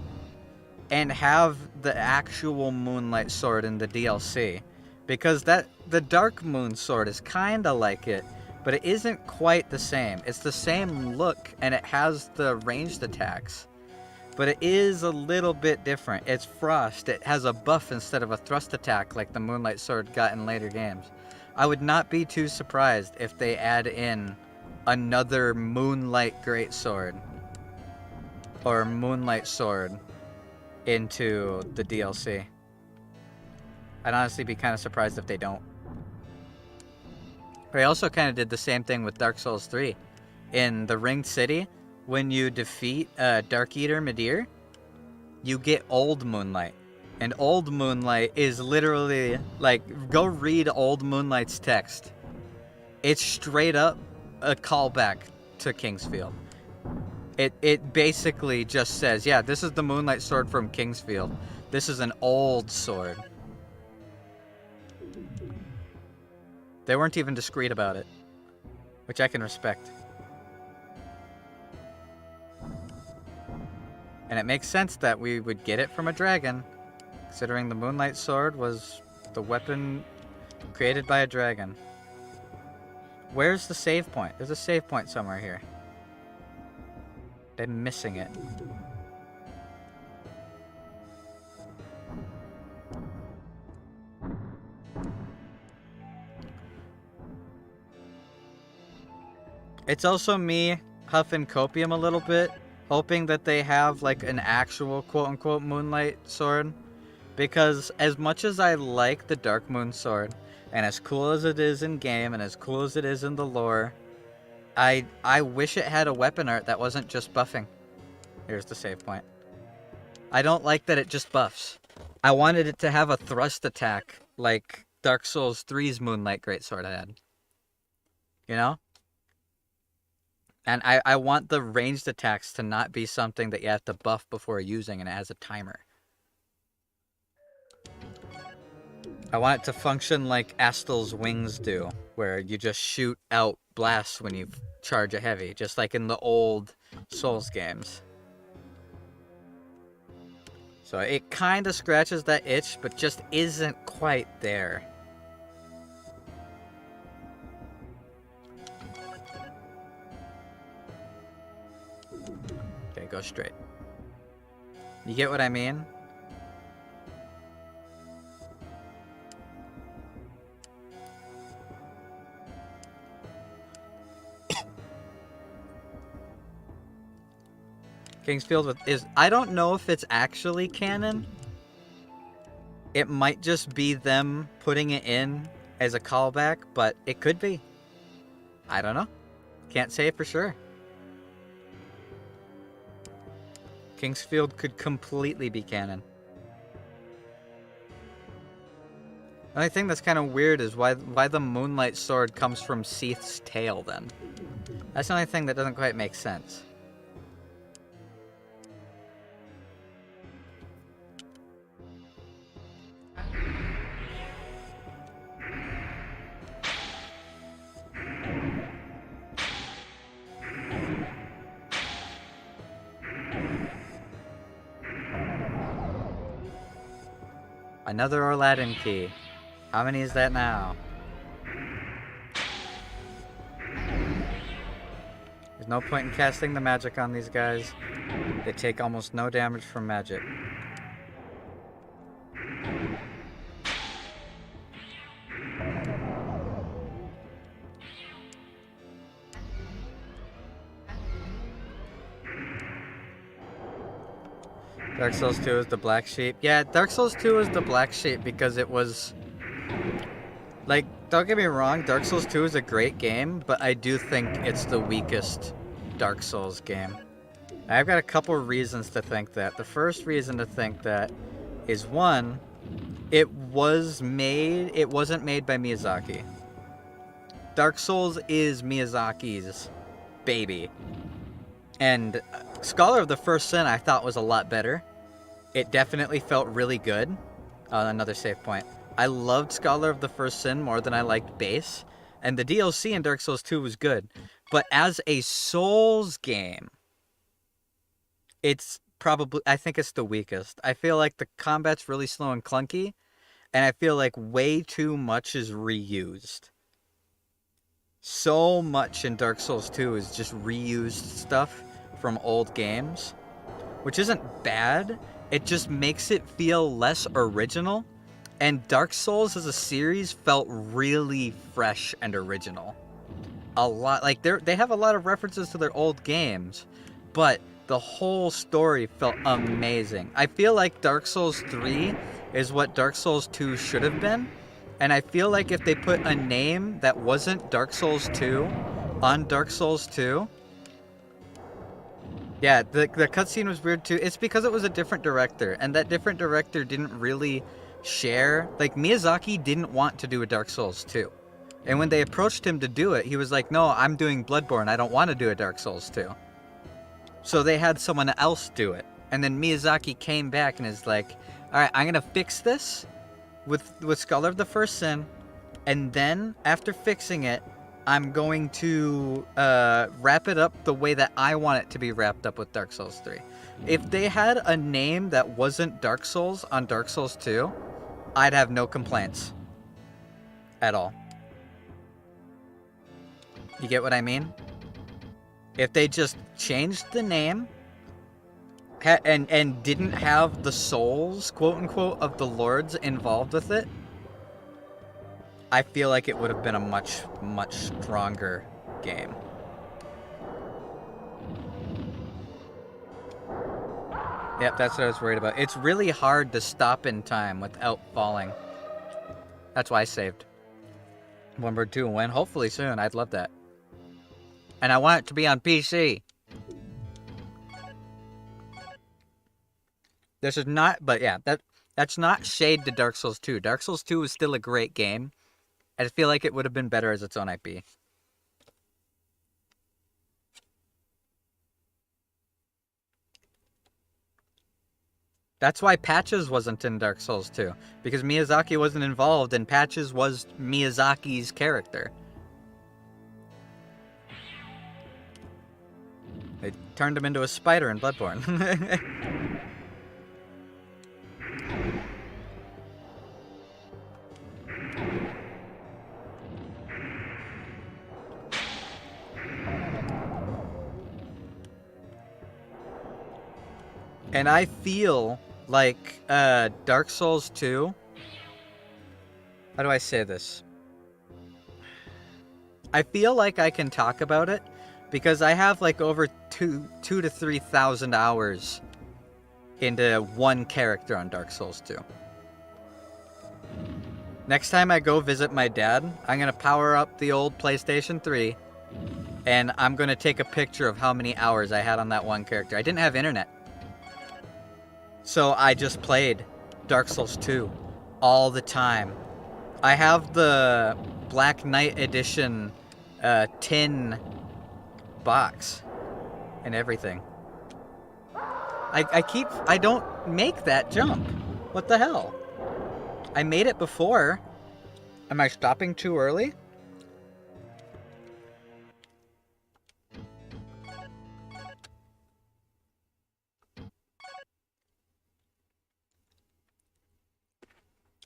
and have the actual Moonlight Sword in the DLC. Because the Dark Moon Sword is kind of like it, but it isn't quite the same. It's the same look, and it has the ranged attacks. But it is a little bit different. It's frost. It has a buff instead of a thrust attack like the Moonlight Sword got in later games. I would not be too surprised if they add in another Moonlight Greatsword or Moonlight Sword into the DLC. I'd honestly be kind of surprised if they don't. They also kind of did the same thing with Dark Souls 3. In the Ringed City, when you defeat Dark Eater Midir, you get Old Moonlight. And Old Moonlight is literally, like, go read Old Moonlight's text. It's straight up a callback to Kingsfield. It basically just says, yeah, this is the Moonlight Sword from Kingsfield. This is an old sword. They weren't even discreet about it, which I can respect. And it makes sense that we would get it from a dragon, considering the Moonlight Sword was the weapon created by a dragon. Where's the save point? There's a save point somewhere here. I'm missing it. It's also me huffing copium a little bit, hoping that they have like an actual quote-unquote Moonlight Sword. Because as much as I like the Dark Moon Sword, and as cool as it is in game, and as cool as it is in the lore, I wish it had a weapon art that wasn't just buffing. Here's the save point. I don't like that it just buffs. I wanted it to have a thrust attack like Dark Souls 3's Moonlight Greatsword had. You know? And I want the ranged attacks to not be something that you have to buff before using and it has a timer. I want it to function like Astel's wings do, where you just shoot out blasts when you charge a heavy, just like in the old Souls games. So it kind of scratches that itch, but just isn't quite there. Okay, go straight. You get what I mean? Kingsfield is... I don't know if it's actually canon. It might just be them putting it in as a callback, but it could be. I don't know. Can't say it for sure. Kingsfield could completely be canon. The only thing that's kind of weird is why the Moonlight Sword comes from Seath's tail then. That's the only thing that doesn't quite make sense. Another Aladdin key. How many is that now? There's no point in casting the magic on these guys. They take almost no damage from magic. Dark Souls 2 is the black sheep. Yeah, Dark Souls 2 is the black sheep because it was... Like, don't get me wrong, Dark Souls 2 is a great game, but I do think it's the weakest Dark Souls game. I've got a couple reasons to think that. The first reason to think that is, one, it wasn't made by Miyazaki. Dark Souls is Miyazaki's baby. And Scholar of the First Sin I thought was a lot better. It definitely felt really good. Another save point. I loved Scholar of the First Sin more than I liked Base. And the DLC in Dark Souls 2 was good. But as a Souls game, it's probably... I think it's the weakest. I feel like the combat's really slow and clunky. And I feel like way too much is reused. So much in Dark Souls 2 is just reused stuff from old games, which isn't bad. It just makes it feel less original. And Dark Souls as a series felt really fresh and original. A lot, like they have a lot of references to their old games, but the whole story felt amazing. I feel like Dark Souls 3 is what Dark Souls 2 should have been. And I feel like if they put a name that wasn't Dark Souls 2 on Dark Souls 2... Yeah, the cutscene was weird too. It's because it was a different director, and that different director didn't really share... Like, Miyazaki didn't want to do a Dark Souls 2. And when they approached him to do it, he was like, no, I'm doing Bloodborne. I don't want to do a Dark Souls 2. So they had someone else do it. And then Miyazaki came back and is like, alright, I'm going to fix this with Scholar of the First Sin, and then, after fixing it, I'm going to wrap it up the way that I want it to be wrapped up with Dark Souls 3. If they had a name that wasn't Dark Souls on Dark Souls 2, I'd have no complaints. At all. You get what I mean? If they just changed the name, and didn't have the souls, quote-unquote, of the lords involved with it, I feel like it would have been a much, much stronger game. Yep, that's what I was worried about. It's really hard to stop in time without falling. That's why I saved. When we're doing win, hopefully soon. I'd love that. And I want it to be on PC. This is not, but yeah, that's not shade to Dark Souls 2. Dark Souls 2 is still a great game. I feel like it would have been better as its own IP. That's why Patches wasn't in Dark Souls 2. Because Miyazaki wasn't involved, and Patches was Miyazaki's character. They turned him into a spider in Bloodborne. And I feel like Dark Souls 2. How do I say this? I feel like I can talk about it because I have like over 2,000 to 3,000 hours into one character on Dark Souls 2. Next time I go visit my dad, I'm going to power up the old PlayStation 3 and I'm going to take a picture of how many hours I had on that one character. I didn't have internet. So I just played Dark Souls 2 all the time. I have the Black Knight Edition tin box and everything. I don't make that jump. What the hell? I made it before. Am I stopping too early?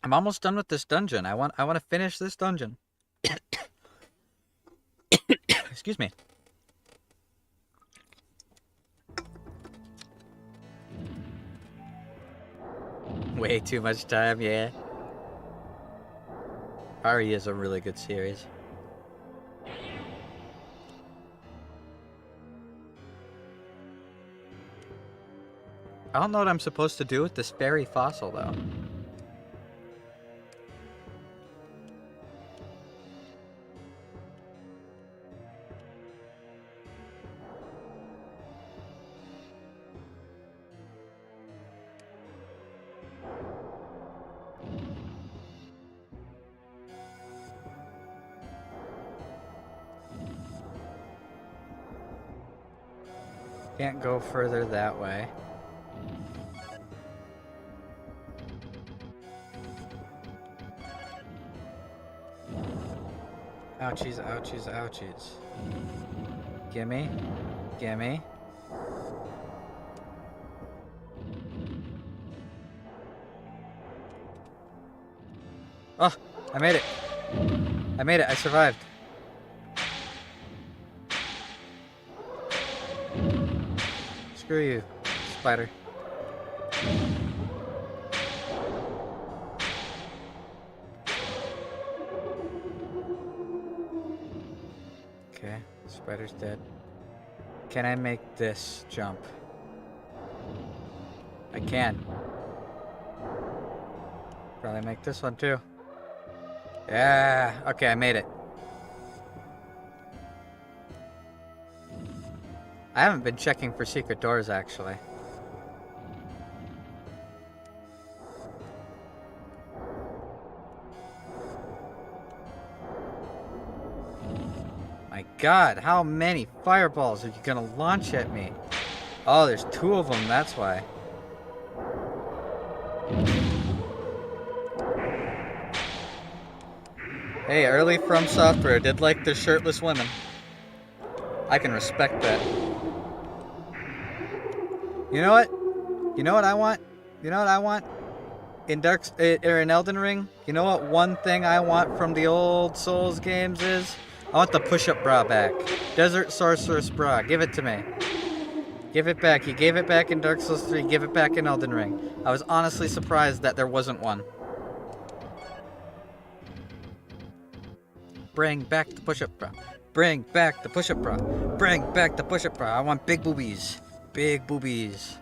I'm almost done with this dungeon. I want to finish this dungeon. Excuse me. Way too much time, yeah. RE is a really good series. I don't know what I'm supposed to do with this fairy fossil, though. Can't go further that way. Ouchies, ouchies, ouchies. Gimme. Gimme. Oh, I made it. I made it. I survived. Screw you, spider. Okay, spider's dead. Can I make this jump? I can. Probably make this one too. Yeah, okay, I made it. I haven't been checking for secret doors, actually. My God, how many fireballs are you gonna launch at me? Oh, there's 2 of them, that's why. Hey, early From Software did like the shirtless women. I can respect that. You know what? You know what I want? You know what I want? In in Elden Ring, you know what one thing I want from the old Souls games is? I want the push-up bra back. Desert Sorceress bra. Give it to me. Give it back. You gave it back in Dark Souls 3. Give it back in Elden Ring. I was honestly surprised that there wasn't one. Bring back the push-up bra. Bring back the push-up bra. Bring back the push-up bra. I want big boobies. Big boobies.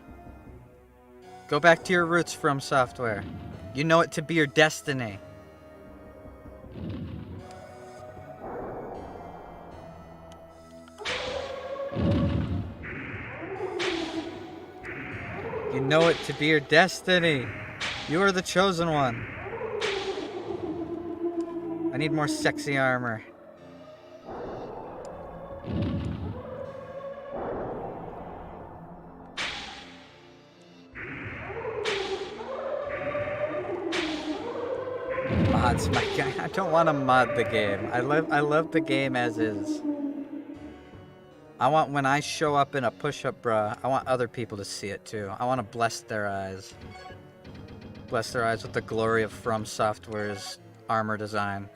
Go back to your roots, From Software. You know it to be your destiny. You know it to be your destiny. You are the chosen one. I need more sexy armor. Mods, my guy. I don't want to mod the game. I love the game as is. I want when I show up in a push-up bra, I want other people to see it too. I want to bless their eyes. Bless their eyes with the glory of From Software's armor design.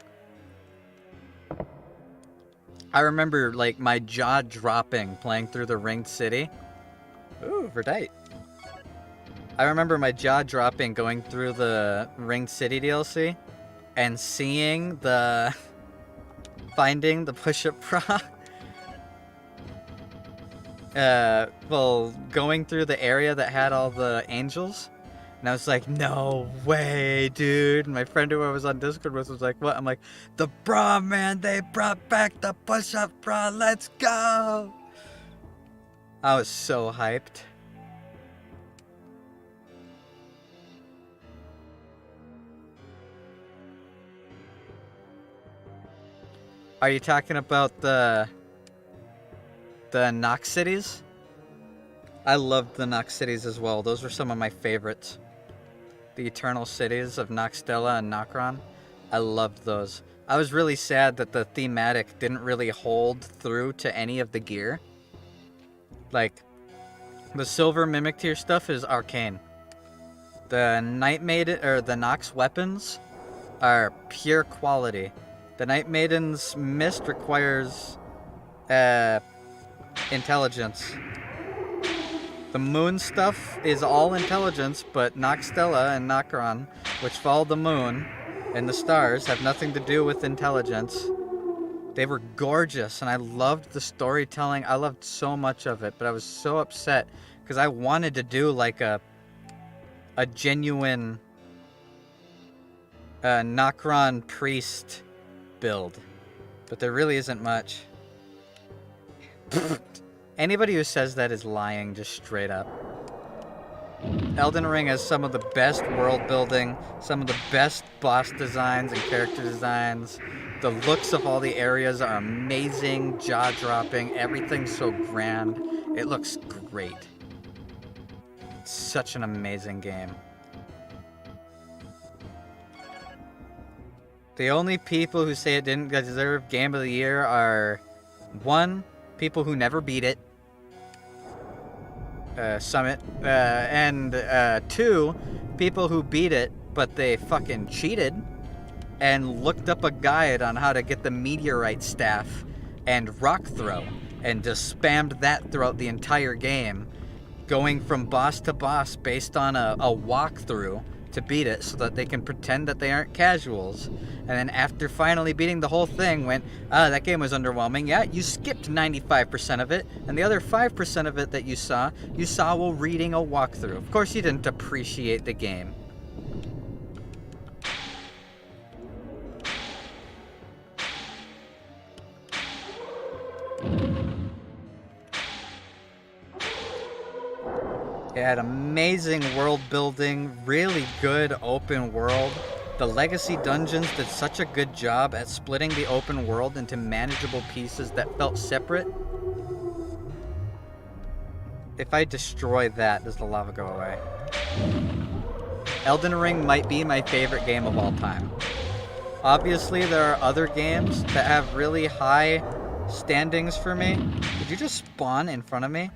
I remember like my jaw dropping playing through the Ringed City. Ooh, Verdite. I remember my jaw dropping going through the Ring City DLC and seeing the finding the push-up bra. Well, going through the area that had all the angels, and I was like, no way, dude. And my friend who I was on Discord with was like, what? I'm like, the bra, man, they brought back the push-up bra, let's go. I was so hyped. Are you talking about the Nox cities? I loved the Nox cities as well. Those were some of my favorites. The Eternal Cities of Noxtella and Nokron. I loved those. I was really sad that the thematic didn't really hold through to any of the gear. Like, the Silver Mimic Tier stuff is arcane. The Night Maiden, or the Nox weapons are pure quality. The Night Maiden's Mist requires intelligence. The moon stuff is all intelligence, but Noxtella and Nokron, which follow the moon and the stars, have nothing to do with intelligence. They were gorgeous, and I loved the storytelling. I loved so much of it, but I was so upset because I wanted to do like a genuine Nokron priest build, but there really isn't much. Anybody who says that is lying, just straight up. Elden Ring has some of the best world building, some of the best boss designs and character designs. The looks of all the areas are amazing, jaw-dropping, everything's so grand. It looks great. It's such an amazing game. The only people who say it didn't deserve Game of the Year are 1, people who never beat it, Summit, and 2, people who beat it, but they fucking cheated and looked up a guide on how to get the meteorite staff and rock throw and just spammed that throughout the entire game, going from boss to boss based on a walkthrough to beat it so that they can pretend that they aren't casuals. And then after finally beating the whole thing, went, that game was underwhelming. Yeah, you skipped 95% of it, and the other 5% of it that you saw while reading a walkthrough. Of course you didn't appreciate the game. It had amazing world building, really good open world. The Legacy Dungeons did such a good job at splitting the open world into manageable pieces that felt separate. If I destroy that, does the lava go away? Elden Ring might be my favorite game of all time. Obviously, there are other games that have really high standings for me. Did you just spawn in front of me?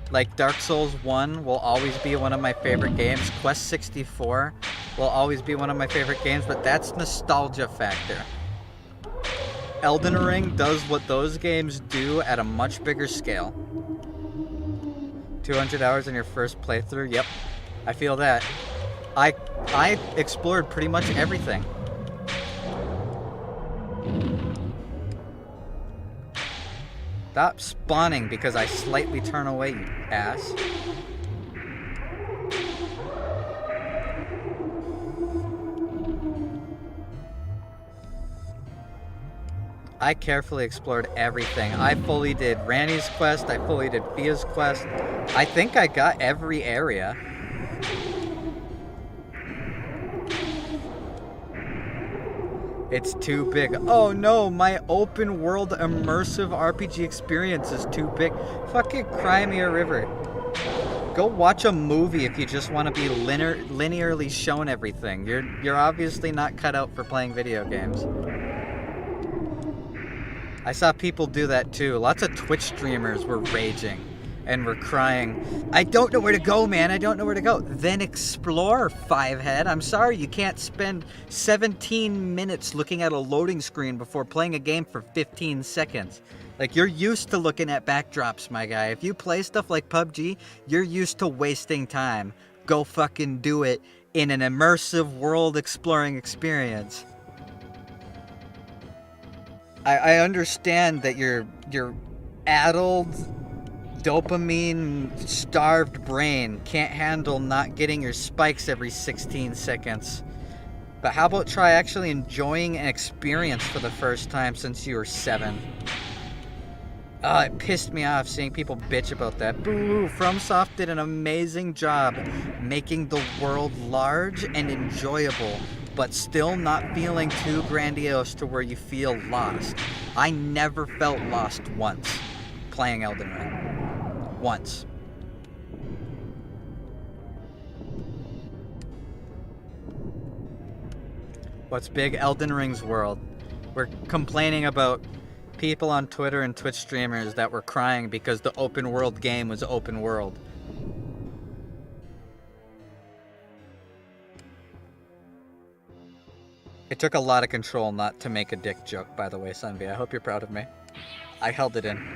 Like Dark Souls 1 will always be one of my favorite games. Quest 64 will always be one of my favorite games, but that's nostalgia factor. Elden Ring does what those games do at a much bigger scale. 200 hours in your first playthrough? Yep, I feel that. I explored pretty much everything. Stop spawning because I slightly turn away, you ass. I carefully explored everything. I fully did Ranni's quest, I fully did Fia's quest. I think I got every area. It's too big. Oh no, my open world immersive RPG experience is too big. Fucking cry me a river. Go watch a movie if you just want to be linearly shown everything. You're obviously not cut out for playing video games. I saw people do that too. Lots of Twitch streamers were raging and were crying, I don't know where to go, man. I don't know where to go. Then explore, Fivehead. I'm sorry you can't spend 17 minutes looking at a loading screen before playing a game for 15 seconds. Like, you're used to looking at backdrops, my guy. If you play stuff like PUBG, you're used to wasting time. Go fucking do it in an immersive world exploring experience. I understand that your addled, dopamine starved brain can't handle not getting your spikes every 16 seconds. But how about try actually enjoying an experience for the first time since you were 7? Oh, it pissed me off seeing people bitch about that. Boo! FromSoft did an amazing job making the world large and enjoyable, but still not feeling too grandiose to where you feel lost. I never felt lost once playing Elden Ring. Once. What's big? Elden Ring's world. We're complaining about people on Twitter and Twitch streamers that were crying because the open world game was open world. It took a lot of control not to make a dick joke, by the way, Sunvi. I hope you're proud of me. I held it in.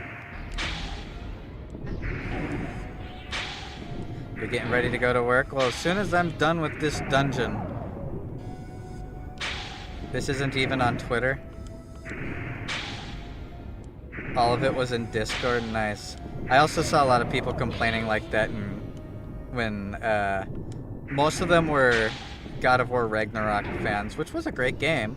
You're getting ready to go to work? Well, as soon as I'm done with this dungeon... This isn't even on Twitter. All of it was in Discord. Nice. I also saw a lot of people complaining like that when most of them were God of War Ragnarok fans, which was a great game.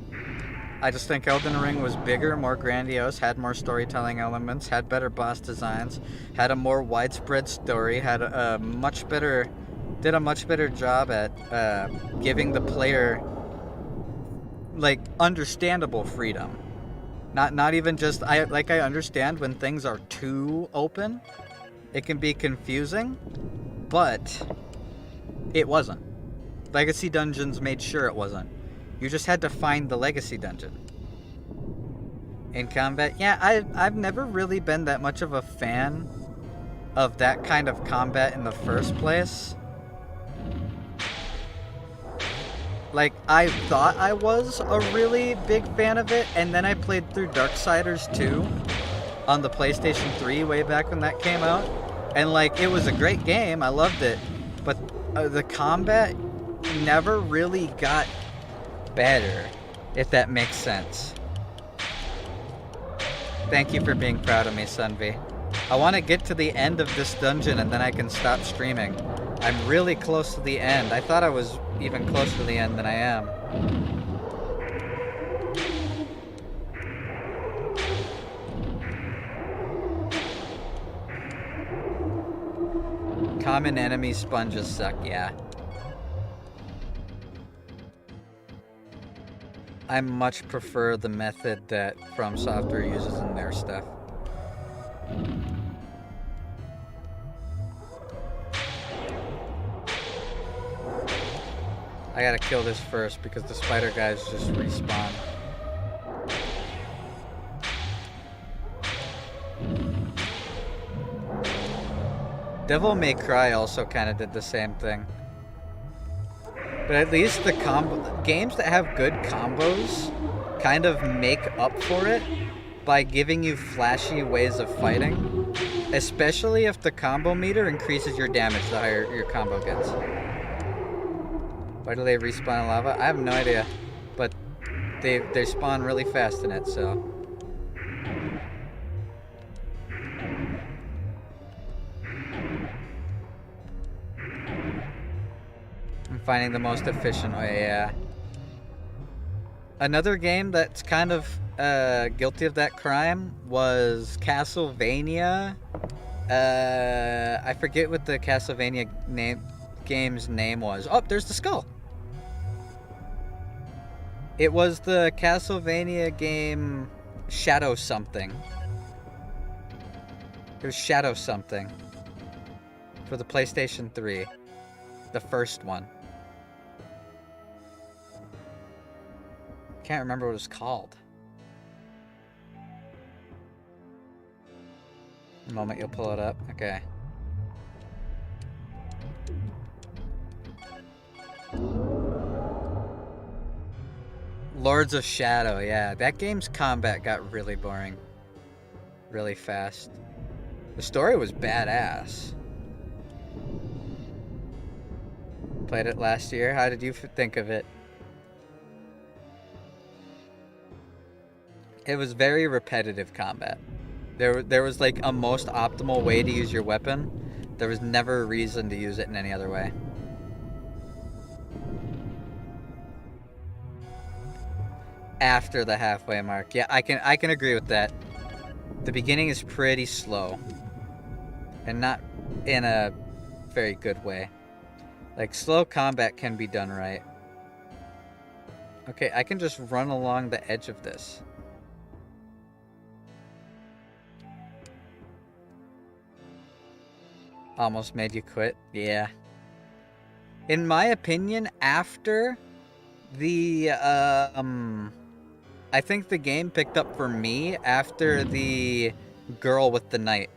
I just think Elden Ring was bigger, more grandiose, had more storytelling elements, had better boss designs, had a more widespread story, had a much better job at giving the player like understandable freedom. Not even just, I understand when things are too open, it can be confusing, but it wasn't. Legacy Dungeons made sure it wasn't. You just had to find the Legacy Dungeon. In combat, yeah, I've never really been that much of a fan of that kind of combat in the first place. Like, I thought I was a really big fan of it, and then I played through Darksiders 2 on the PlayStation 3 way back when that came out. And, like, it was a great game. I loved it. But the combat never really got better, if that makes sense. Thank you for being proud of me, Sunvi. I want to get to the end of this dungeon, and then I can stop streaming. I'm really close to the end. I thought I was even closer to the end than I am. Common enemy sponges suck, yeah. I much prefer the method that From Software uses in their stuff. I gotta kill this first because the spider guys just respawn. Devil May Cry also kind of did the same thing. But at least the games that have good combos kind of make up for it by giving you flashy ways of fighting. Especially if the combo meter increases your damage the higher your combo gets. Why do they respawn in lava? I have no idea. But they spawn really fast in it, so. I'm finding the most efficient way, yeah. Another game that's kind of guilty of that crime was Castlevania. I forget what the Castlevania game's name was. Oh, there's the skull. It was the Castlevania game Shadow something. It was Shadow something for the PlayStation 3. The first one. Can't remember what it was called. A moment, you'll pull it up. Okay. Lords of Shadow, yeah. That game's combat got really boring. really fast. The story was badass. Played it last year. How did you think of it? It was very repetitive combat. There was like a most optimal way to use your weapon. There was never a reason to use it in any other way. After the halfway mark. Yeah, I can agree with that. The beginning is pretty slow. And not in a very good way. Like, slow combat can be done right. Okay, I can just run along the edge of this. Almost made you quit. Yeah. In my opinion, after the, I think the game picked up for me after the girl with the knight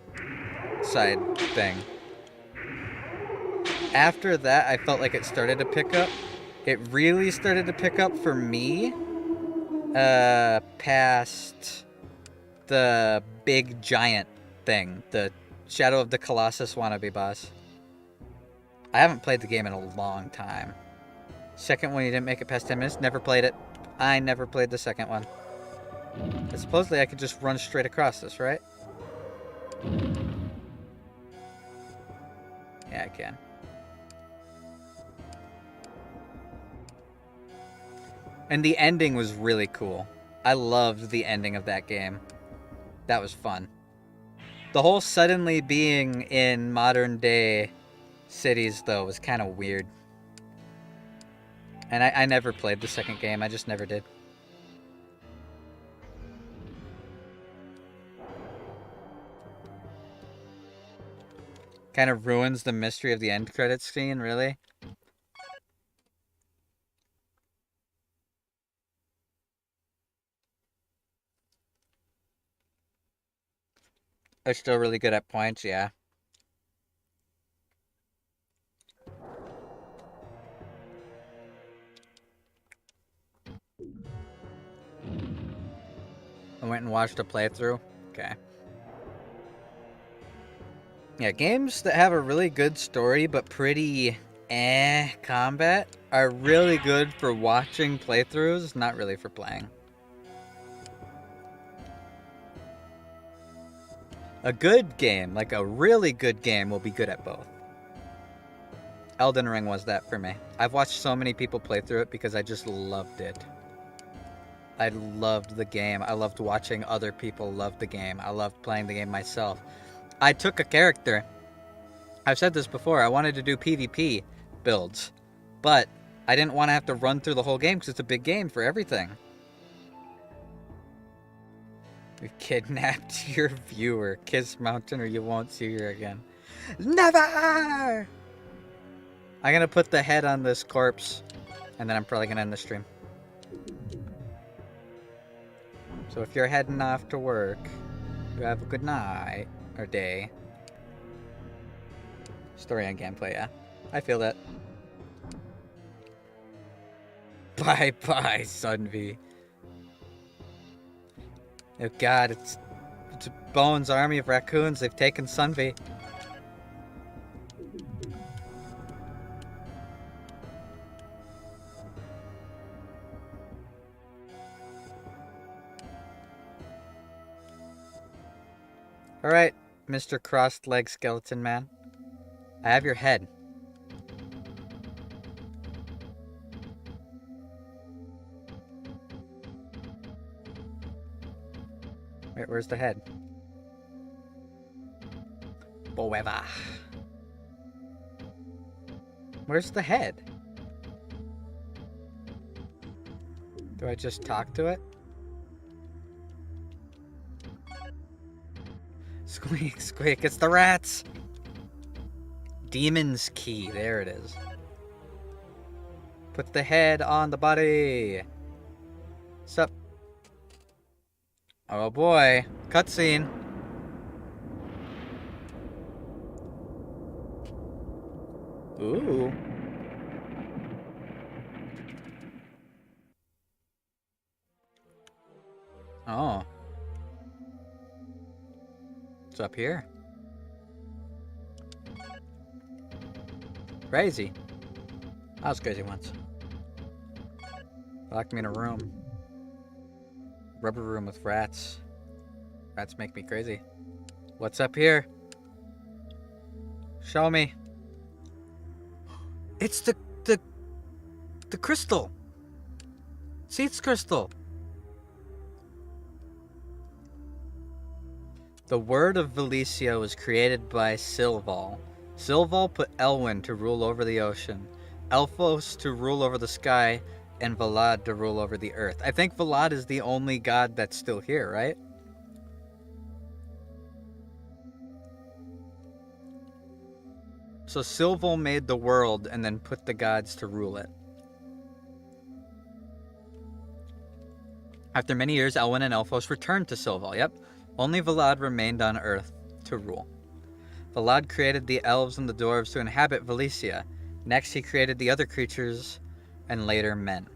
side thing. After that, I felt like it started to pick up. It really started to pick up for me past the big giant thing, the Shadow of the Colossus wannabe boss. I haven't played the game in a long time. Second one, you didn't make it past 10 minutes. Never played it. I never played the second one. But supposedly I could just run straight across this, right? Yeah, I can. And the ending was really cool. I loved the ending of that game. That was fun. The whole suddenly being in modern day cities, though, was kind of weird. And I never played the second game. I just never did. Kind of ruins the mystery of the end credits scene, really. They're still really good at points, yeah. I went and watched a playthrough. Okay. Yeah, games that have a really good story but pretty combat are really good for watching playthroughs, not really for playing. A good game, like a really good game, will be good at both. Elden Ring was that for me. I've watched so many people play through it because I just loved it. I loved the game. I loved watching other people love the game. I loved playing the game myself. I took a character. I've said this before. I wanted to do PvP builds. But I didn't want to have to run through the whole game because it's a big game for everything. We've kidnapped your viewer. Kiss Mountain or you won't see her again. Never! I'm going to put the head on this corpse. And then I'm probably going to end the stream. So if you're heading off to work, you have a good night or day. Story and gameplay, yeah. I feel that. Bye-bye, Sunvi. Oh god, it's Bone's army of raccoons. They've taken Sunvi. Alright, Mr. Crossed-Leg Skeleton Man. I have your head. Wait, where's the head? Boeva. Where's the head? Do I just talk to it? Squeak, squeak, it's the rats! Demon's Key, there it is. Put the head on the body. Sup? Oh boy, cutscene. Ooh. Oh. What's up here? Crazy. I was crazy once. Locked me in a room. Rubber room with rats. Rats make me crazy. What's up here? Show me. It's the crystal. Seath's crystal. The word of Valicia was created by Silval. Silval put LYN to rule over the ocean, Elphos to rule over the sky, and Vlad to rule over the earth. I think Vlad is the only god that's still here, right? So Silval made the world and then put the gods to rule it. After many years, Elwyn and Elphos returned to Silval. Yep. Only Vlad remained on Earth to rule. Vlad created the elves and the dwarves to inhabit Valicia. Next, he created the other creatures and later men.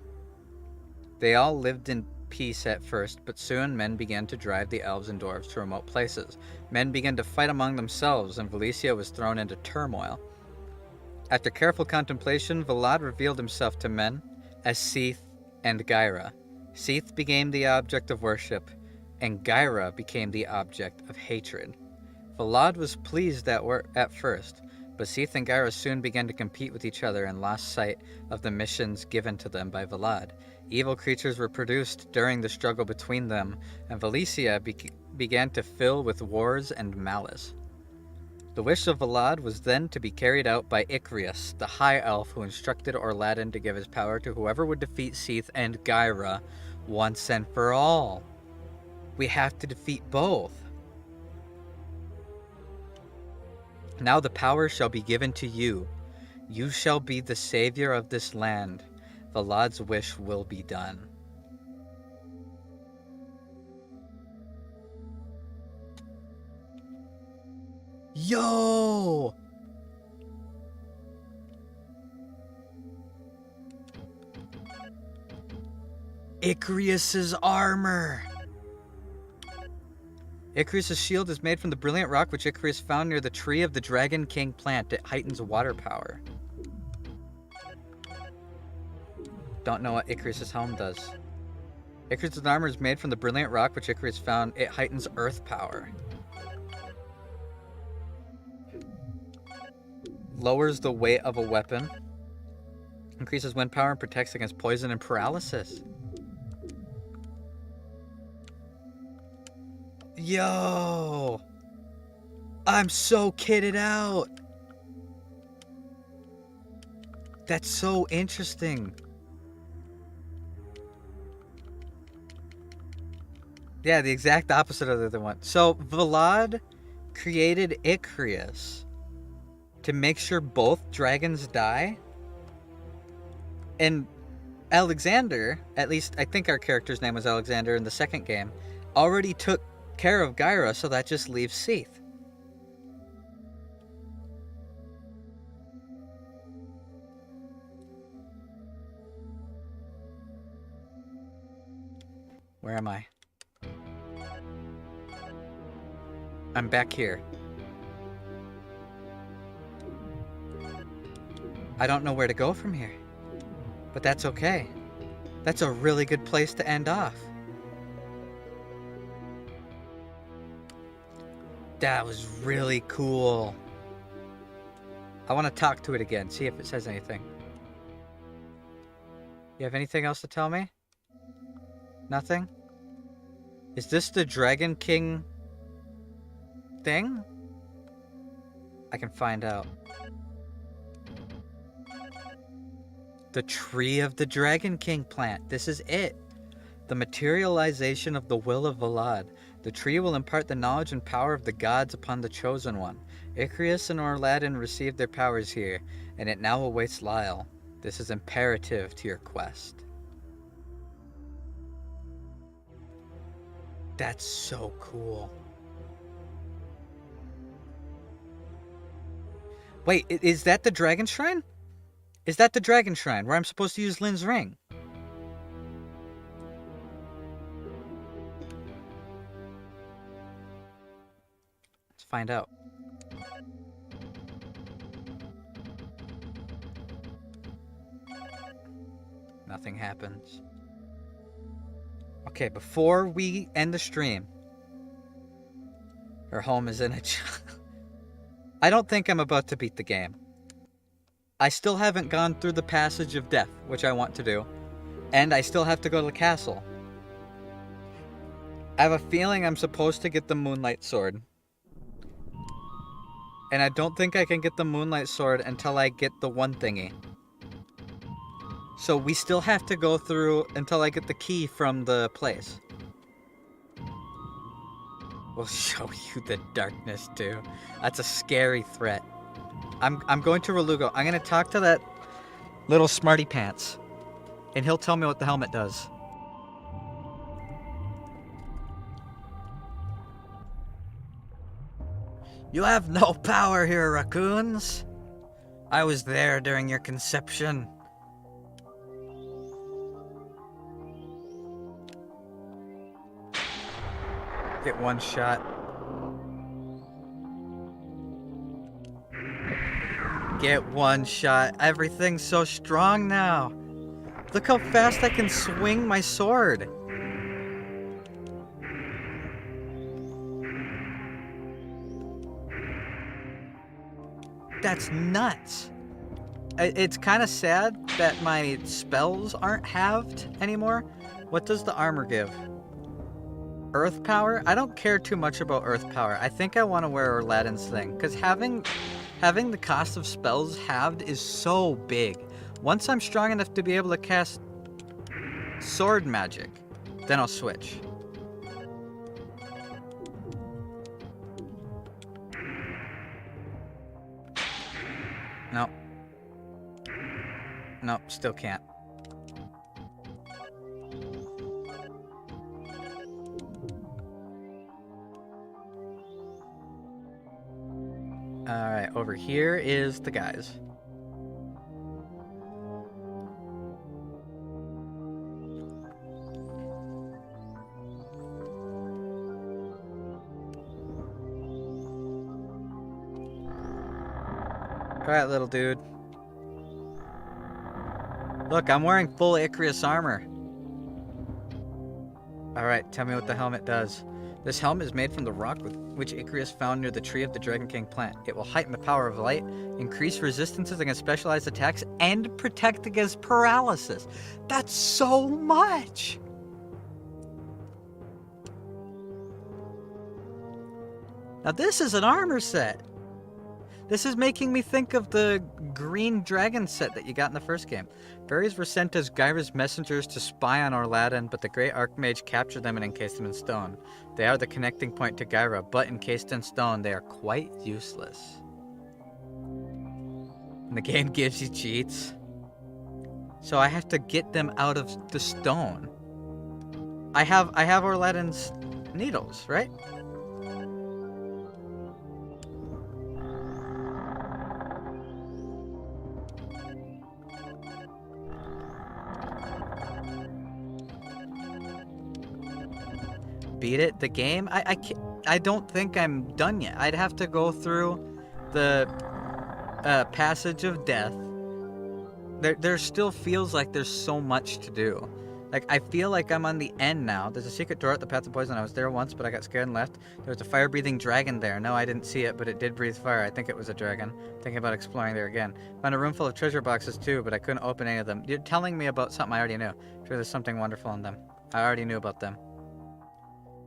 They all lived in peace at first, but soon men began to drive the elves and dwarves to remote places. Men began to fight among themselves, and Valicia was thrown into turmoil. After careful contemplation, Vlad revealed himself to men as Seath and Gyra. Seath became the object of worship, and Gyra became the object of hatred. Vlad was pleased at first, but Seath and Gyra soon began to compete with each other and lost sight of the missions given to them by Vlad. Evil creatures were produced during the struggle between them, and Valicia began to fill with wars and malice. The wish of Vlad was then to be carried out by Icrius, the high elf who instructed Orladin to give his power to whoever would defeat Seath and Gyra once and for all. We have to defeat both. Now the power shall be given to you. You shall be the savior of this land. Vlad's wish will be done. Yo! Icrius's armor! Icrius' shield is made from the brilliant rock which Icrius found near the tree of the Dragon King plant. It heightens water power. Don't know what Icrius' helm does. Icrius' armor is made from the brilliant rock which Icrius found. It heightens earth power. Lowers the weight of a weapon. Increases wind power and protects against poison and paralysis. Yo! I'm so kitted out! That's so interesting. Yeah, the exact opposite of the other one. So, Vlad created Icrius to make sure both dragons die? And Alexander, at least I think our character's name was Alexander in the second game, already took care of Gyra, so that just leaves Seath. Where am I? I'm back here. I don't know where to go from here, but that's okay. That's a really good place to end off. That was really cool. I want to talk to it again, see if it says anything. You have anything else to tell me? Nothing? Is this the Dragon King thing? I can find out. The Tree of the Dragon King plant. This is it. The materialization of the will of Vlad. The tree will impart the knowledge and power of the gods upon the Chosen One. Icrius and Orladin received their powers here, and it now awaits Lyle. This is imperative to your quest. That's so cool. Wait, is that the Dragon Shrine? Is that the Dragon Shrine where I'm supposed to use Lynn's ring? find out. Nothing happens. Okay, before we end the stream, her home is in a... I don't think I'm about to beat the game. I still haven't gone through the passage of death, which I want to do. And I still have to go to the castle. I have a feeling I'm supposed to get the Moonlight Sword. And I don't think I can get the Moonlight Sword until I get the one thingy. So we still have to go through until I get the key from the place. We'll show you the darkness too. That's a scary threat. I'm going to Relugo. I'm going to talk to that little smarty pants. And he'll tell me what the helmet does. You have no power here, raccoons. I was there during your conception. Get one shot. Get one shot. Everything's so strong now. Look how fast I can swing my sword. That's nuts. It's kind of sad that my spells aren't halved anymore. What does the armor give? Earth power? I don't care too much about earth power. I think I want to wear Aladdin's thing, because having the cost of spells halved is so big. Once I'm strong enough to be able to cast sword magic, then I'll switch. Nope. Nope, still can't. Alright, over here is the guys. Alright, little dude. Look, I'm wearing full Icarus armor. Alright, tell me what the helmet does. This helmet is made from the rock which Icarus found near the tree of the Dragon King plant. It will heighten the power of light, increase resistances against specialized attacks, and protect against paralysis. That's so much! Now this is an armor set. This is making me think of the green dragon set that you got in the first game. Fairies were sent as Gyra's messengers to spy on Aladdin, but the Great Archmage captured them and encased them in stone. They are the connecting point to Gyra, but encased in stone, they are quite useless. And the game gives you cheats. So I have to get them out of the stone. I have Aladdin's needles, right? Beat it? The game? I don't think I'm done yet. I'd have to go through the passage of death. There still feels like there's so much to do. Like, I feel like I'm on the end now. There's a secret door at the Path of Poison. I was there once, but I got scared and left. There was a fire-breathing dragon there. No, I didn't see it, but it did breathe fire. I think it was a dragon. Thinking about exploring there again. Found a room full of treasure boxes, too, but I couldn't open any of them. You're telling me about something I already knew. Sure, there's something wonderful in them. I already knew about them.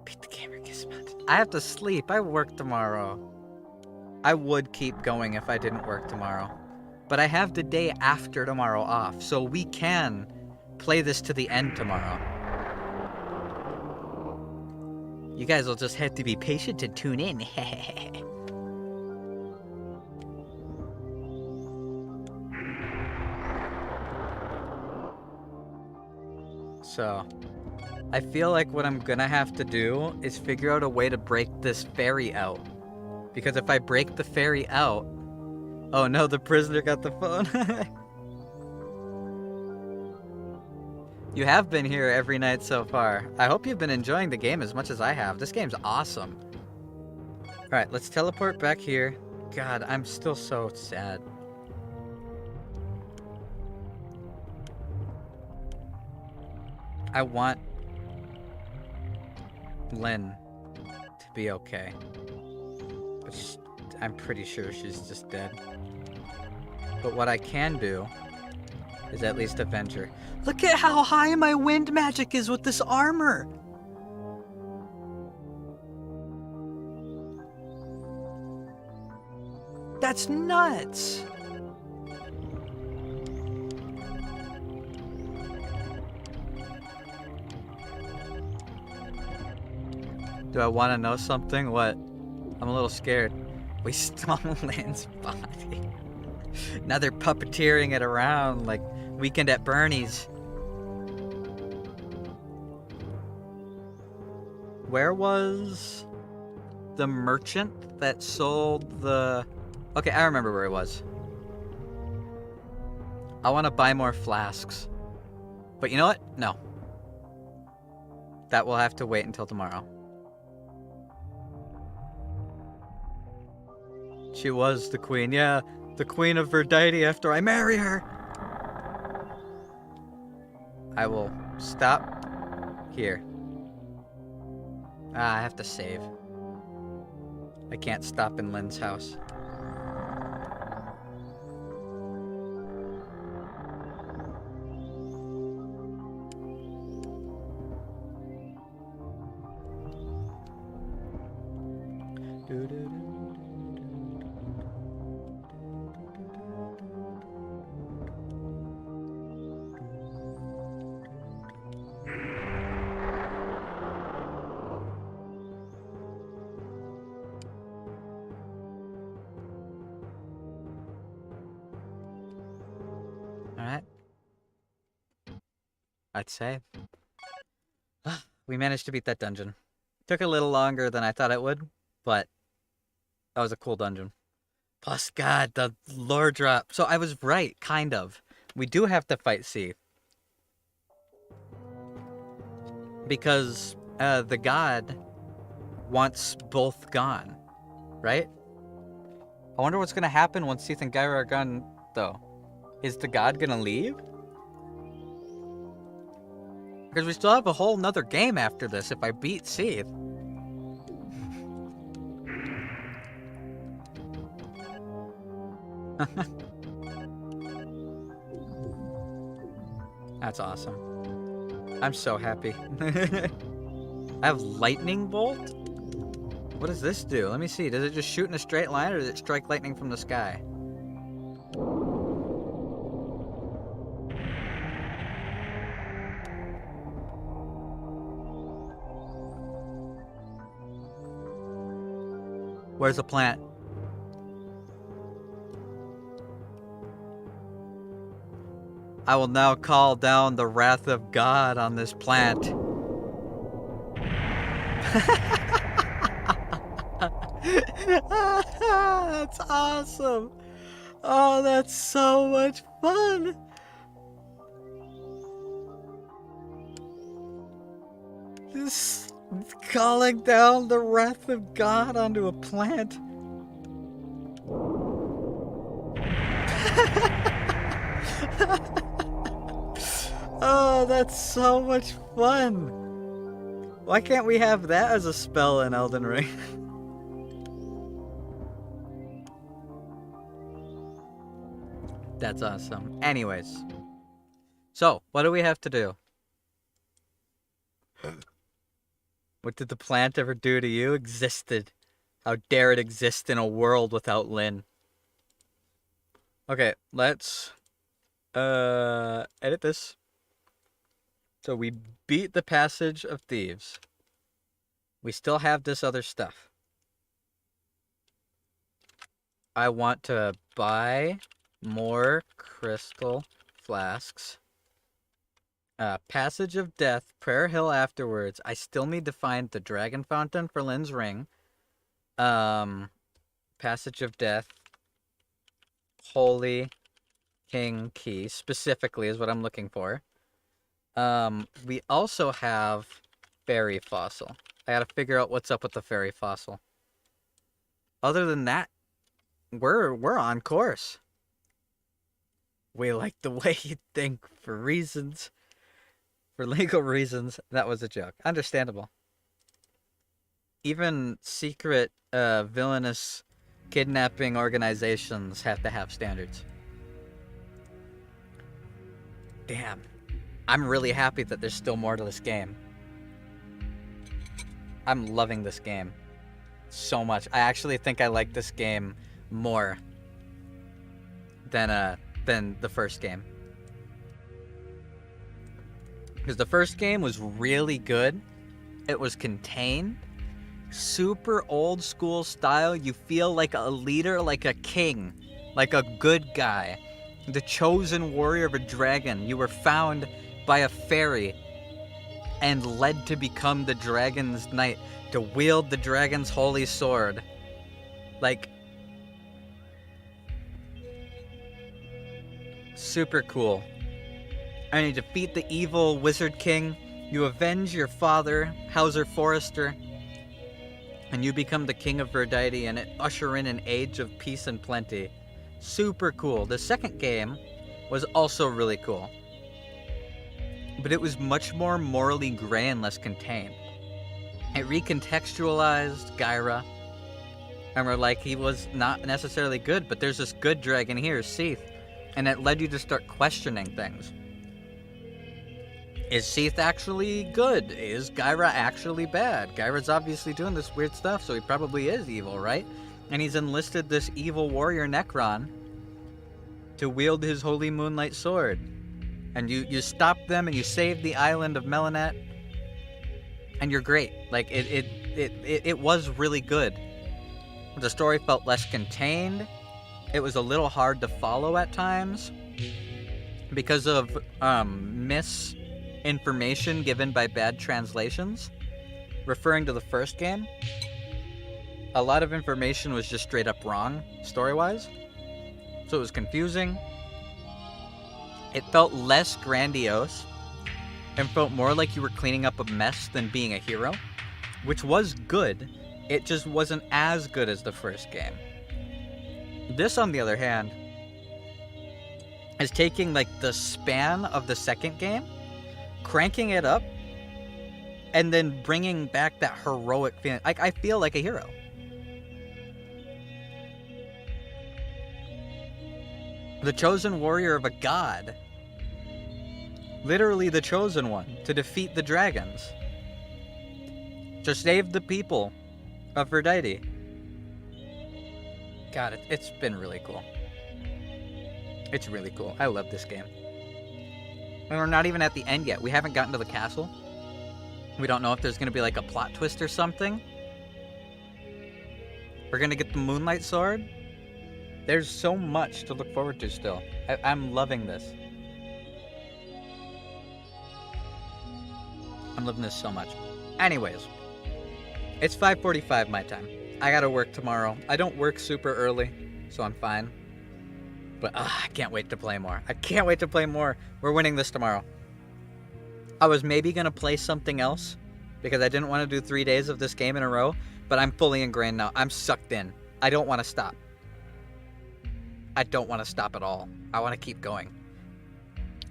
Beat the game or kiss mountain. I have to sleep. I work tomorrow. I would keep going if I didn't work tomorrow. But I have the day after tomorrow off, so we can play this to the end tomorrow. You guys will just have to be patient and tune in. So, I feel like what I'm gonna have to do is figure out a way to break this ferry out. Because if I break the ferry out... Oh no, the prisoner got the phone. You have been here every night so far. I hope you've been enjoying the game as much as I have. This game's awesome. Alright, let's teleport back here. God, I'm still so sad. I want LYN to be okay. But I'm pretty sure she's just dead. But what I can do is at least avenge her. Look at how high my wind magic is with this armor! That's nuts! Do I want to know something? What? I'm a little scared. We stole LYN's body. Now they're puppeteering it around like Weekend at Bernie's. Where was the merchant that sold the... Okay, I remember where it was. I want to buy more flasks. But you know what? No. That will have to wait until tomorrow. She was the queen. Yeah, the queen of Verdite after I marry her. I will stop here. I have to save. I can't stop in LYN's house. Alright. I'd save. We managed to beat that dungeon. Took a little longer than I thought it would, but that was a cool dungeon. Plus, God, the lore drop. So I was right, kind of. We do have to fight C. Because the god wants both gone, right? I wonder what's going to happen once Seath and Gyra are gone, though. Is the god going to leave? Because we still have a whole nother game after this if I beat Seath. That's awesome. I'm so happy. I have lightning bolt? What does this do? Let me see. Does it just shoot in a straight line or does it strike lightning from the sky? Where's the plant? I will now call down the wrath of God on this plant. That's awesome. Oh, that's so much fun. Just calling down the wrath of God onto a plant. Oh, that's so much fun. Why can't we have that as a spell in Elden Ring? That's awesome. Anyways. So, what do we have to do? What did the plant ever do to you? Existed. How dare it exist in a world without LYN? Okay, let's edit this. So we beat the Passage of Thieves. We still have this other stuff. I want to buy more crystal flasks. Passage of Death, Prayer Hill afterwards. I still need to find the Dragon Fountain for LYN's ring. Passage of Death, Holy King Key, specifically is what I'm looking for. We also have Fairy Fossil. I gotta figure out what's up with the Fairy Fossil. other than that, we're on course. We like the way you think for reasons, for legal reasons. That was a joke. Understandable. Even secret, villainous kidnapping organizations have to have standards. Damn. I'm really happy that there's still more to this game. I'm loving this game so much. I actually think I like this game more than the first game. Because the first game was really good. It was contained. Super old school style. You feel like a leader, like a king, like a good guy. The chosen warrior of a dragon. You were found by a fairy and led to become the dragon's knight, to wield the dragon's holy sword. Like, super cool. And you defeat the evil wizard king. You avenge your father, Hauser Forrester, and you become the king of Verdite, and it usher in an age of peace and plenty. Super cool. The second game was also really cool, but it was much more morally gray and less contained. It recontextualized Gyra, and we're like, he was not necessarily good, but there's this good dragon here, Seath, and it led you to start questioning things. Is Seath actually good? Is Gyra actually bad? Gyra's obviously doing this weird stuff, so he probably is evil, right? And he's enlisted this evil warrior Necron to wield his holy moonlight sword. And you stop them and you save the island of Melanet, and you're great. Like, it was really good. The story felt less contained. It was a little hard to follow at times because of misinformation given by bad translations. Referring to the first game, a lot of information was just straight up wrong, story-wise. So it was confusing. It felt less grandiose and felt more like you were cleaning up a mess than being a hero, which was good. It just wasn't as good as the first game. This, on the other hand, is taking like the span of the second game, cranking it up, and then bringing back that heroic feeling. I feel like a hero. The chosen warrior of a god. Literally the chosen one to defeat the dragons. To save the people of Verdite. God, it's been really cool. It's really cool. I love this game. And we're not even at the end yet. We haven't gotten to the castle. We don't know if there's going to be like a plot twist or something. We're going to get the Moonlight Sword. There's so much to look forward to still. I'm loving this. I'm loving this so much. Anyways, it's 5:45 my time. I gotta work tomorrow. I don't work super early, so I'm fine. But I can't wait to play more. I can't wait to play more. We're winning this tomorrow. I was maybe gonna play something else because I didn't want to do 3 days of this game in a row, but I'm fully ingrained now. I'm sucked in. I don't want to stop. I don't want to stop at all. I want to keep going.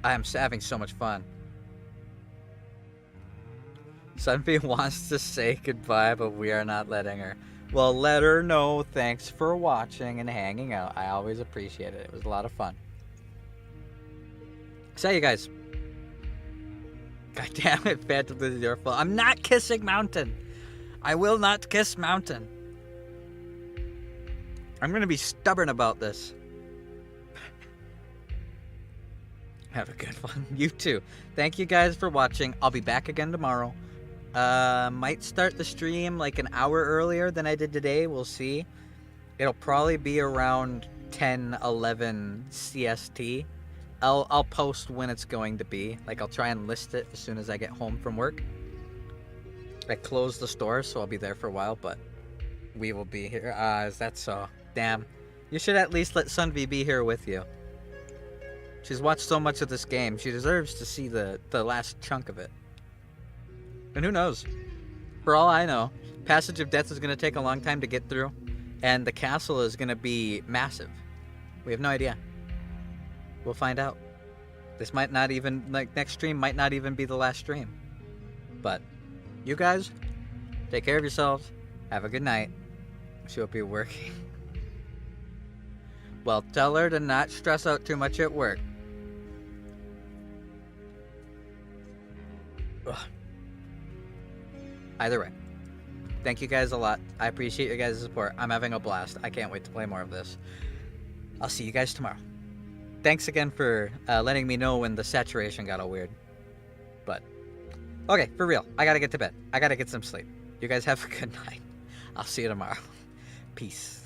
I am having so much fun. Sunbeam wants to say goodbye, but we are not letting her. Well, let her know. Thanks for watching and hanging out. I always appreciate it. It was a lot of fun. So, you guys. God damn it, Phantom, this is your fault. I'm not kissing Mountain. I will not kiss Mountain. I'm going to be stubborn about this. Have a good one. You too. Thank you guys for watching. I'll be back again tomorrow. Might start the stream like an hour earlier than I did today. We'll see. It'll probably be around 10, 11 CST. I'll post when it's going to be. Like, I'll try and list it as soon as I get home from work. I closed the store, so I'll be there for a while, but we will be here. Is that so? Damn. You should at least let Sunvi be here with you. She's watched so much of this game. She deserves to see the last chunk of it. And who knows? For all I know, Passage of Death is going to take a long time to get through. And the castle is going to be massive. We have no idea. We'll find out. This might not even, like, next stream might not even be the last stream. But you guys, take care of yourselves. Have a good night. She will be working. Well, tell her to not stress out too much at work. Ugh. Either way, thank you guys a lot. I appreciate your guys' support. I'm having a blast. I can't wait to play more of this. I'll see you guys tomorrow. Thanks again for letting me know when the saturation got all weird. But, okay, for real. I gotta get to bed. I gotta get some sleep. You guys have a good night. I'll see you tomorrow. Peace.